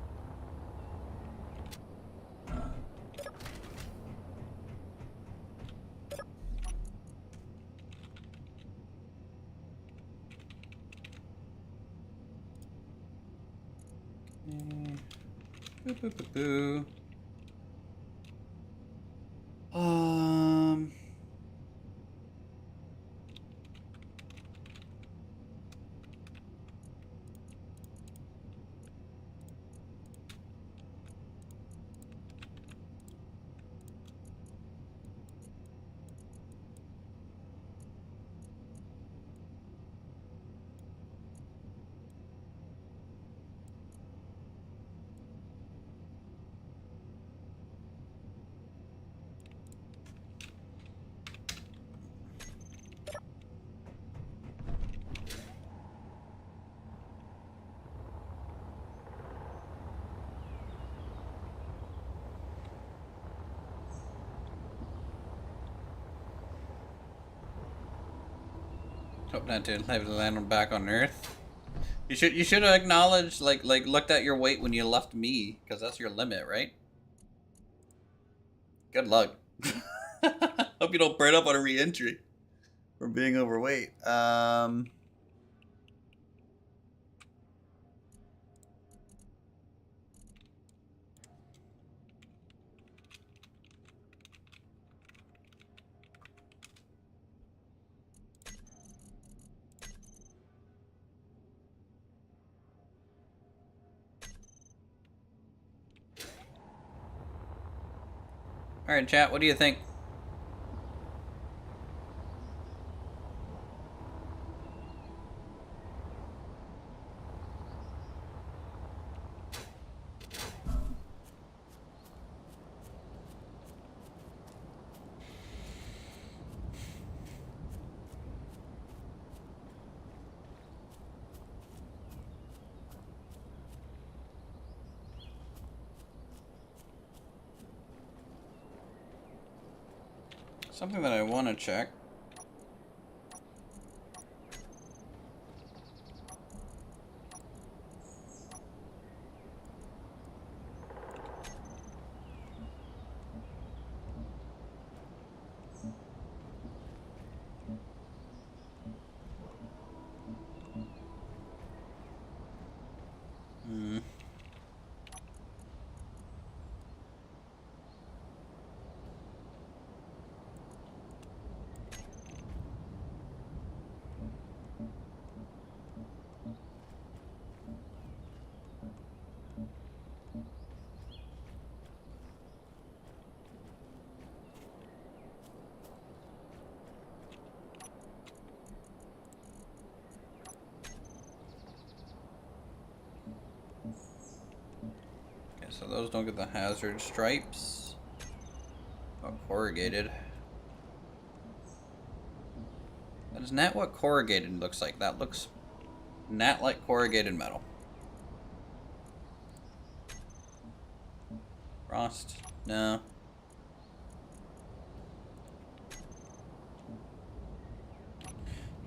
Boo, boo, boo, boo. Hope not to have to land back on Earth. You should have acknowledged, like looked at your weight when you left me, because that's your limit, right? Good luck. Hope you don't burn up on a re-entry for being overweight. All right, chat. What do you think? Something that I want to check. So those don't get the hazard stripes. Oh, corrugated. That is not what corrugated looks like. That looks not like corrugated metal. Frost? No.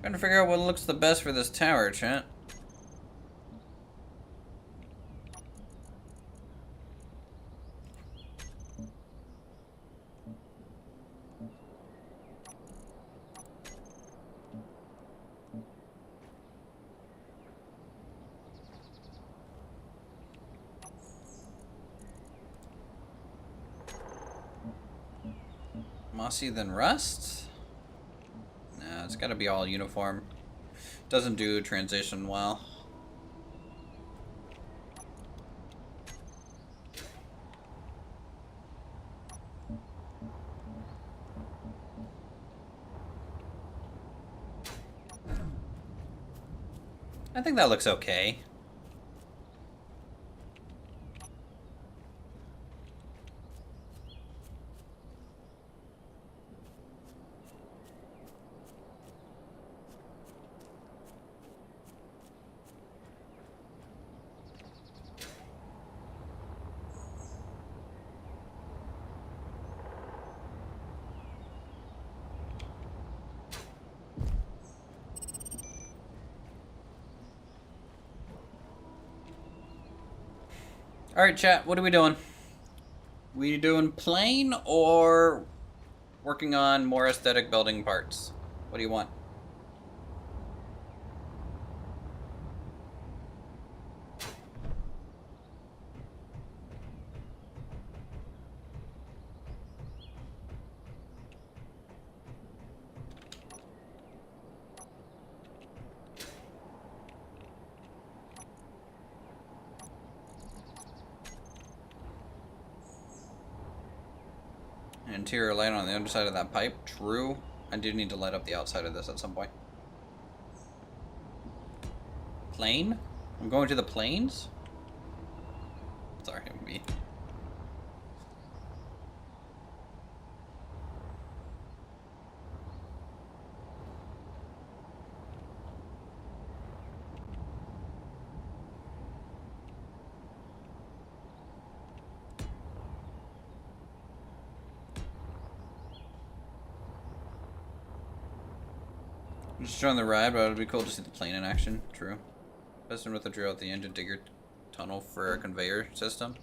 Trying to figure out what looks the best for this tower, chat. Mossy than rust? Nah, it's gotta be all uniform. Doesn't do transition well. I think that looks okay. Alright, chat, what are we doing? We doing plain or working on more aesthetic building parts? What do you want? Interior light on the underside of that pipe. True. I do need to light up the outside of this at some point. Plane? I'm going to the plains? Sorry, me. I'm just showing the ride, but it would be cool to see the plane in action. True. Piston with a drill at the end to dig your tunnel for a conveyor system.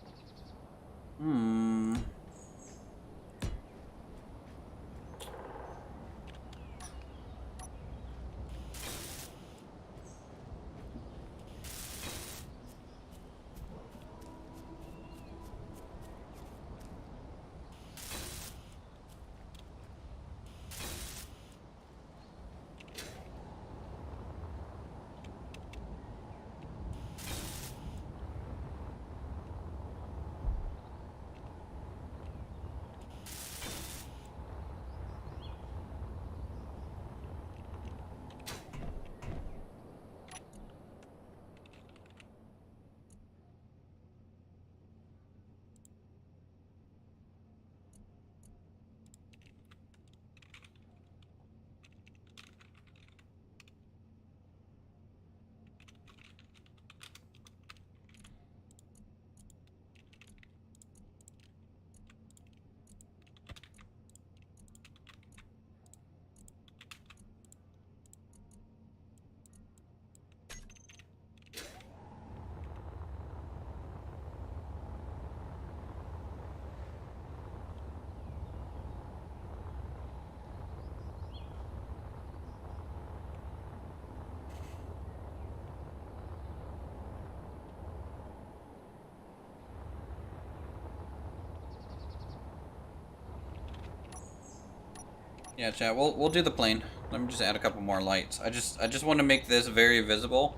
Yeah, chat. We'll do the plane. Let me just add a couple more lights. I just want to make this very visible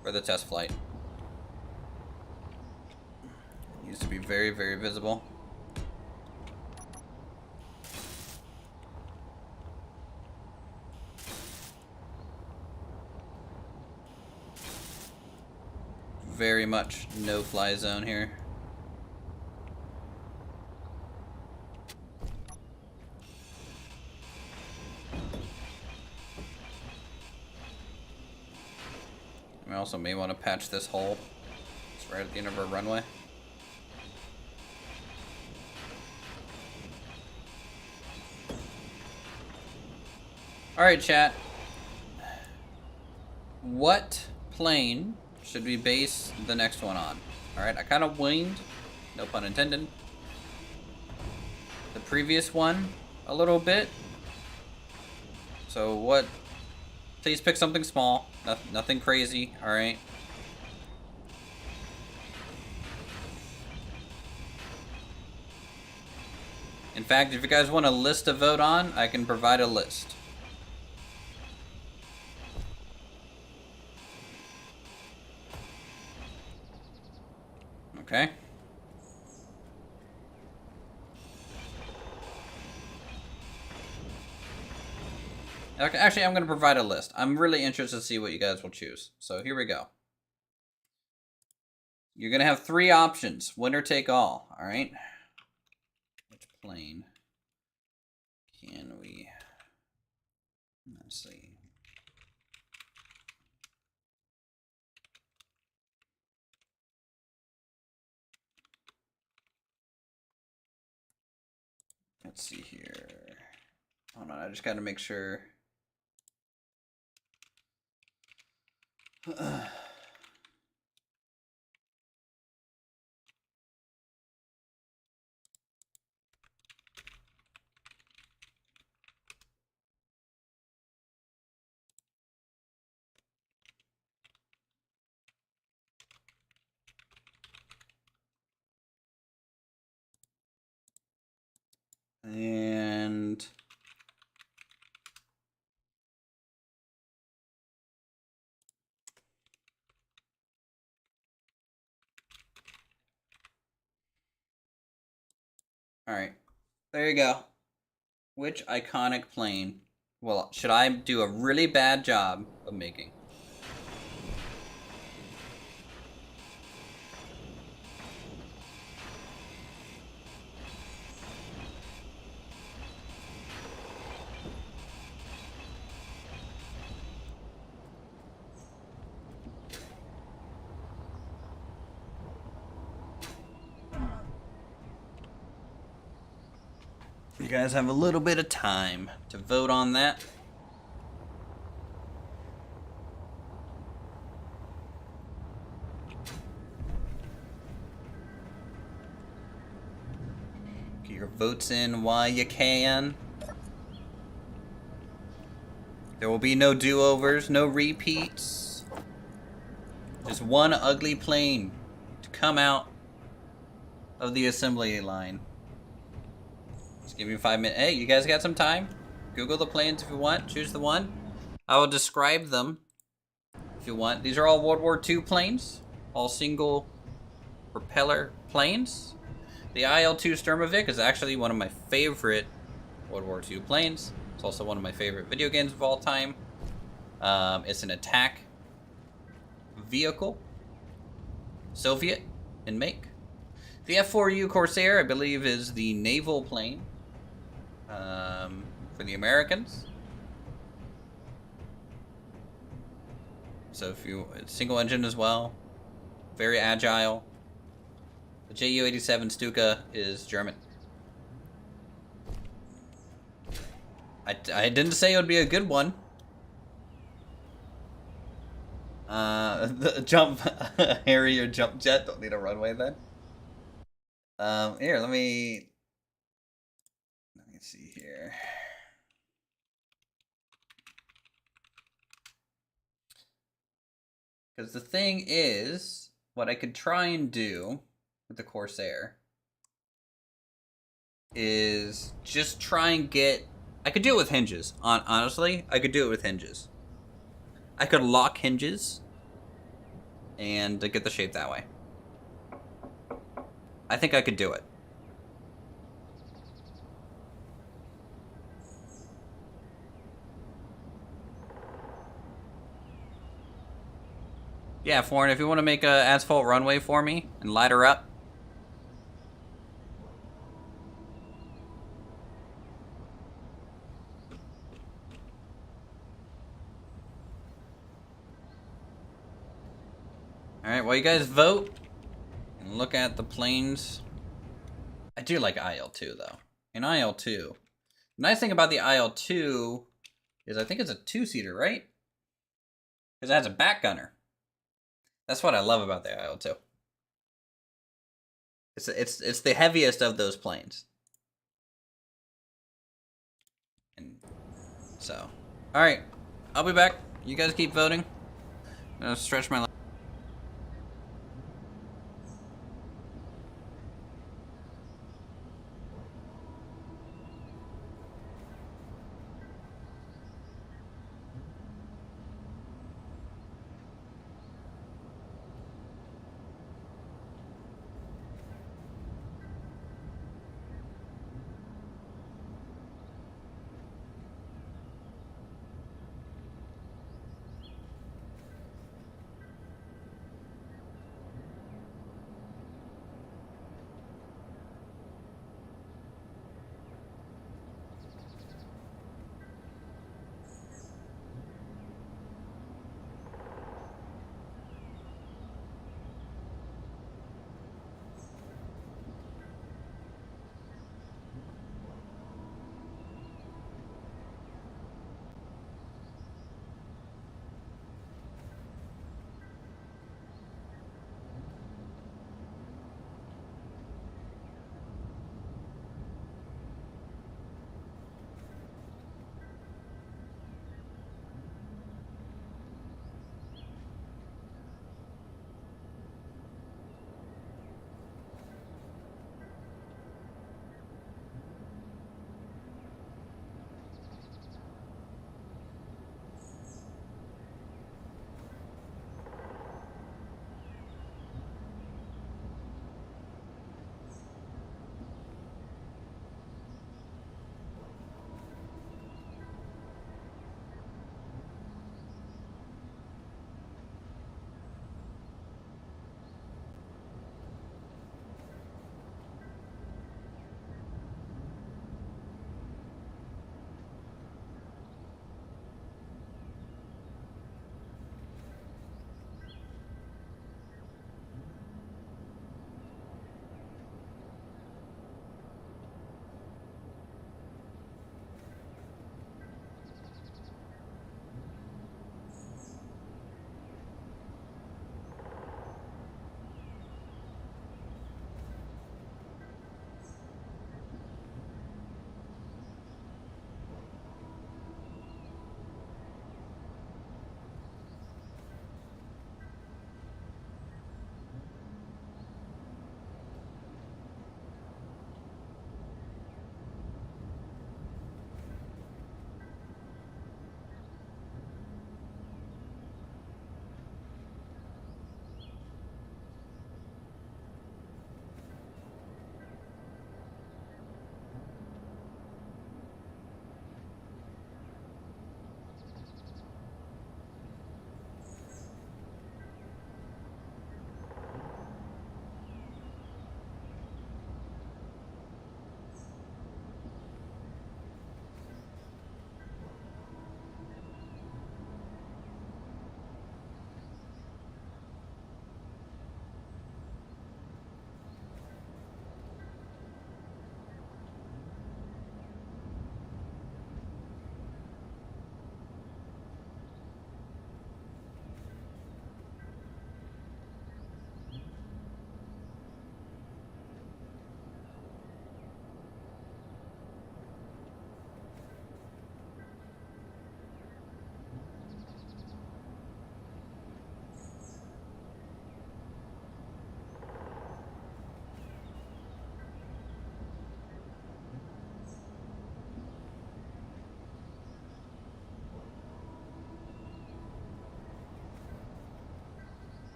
for the test flight. It needs to be very, very visible. Very much no fly zone here. We also may want to patch this hole. It's right at the end of our runway. Alright, chat. What plane should we base the next one on? Alright, I kind of winged, no pun intended, the previous one a little bit. So what? Please pick something small, nothing crazy, alright? In fact, if you guys want a list to vote on, I can provide a list. Okay. Okay, actually, I'm going to provide a list. I'm really interested to see what you guys will choose. So here we go. You're going to have 3 options. Winner take all. All right. Which plane can we... Let's see. Let's see here. Hold on, I just got to make sure. And all right, there you go. Which iconic plane, well, should I do a really bad job of making? You guys have a little bit of time to vote on that. Get your votes in while you can. There will be no do-overs, no repeats. Just one ugly plane to come out of the assembly line. Just give me 5 minutes. Hey, you guys got some time? Google the planes if you want. Choose the one. I will describe them if you want. These are all World War II planes. All single propeller planes. The IL-2 Sturmovik is actually one of my favorite World War II planes. It's also one of my favorite video games of all time. It's an attack vehicle. Soviet in make. The F-4U Corsair, I believe, is the naval plane for the Americans. So if you, single engine as well, very agile. The Ju-87 Stuka is German. I didn't say it would be a good one. The jump Harrier jump jet don't need a runway then. Here, let me see here. Because the thing is, what I could try and do with the Corsair is just try and get... I could do it with hinges. Honestly, I could do it with hinges. I could lock hinges and get the shape that way. I think I could do it. Yeah, Foreign, if you want to make a asphalt runway for me and light her up. All right, well, you guys vote and look at the planes. I do like IL-2 though. In IL-2, the nice thing about the IL-2 is I think it's a 2-seater, right? Because it has a back gunner. That's what I love about the IL-2. It's the heaviest of those planes. And so, all right, I'll be back. You guys keep voting. I'm gonna stretch my.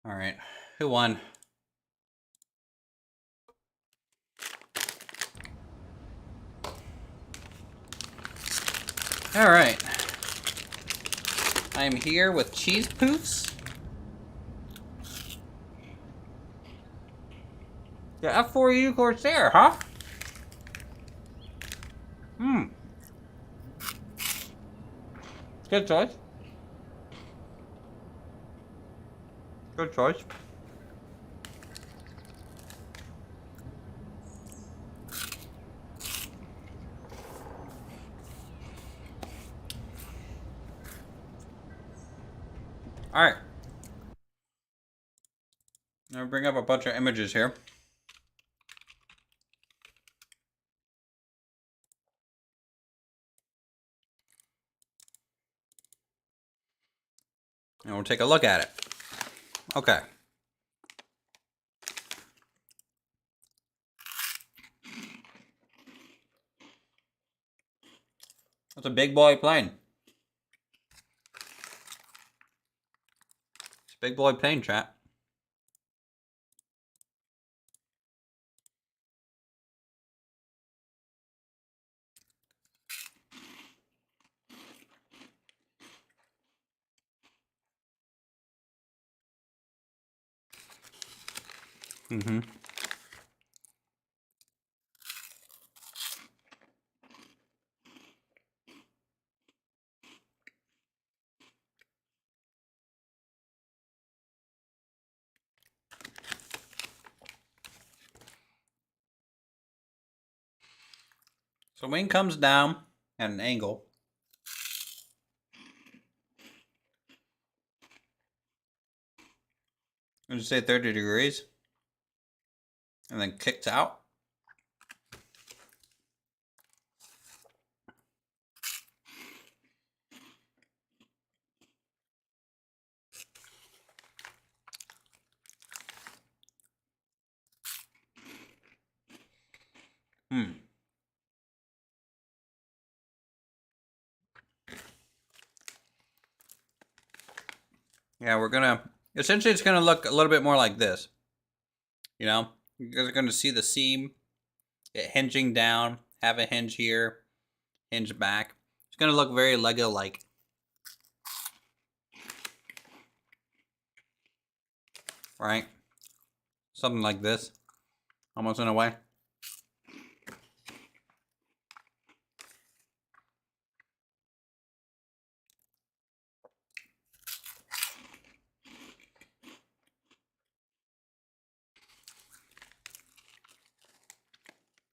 All right. Who won? All right. I am here with cheese poofs. The F4U Corsair, huh? Hmm. Good choice. Good choice. All right. Let me bring up a bunch of images here. And we'll take a look at it. Okay. That's a big boy plane. It's a big boy plane, chat. Mm-hmm. So wing comes down at an angle. Let's say 30 degrees. And then kicks out. Hmm. Yeah, we're gonna... Essentially, it's gonna look a little bit more like this. You know? You guys are gonna see the seam, it hinging down, have a hinge here, hinge back. It's gonna look very Lego-like. Right? Something like this. Almost in a way.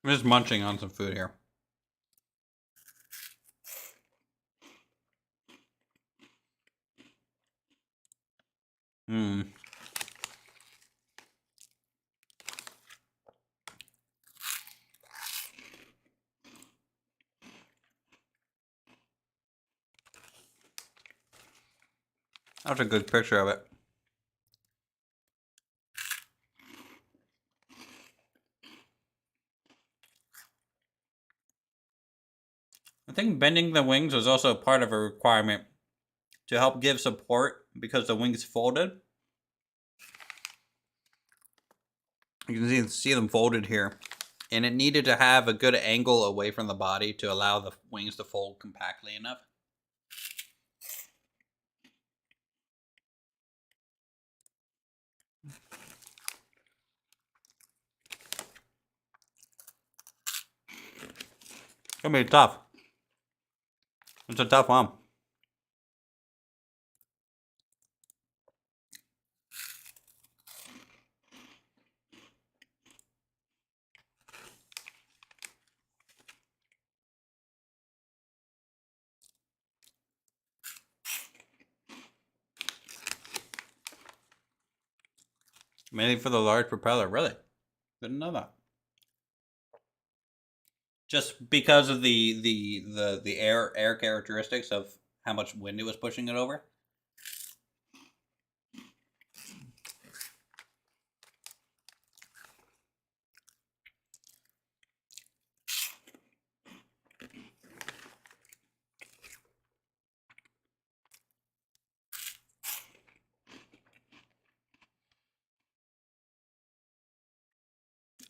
I'm just munching on some food here. Hmm. That's a good picture of it. I think bending the wings was also part of a requirement to help give support because the wings folded. You can see them folded here. And it needed to have a good angle away from the body to allow the wings to fold compactly enough. It's gonna be tough. It's a tough one. Mainly for the large propeller, really. Didn't know that. Just because of the air characteristics of how much wind it was pushing it over.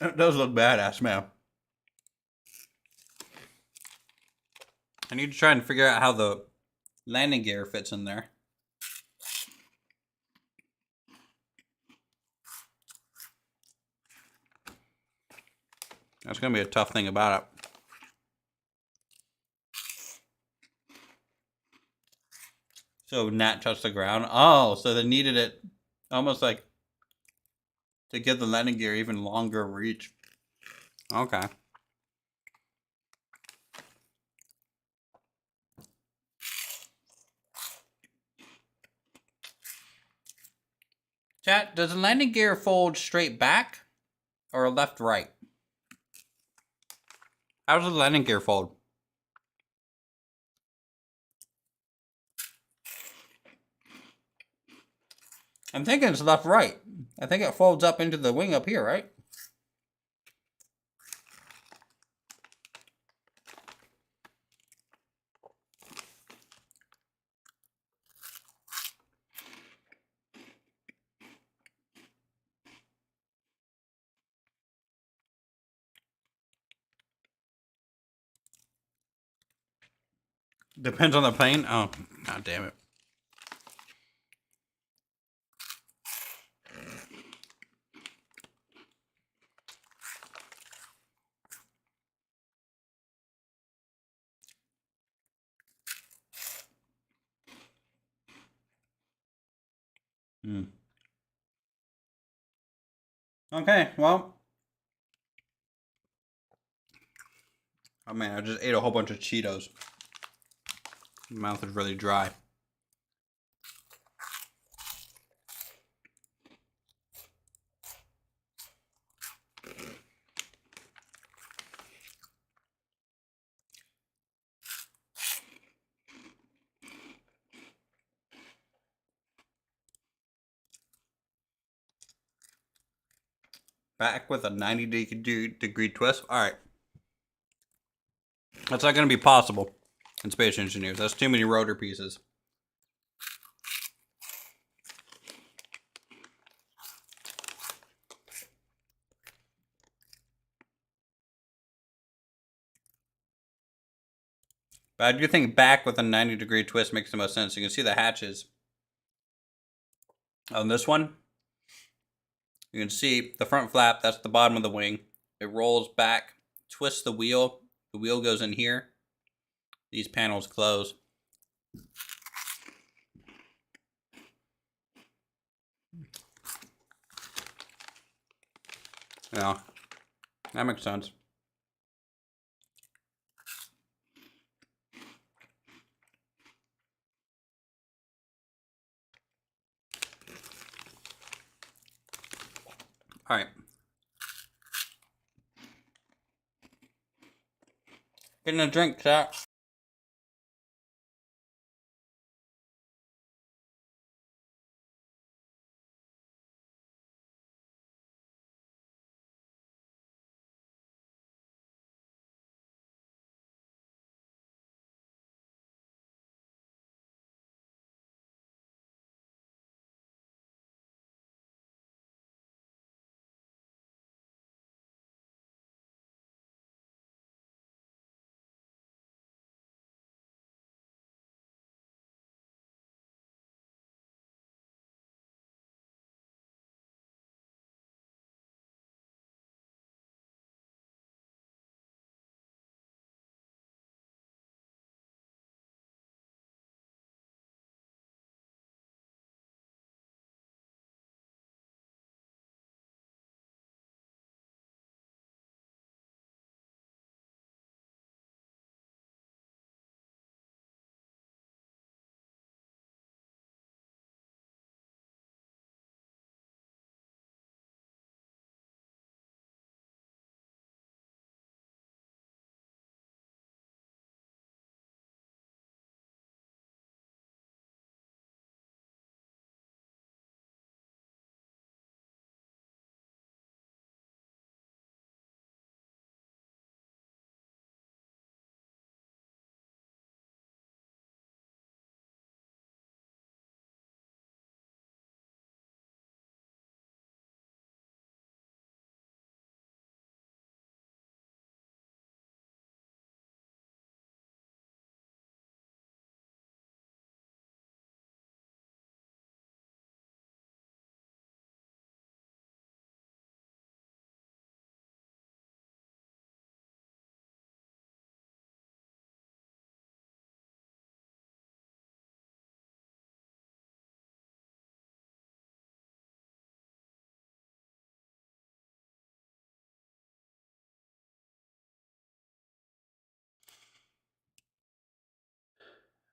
It does look badass, man. I need to try and figure out how the landing gear fits in there. That's gonna be a tough thing about it. So Nat touched the ground. Oh, so they needed it almost like to give the landing gear even longer reach. Okay. Chat, does the landing gear fold straight back or left right? How does the landing gear fold? I'm thinking it's left right. I think it folds up into the wing up here, right? Depends on the plane. Oh, god damn it. Okay, well. Oh man, I just ate a whole bunch of Cheetos. My mouth is really dry. Back with a 90-degree twist. All right. That's not going to be possible in Space Engineers. That's too many rotor pieces. But I do think back with a 90-degree twist makes the most sense. You can see the hatches on this one. You can see the front flap. That's the bottom of the wing. It rolls back, twists the wheel. The wheel goes in here. These panels close. Yeah, that makes sense. All right. Getting a drink, chat.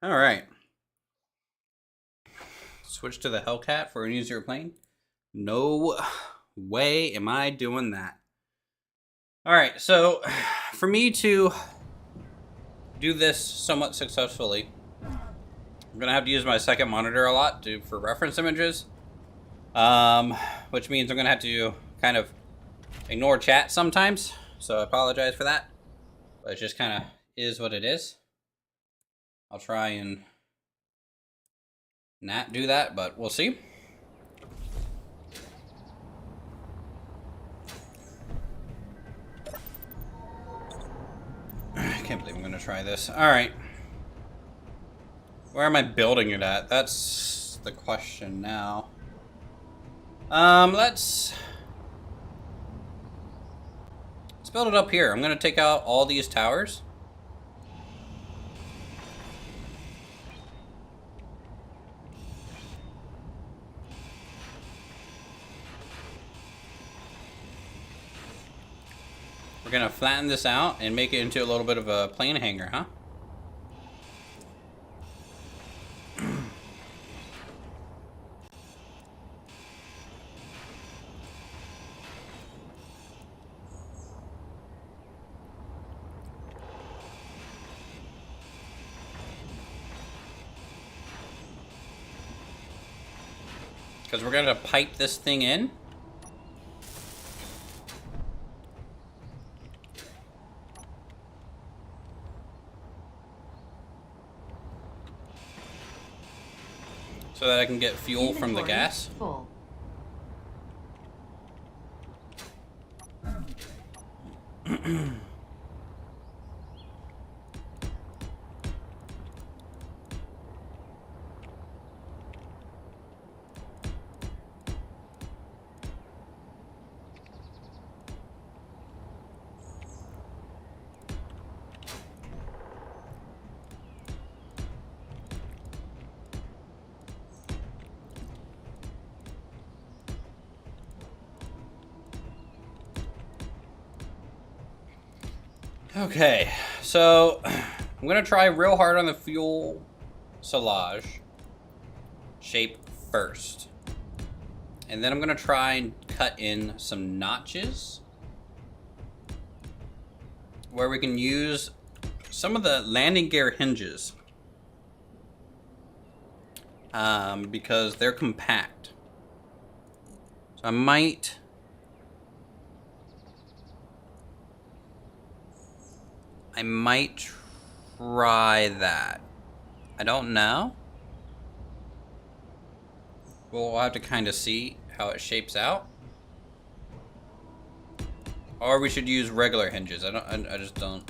All right. Switch to the Hellcat for an easier plane. No way am I doing that. All right, so for me to do this somewhat successfully, I'm gonna have to use my second monitor a lot for reference images, which means I'm gonna have to kind of ignore chat sometimes. So I apologize for that, but it just kind of is what it is. I'll try and not do that, but we'll see. I can't believe I'm gonna try this. All right. Where am I building it at? That's the question now. Let's build it up here. I'm gonna take out all these towers. We're gonna flatten this out and make it into a little bit of a plane hangar, huh? Because we're gonna pipe this thing in. So that I can get fuel from the Inventory gas. Full. Okay, so I'm gonna try real hard on the fuel silage shape first. And then I'm gonna try and cut in some notches where we can use some of the landing gear hinges because they're compact. So I might try that. I don't know. We'll have to kind of see how it shapes out. Or we should use regular hinges. I just don't.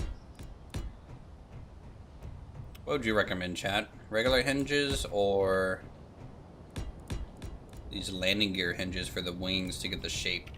What would you recommend, Chad? Regular hinges or these landing gear hinges for the wings to get the shape?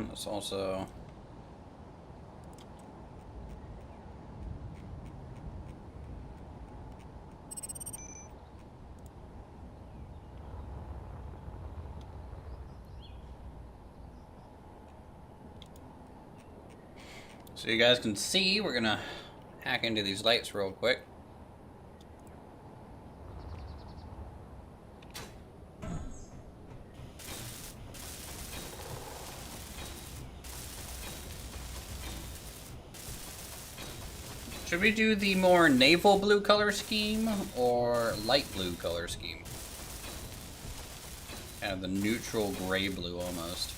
Let's also. So you guys can see, we're gonna hack into these lights real quick. Should we do the more naval blue color scheme or light blue color scheme? Kind of the neutral gray blue almost.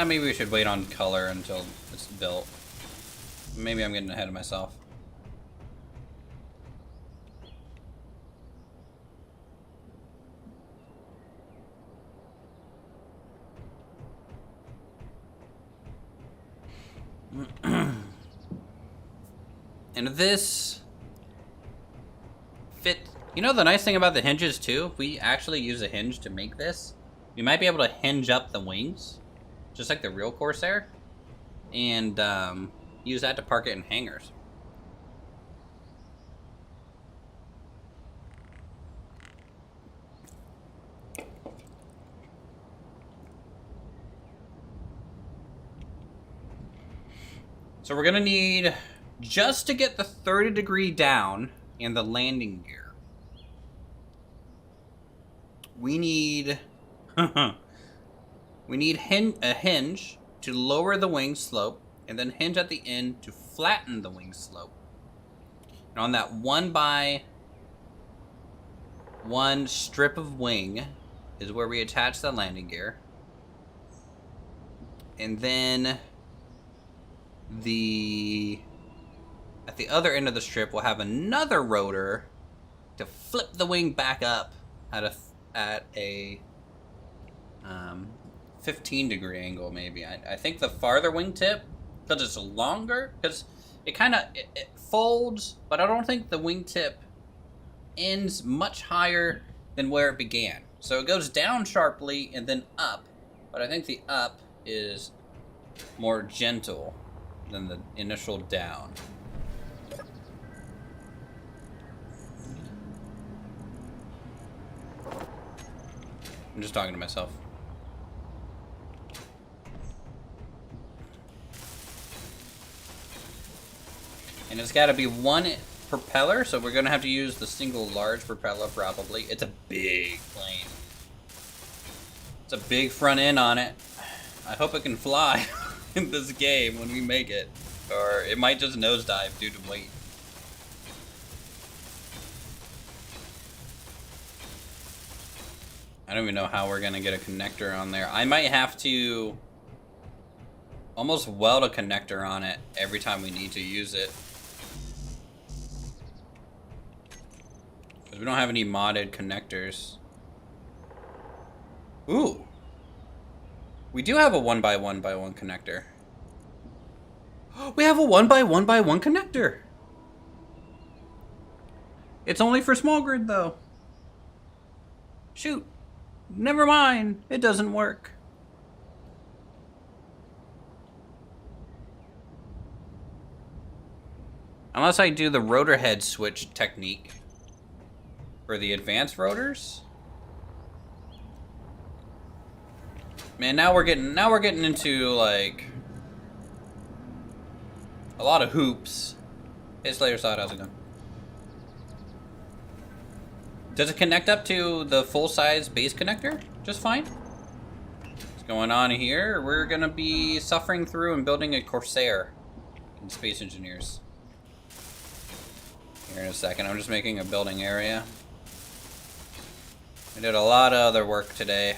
Maybe we should wait on color until it's built. Maybe I'm getting ahead of myself. And this fit. You know the nice thing about the hinges too? If we actually use a hinge to make this, we might be able to hinge up the wings, just like the real Corsair, and use that to park it in hangars. So we're gonna need, just to get the 30-degree down and the landing gear, we need we need a hinge to lower the wing slope, and then hinge at the end to flatten the wing slope. And on that 1x1 strip of wing is where we attach the landing gear. And then at the other end of the strip, we'll have another rotor to flip the wing back up at a 15-degree angle, maybe. I think the farther wingtip, because it's longer, because it kind of it folds, but I don't think the wingtip ends much higher than where it began. So it goes down sharply and then up, but I think the up is more gentle than the initial down. I'm just talking to myself. And it's got to be one propeller, so we're going to have to use the single large propeller probably. It's a big plane. It's a big front end on it. I hope it can fly in this game when we make it. Or it might just nosedive due to weight. I don't even know how we're going to get a connector on there. I might have to almost weld a connector on it every time we need to use it. Because we don't have any modded connectors. Ooh. We do have a 1x1x1 connector. We have a 1x1x1 connector. It's only for small grid though. Shoot. Never mind. It doesn't work. Unless I do the rotor head switch technique for the advanced rotors. Man, now we're getting into like a lot of hoops. Hey Slayer Side, how's it going? Does it connect up to the full-size base connector just fine? What's going on here? We're gonna be suffering through and building a Corsair in Space Engineers. Here in a second, I'm just making a building area. I did a lot of other work today.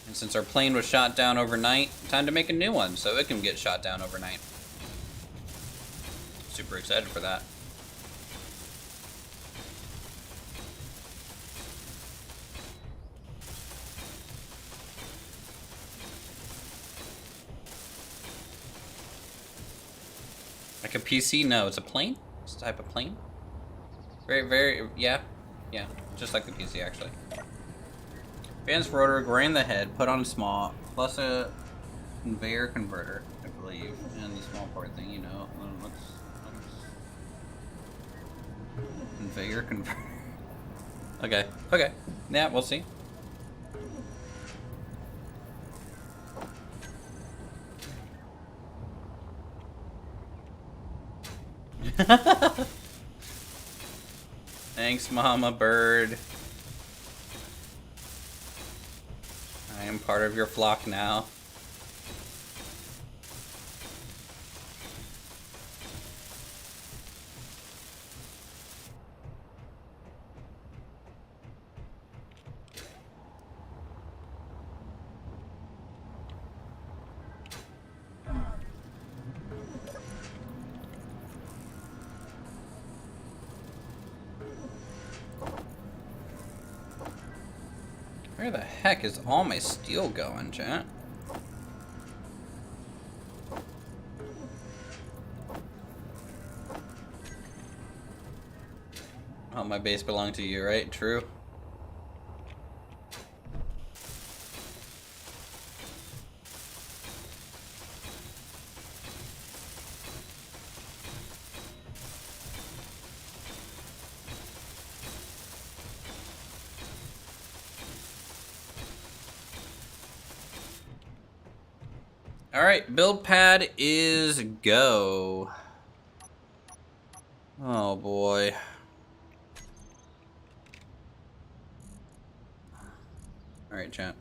And since our plane was shot down overnight, time to make a new one so it can get shot down overnight. Super excited for that. Like a PC? No, it's a plane. It's a type of plane. Yeah, just like the PC actually. Advanced rotor, grind the head, put on small, plus a conveyor converter, I believe, and the small port thing, you know. Conveyor converter. Okay. Okay. Yeah, we'll see. Thanks, Mama Bird. I am part of your flock now. Where the heck is all my steel going, chat? Oh, my base belonged to you, right? True. Alright, build pad is go. Oh boy. Alright, chat.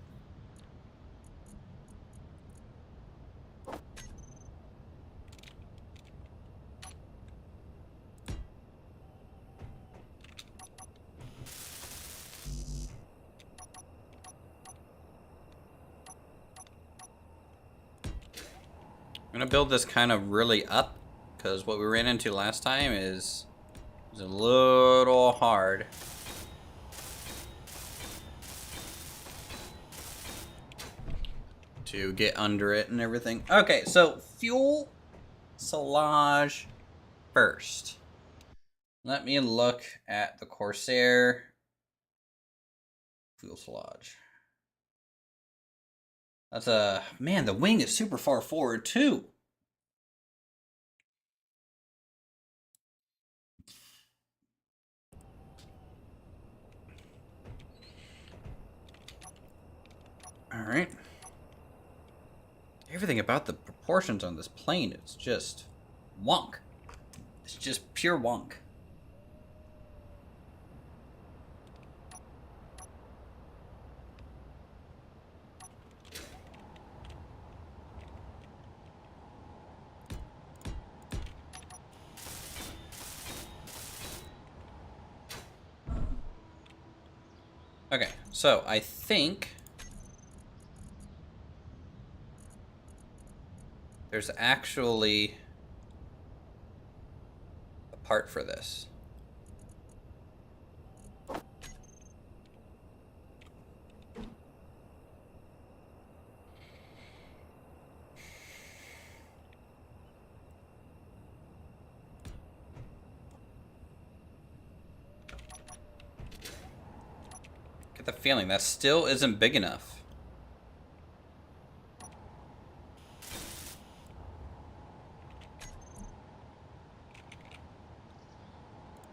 I'm gonna build this kind of really up, because what we ran into last time is a little hard. To get under it and everything. Okay, so fuel silage first. Let me look at the Corsair fuel silage. That's a man, the wing is super far forward too. All right. Everything about the proportions on this plane is just wonk. It's just pure wonk. Okay, so I think there's actually a part for this. Get the feeling that still isn't big enough.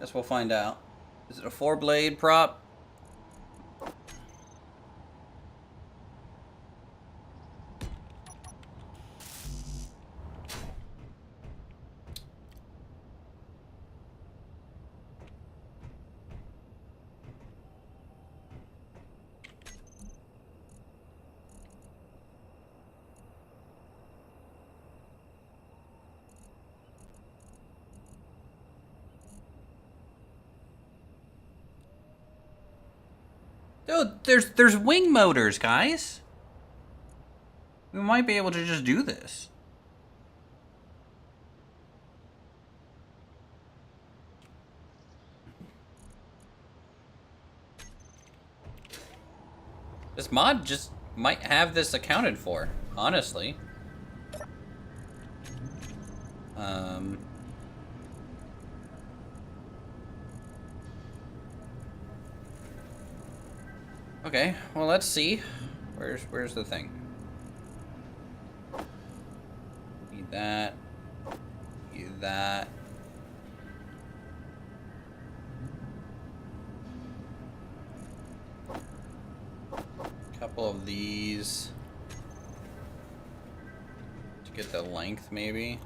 Guess we'll find out. Is it a 4-blade prop? Dude, there's wing motors, guys. We might be able to just do this. This mod just might have this accounted for, honestly. Okay, well, let's see. Where's the thing? Need that. Need that. couple of these to get the length, maybe.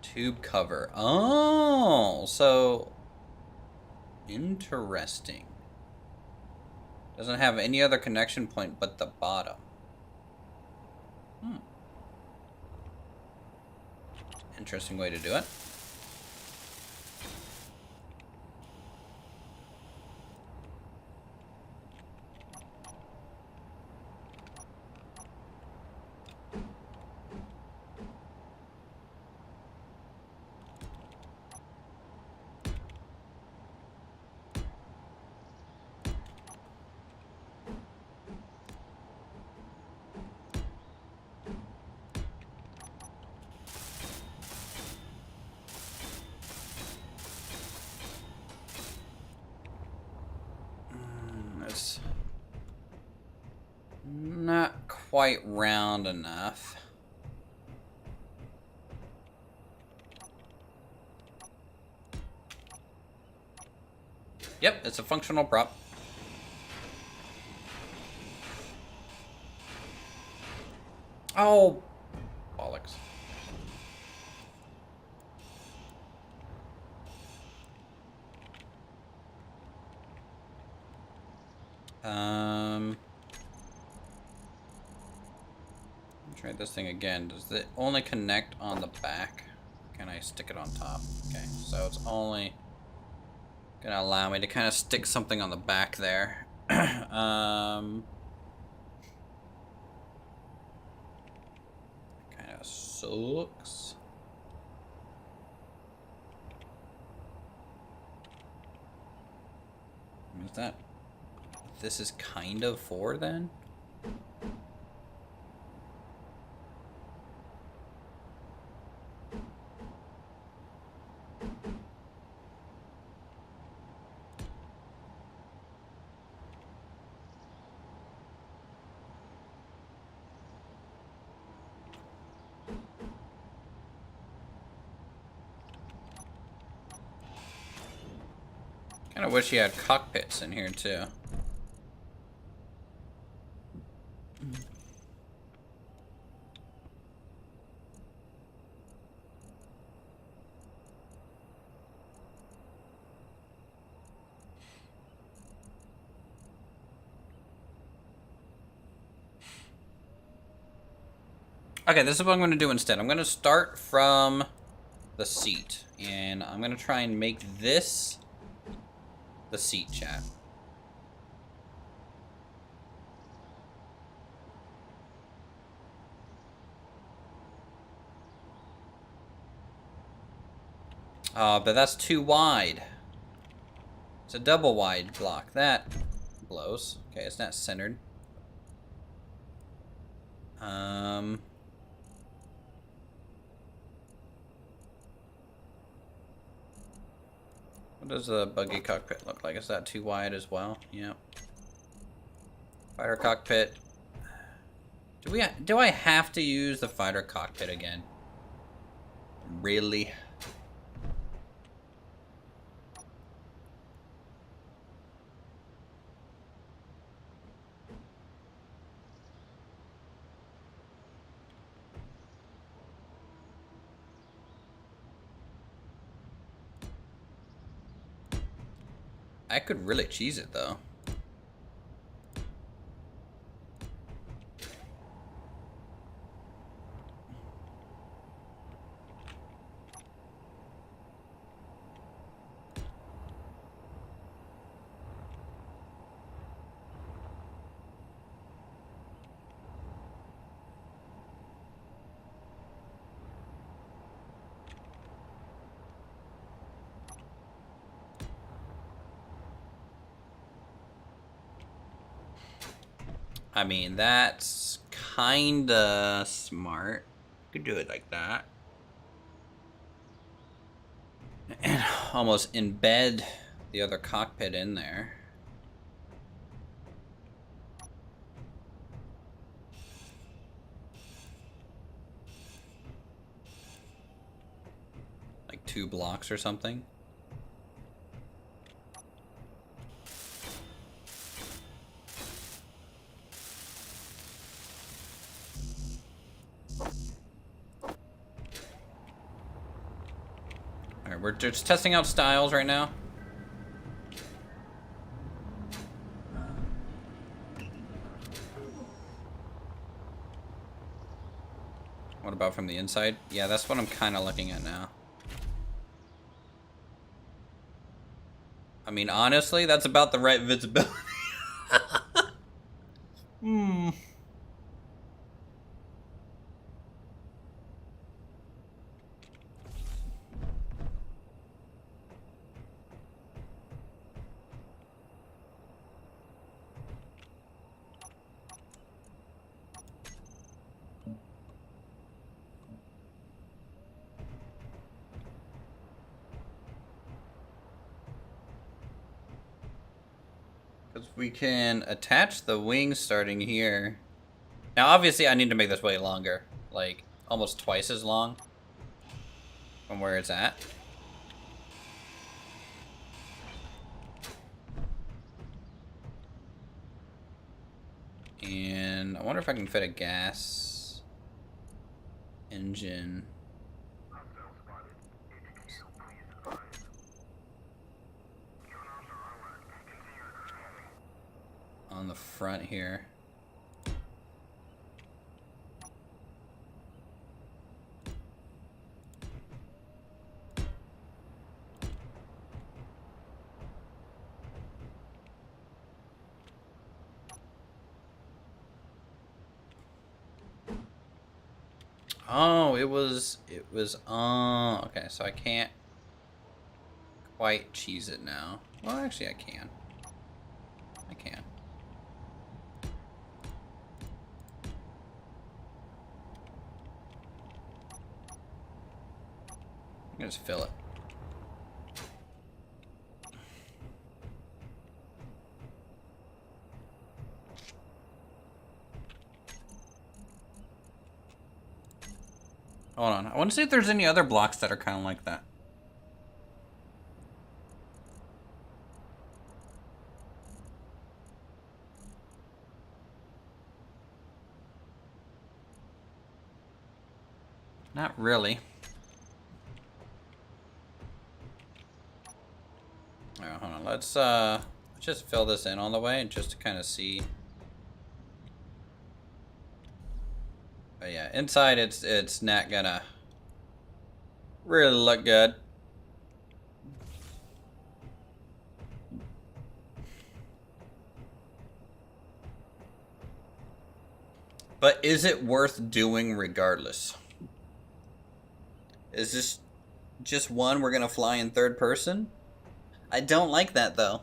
Tube cover. Oh, so interesting. Doesn't have any other connection point but the bottom. Interesting way to do it. It's not quite round enough. Yep, it's a functional prop. Oh, bollocks. Try this thing again. Does it only connect on the back? Can I stick it on top? Okay, so it's only gonna allow me to kind of stick something on the back there. Kind of sucks. Is that? This is kind of 4 then? Kind of wish you had cockpits in here too. Okay, this is what I'm going to do instead. I'm going to start from the seat, and I'm going to try and make this the seat, chat. But that's too wide. It's a double wide block. That blows. Okay, it's not centered. What does the buggy cockpit look like? Is that too wide as well? Yep. Fighter cockpit. Do I have to use the fighter cockpit again? Really? I could really cheese it though. I mean, that's kinda smart. You could do it like that. And almost embed the other cockpit in there. 2 blocks or something. Alright, we're just testing out styles right now. What about from the inside? Yeah, that's what I'm kind of looking at now. I mean, honestly, that's about the right visibility. Hmm. Because we can attach the wings starting here. Now, obviously, I need to make this way longer. Like, almost twice as long from where it's at. And I wonder if I can fit a gas engine. On the front here. Oh, it was, okay, so I can't quite cheese it now. Well, actually I can. I can. I'm gonna just fill it. Hold on, I want to see if there's any other blocks that are kind of like that. Not really. Alright, hold on. Let's just fill this in all the way just to kind of see. But yeah, inside it's not gonna really look good. But is it worth doing regardless? Is this just one we're gonna fly in third person? I don't like that though.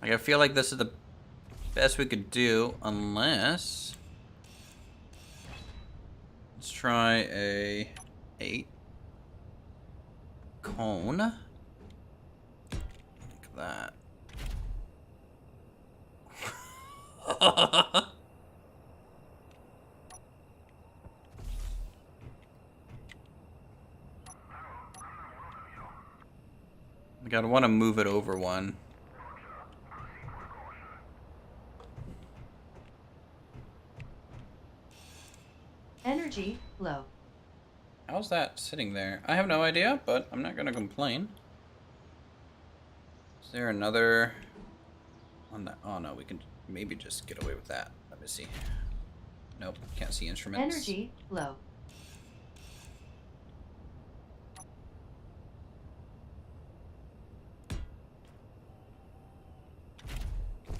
Like, I feel like this is the best we could do, unless let's try a 8 cone. Like that. Like, I'd want to move it over one. Energy low. How's that sitting there? I have no idea, but I'm not gonna complain. Is there another on that? Oh no, we can maybe just get away with that. Let me see. Nope, can't see instruments. Energy low.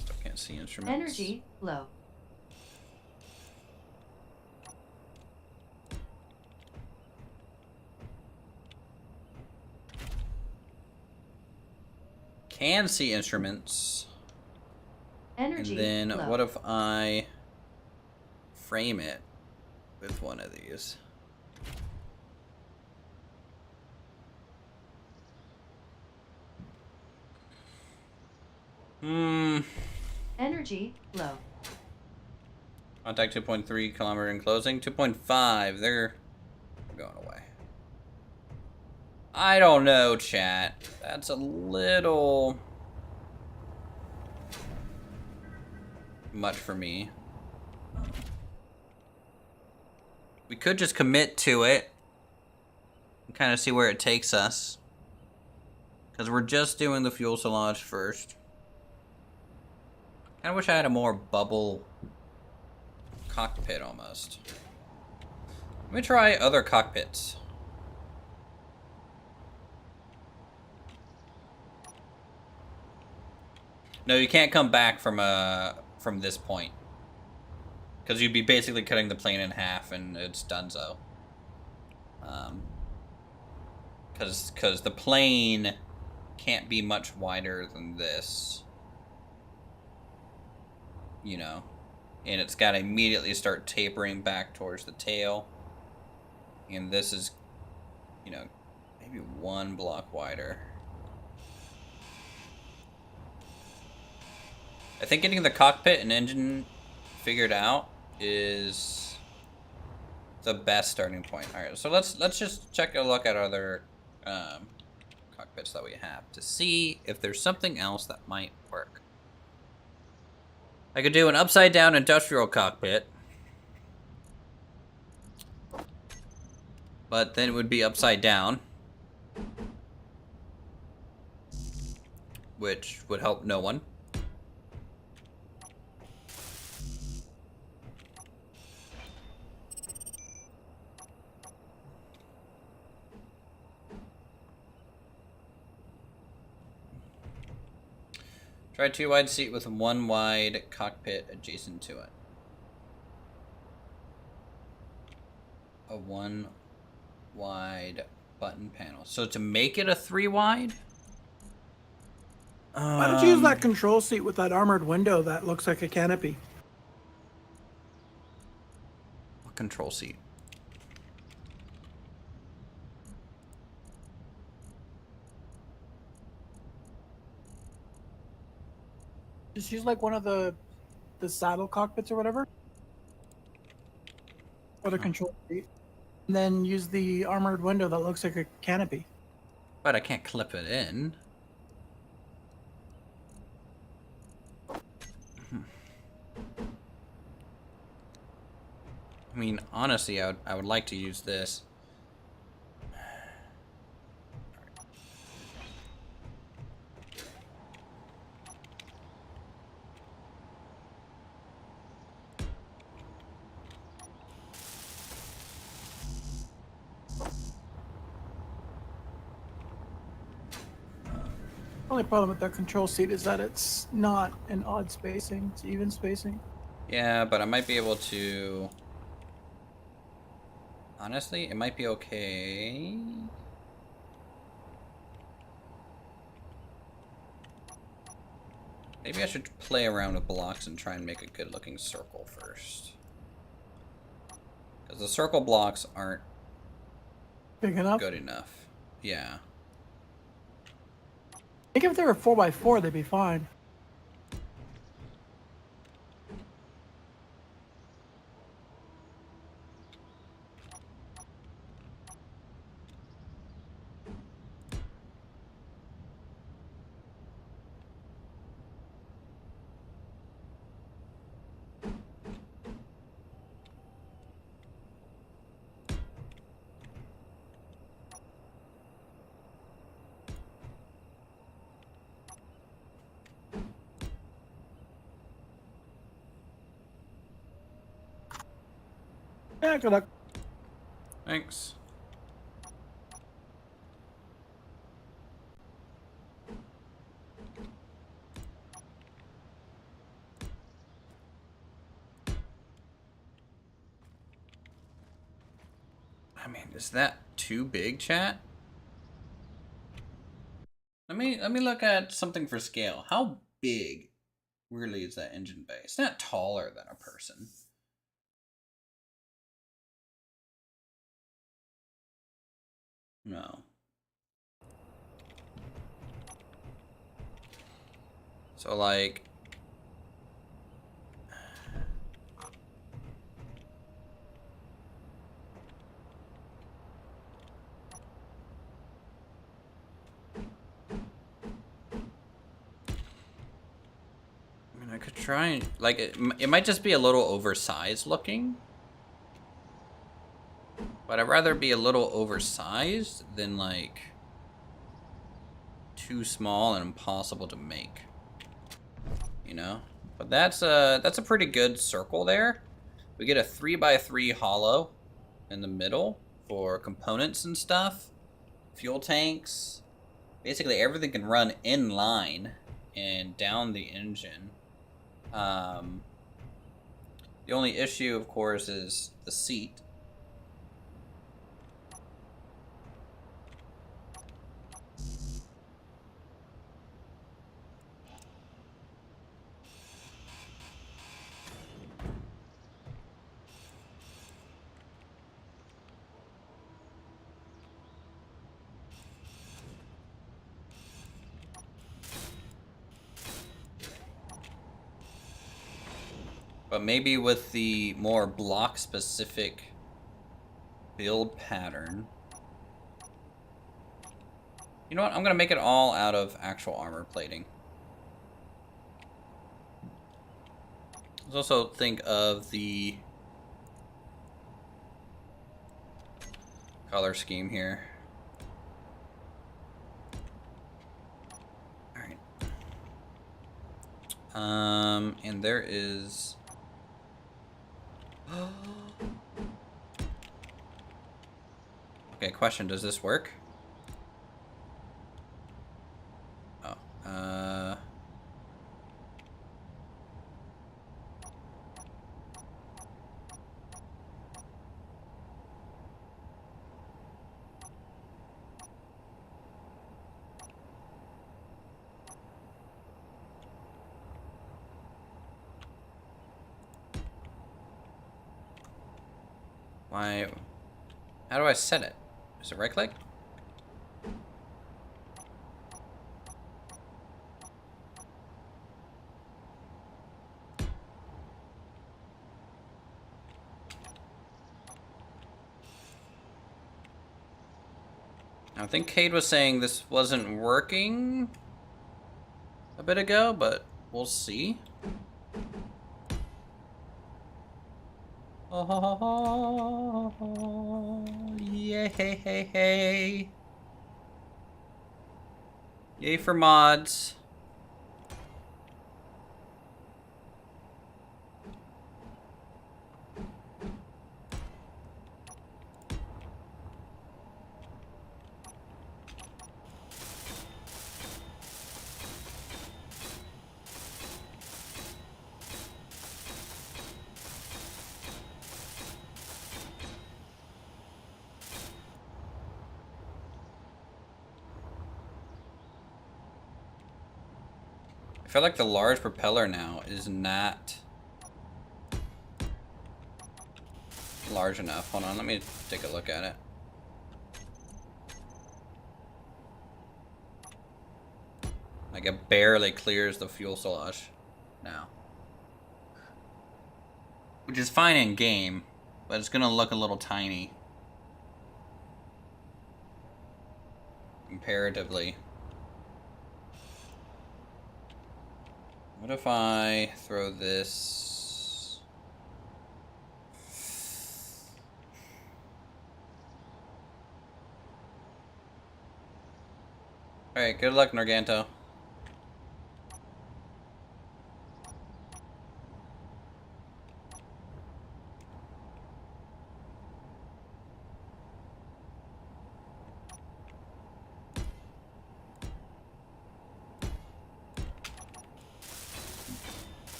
Still can't see instruments. Energy low. Can see instruments. Energy And then low. what if I frame it with one of these? Energy low. Contact 2.3 kilometer enclosing. 2.5. They're going away. I don't know, chat. That's a little much for me. We could just commit to it and kind of see where it takes us. Because we're just doing the fuel silage first. Kind of wish I had a more bubble cockpit almost. Let me try other cockpits. No, you can't come back from this point. Because you'd be basically cutting the plane in half and it's donezo. Because the plane can't be much wider than this. You know. And it's got to immediately start tapering back towards the tail. And this is, you know, maybe one block wider. I think getting the cockpit and engine figured out is the best starting point. All right, so let's just check a look at other cockpits that we have to see if there's something else that might work. I could do an upside down industrial cockpit, but then it would be upside down, which would help no one. Try 2 wide seat with 1 wide cockpit adjacent to it. A 1 wide button panel. So to make it a 3 wide? Why don't you use that control seat with that armored window that looks like a canopy? What control seat? Just use like one of the saddle cockpits or whatever. Or the control seat. And then use the armored window that looks like a canopy. But I can't clip it in. I mean, honestly, I would like to use this. Only problem with that control seat is that it's not an odd spacing, it's even spacing. Yeah, but I might be able to... Honestly, it might be okay. Maybe I should play around with blocks and try and make a good looking circle first. Because the circle blocks aren't Big enough? good enough. Yeah. I think if they were 4x4, they'd be fine. Yeah, good luck. Thanks. I mean, is that too big, chat? Let me look at something for scale. How big really is that engine bay? It's not taller than a person. No. So like, I mean, I could try and like it might just be a little oversized looking. But I'd rather be a little oversized than like too small and impossible to make. You know? But that's a pretty good circle there. We get a 3x3 hollow in the middle for components and stuff. Fuel tanks. Basically everything can run in line and down the engine. The only issue, of course, is the seat. But maybe with the more block-specific build pattern. You know what? I'm going to make it all out of actual armor plating. Let's also think of the color scheme here. Alright. And there is... Okay, question, does this work? Oh, why... How do I set it? Is it right click? I think Cade was saying this wasn't working a bit ago, but we'll see. Oh, yay, hey, hey, hey. Yay for mods. I feel like the large propeller now is not large enough. Hold on, let me take a look at it. Like it barely clears the fuselage now. Which is fine in game, but it's gonna look a little tiny. Comparatively. What if I throw this? Alright, good luck, Narganto.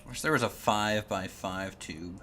Wish there was a 5x5 tube.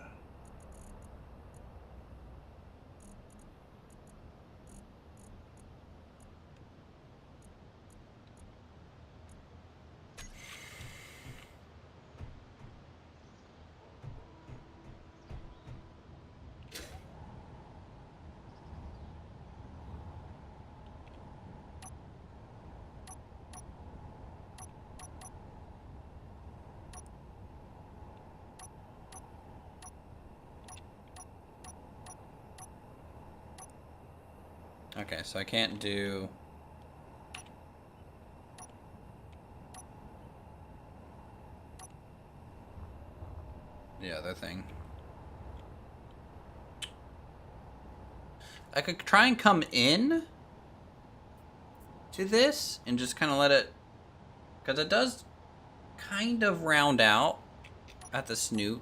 Okay, so I can't do... the other thing. I could try and come in to this and just kind of let it... because it does kind of round out at the snoot.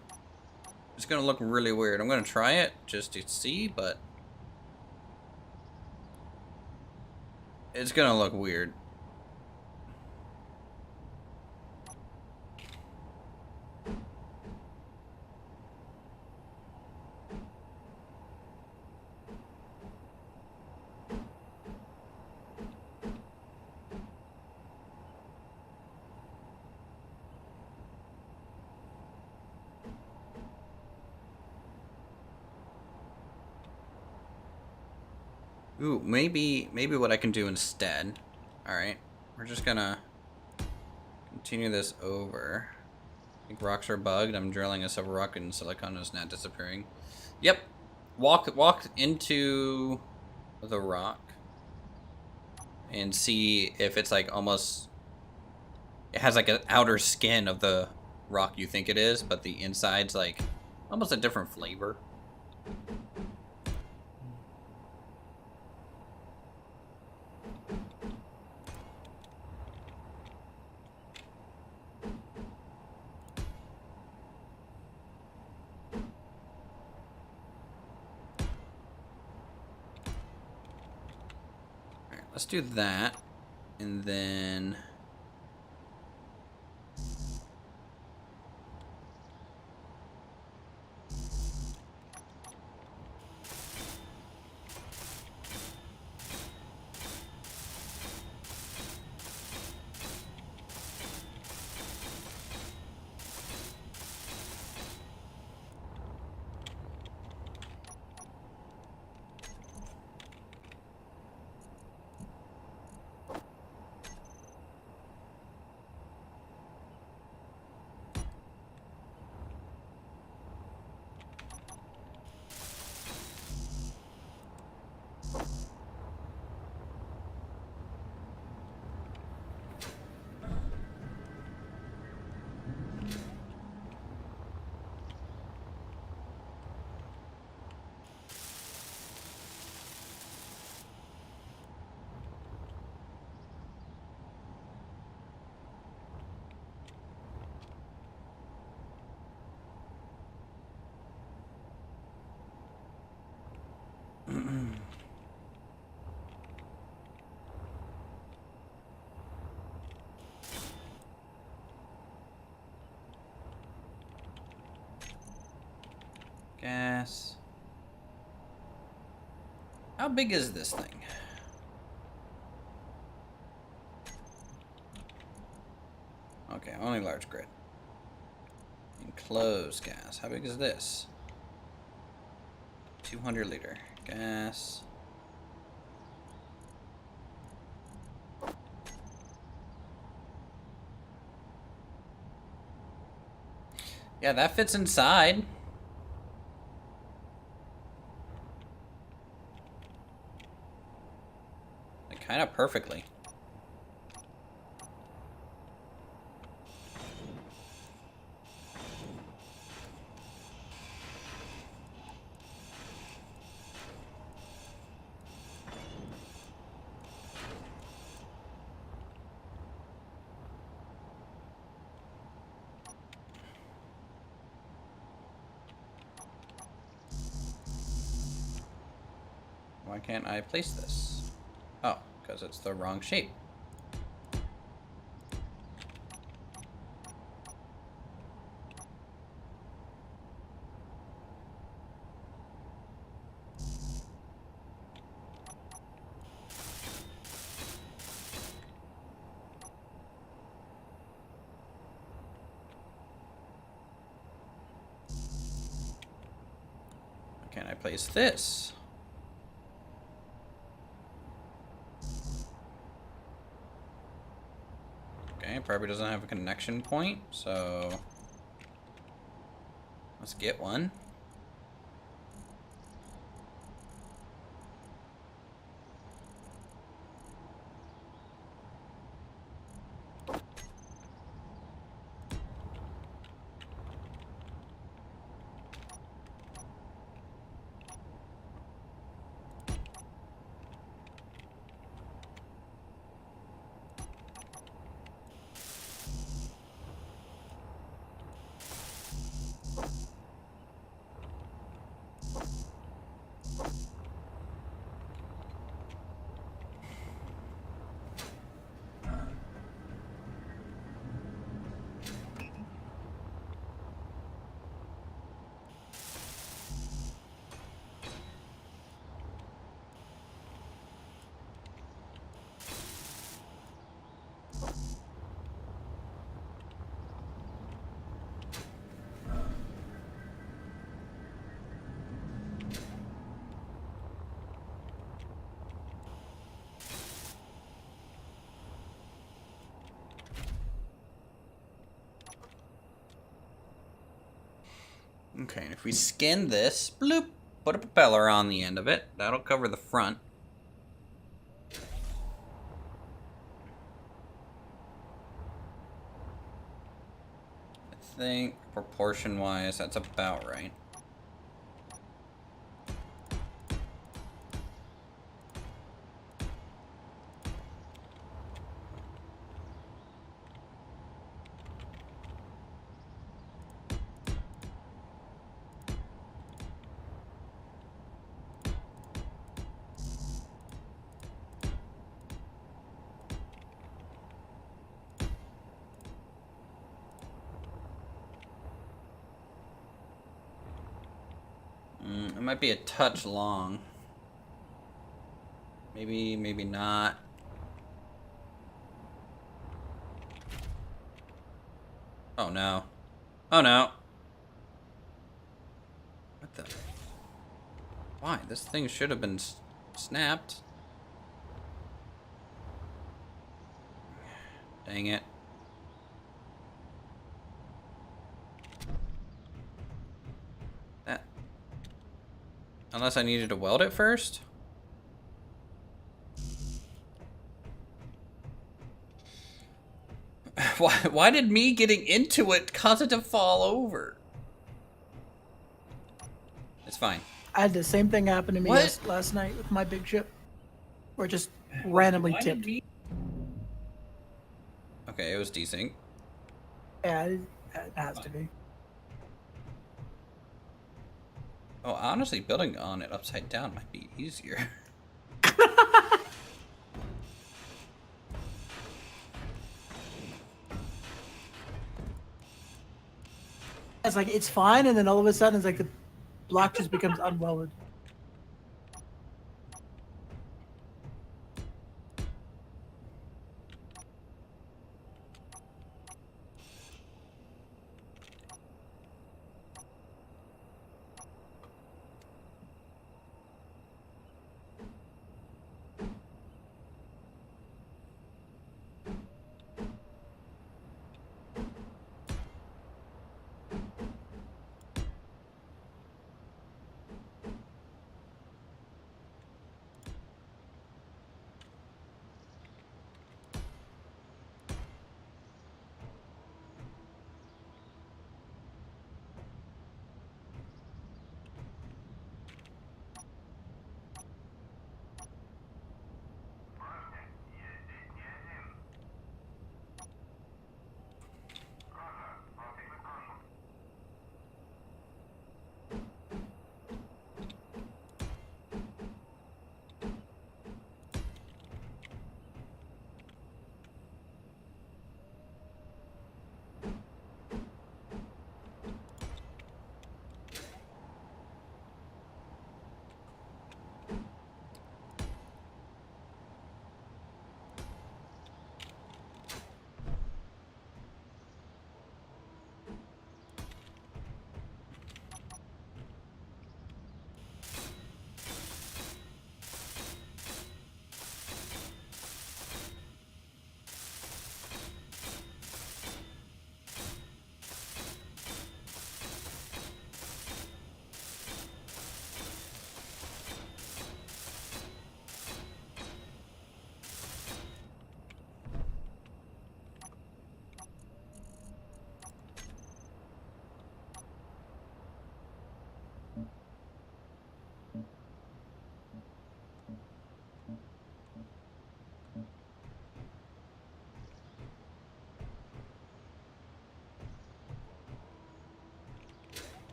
It's going to look really weird. I'm going to try it just to see, but... it's going to look weird. Ooh, maybe what I can do instead. Alright, we're just gonna continue this over. I think rocks are bugged. I'm drilling a silver rock and silicon is not disappearing. Yep. Walk into the rock and see if it's like almost... it has like an outer skin of the rock you think it is, but the inside's like almost a different flavor. Alright, let's do that. And then... gas. How big is this thing? Okay, only large grid. Enclosed gas. How big is this? 200 liter gas. Yeah, that fits inside. Like, kind of perfectly. Why can't I place this? Oh, because it's the wrong shape. Why can't I place this? Okay, probably doesn't have a connection point, so let's get one. Okay, and if we skin this, bloop, put a propeller on the end of it. That'll cover the front. I think proportion-wise, that's about right. It might be a touch long. Maybe, maybe not. Oh no. Oh no. What the? Why? This thing should have been snapped. Dang it. That. Unless I needed to weld it first? Why did me getting into it cause it to fall over? It's fine. I had the same thing happen to me What? last night with my big ship, where it just randomly tipped. Okay, it was desync. Yeah, it has to be. Oh, honestly, building on it upside down might be easier. It's like it's fine, and then all of a sudden, it's like the block just becomes unwelded.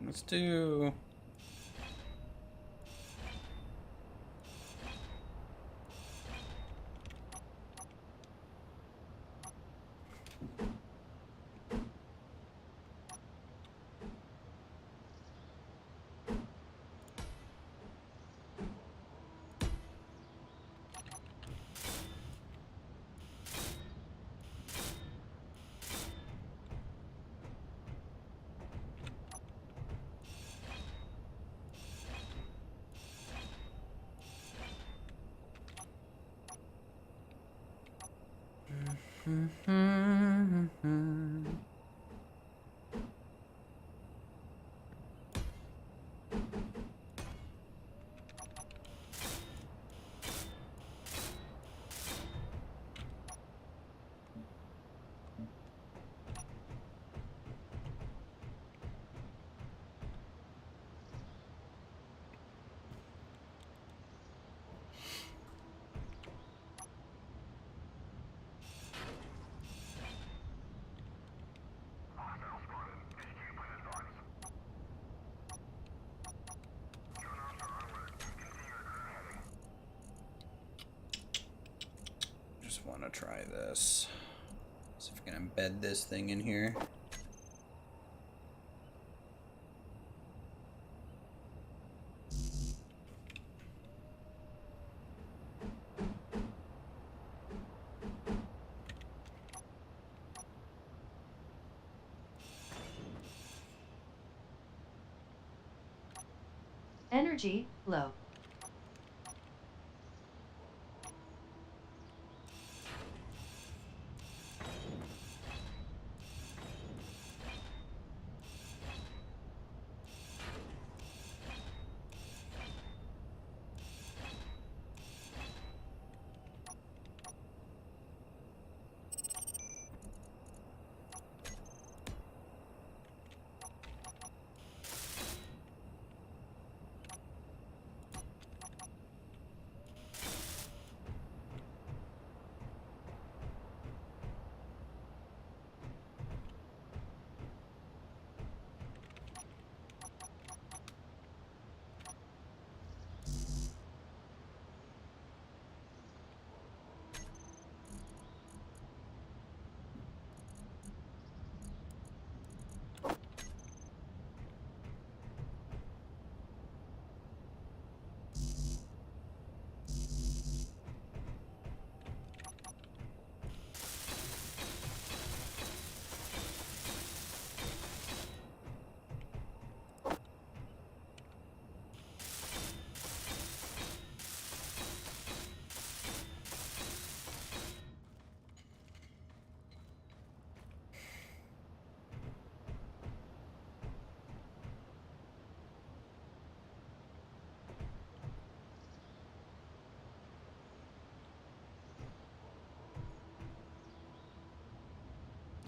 Let's do... Just want to try this. See if we can embed this thing in here. Energy, low.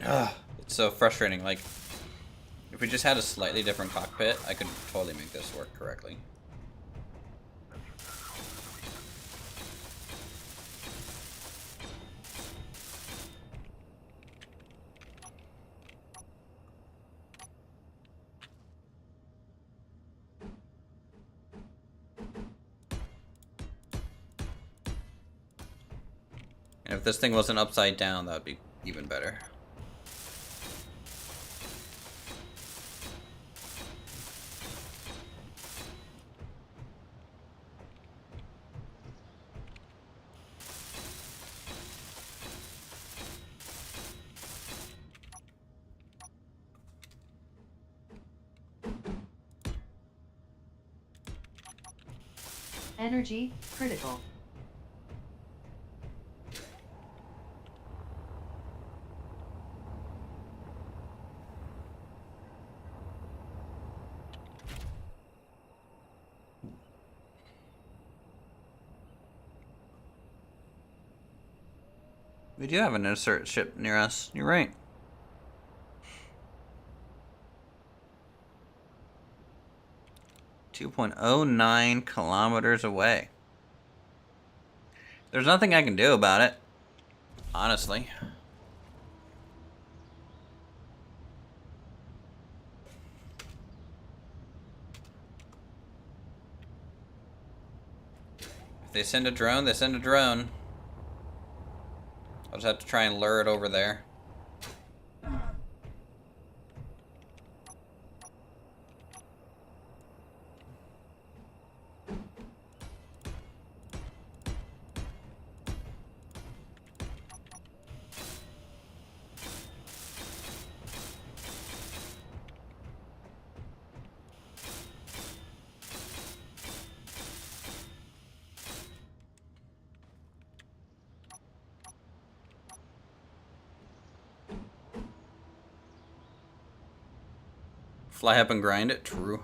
Ugh, it's so frustrating. Like, if we just had a slightly different cockpit, I could totally make this work correctly. And if this thing wasn't upside down, that would be even better. Energy, critical. We do have an insert ship near us. You're right. .09 kilometers away. There's nothing I can do about it, honestly. If they send a drone, they send a drone. I'll just have to try and lure it over there. Fly up and grind it. True.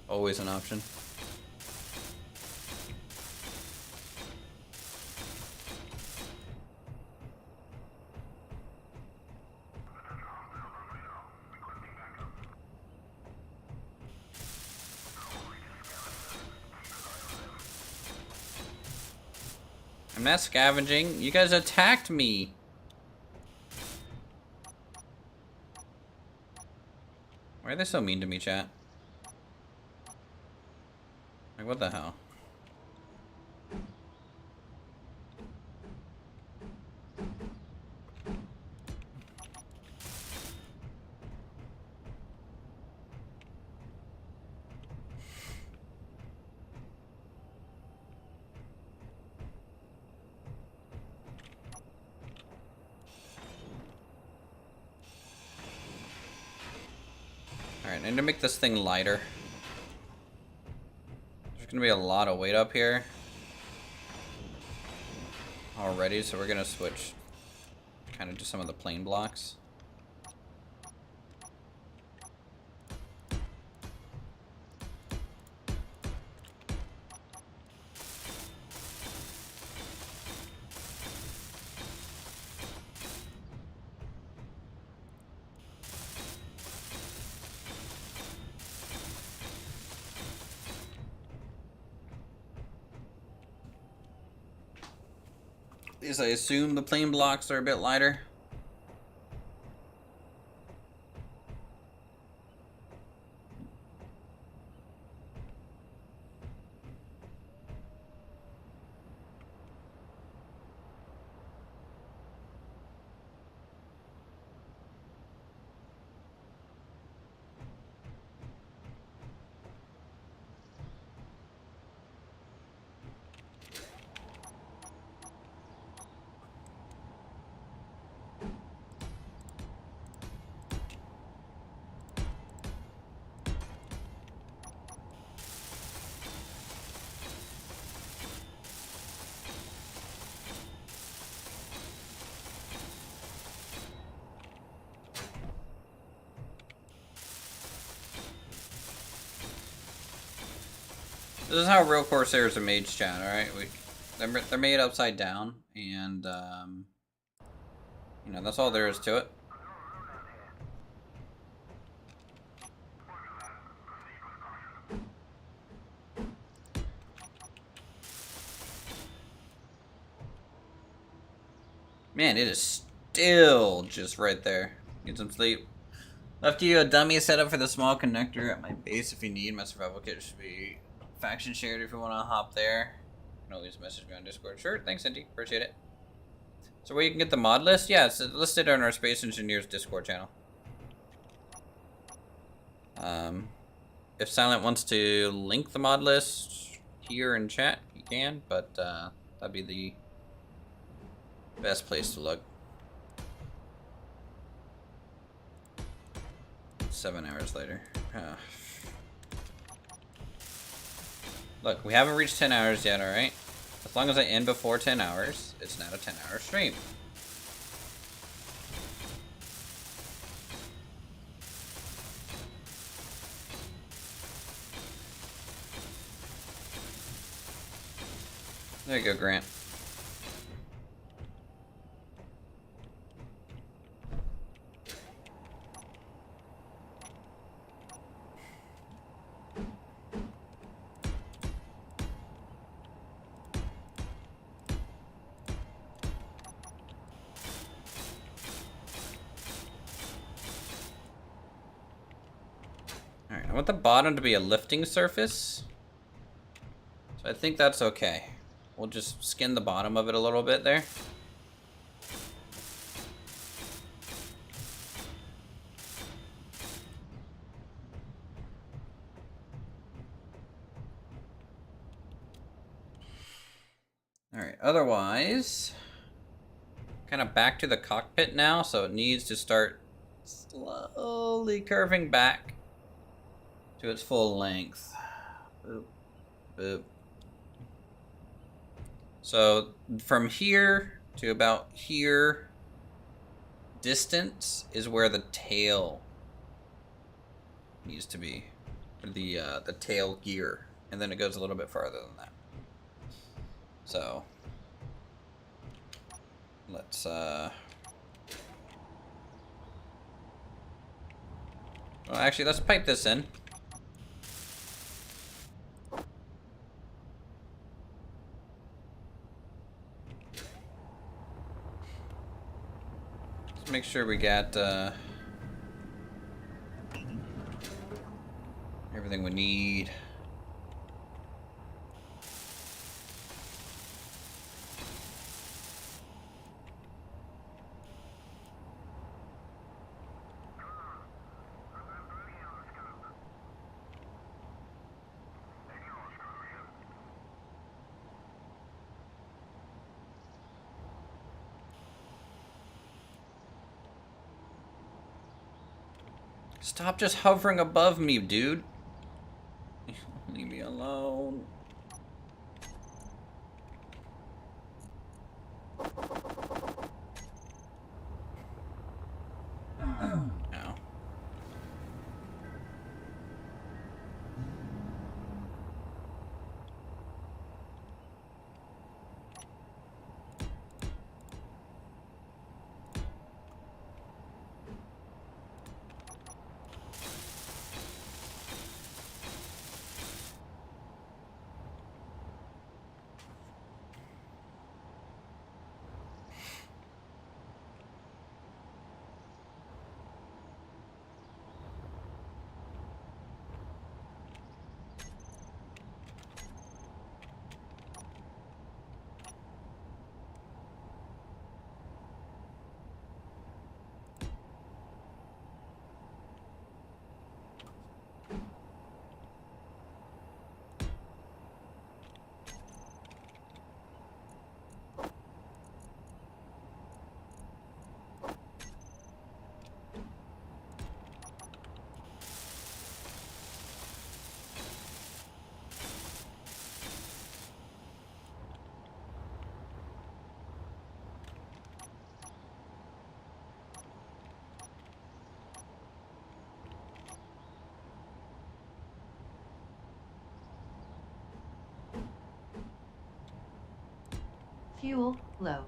Always an option. I'm not scavenging. You guys attacked me. Why are they so mean to me, chat? Like, what the hell? Alright, I need to make this thing lighter. There's gonna be a lot of weight up here already, so we're gonna switch kind of to some of the plain blocks. At least I assume the plain blocks are a bit lighter. This is how real Corsairs are made, chat, alright? They're made upside down, and, you know, that's all there is to it. Man, it is still just right there. Get some sleep. Left you a dummy setup for the small connector at my base if you need. My survival kit should be faction shared if you want to hop there. You can always message me on Discord. Sure, thanks, Cindy. Appreciate it. So where you can get the mod list? Yeah, it's listed on our Space Engineers Discord channel. If Silent wants to link the mod list here in chat, he can, but that'd be the best place to look. 7 hours later. Look, we haven't reached 10 hours yet, alright? As long as I end before 10 hours, it's not a 10-hour stream. There you go, Grant. I want the bottom to be a lifting surface. So I think that's okay. We'll just skin the bottom of it a little bit there. Alright, otherwise, kind of back to the cockpit now, so it needs to start slowly curving back to its full length. Boop, boop. So from here to about here distance is where the tail needs to be. Or the tail gear. And then it goes a little bit farther than that. So let's well, actually, let's pipe this in. Let's make sure we got everything we need. Stop just hovering above me, dude. Leave me alone. Ow. Fuel low.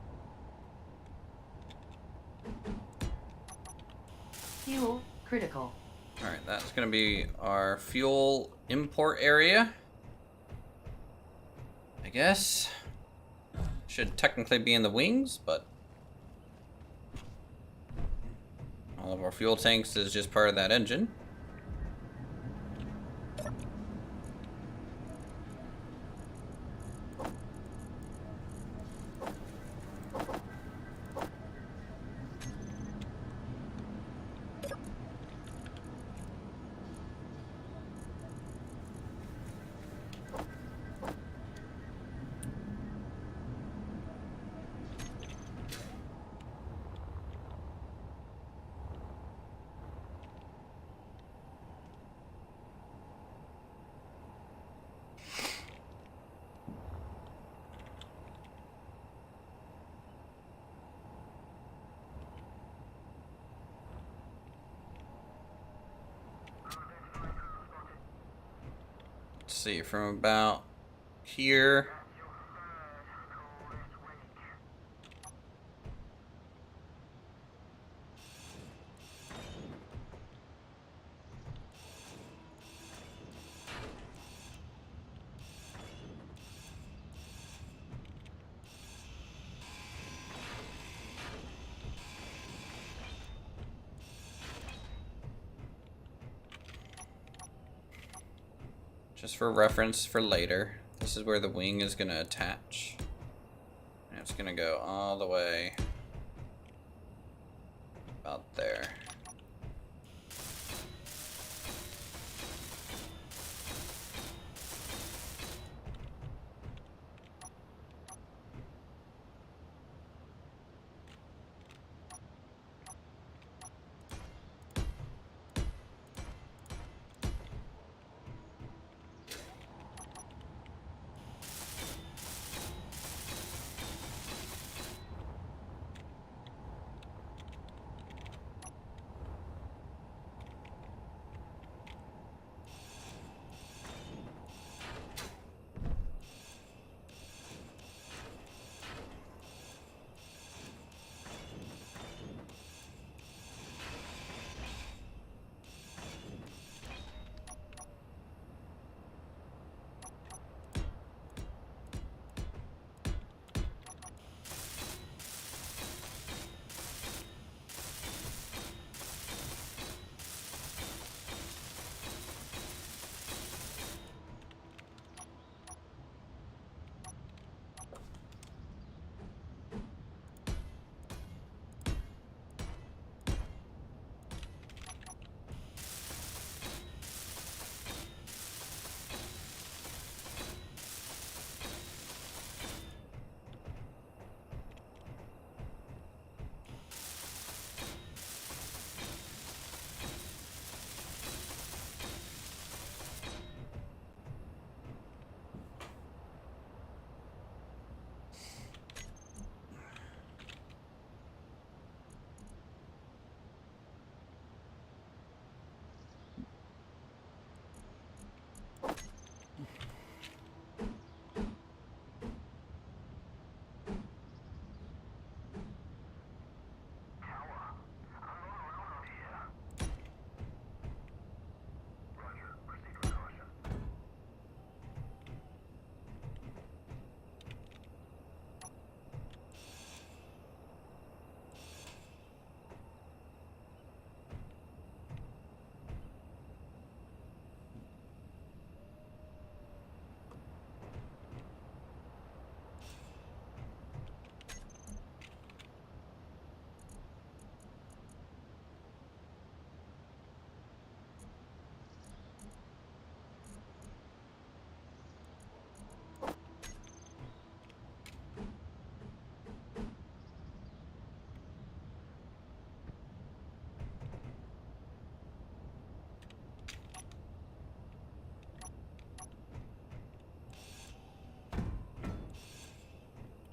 Fuel critical. Alright, that's gonna be our fuel import area. I guess. Should technically be in the wings, but all of our fuel tanks is just part of that engine. Let's see, from about here. Just for reference for later, this is where the wing is going to attach. And it's going to go all the way about there.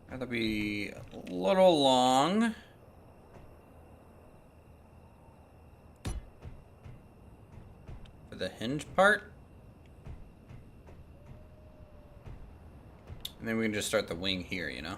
That'll be a little long. For the hinge part. And then we can just start the wing here, you know?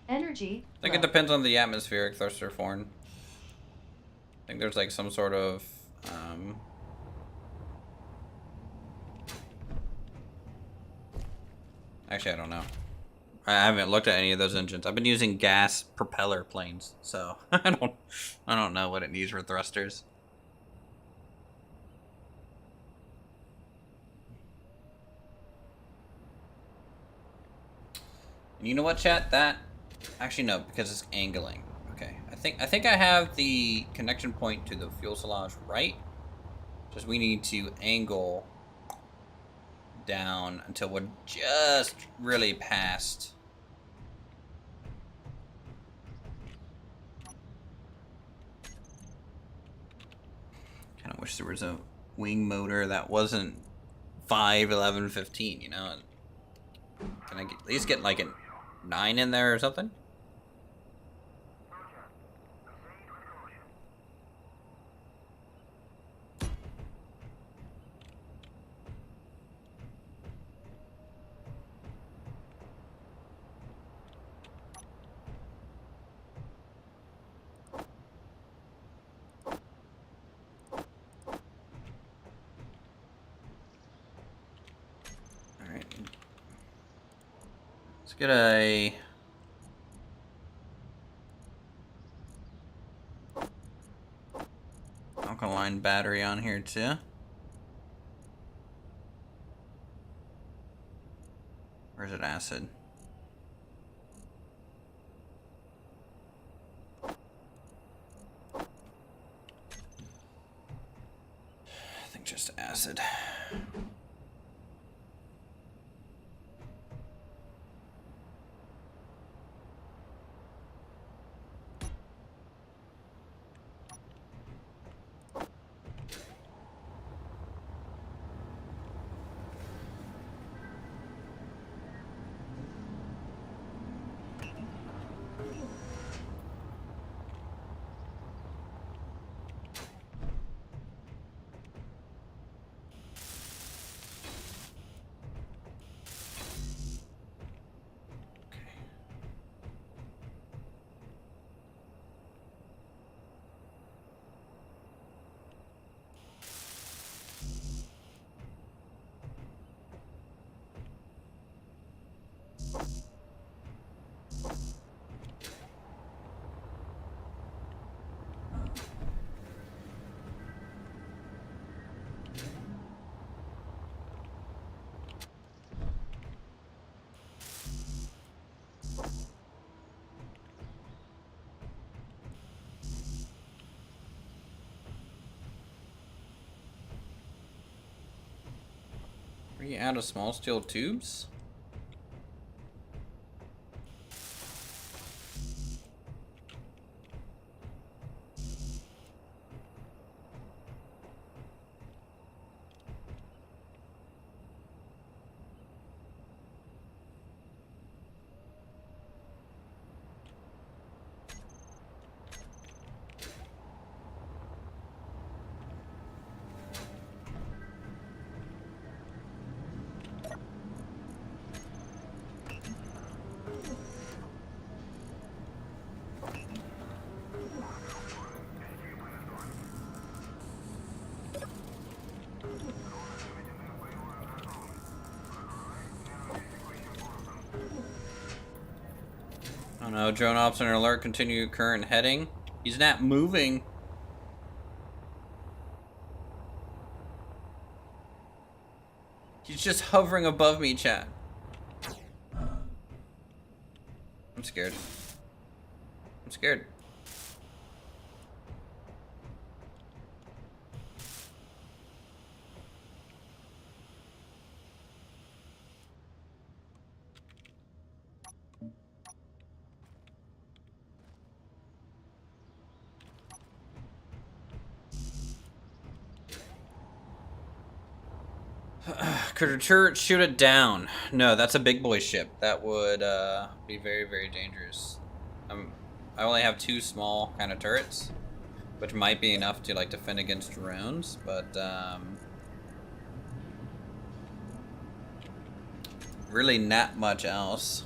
Energy. I think it low. depends on the atmospheric thruster form. I think there's like some sort of actually I don't know. I haven't looked at any of those engines. I've been using gas propeller planes, so I don't know what it needs for thrusters. And you know what, chat? That actually no, because it's angling. Okay, I think I have the connection point to the fuselage right. Just we need to angle down until we're just really past. Kind of wish there was a wing motor that wasn't 5, 11, 15, you know? Can I at least get like a 9 in there or something? Alright. Let's get a... alkaline battery on here too. Or is it acid? I think just acid. Are you out of small steel tubes? Oh no, drone ops on alert, continue current heading. He's not moving. He's just hovering above me, chat. I'm scared. I'm scared. Could a turret shoot it down? No, that's a big boy ship. That would be very, very dangerous. I only have 2 small kind of turrets, which might be enough to like defend against drones, but really not much else.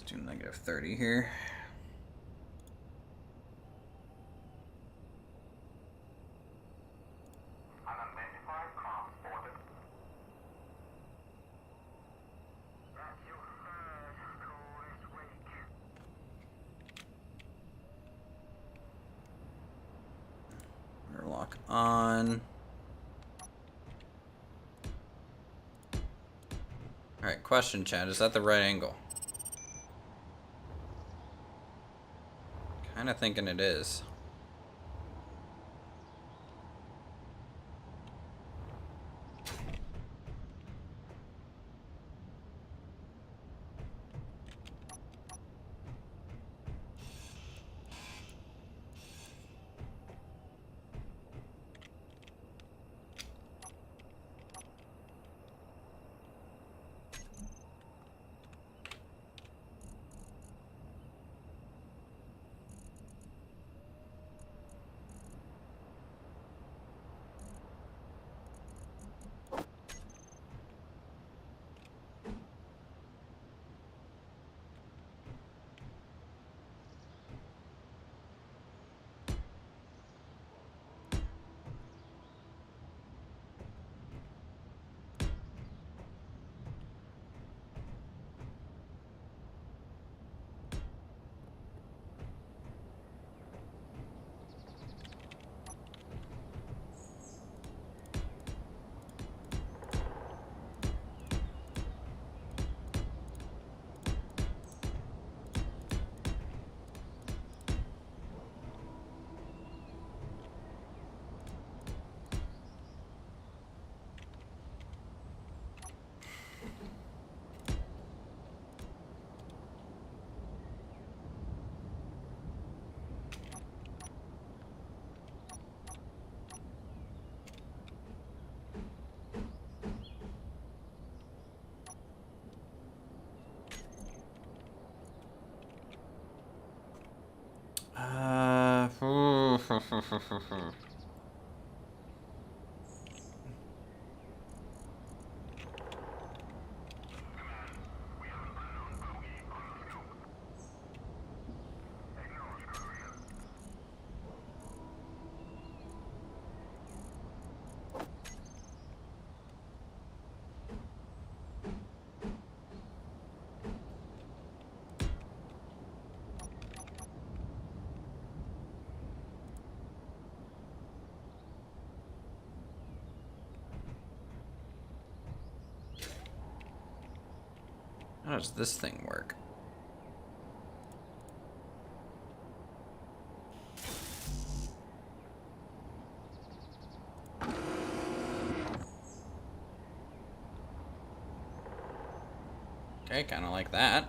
Do -30 here. Lock on. Alright, question, Chad. Is that the right angle? Kinda thinking it is. How does this thing work? Okay, kind of like that.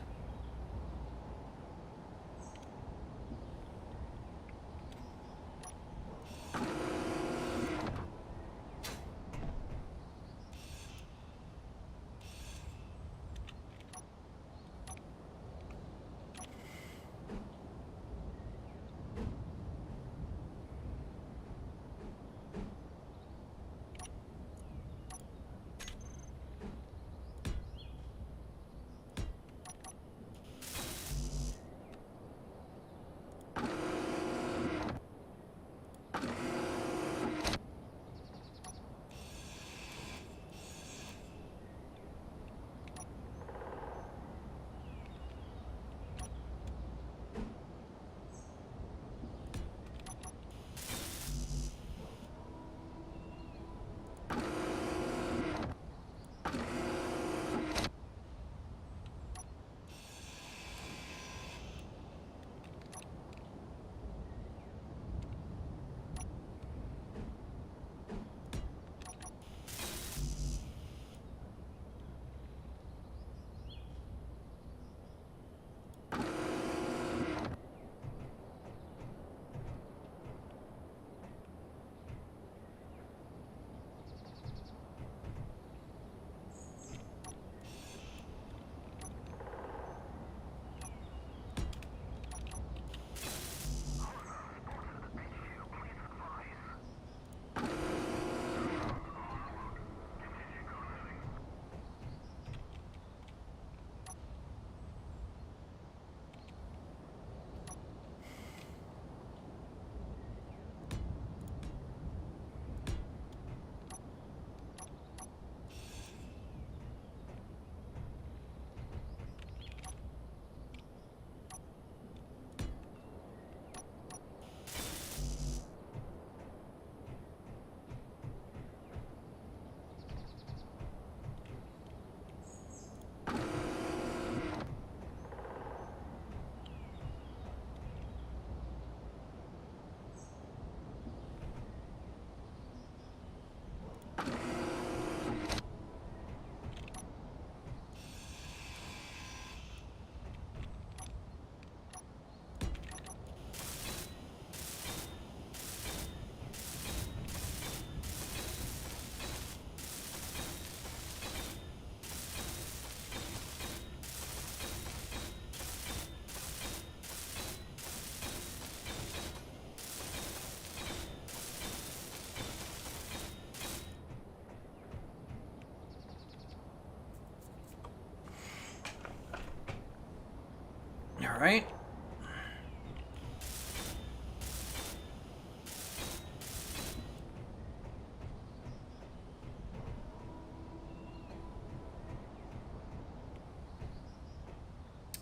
right.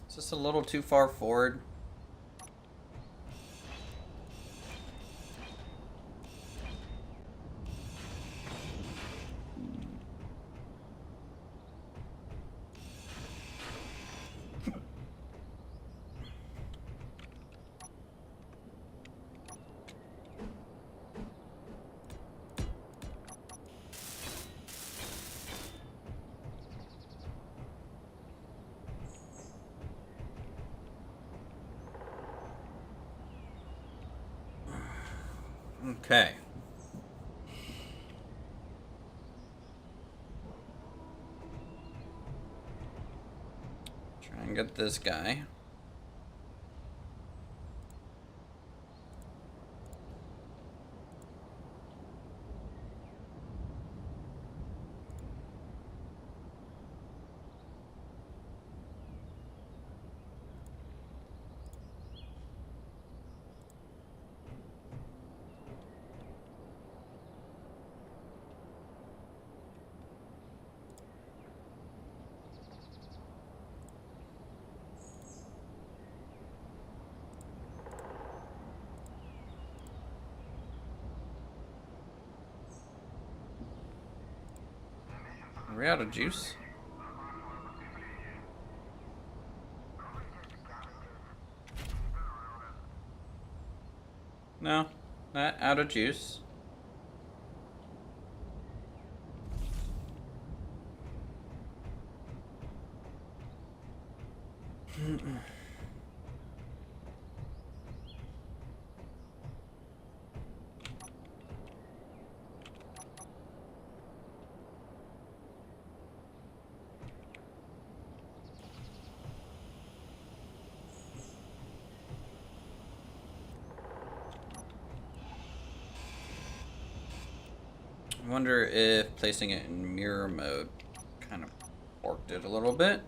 Is this a little too far forward? Okay. Try and get this guy. Are we out of juice? No, not out of juice. I wonder if placing it in mirror mode kind of porked it a little bit.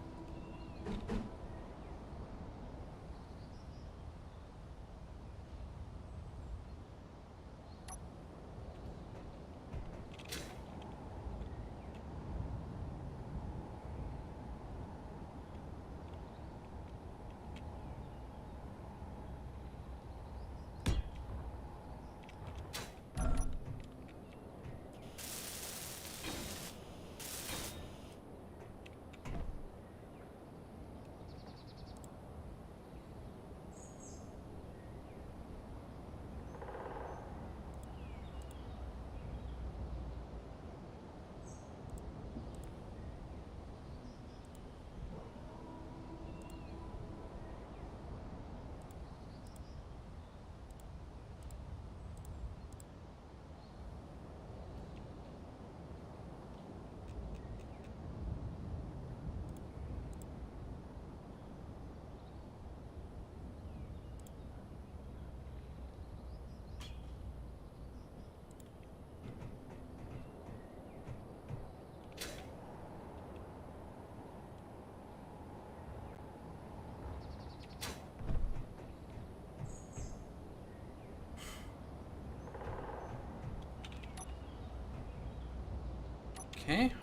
Okay.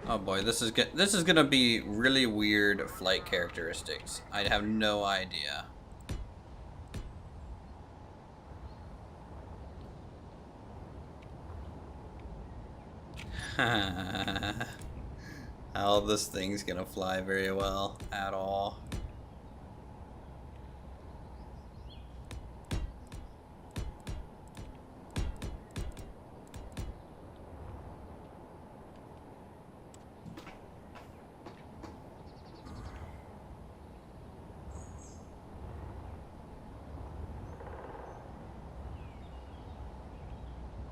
Oh boy, this is gonna be really weird flight characteristics. I have no idea. How this thing's gonna fly very well at all.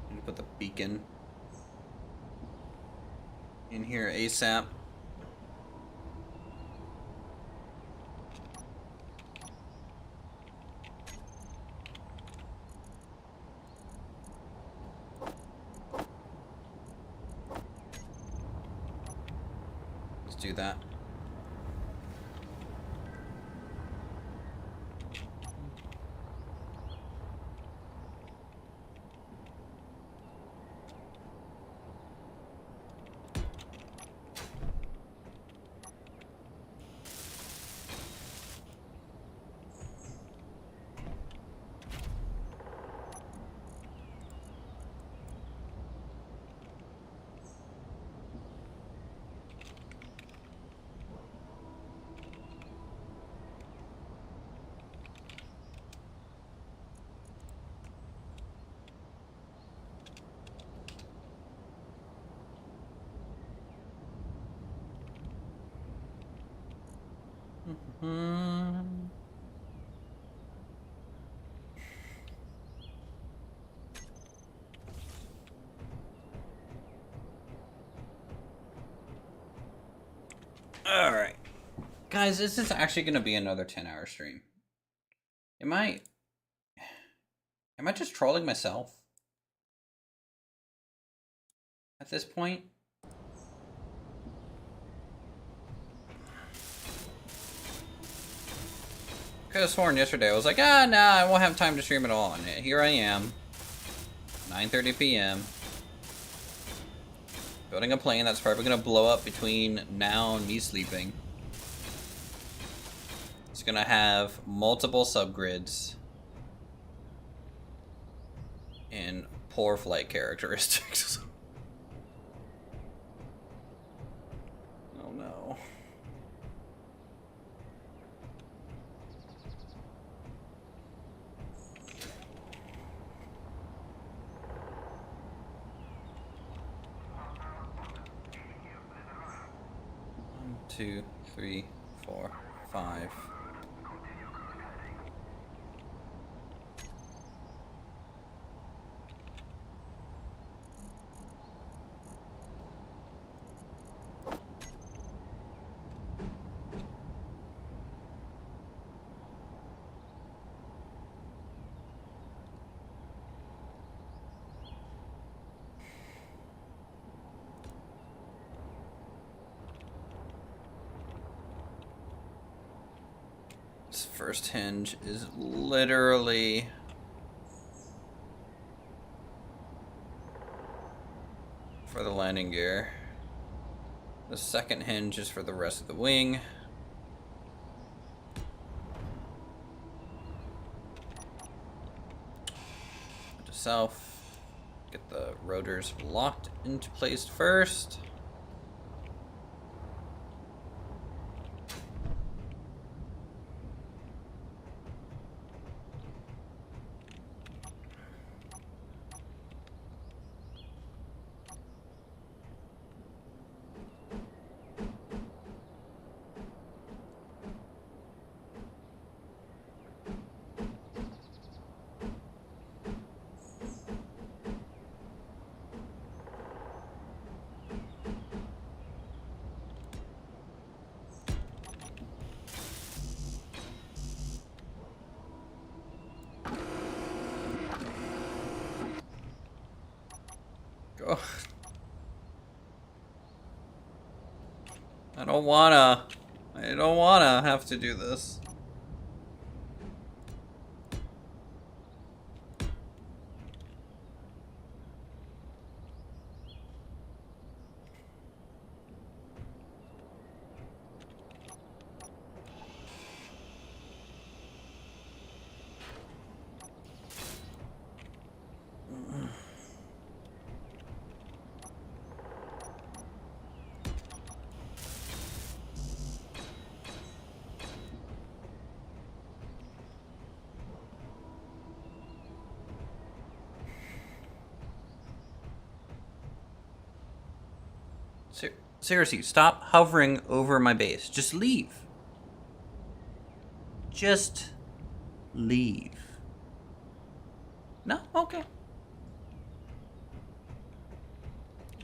Need to put the beacon in here ASAP. Let's do that. Alright. Guys, is this actually going to be another 10-hour stream? Am I just trolling myself? At this point? Could have sworn yesterday I was like, nah, I won't have time to stream at all. And here I am, 9:30 p.m. building a plane that's probably gonna blow up between now and me sleeping. It's gonna have multiple subgrids and poor flight characteristics. Oh no. One, 2, 3, 4, 5. This first hinge is literally for the landing gear. The second hinge is for the rest of the wing. To south, get the rotors locked into place first. Go. I don't wanna have to do this. Seriously, stop hovering over my base. Just leave. Just leave. No? Okay.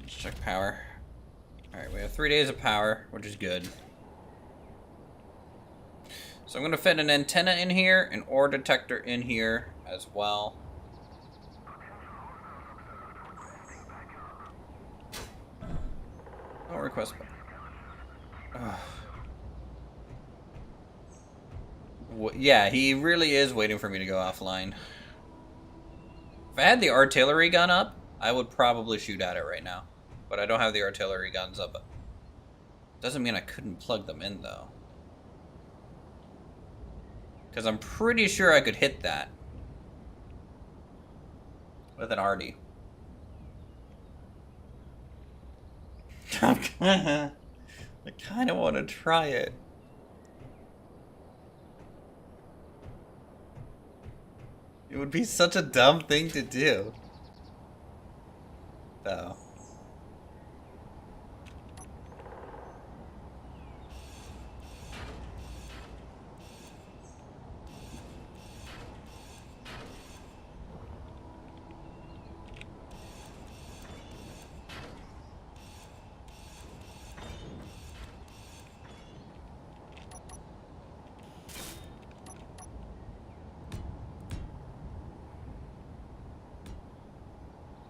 Let's check power. Alright, we have 3 days of power, which is good. So I'm going to fit an antenna in here, an ore detector in here as well. No request. Yeah, he really is waiting for me to go offline. If I had the artillery gun up, I would probably shoot at it right now. But I don't have the artillery guns up. Doesn't mean I couldn't plug them in, though. Because I'm pretty sure I could hit that with an arty. I kind of want to try it. It would be such a dumb thing to do. Though.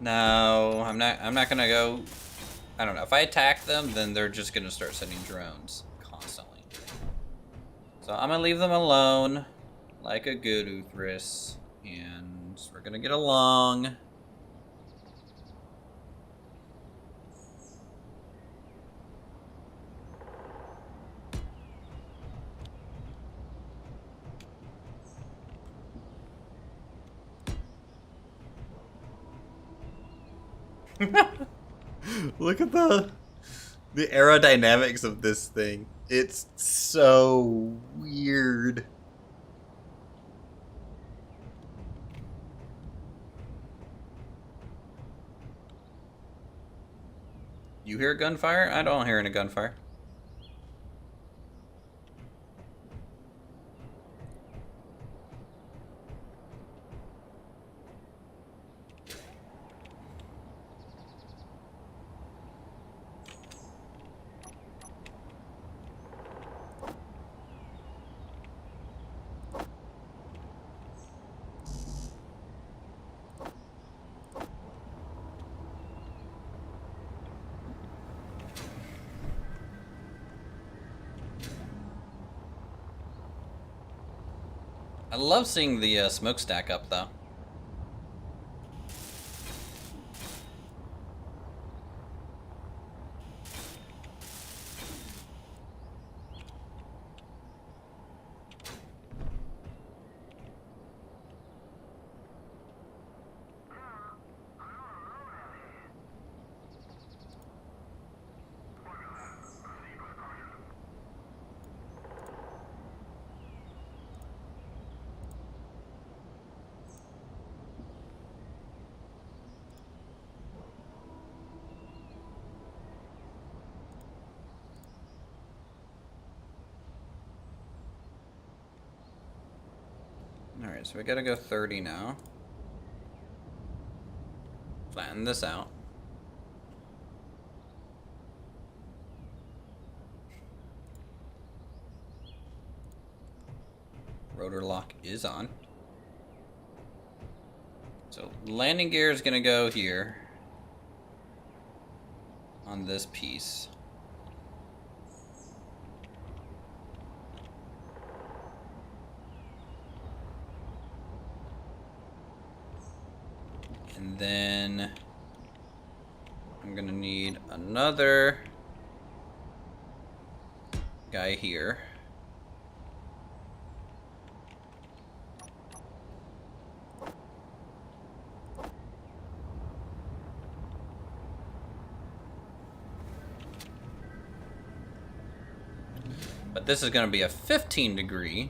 No, I'm not. I'm not gonna go. I don't know. If I attack them, then they're just gonna start sending drones constantly. So I'm gonna leave them alone, like a good Uthris, and we're gonna get along. Look at the aerodynamics of this thing. It's so weird. You hear gunfire? I don't hear any gunfire. I love seeing the smokestack up, though. Alright, so we gotta go 30 now. Flatten this out. Rotor lock is on. So landing gear is gonna go here on this piece. And then I'm gonna need another guy here. But this is gonna be a 15-degree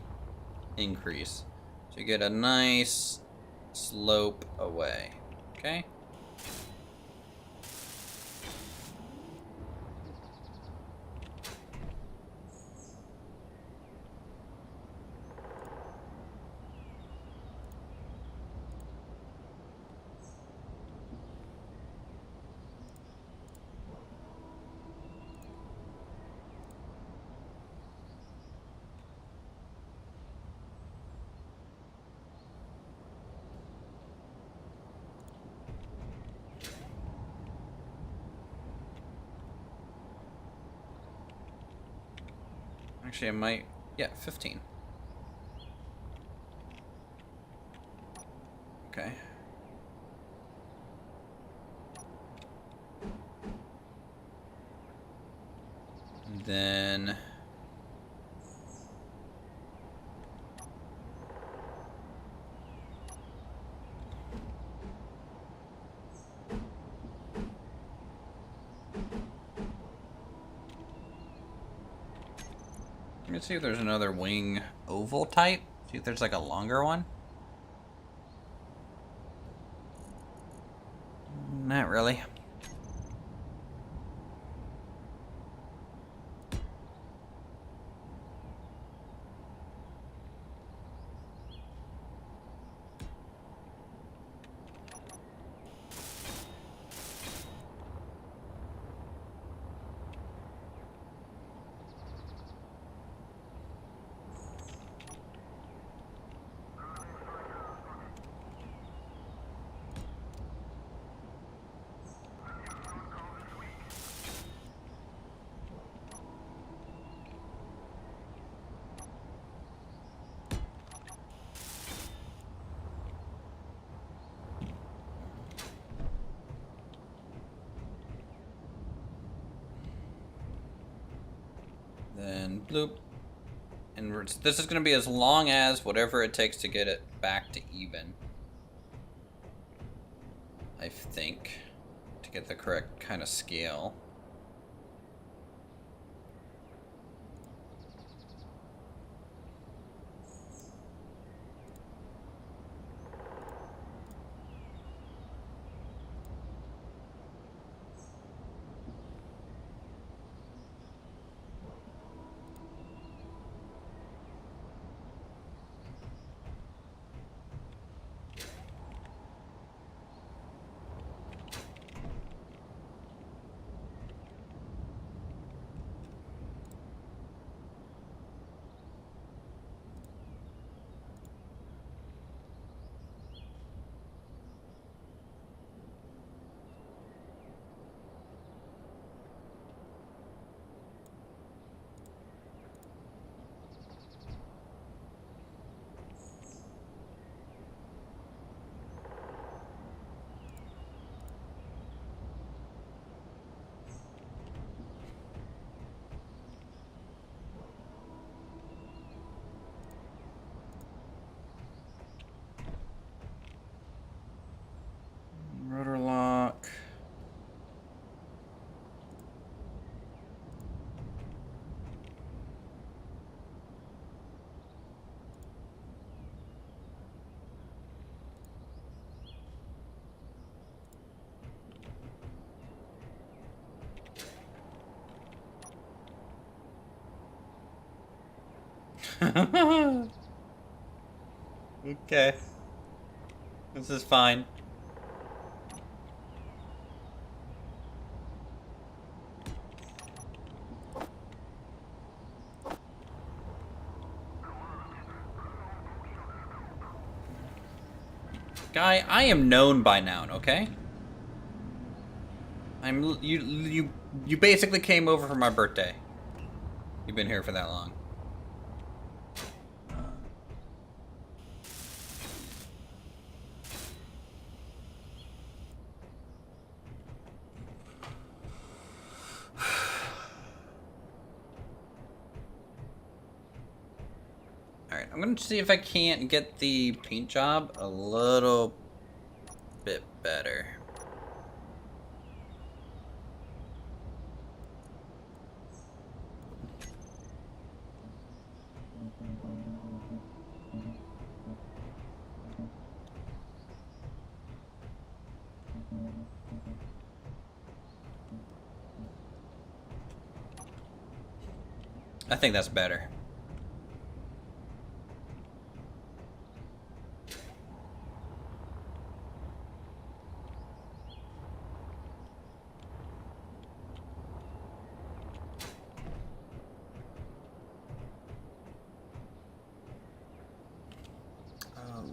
increase. So you get a nice slope away. Okay? Actually, I might... Yeah, 15. Okay. And then... Let's see if there's another wing oval type. See if there's like a longer one. Not really. bloop. And this is going to be as long as whatever it takes to get it back to even. I think. To get the correct kind of scale. Rotor lock. Okay. This is fine. Guy, I am known by now, okay? You basically came over for my birthday. You've been here for that long. Alright, I'm gonna see if I can't get the paint job a little bit better. I think that's better.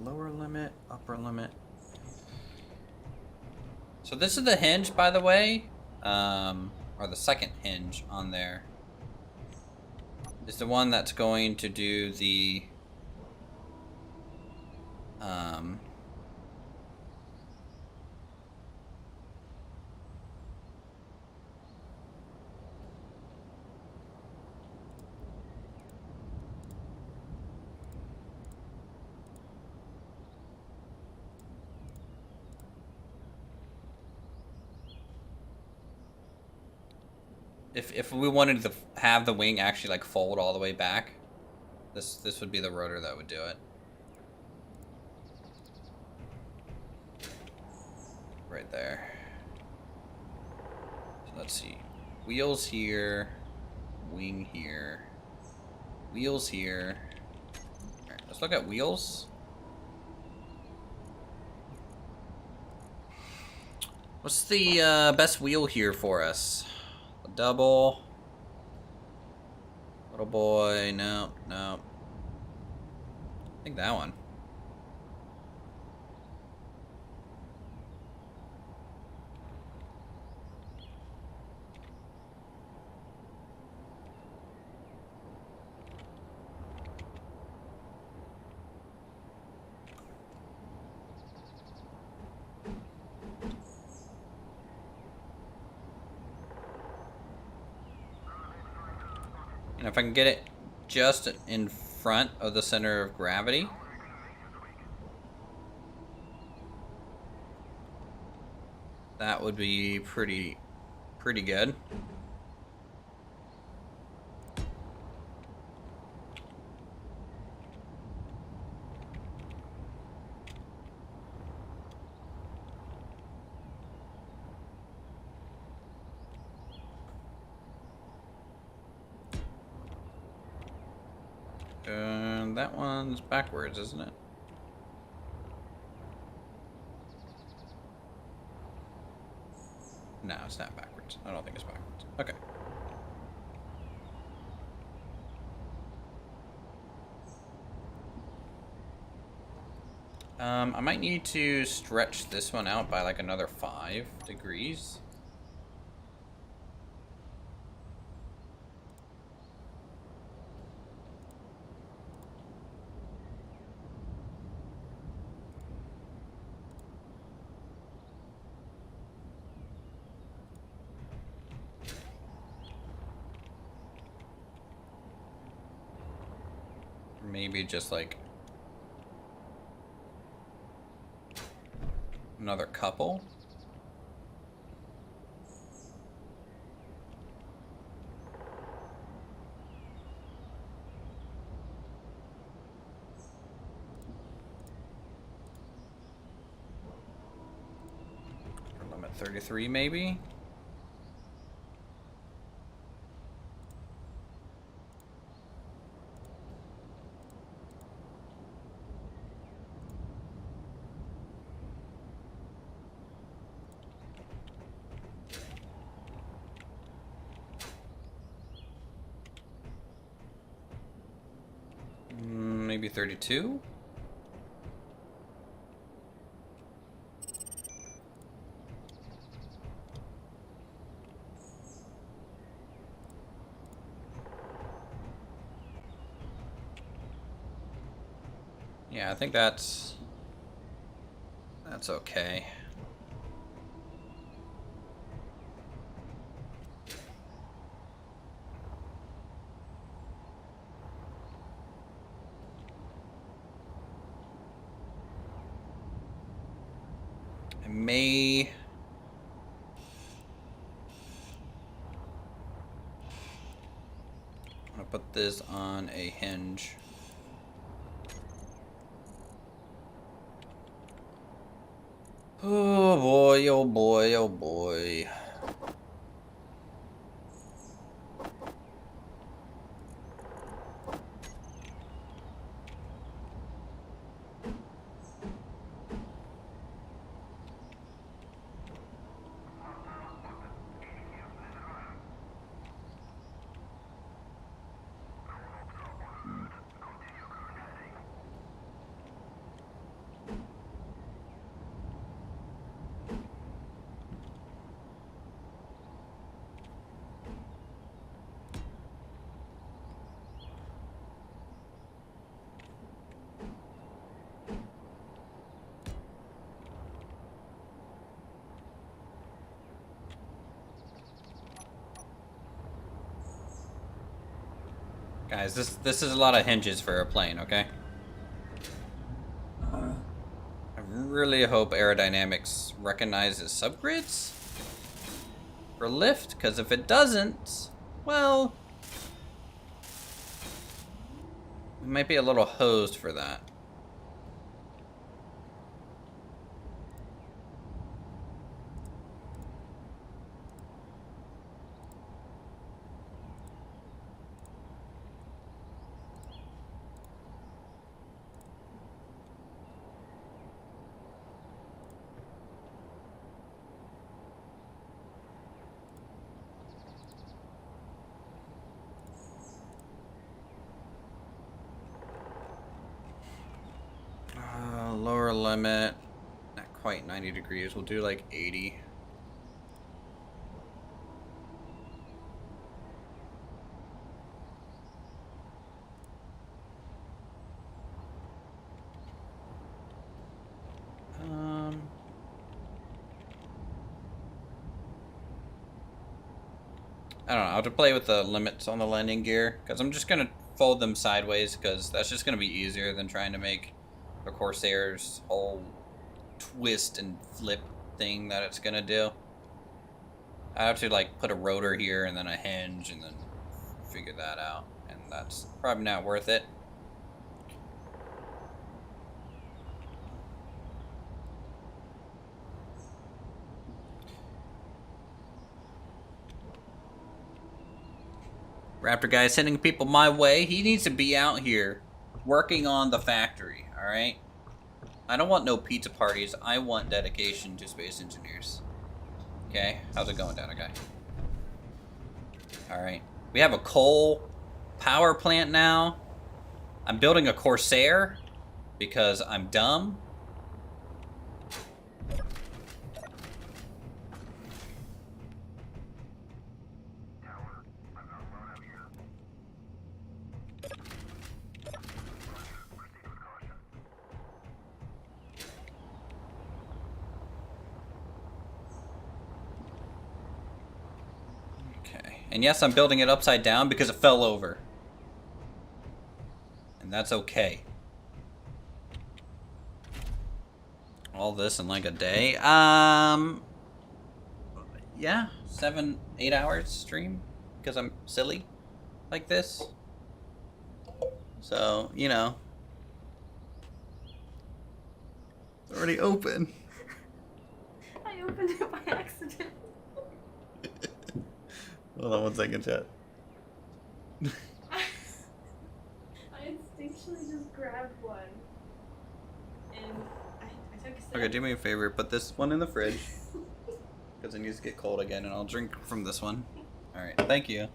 Lower limit, upper limit. So this is the hinge, by the way, or the second hinge on there. Is the one that's going to do the if we wanted to have the wing actually like fold all the way back, this would be the rotor that would do it. Right there. So let's see. Wheels here, wing here, wheels here. All right, let's look at wheels. What's the best wheel here for us? A double. Little boy, no. I think that one. And if I can get it just in front of the center of gravity. That would be pretty good. And that one's backwards, isn't it? No, it's not backwards. I don't think it's backwards. Okay. I might need to stretch this one out by like another 5 degrees. Maybe just like another couple. Limit 33 maybe. Maybe 32? Yeah, I think that's okay. I may I'm gonna put this on a hinge. Oh boy, oh boy, oh boy. Guys, this is a lot of hinges for a plane, okay? I really hope aerodynamics recognizes subgrids for lift, because if it doesn't, well, we might be a little hosed for that. Lower limit, not quite 90 degrees. We'll do like 80. I don't know. I'll have to play with the limits on the landing gear, because I'm just going to fold them sideways, because that's just going to be easier than trying to make the Corsair's whole twist and flip thing that it's going to do. I have to, like, put a rotor here and then a hinge and then figure that out, and that's probably not worth it. Raptor guy is sending people my way. He needs to be out here working on the factory, alright? I don't want no pizza parties. I want dedication to space engineers. Okay? How's it going, data guy? Alright. We have a coal power plant now. I'm building a Corsair because I'm dumb. And yes, I'm building it upside down because it fell over. And that's okay. All this in like a day. Yeah, 7, 8 hours stream because I'm silly like this. So, you know. It's already open. I opened it by accident. Hold on 1 second, chat. I instinctually just grabbed one. And I took a sip. Okay, do me a favor. Put this one in the fridge. Because it needs to get cold again, and I'll drink from this one. Alright, thank you.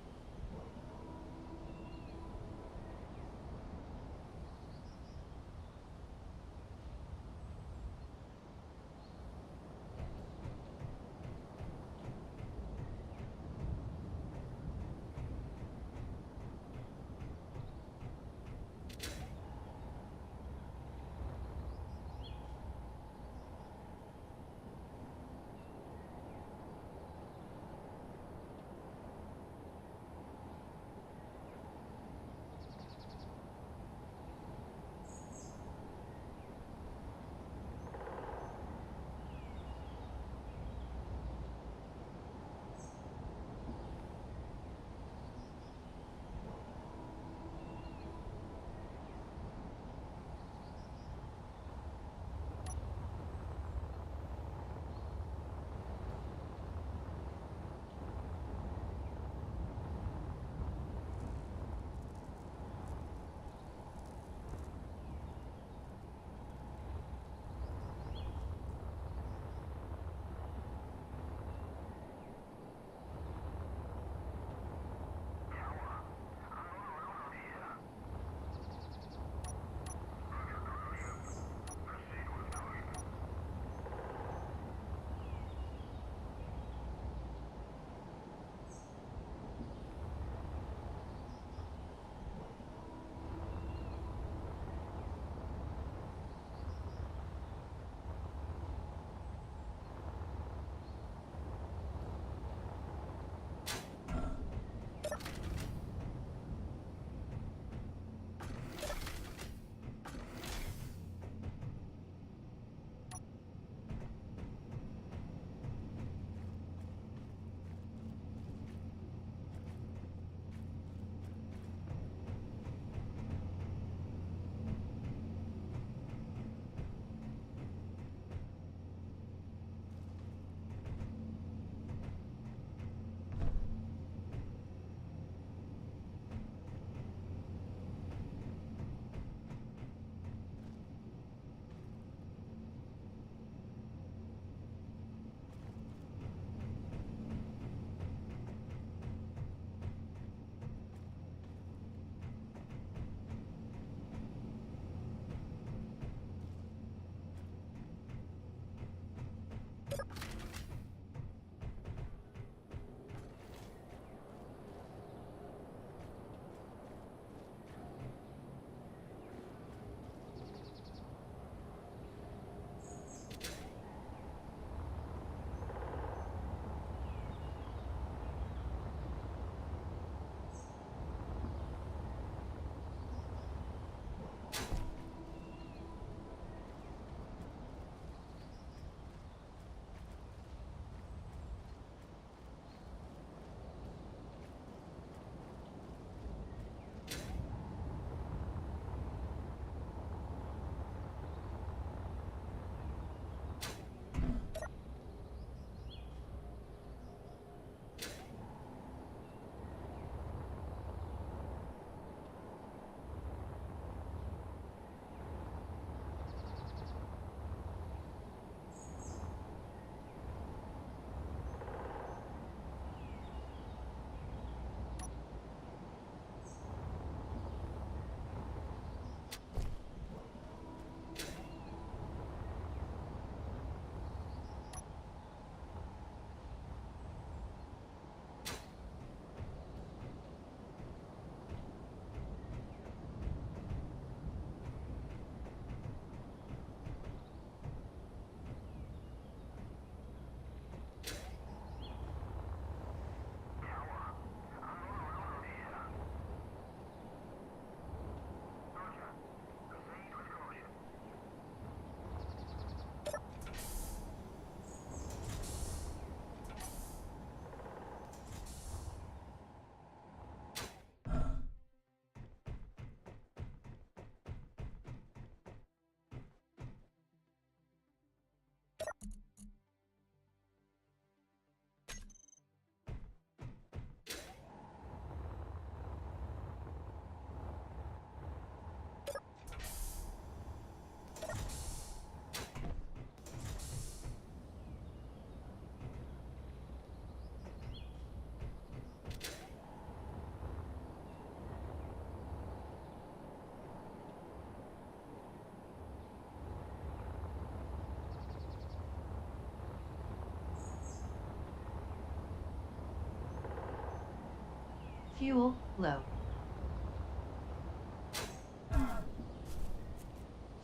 Fuel low.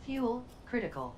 Fuel critical.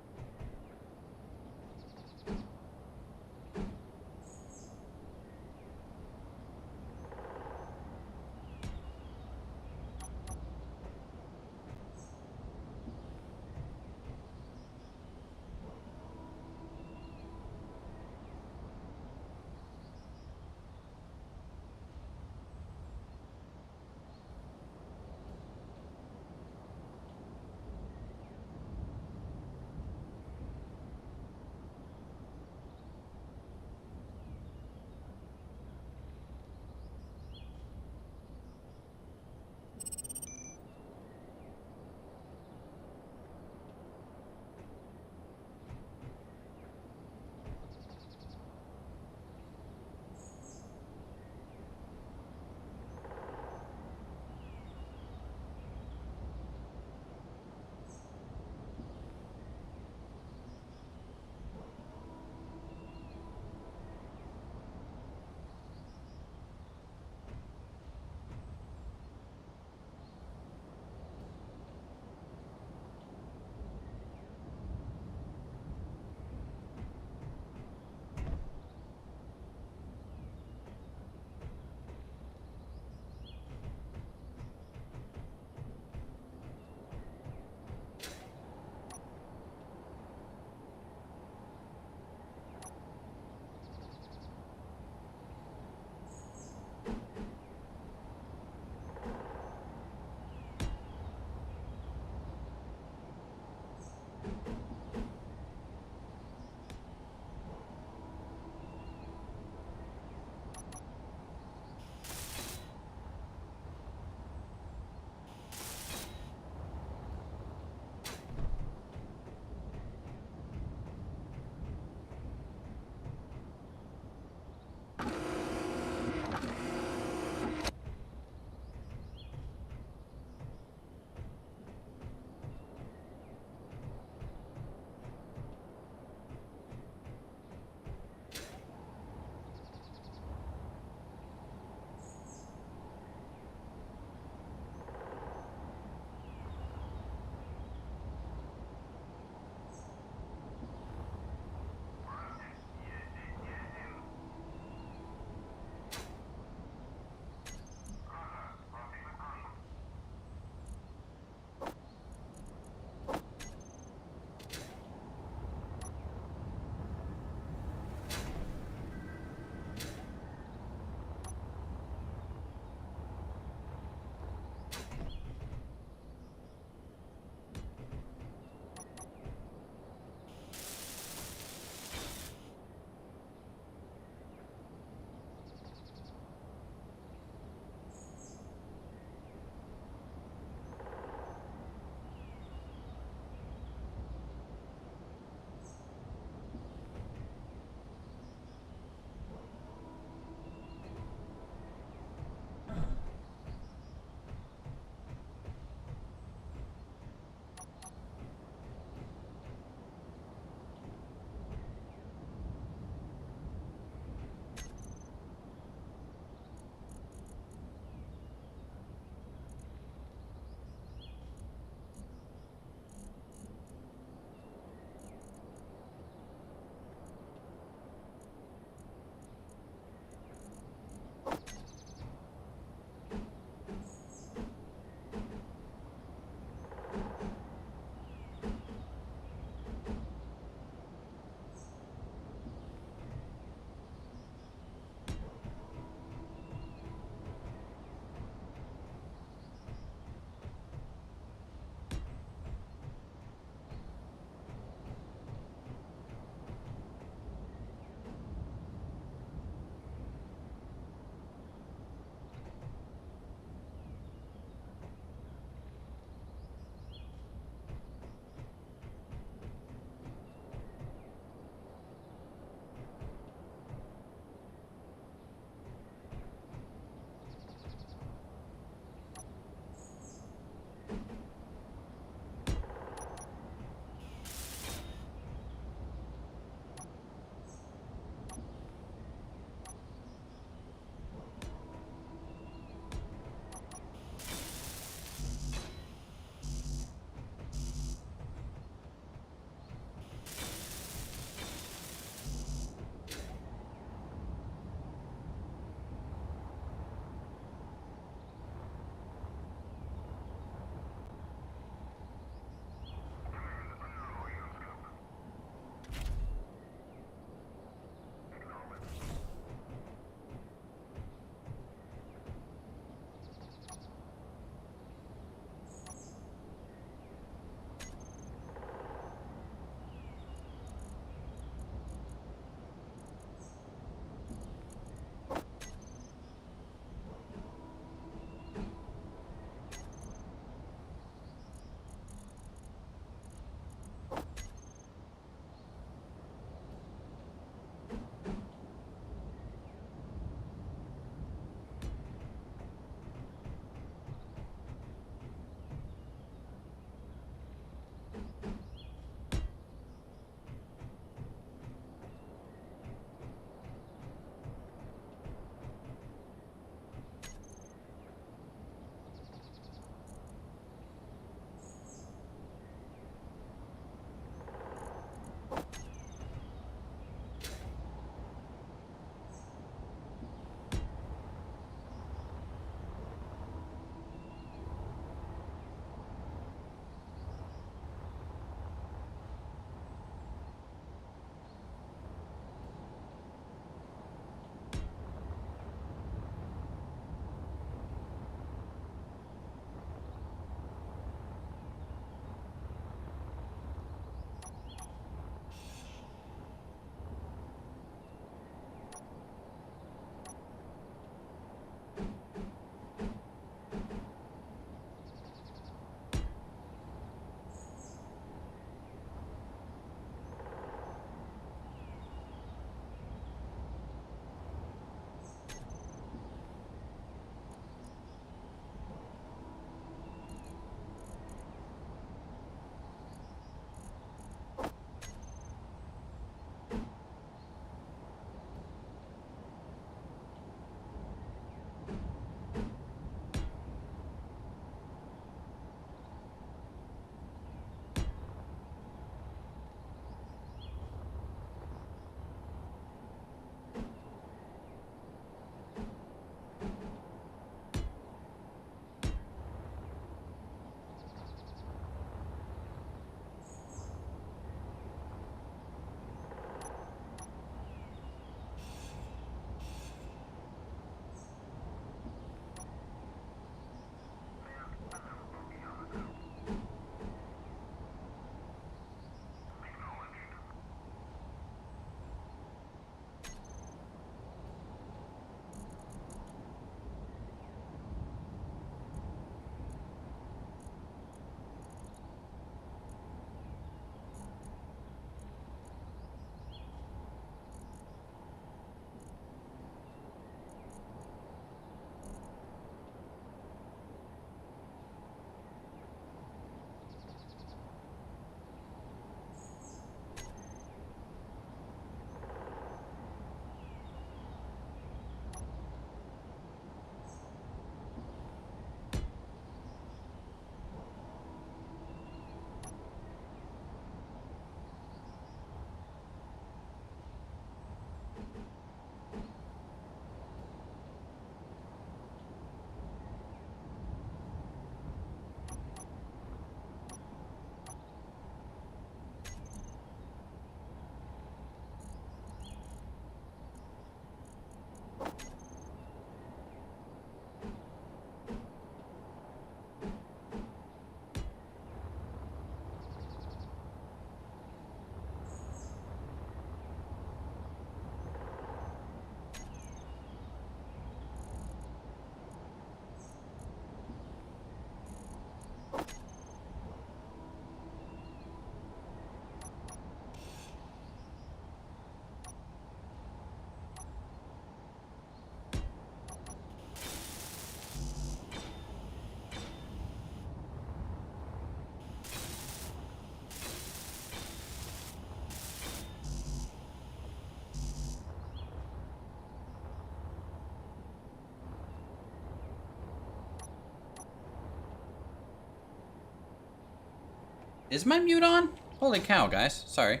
Is my mute on? Holy cow, guys. Sorry.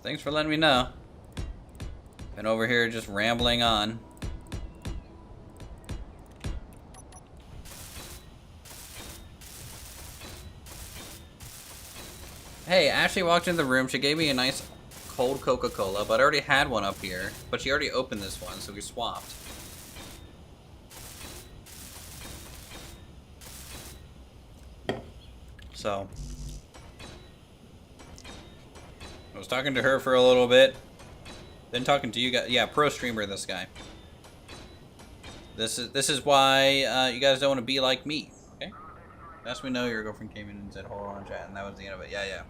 Thanks for letting me know. Been over here just rambling on. Hey, Ashley walked into the room. She gave me a nice cold Coca-Cola, but I already had one up here. But she already opened this one, so we swapped. So, I was talking to her for a little bit. Then talking to you guys. Yeah, pro streamer, this guy. This is why you guys don't want to be like me, okay? That's we know your girlfriend came in and said, hold on, chat, and that was the end of it. Yeah, yeah.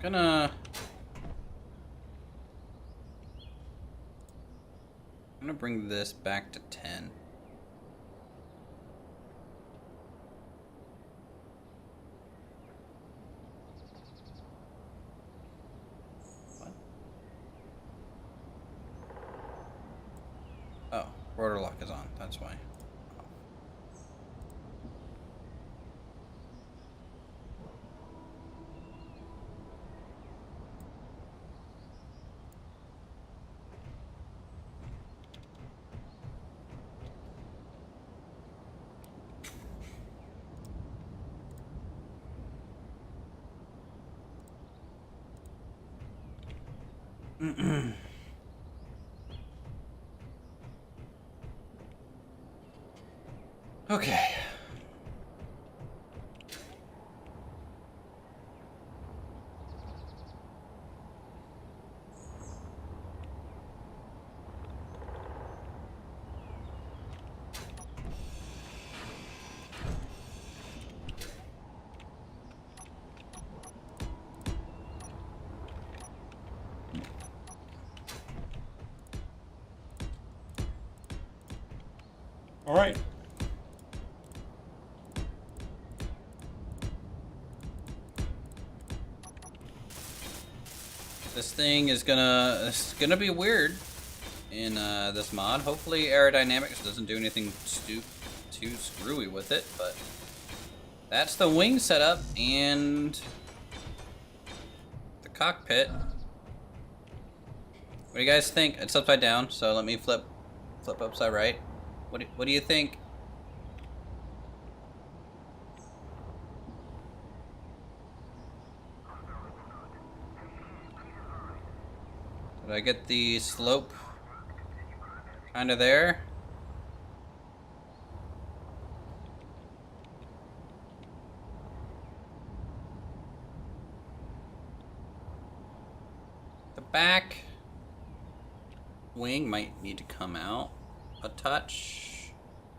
I'm gonna bring this back to 10. What? Oh, rotor lock is on, that's why. Okay. All right. This thing is it's gonna be weird in this mod. Hopefully aerodynamics doesn't do anything too screwy with it, but that's the wing setup and the cockpit. What do you guys think? It's upside down, so let me flip upside right. What do you think? Did I get the slope kind of there? The back wing might need to come out a touch.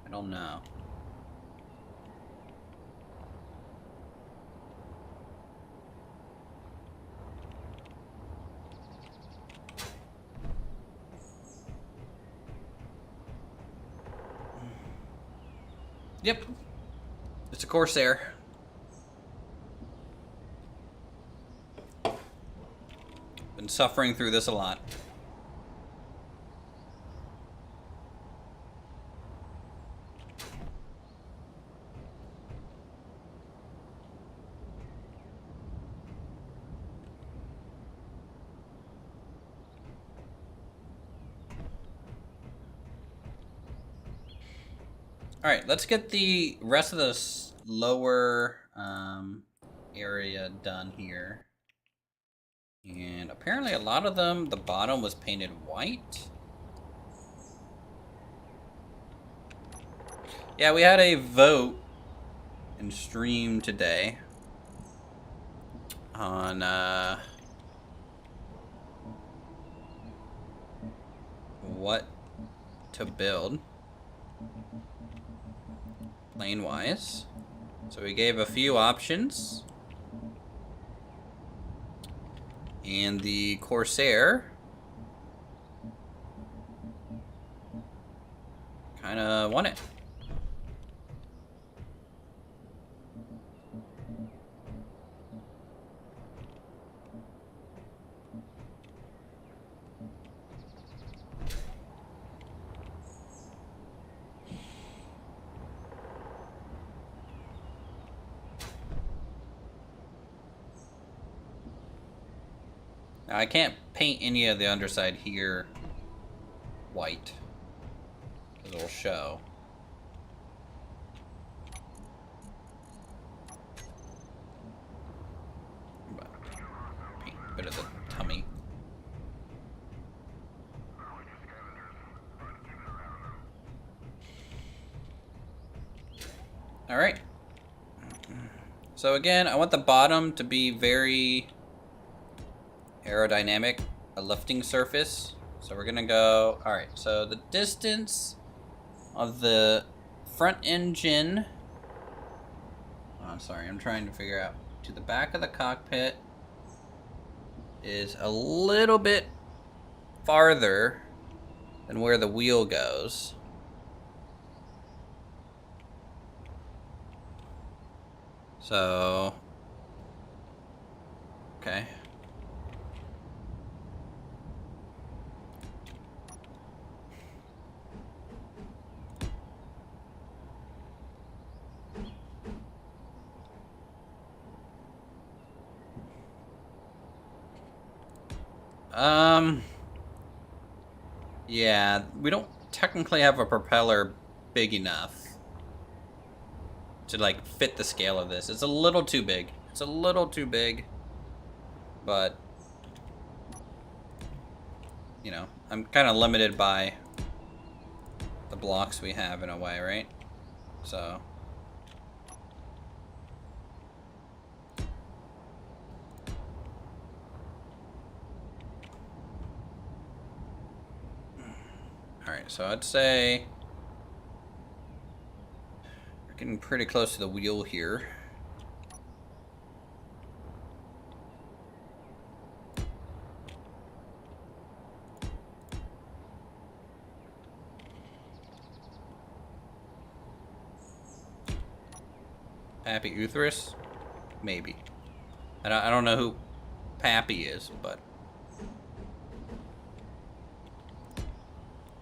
I don't know. Yep. It's a Corsair. Been suffering through this a lot. All right, let's get the rest of this lower area done here. And apparently a lot of them, the bottom was painted white. Yeah, we had a vote in stream today on what to build lane wise. So we gave a few options. And the Corsair kind of won it. Now, I can't paint any of the underside here white, because it'll show. But paint a bit of the tummy. All right. So again, I want the bottom to be very aerodynamic, a lifting surface. So we're gonna go, all right, so the distance of the front engine, oh, I'm sorry, I'm trying to figure out, to the back of the cockpit is a little bit farther than where the wheel goes. So, okay. Yeah, we don't technically have a propeller big enough to like fit the scale of this. It's a little too big. It's a little too big, but you know, I'm kind of limited by the blocks we have in a way, right? So. Alright, so I'd say we're getting pretty close to the wheel here. Pappy Uthris? Maybe. I don't know who Pappy is, but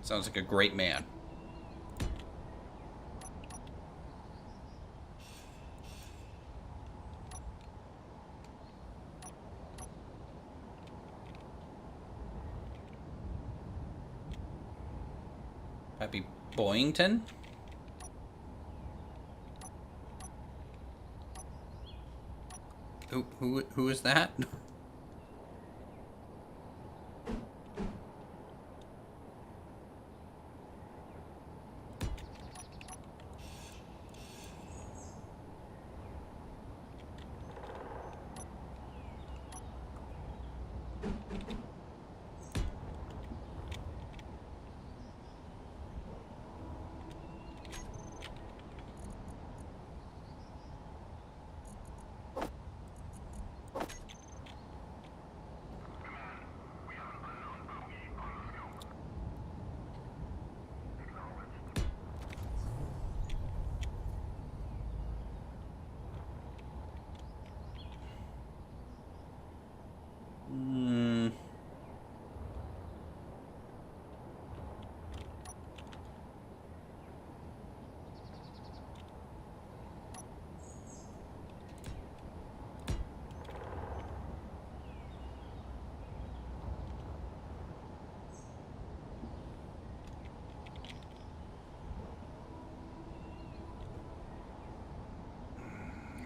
sounds like a great man. Pappy Boyington? Who is that?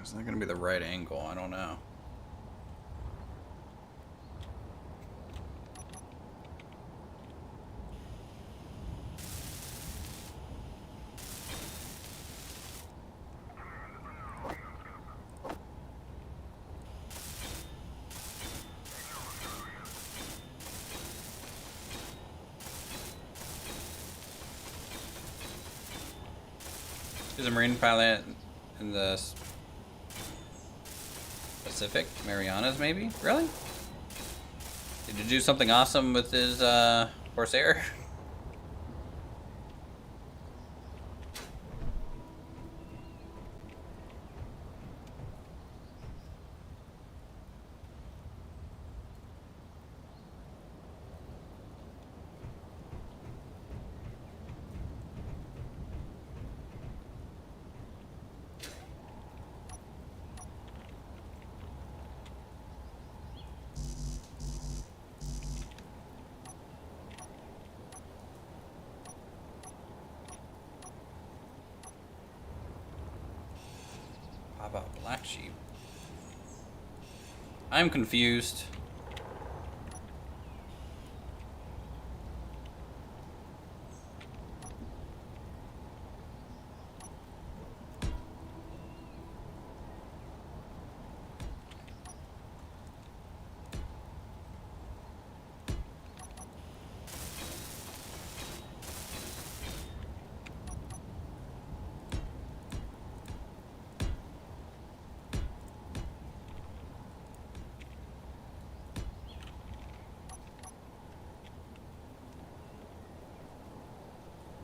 It's not gonna be the right angle, I don't know. He's a Marine pilot in the Pacific, Marianas, maybe? Really? Did you do something awesome with his Corsair? How about Black Sheep? I'm confused.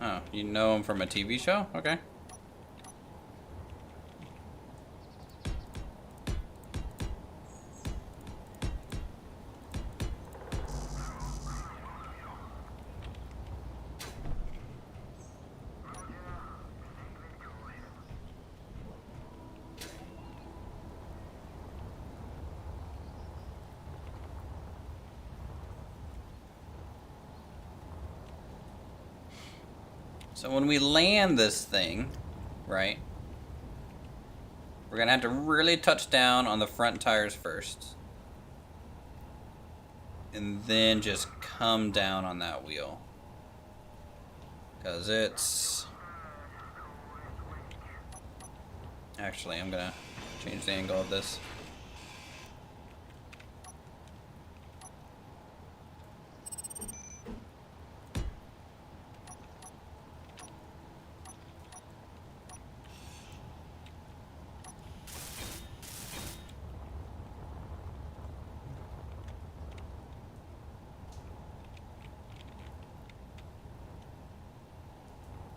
Oh, you know him from a TV show? Okay. So when we land this thing, right, we're gonna have to really touch down on the front tires first. And then just come down on that wheel. Because it's... Actually, I'm gonna change the angle of this.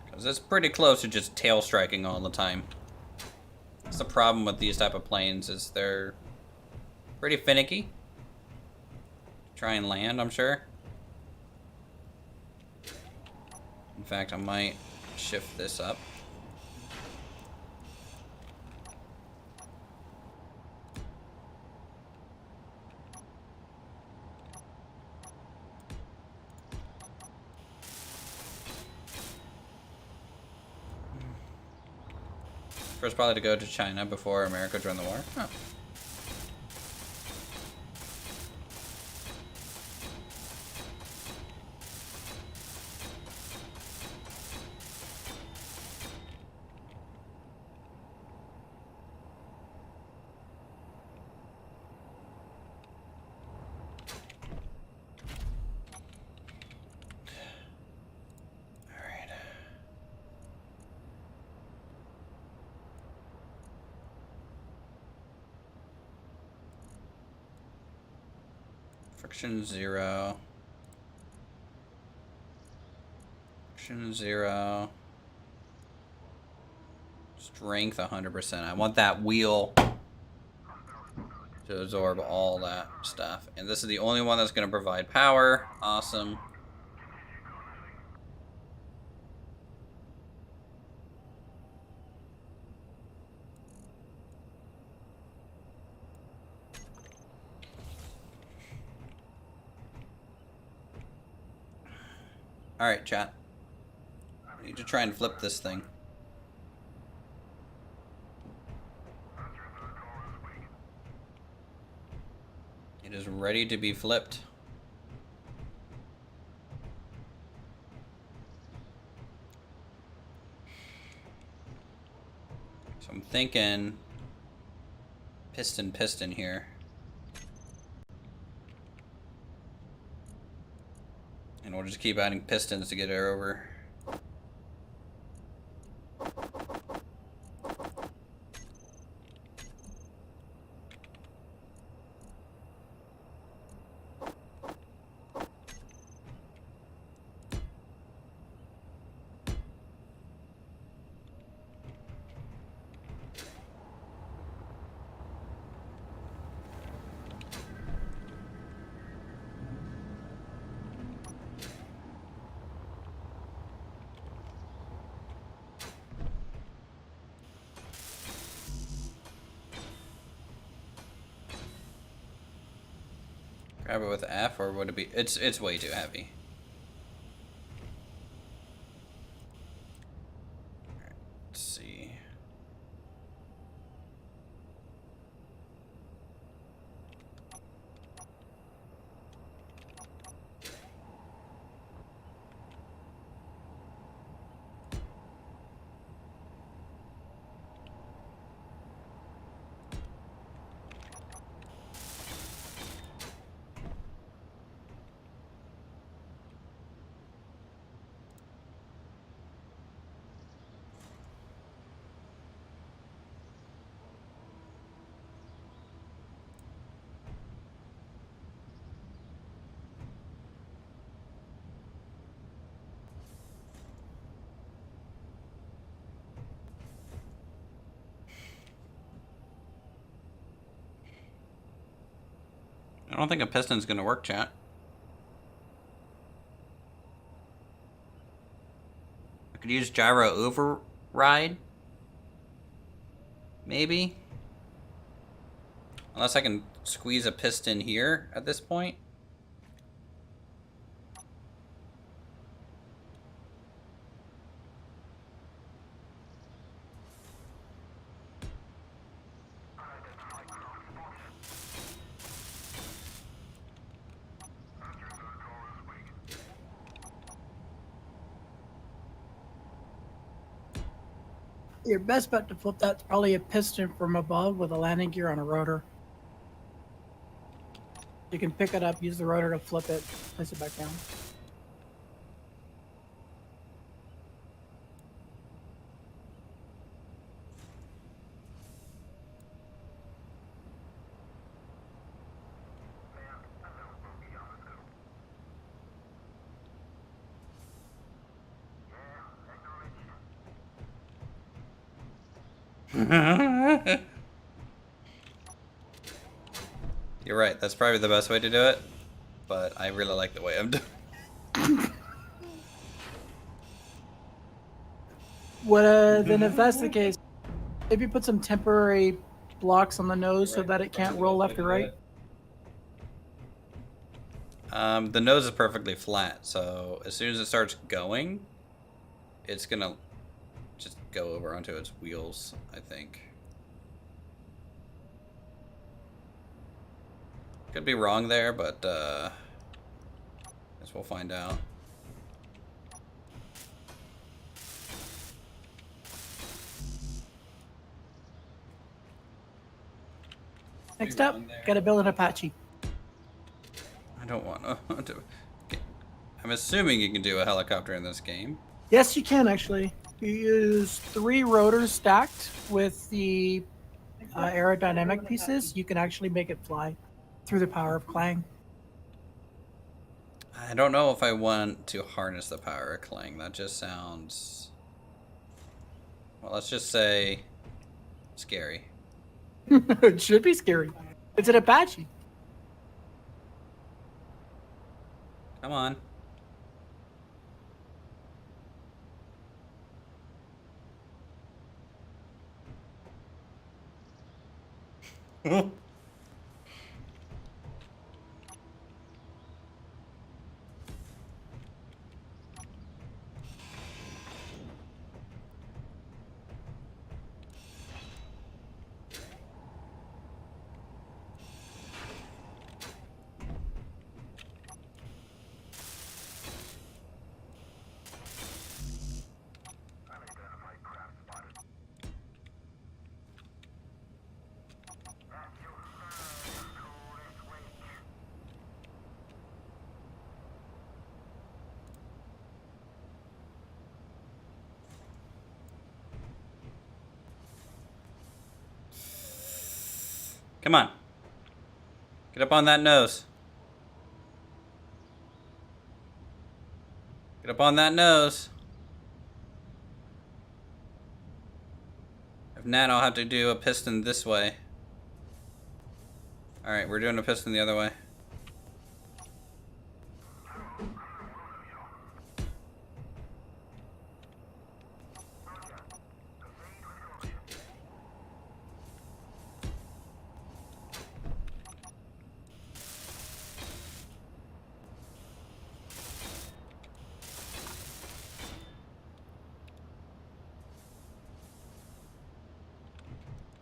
Because it's pretty close to just tail striking all the time. That's the problem with these type of planes, is they're pretty finicky. Try and land, I'm sure. In fact, I might shift this up. First probably to go to China before America joined the war. Oh. Friction 0. Friction 0. Strength 100%. I want that wheel to absorb all that stuff. And this is the only one that's going to provide power. Awesome. Alright, chat. I need to try and flip this thing. It is ready to be flipped. So I'm thinking piston here. And we'll just keep adding pistons to get her over. Grab it with F, or would it be? It's way too heavy. Alright, let's see. I don't think a piston's gonna work, chat. I could use gyro override. Maybe. Unless I can squeeze a piston here at this point. Your best bet to flip that's probably a piston from above with a landing gear on a rotor. You can pick it up, use the rotor to flip it, place it back down. You're right, that's probably the best way to do it, but I really like the way I'm doing it. Then if that's the case, maybe put some temporary blocks on the nose so that it can't roll left or right. The nose is perfectly flat, so as soon as it starts going, it's gonna just go over onto its wheels, I think. Could be wrong there, but guess we'll find out. Next up, gotta build an Apache. I don't want to. I'm assuming you can do a helicopter in this game. Yes, you can actually. You use 3 rotors stacked with the aerodynamic pieces. You can actually make it fly through the power of Clang. I don't know if I want to harness the power of Clang. That just sounds... Well, let's just say... scary. It should be scary. It's an Apache. Come on. Come on. Get up on that nose. Get up on that nose. If not, I'll have to do a piston this way. Alright, we're doing a piston the other way.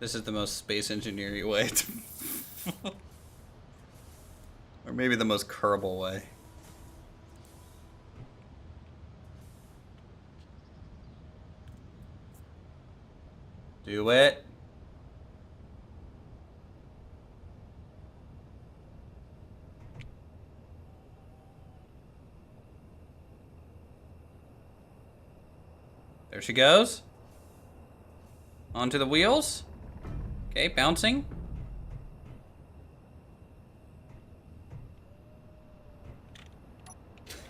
This is the most space engineering way to... Or maybe the most Kerbal way. Do it. There she goes. Onto the wheels. Okay, bouncing.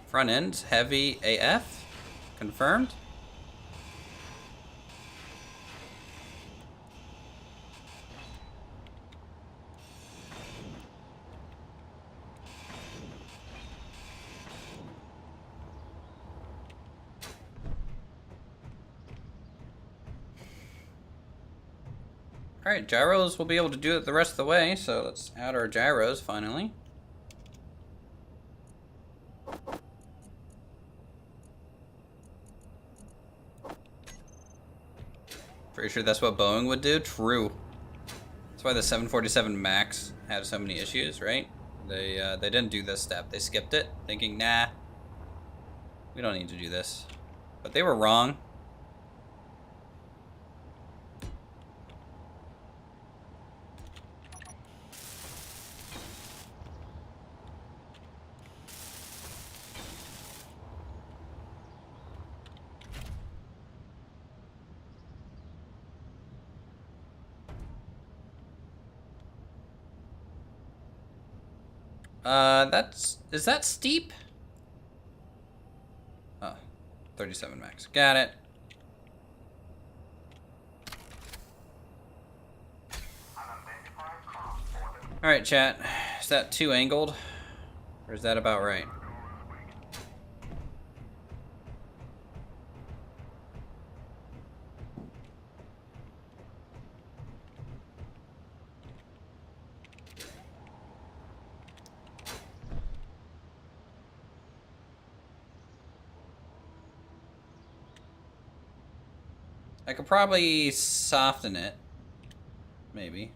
Front end's heavy AF. Confirmed. Alright, gyros will be able to do it the rest of the way, so let's add our gyros finally. Pretty sure that's what Boeing would do. True. That's why the 747 MAX had so many issues, right? They didn't do this step. They skipped it, thinking, nah, we don't need to do this. But they were wrong. Is that steep? Oh, 37 max. Got it. Alright, chat. Is that too angled? Or is that about right? I could probably soften it. Maybe.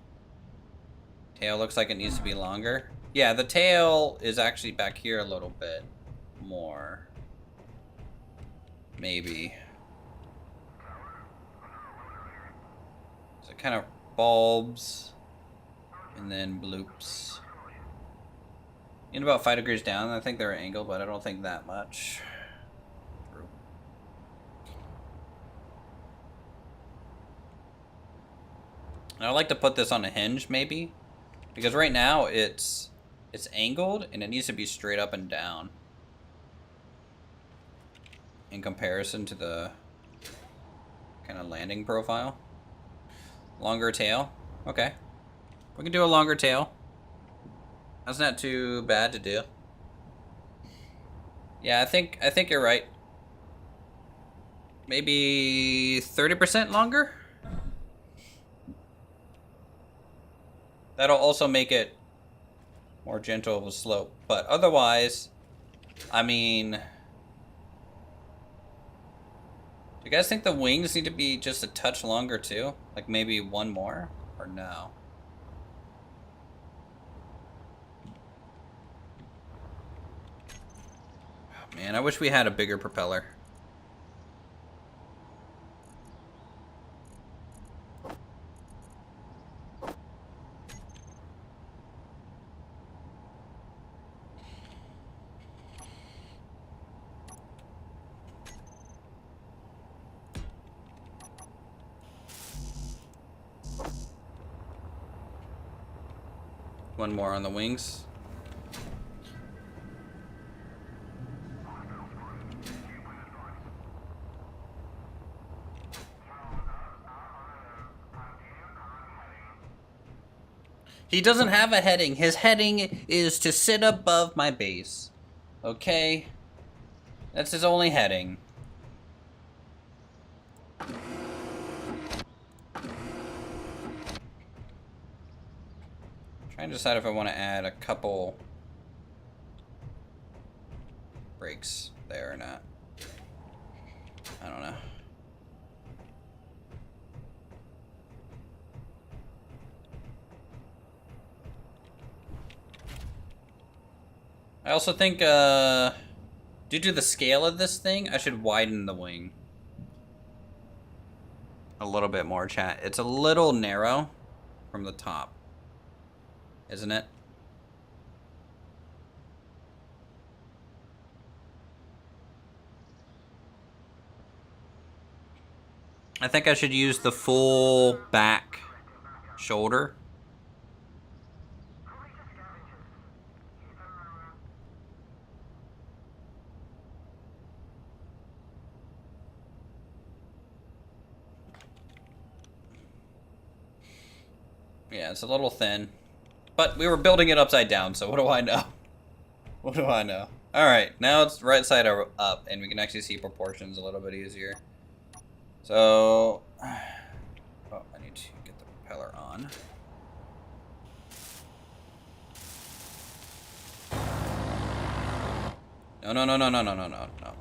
Tail looks like it needs to be longer. Yeah, the tail is actually back here a little bit more. Maybe. So it kind of bulbs and then bloops. In about 5 degrees down, I think they're at angle, but I don't think that much. And I'd like to put this on a hinge, maybe, because right now it's angled and it needs to be straight up and down in comparison to the kind of landing profile. Longer tail, okay. We can do a longer tail. That's not too bad to do. Yeah, I think you're right. Maybe 30% longer. That'll also make it more gentle of a slope. But otherwise, I mean, do you guys think the wings need to be just a touch longer too? Like maybe one more? Or no? Oh, man, I wish we had a bigger propeller. One more on the wings. He doesn't have a heading. His heading is to sit above my base. Okay? That's his only heading. Trying to decide if I want to add a couple brakes there or not. I don't know. I also think, due to the scale of this thing, I should widen the wing a little bit more, chat. It's a little narrow from the top, isn't it? I think I should use the full back shoulder. Yeah, it's a little thin. But we were building it upside down, so what do I know? What do I know? Alright, now it's right side up, and we can actually see proportions a little bit easier. So... Oh, I need to get the propeller on. No, no, no, no, no, no, no, no, no.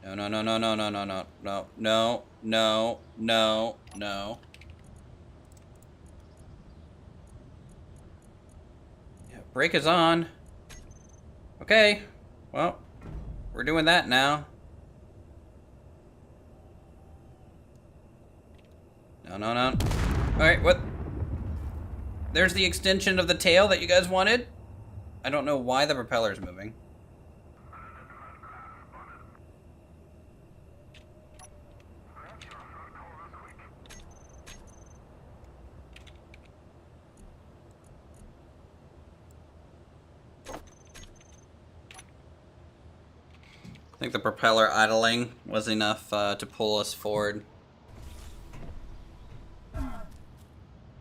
No, no, no, no, no, no, no, no, no, no, no, no, no. Yeah, brake is on. Okay, well, we're doing that now. No, no, no. Alright, what? There's the extension of the tail that you guys wanted. I don't know why the propeller's moving. I think the propeller idling was enough to pull us forward.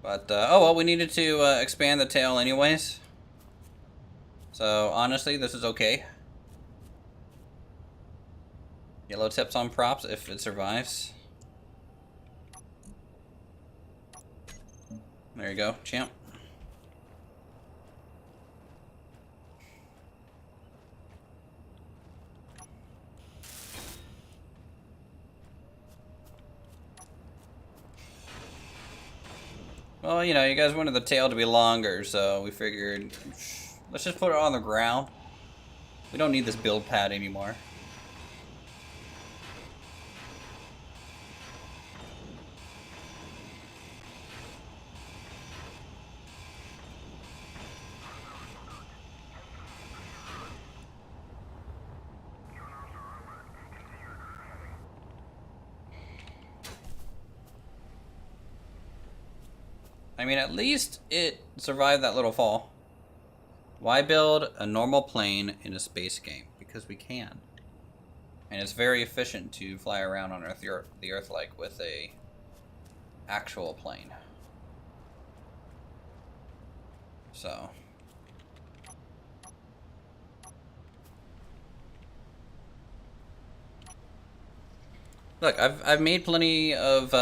But, oh well, we needed to expand the tail anyways. So, honestly, this is okay. Yellow tips on props if it survives. There you go, champ. Well, you know, you guys wanted the tail to be longer, so we figured, let's just put it on the ground. We don't need this build pad anymore. I mean, at least it survived that little fall. Why build a normal plane in a space game? Because we can. And it's very efficient to fly around on the Earth like with a actual plane. So. Look, I've made plenty of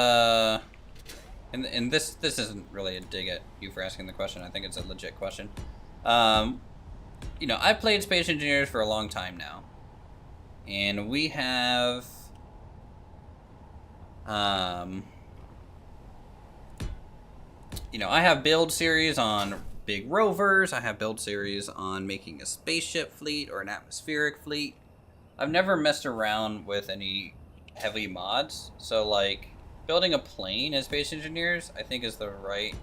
and this isn't really a dig at you for asking the question. I think it's a legit question. You know, I've played Space Engineers for a long time now. And we have you know, I have build series on big rovers, I have build series on making a spaceship fleet or an atmospheric fleet. I've never messed around with any heavy mods, so like building a plane as Space Engineers I think is the right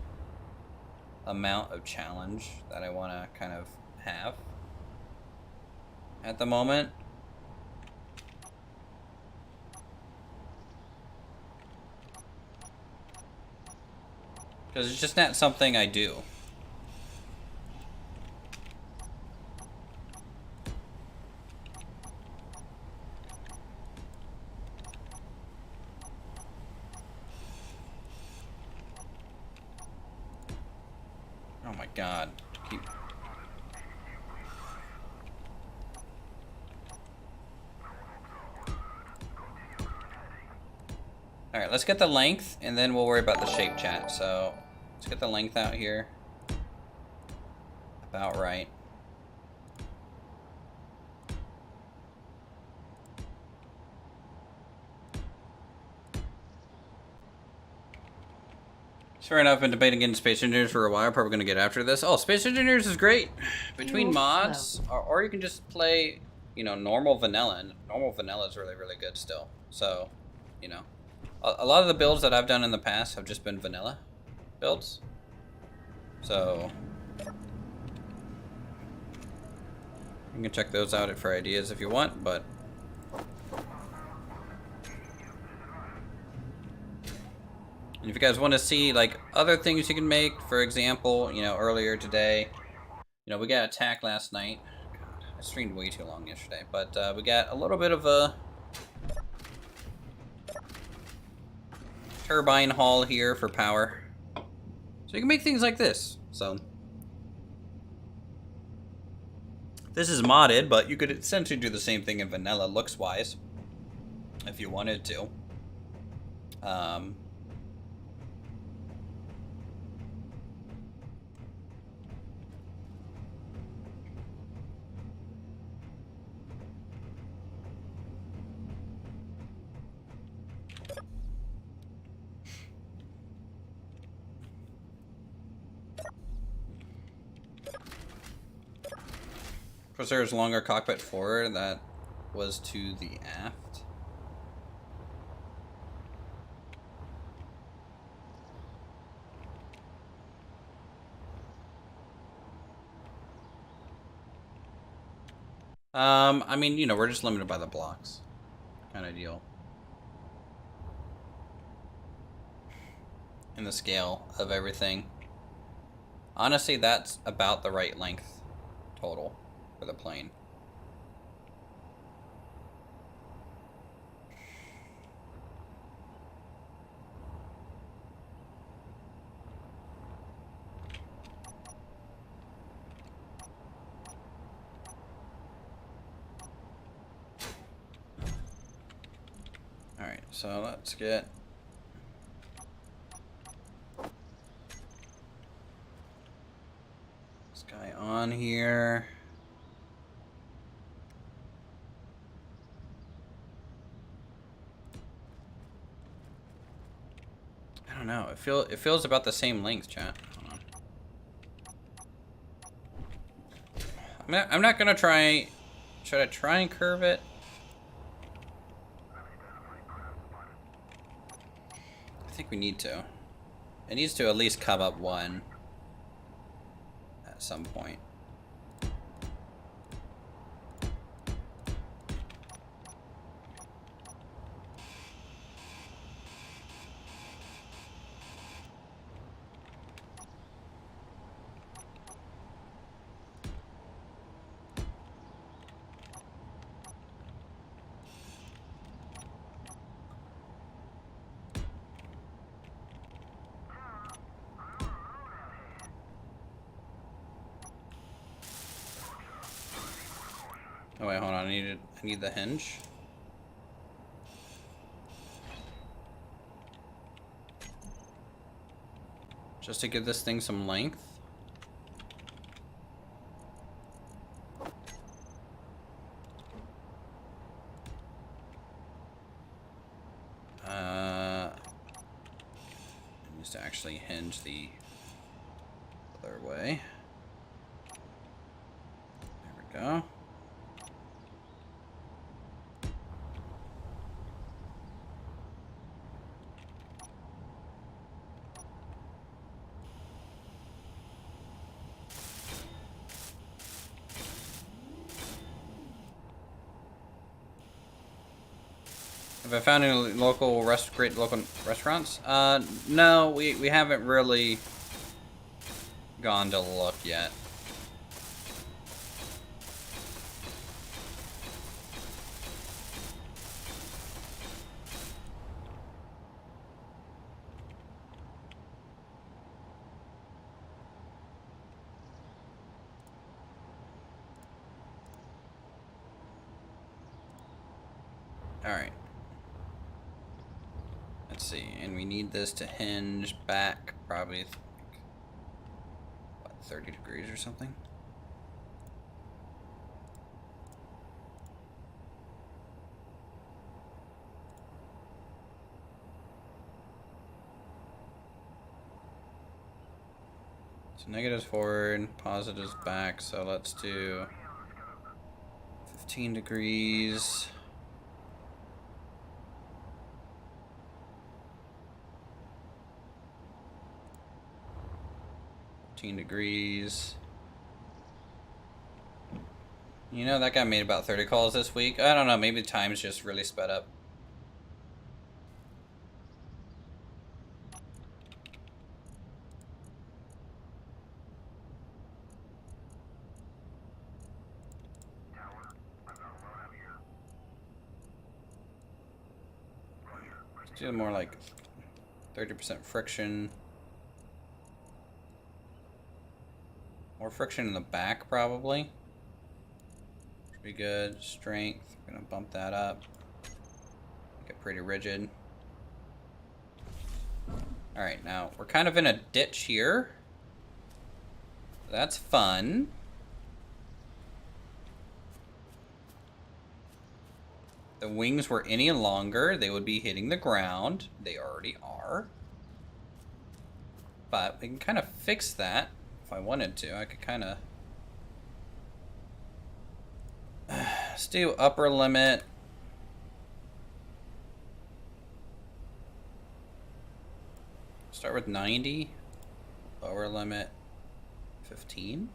amount of challenge that I want to kind of have at the moment. Because it's just not something I do. Oh my god. Alright, let's get the length, and then we'll worry about the shape, chat. So, let's get the length out here. About right. Fair enough. Been debating getting Space Engineers for a while. Probably going to get after this. Oh, Space Engineers is great. Between Fuel mods, or you can just play, normal vanilla. And normal vanilla is really, really good still. So, a lot of the builds that I've done in the past have just been vanilla builds. So, you can check those out for ideas if you want, but... And if you guys want to see, like, other things you can make, for example, earlier today, we got attacked last night. God, I streamed way too long yesterday, but we got a little bit of a turbine haul here for power. So you can make things like this. So this is modded, but you could essentially do the same thing in vanilla looks-wise if you wanted to. Plus there's longer cockpit forward that was to the aft. I mean, we're just limited by the blocks kind of deal. And the scale of everything. Honestly, that's about the right length total for the plane. Alright, so let's get this guy on here. I don't know. It feels about the same length, chat. Hold on. I'm not gonna try. Should I try and curve it? I think we need to. It needs to at least come up one at some point. Oh wait, hold on. I need the hinge. Just to give this thing some length. It needs to actually hinge the other way. There we go. Have I found any great local restaurants? No, we haven't really gone to look yet. All right. Let's see, and we need this to hinge back probably, what, 30 degrees or something? So negatives forward, positives back. So let's do 15 degrees. Degrees. You know, that guy made about 30 calls this week. I don't know, maybe time's just really sped up. Let's do more like 30% friction. More friction in the back, probably. Should be good. Strength, we're gonna bump that up. Make it pretty rigid. Alright, now we're kind of in a ditch here. That's fun. The wings were any longer, they would be hitting the ground. They already are. But we can kind of fix that if I wanted to. I could kind of... Let's do upper limit. Start with 90. Lower limit 15.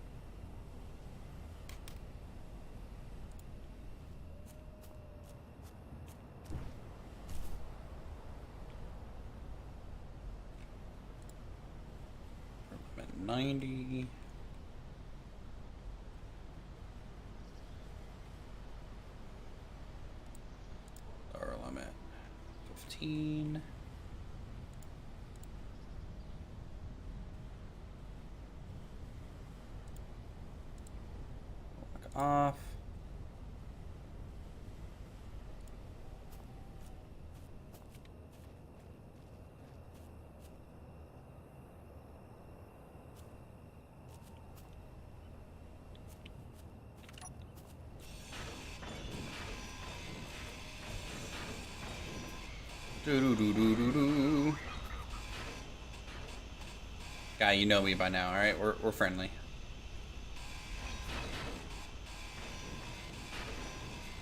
Upper limit 90. Lower limit 15. Off. Do. Guy, you know me by now, alright? We're friendly.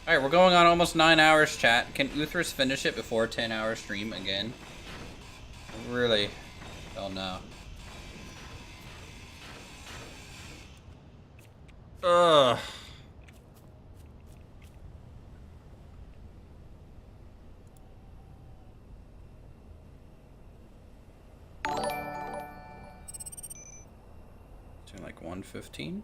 Alright, we're going on almost 9 hours, chat. Can Uthris finish it before a 10-hour stream again? I really don't know. Ugh. Doing like 115.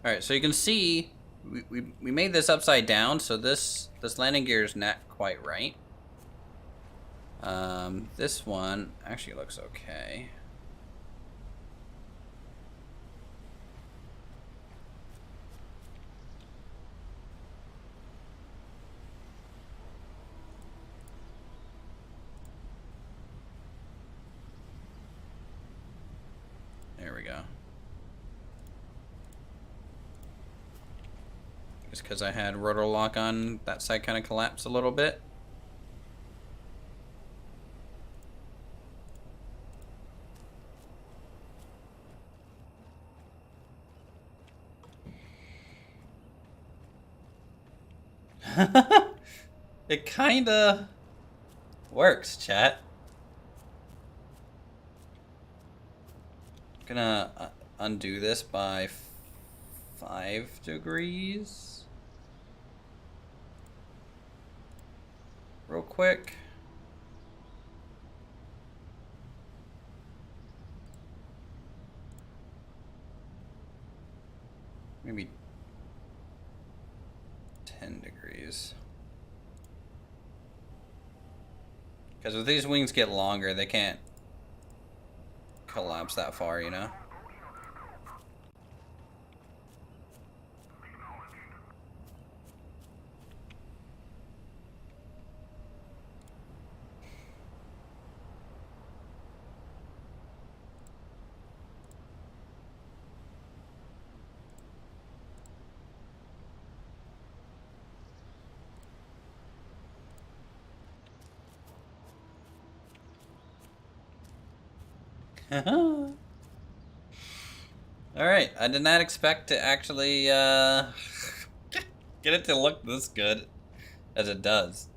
All right, so you can see we made this upside down, so this landing gear is not quite right. This one actually looks okay. There we go. Just because I had rotor lock on, that side kind of collapsed a little bit. It kinda works, chat. Gonna undo this by 5 degrees. Real quick. Maybe 10 degrees. Because if these wings get longer, they can't collapse that far, you know? Alright, I did not expect to actually get it to look this good as it does.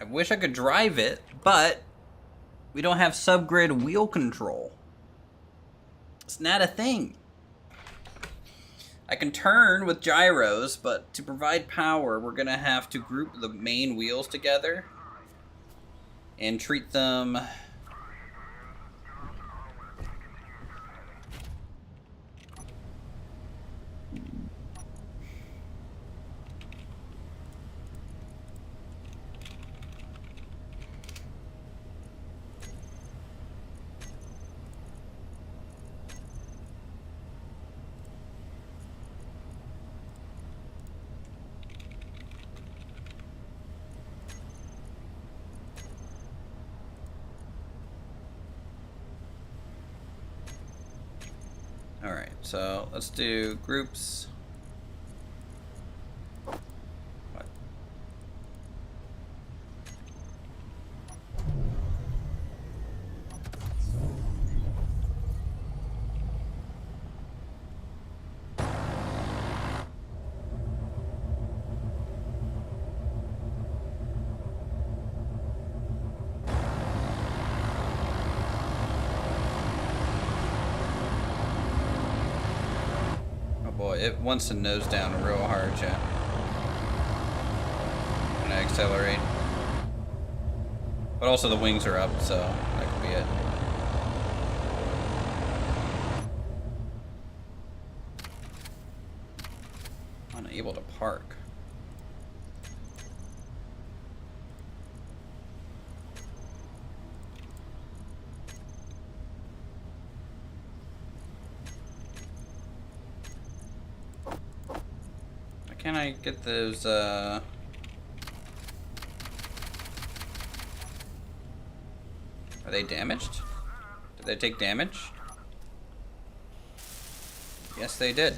I wish I could drive it, but we don't have subgrid wheel control. It's not a thing. I can turn with gyros, but to provide power, we're gonna have to group the main wheels together and treat them Alright, so let's do groups. What? Oh boy, it wants to nose down real hard, chat. When I accelerate. But also the wings are up, so that could be it. Unable to park. Why can't I get those, Are they damaged? Did they take damage? Yes, they did.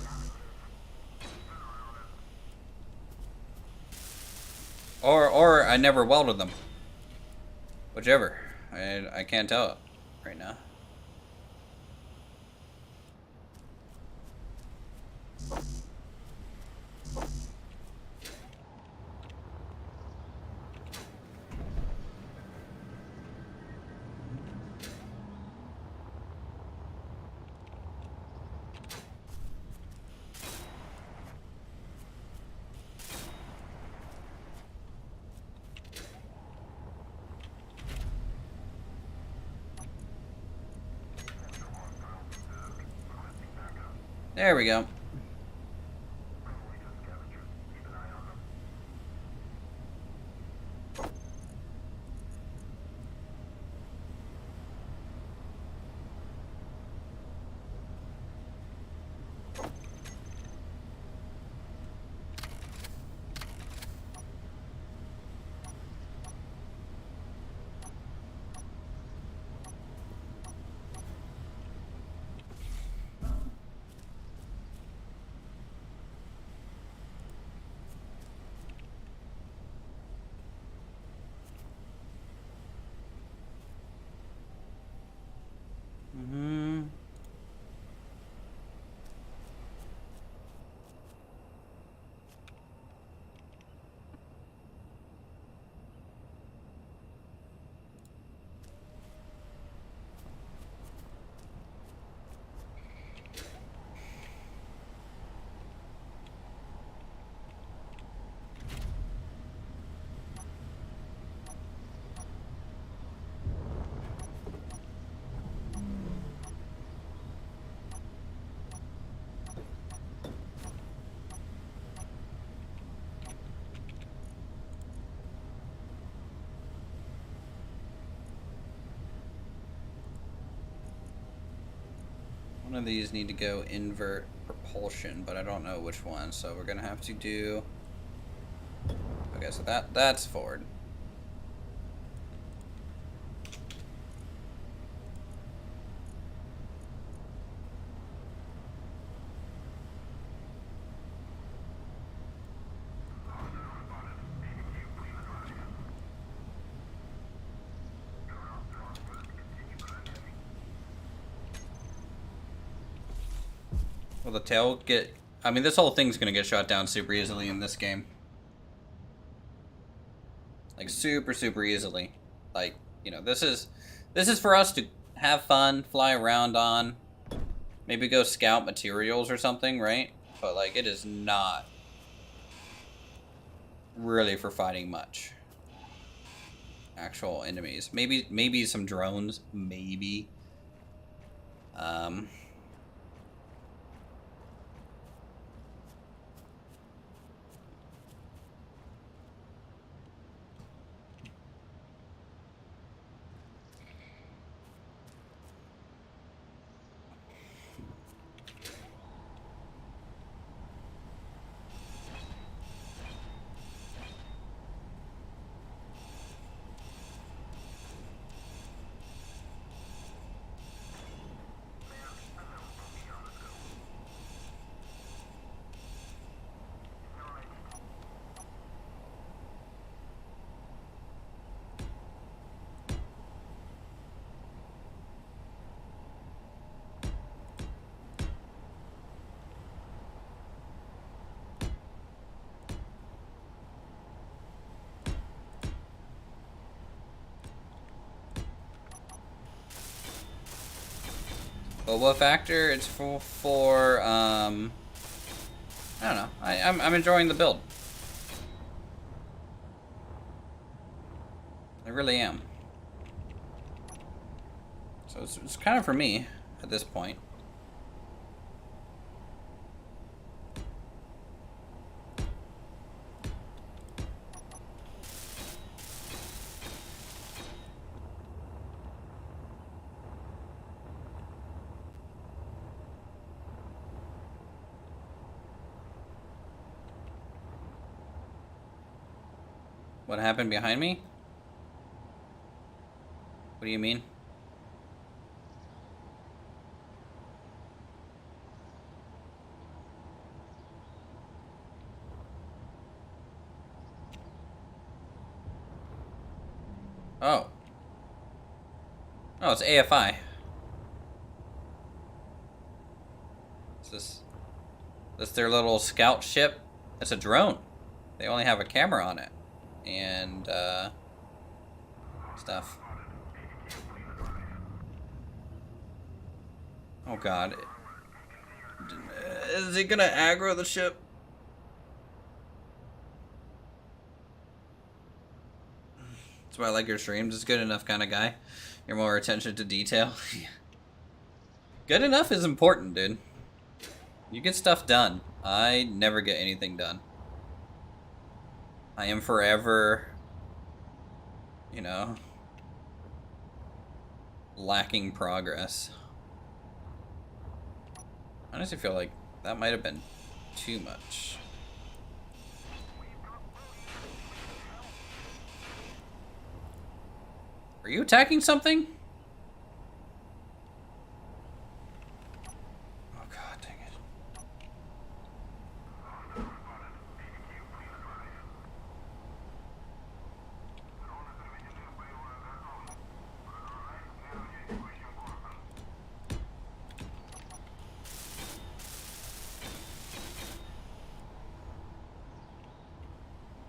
Or I never welded them. Whichever. I can't tell right now. There we go. Mm-hmm. One of these need to go invert propulsion, but I don't know which one, so we're gonna have to do... Okay, so that's forward. Will the tail get... I mean, this whole thing's gonna get shot down super easily in this game. Like, super, super easily. Like, you know, this is for us to have fun, fly around on. Maybe go scout materials or something, right? But, like, it is not really for fighting much. Actual enemies. Maybe some drones. Maybe. Boba factor, it's for I don't know. I'm enjoying the build. I really am. So it's kind of for me at this point. What happened behind me? What do you mean? Oh. Oh, it's AFI. Is this their little scout ship? It's a drone. They only have a camera on it. And, stuff. Oh god. Is he gonna aggro the ship? That's why I like your streams. It's good enough kind of guy. You're more attention to detail. Good enough is important, dude. You get stuff done. I never get anything done. I am forever, you know, lacking progress. I honestly feel like that might have been too much. Are you attacking something? Oh god, dang it.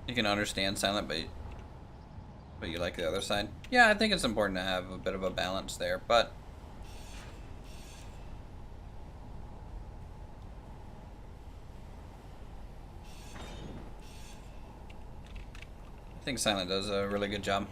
You can understand silent, but you like the other side? Yeah, I think it's important to have a bit of a balance there, but I think silent does a really good job.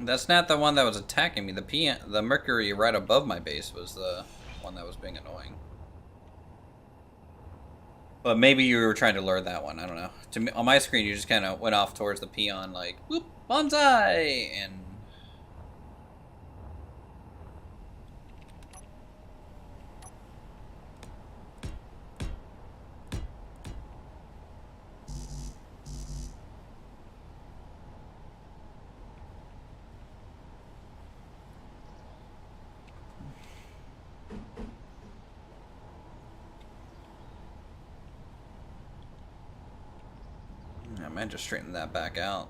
That's not the one that was attacking me. The Mercury right above my base was the one that was being annoying. But maybe you were trying to lure that one. I don't know. To me, on my screen, you just kind of went off towards the peon, like, whoop, bonsai! And... I might just straighten that back out.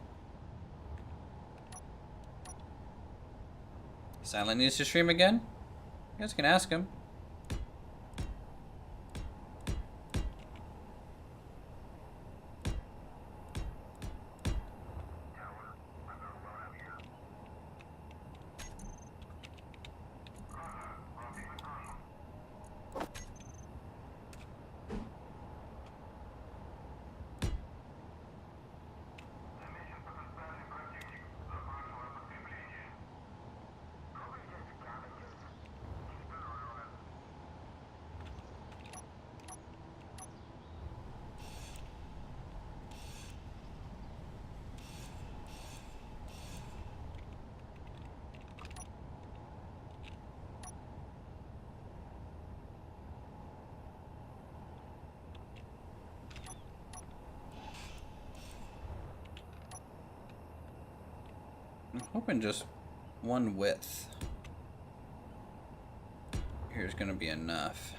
Silent needs to stream again? You guys can ask him. I'm hoping just one width here's gonna be enough.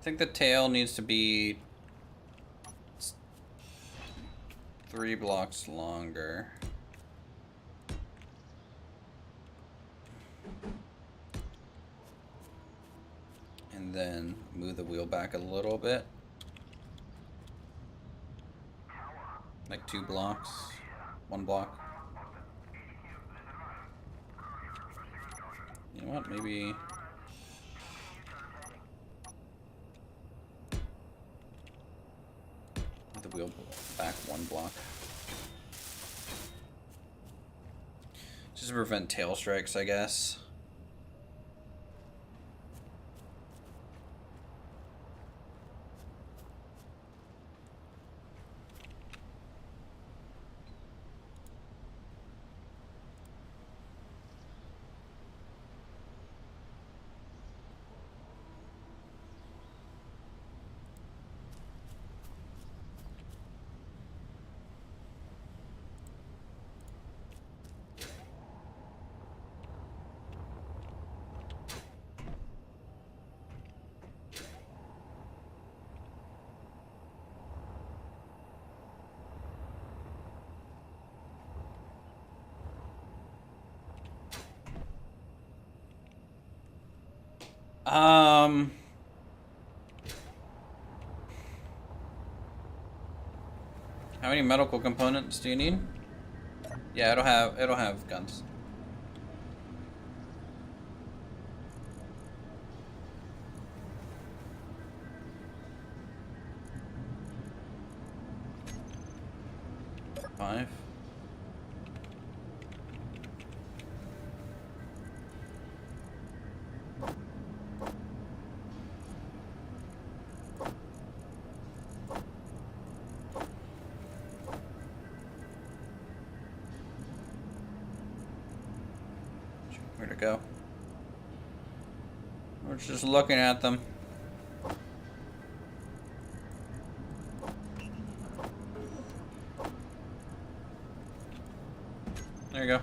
I think the tail needs to be 3 blocks longer. And then move the wheel back a little bit. Like 2 blocks, 1 block. You know what, maybe... the wheel back 1 block. Just to prevent tail strikes, I guess. Um, How many medical components do you need? Yeah, it'll have guns. Five. Where to go? We're just looking at them. There you go.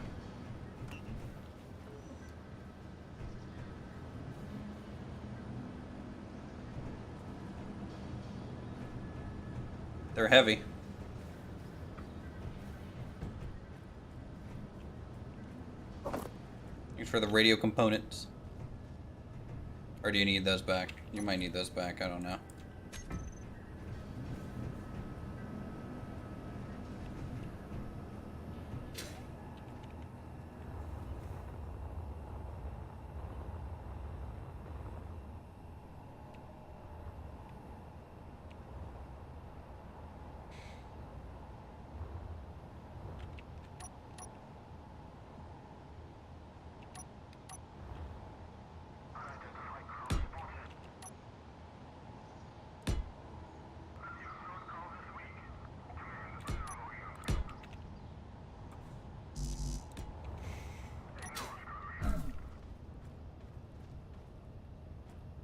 They're heavy. Thanks for the radio components. Or do you need those back? You might need those back, I don't know.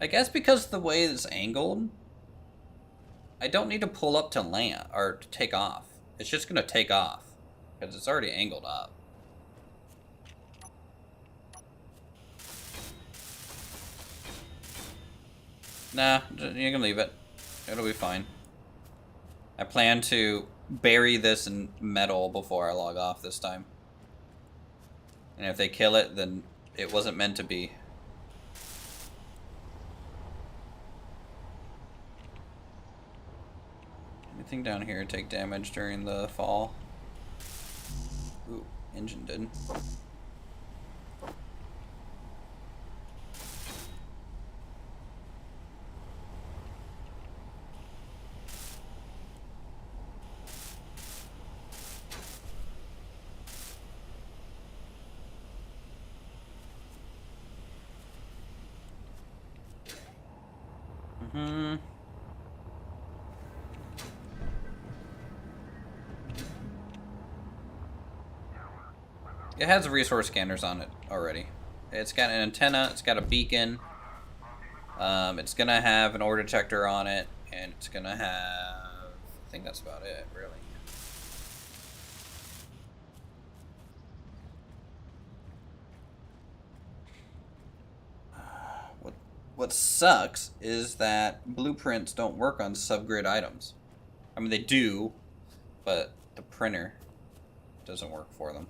I guess because the way it's angled, I don't need to pull up to land or to take off. It's just gonna take off because it's already angled up. Nah, you can leave it. It'll be fine. I plan to bury this in metal before I log off this time. And if they kill it, then it wasn't meant to be. Anything down here take damage during the fall? Ooh, engine did. Mm-hmm. It has resource scanners on it already. It's got an antenna, it's got a beacon, it's gonna have an ore detector on it, and it's gonna have... I think that's about it, really. What sucks is that blueprints don't work on subgrid items. I mean, they do, but the printer doesn't work for them.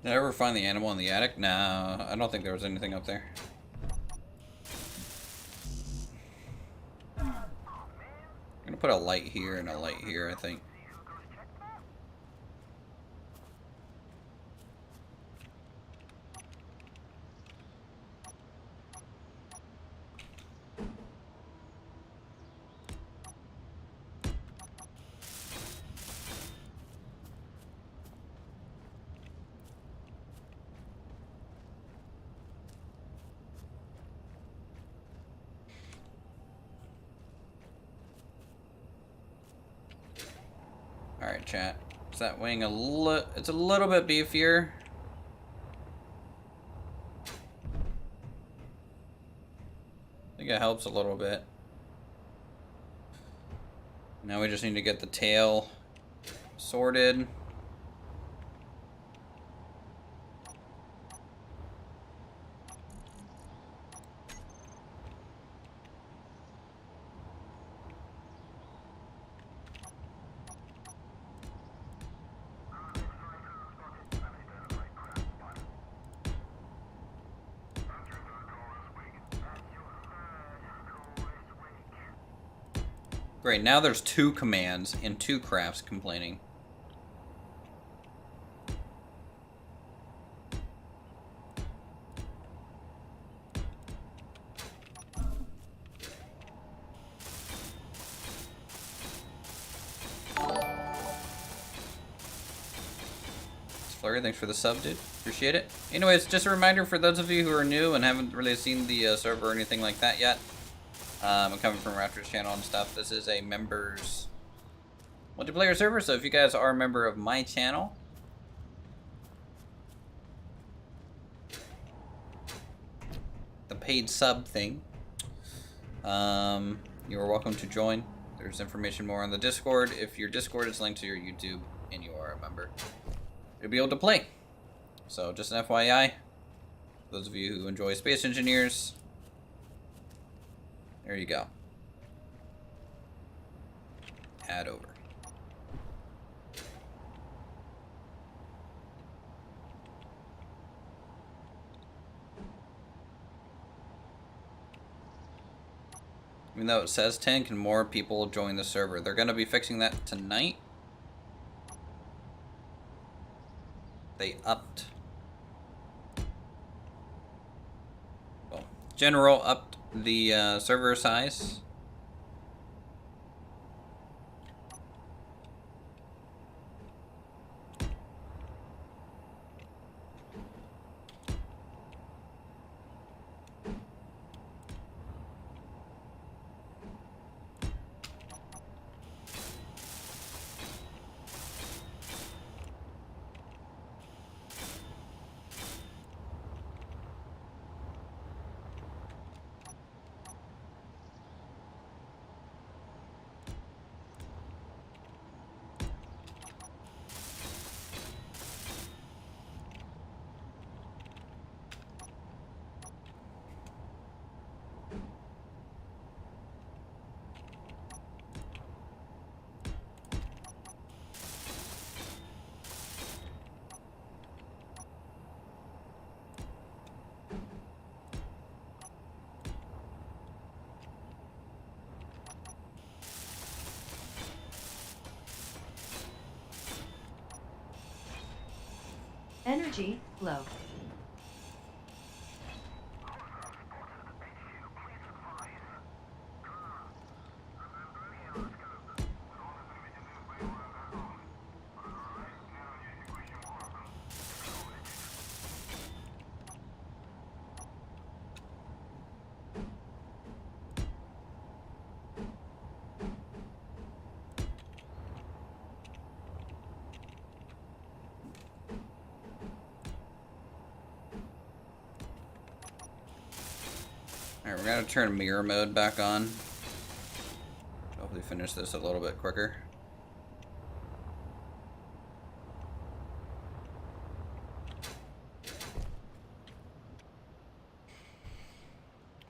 Did I ever find the animal in the attic? No, I don't think there was anything up there. I'm gonna put a light here and a light here, I think. Alright, chat. Is that wing it's a little bit beefier. I think it helps a little bit. Now we just need to get the tail sorted. Great, now there's 2 commands and 2 crafts complaining. Flurry, thanks for the sub, dude. Appreciate it. Anyways, just a reminder for those of you who are new and haven't really seen the server or anything like that yet. I'm coming from Raptor's channel and stuff. This is a members multiplayer server, so if you guys are a member of my channel, the paid sub thing, you are welcome to join. There's information more on the Discord. If your Discord is linked to your YouTube and you are a member, you'll be able to play. So just an FYI, those of you who enjoy Space Engineers, there you go. Add over. Even though it says 10, can more people join the server? They're going to be fixing that tonight. They upped. Well, General upped the server size. Energy low. Alright, we're gonna turn mirror mode back on. Hopefully finish this a little bit quicker.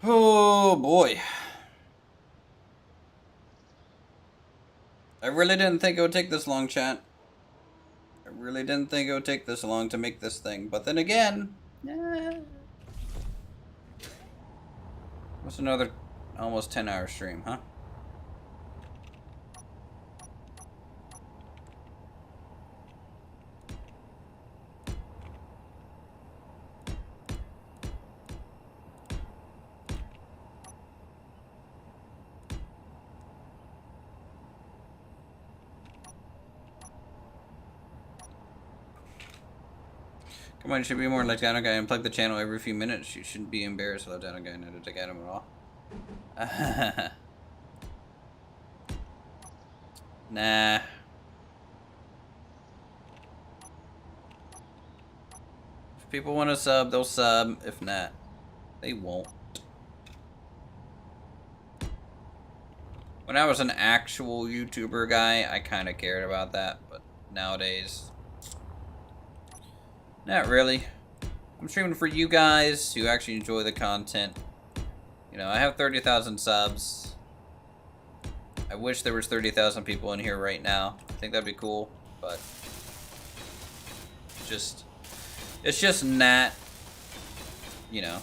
Oh boy. I really didn't think it would take this long, chat. I really didn't think it would take this long to make this thing. But then again, what's another almost 10-hour stream, huh? Come on, you should be more like Dino Guy and plug the channel every few minutes. You shouldn't be embarrassed without Dino Guy not to take Adam at all. Nah. If people want to sub, they'll sub. If not, they won't. When I was an actual YouTuber guy, I kind of cared about that, but nowadays, not really. I'm streaming for you guys who actually enjoy the content. You know, I have 30,000 subs. I wish there was 30,000 people in here right now. I think that'd be cool, but it's just not, you know,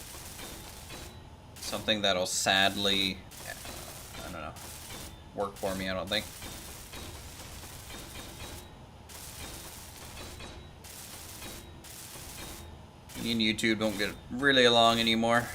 something that'll sadly, I don't know, work for me, I don't think. Me and YouTube don't get really along anymore.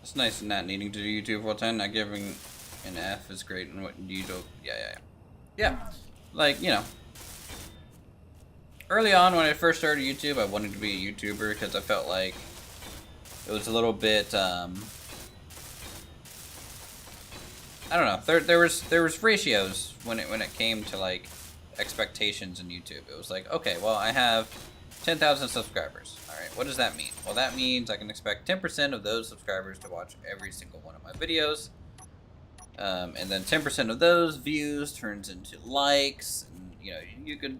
It's nice not needing to do YouTube full time. Not giving an F is great. And what you do, yeah. Like, you know, early on when I first started YouTube, I wanted to be a YouTuber because I felt like it was a little bit, I don't know. There was ratios when it came to like expectations in YouTube. It was like, okay, well, I have 10,000 subscribers. All right, what does that mean? Well, that means I can expect 10% of those subscribers to watch every single one of my videos. And then 10% of those views turns into likes. And, you know, you could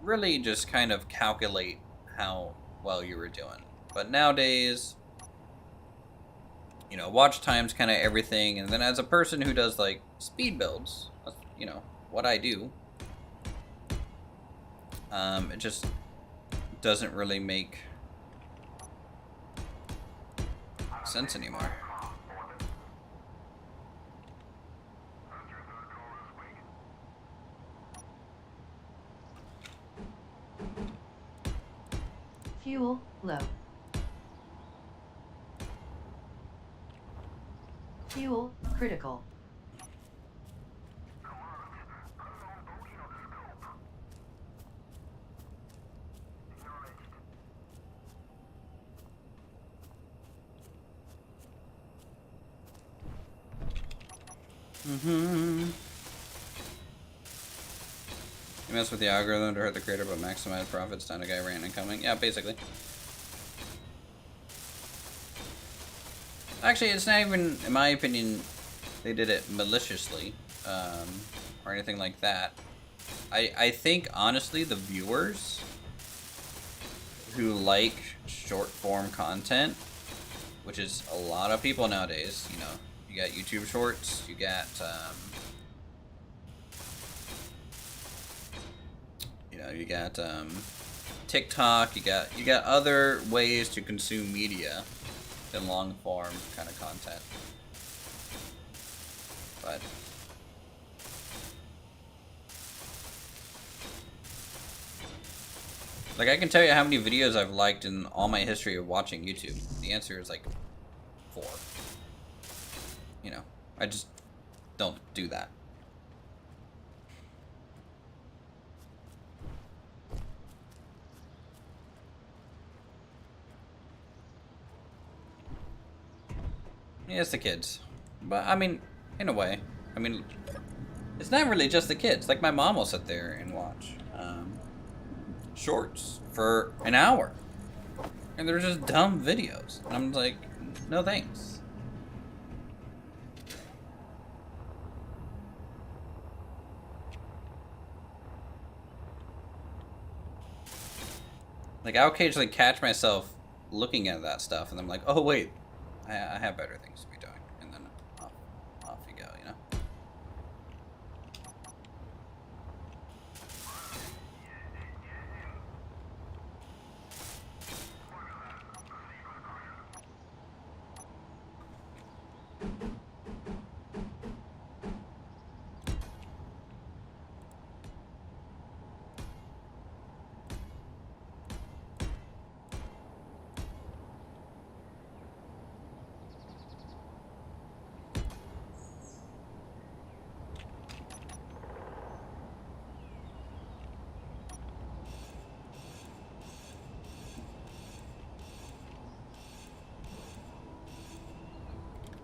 really just kind of calculate how well you were doing. But nowadays, you know, watch time's kind of everything. And then as a person who does, like, speed builds, that's, you know, what I do, it just doesn't really make sense anymore. Fuel low. Fuel critical. mess with the algorithm to hurt the creator but maximize profits down a guy ranting and coming. Yeah, basically. Actually, it's not even, in my opinion, they did it maliciously, or anything like that. I think, honestly, the viewers who like short form content, which is a lot of people nowadays, you know, you got YouTube Shorts, you got, you got TikTok, you got other ways to consume media than long form kind of content. But like, I can tell you how many videos I've liked in all my history of watching YouTube. The answer is like 4. You know, I just don't do that. Yeah, it's the kids. But, I mean, in a way. I mean, it's not really just the kids. Like, my mom will sit there and watch shorts for an hour. And they're just dumb videos. And I'm like, no thanks. Like, I'll occasionally catch myself looking at that stuff, and I'm like, oh, wait. I have better things to be doing. And then off you go, you know?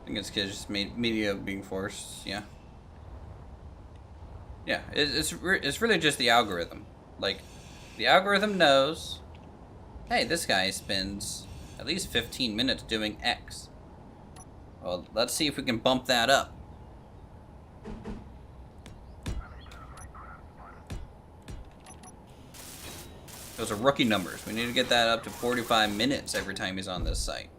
I think it's kids just media being forced, yeah. Yeah, it's really just the algorithm. Like, the algorithm knows, hey, this guy spends at least 15 minutes doing X. Well, let's see if we can bump that up. Those are rookie numbers. We need to get that up to 45 minutes every time he's on this site.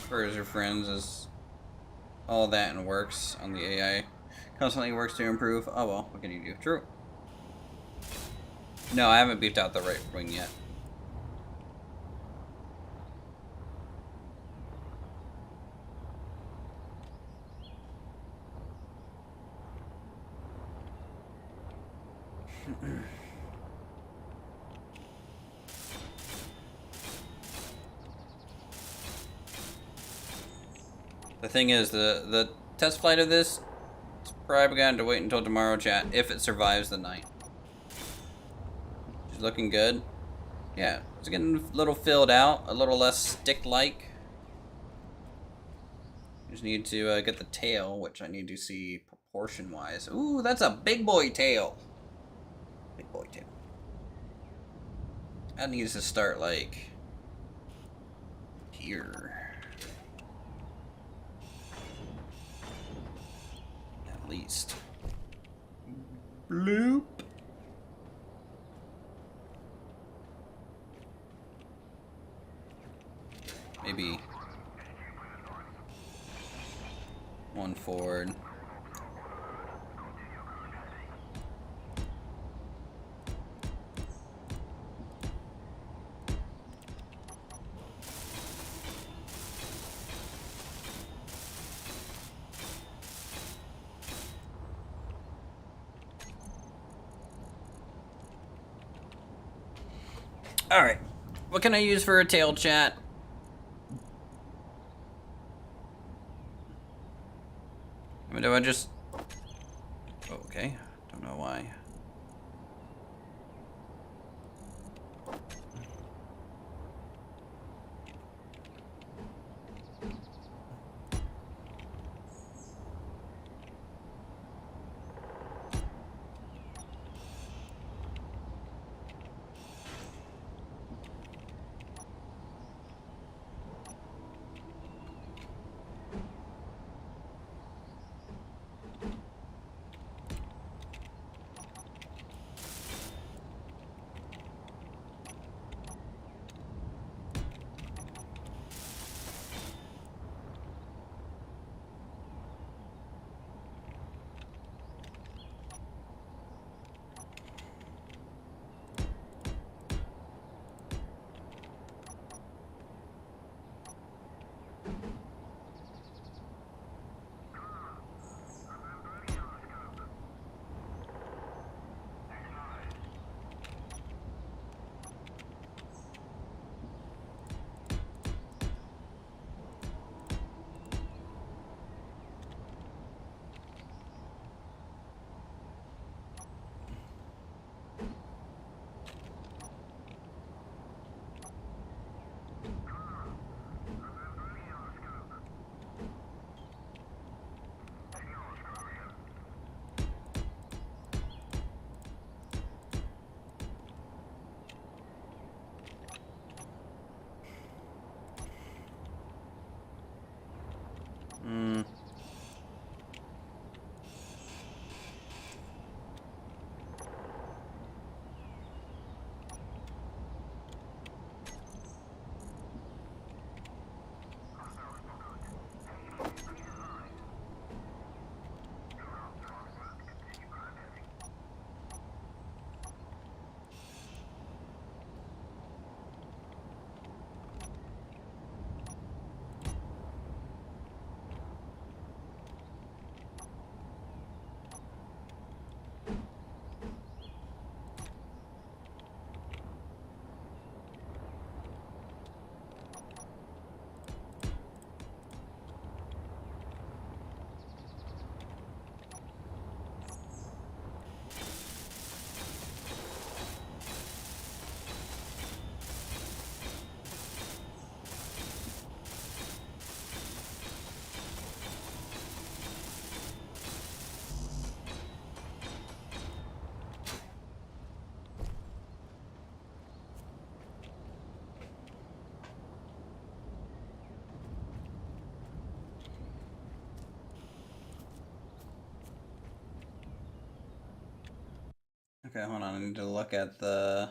Whereas your friends is all that and works on the AI. Constantly works to improve. Oh well, what can you do? True. No, I haven't beefed out the right wing yet. The thing is, the test flight of this is probably going to wait until tomorrow, chat, if it survives the night. She's looking good. Yeah, it's getting a little filled out, a little less stick-like. Just need to get the tail, which I need to see proportion-wise. Ooh, that's a big boy tail. Big boy tail. That needs to start, like, here. least. Bloop. Maybe one forward. All right, what can I use for a tail chat? I mean, do I just... Okay, don't know why. Okay, hold on. I need to look at the...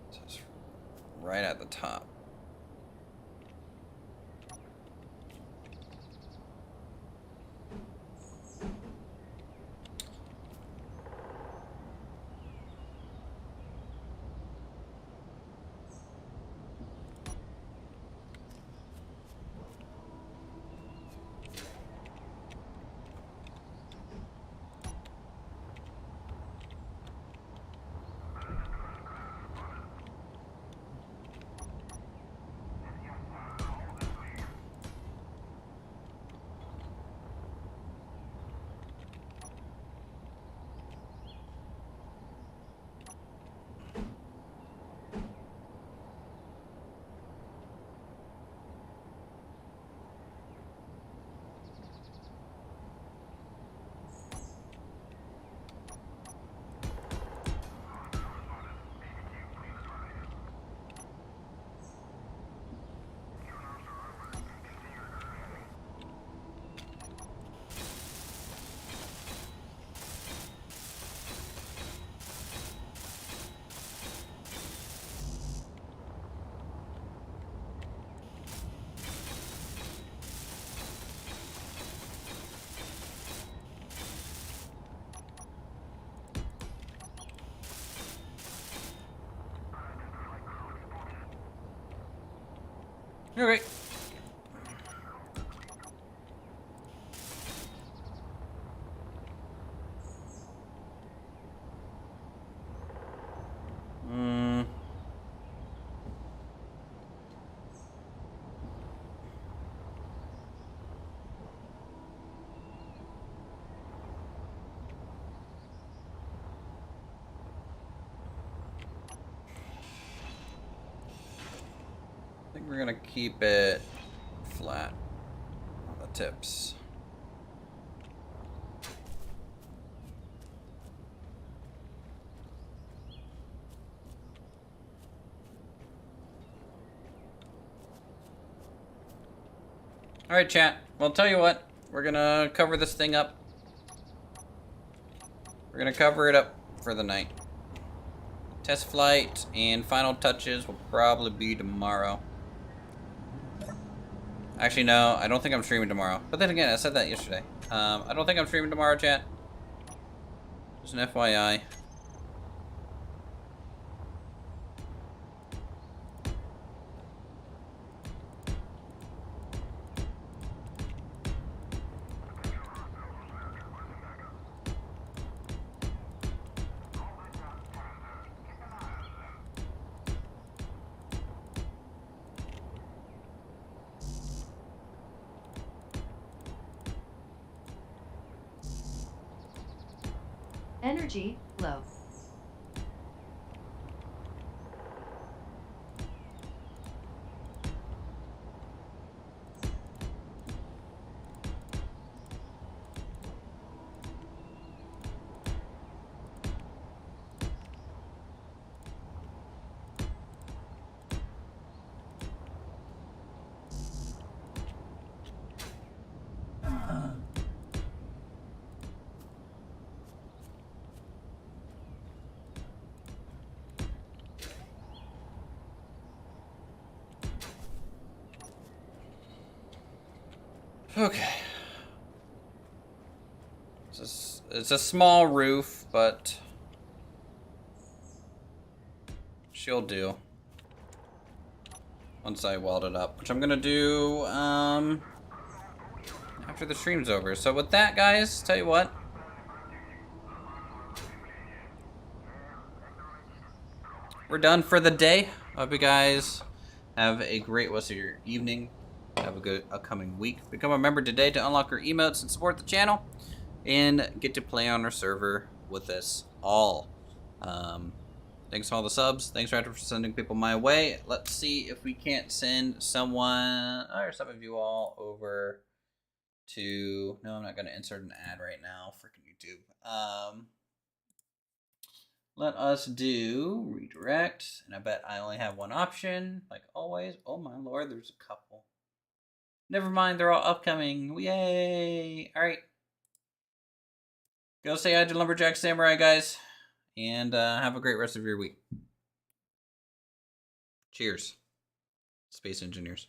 So it's right at the top. Okay. Hmm. I think we're gonna keep it flat on the tips. All right, chat. Well, tell you what, we're gonna cover this thing up. We're gonna cover it up for the night. Test flight and final touches will probably be tomorrow. Actually, no, I don't think I'm streaming tomorrow. But then again, I said that yesterday. I don't think I'm streaming tomorrow, chat. Just an FYI. Energy low. Okay. It's a small roof, but she'll do. Once I weld it up, which I'm gonna do after the stream's over. So with that, guys, tell you what. We're done for the day. Hope you guys have a great rest of your evening. Have a good upcoming week. Become a member today to unlock our emotes and support the channel. And get to play on our server with us all. Thanks for all the subs. Thanks, Raptor, for sending people my way. Let's see if we can't send someone or some of you all over to... No, I'm not going to insert an ad right now. Freaking YouTube. Let us do redirect. And I bet I only have one option, like always. Oh my lord, there's a couple. Never mind, they're all upcoming. Yay! Alright. Go say hi to Lumberjack Samurai, guys. And have a great rest of your week. Cheers, space engineers.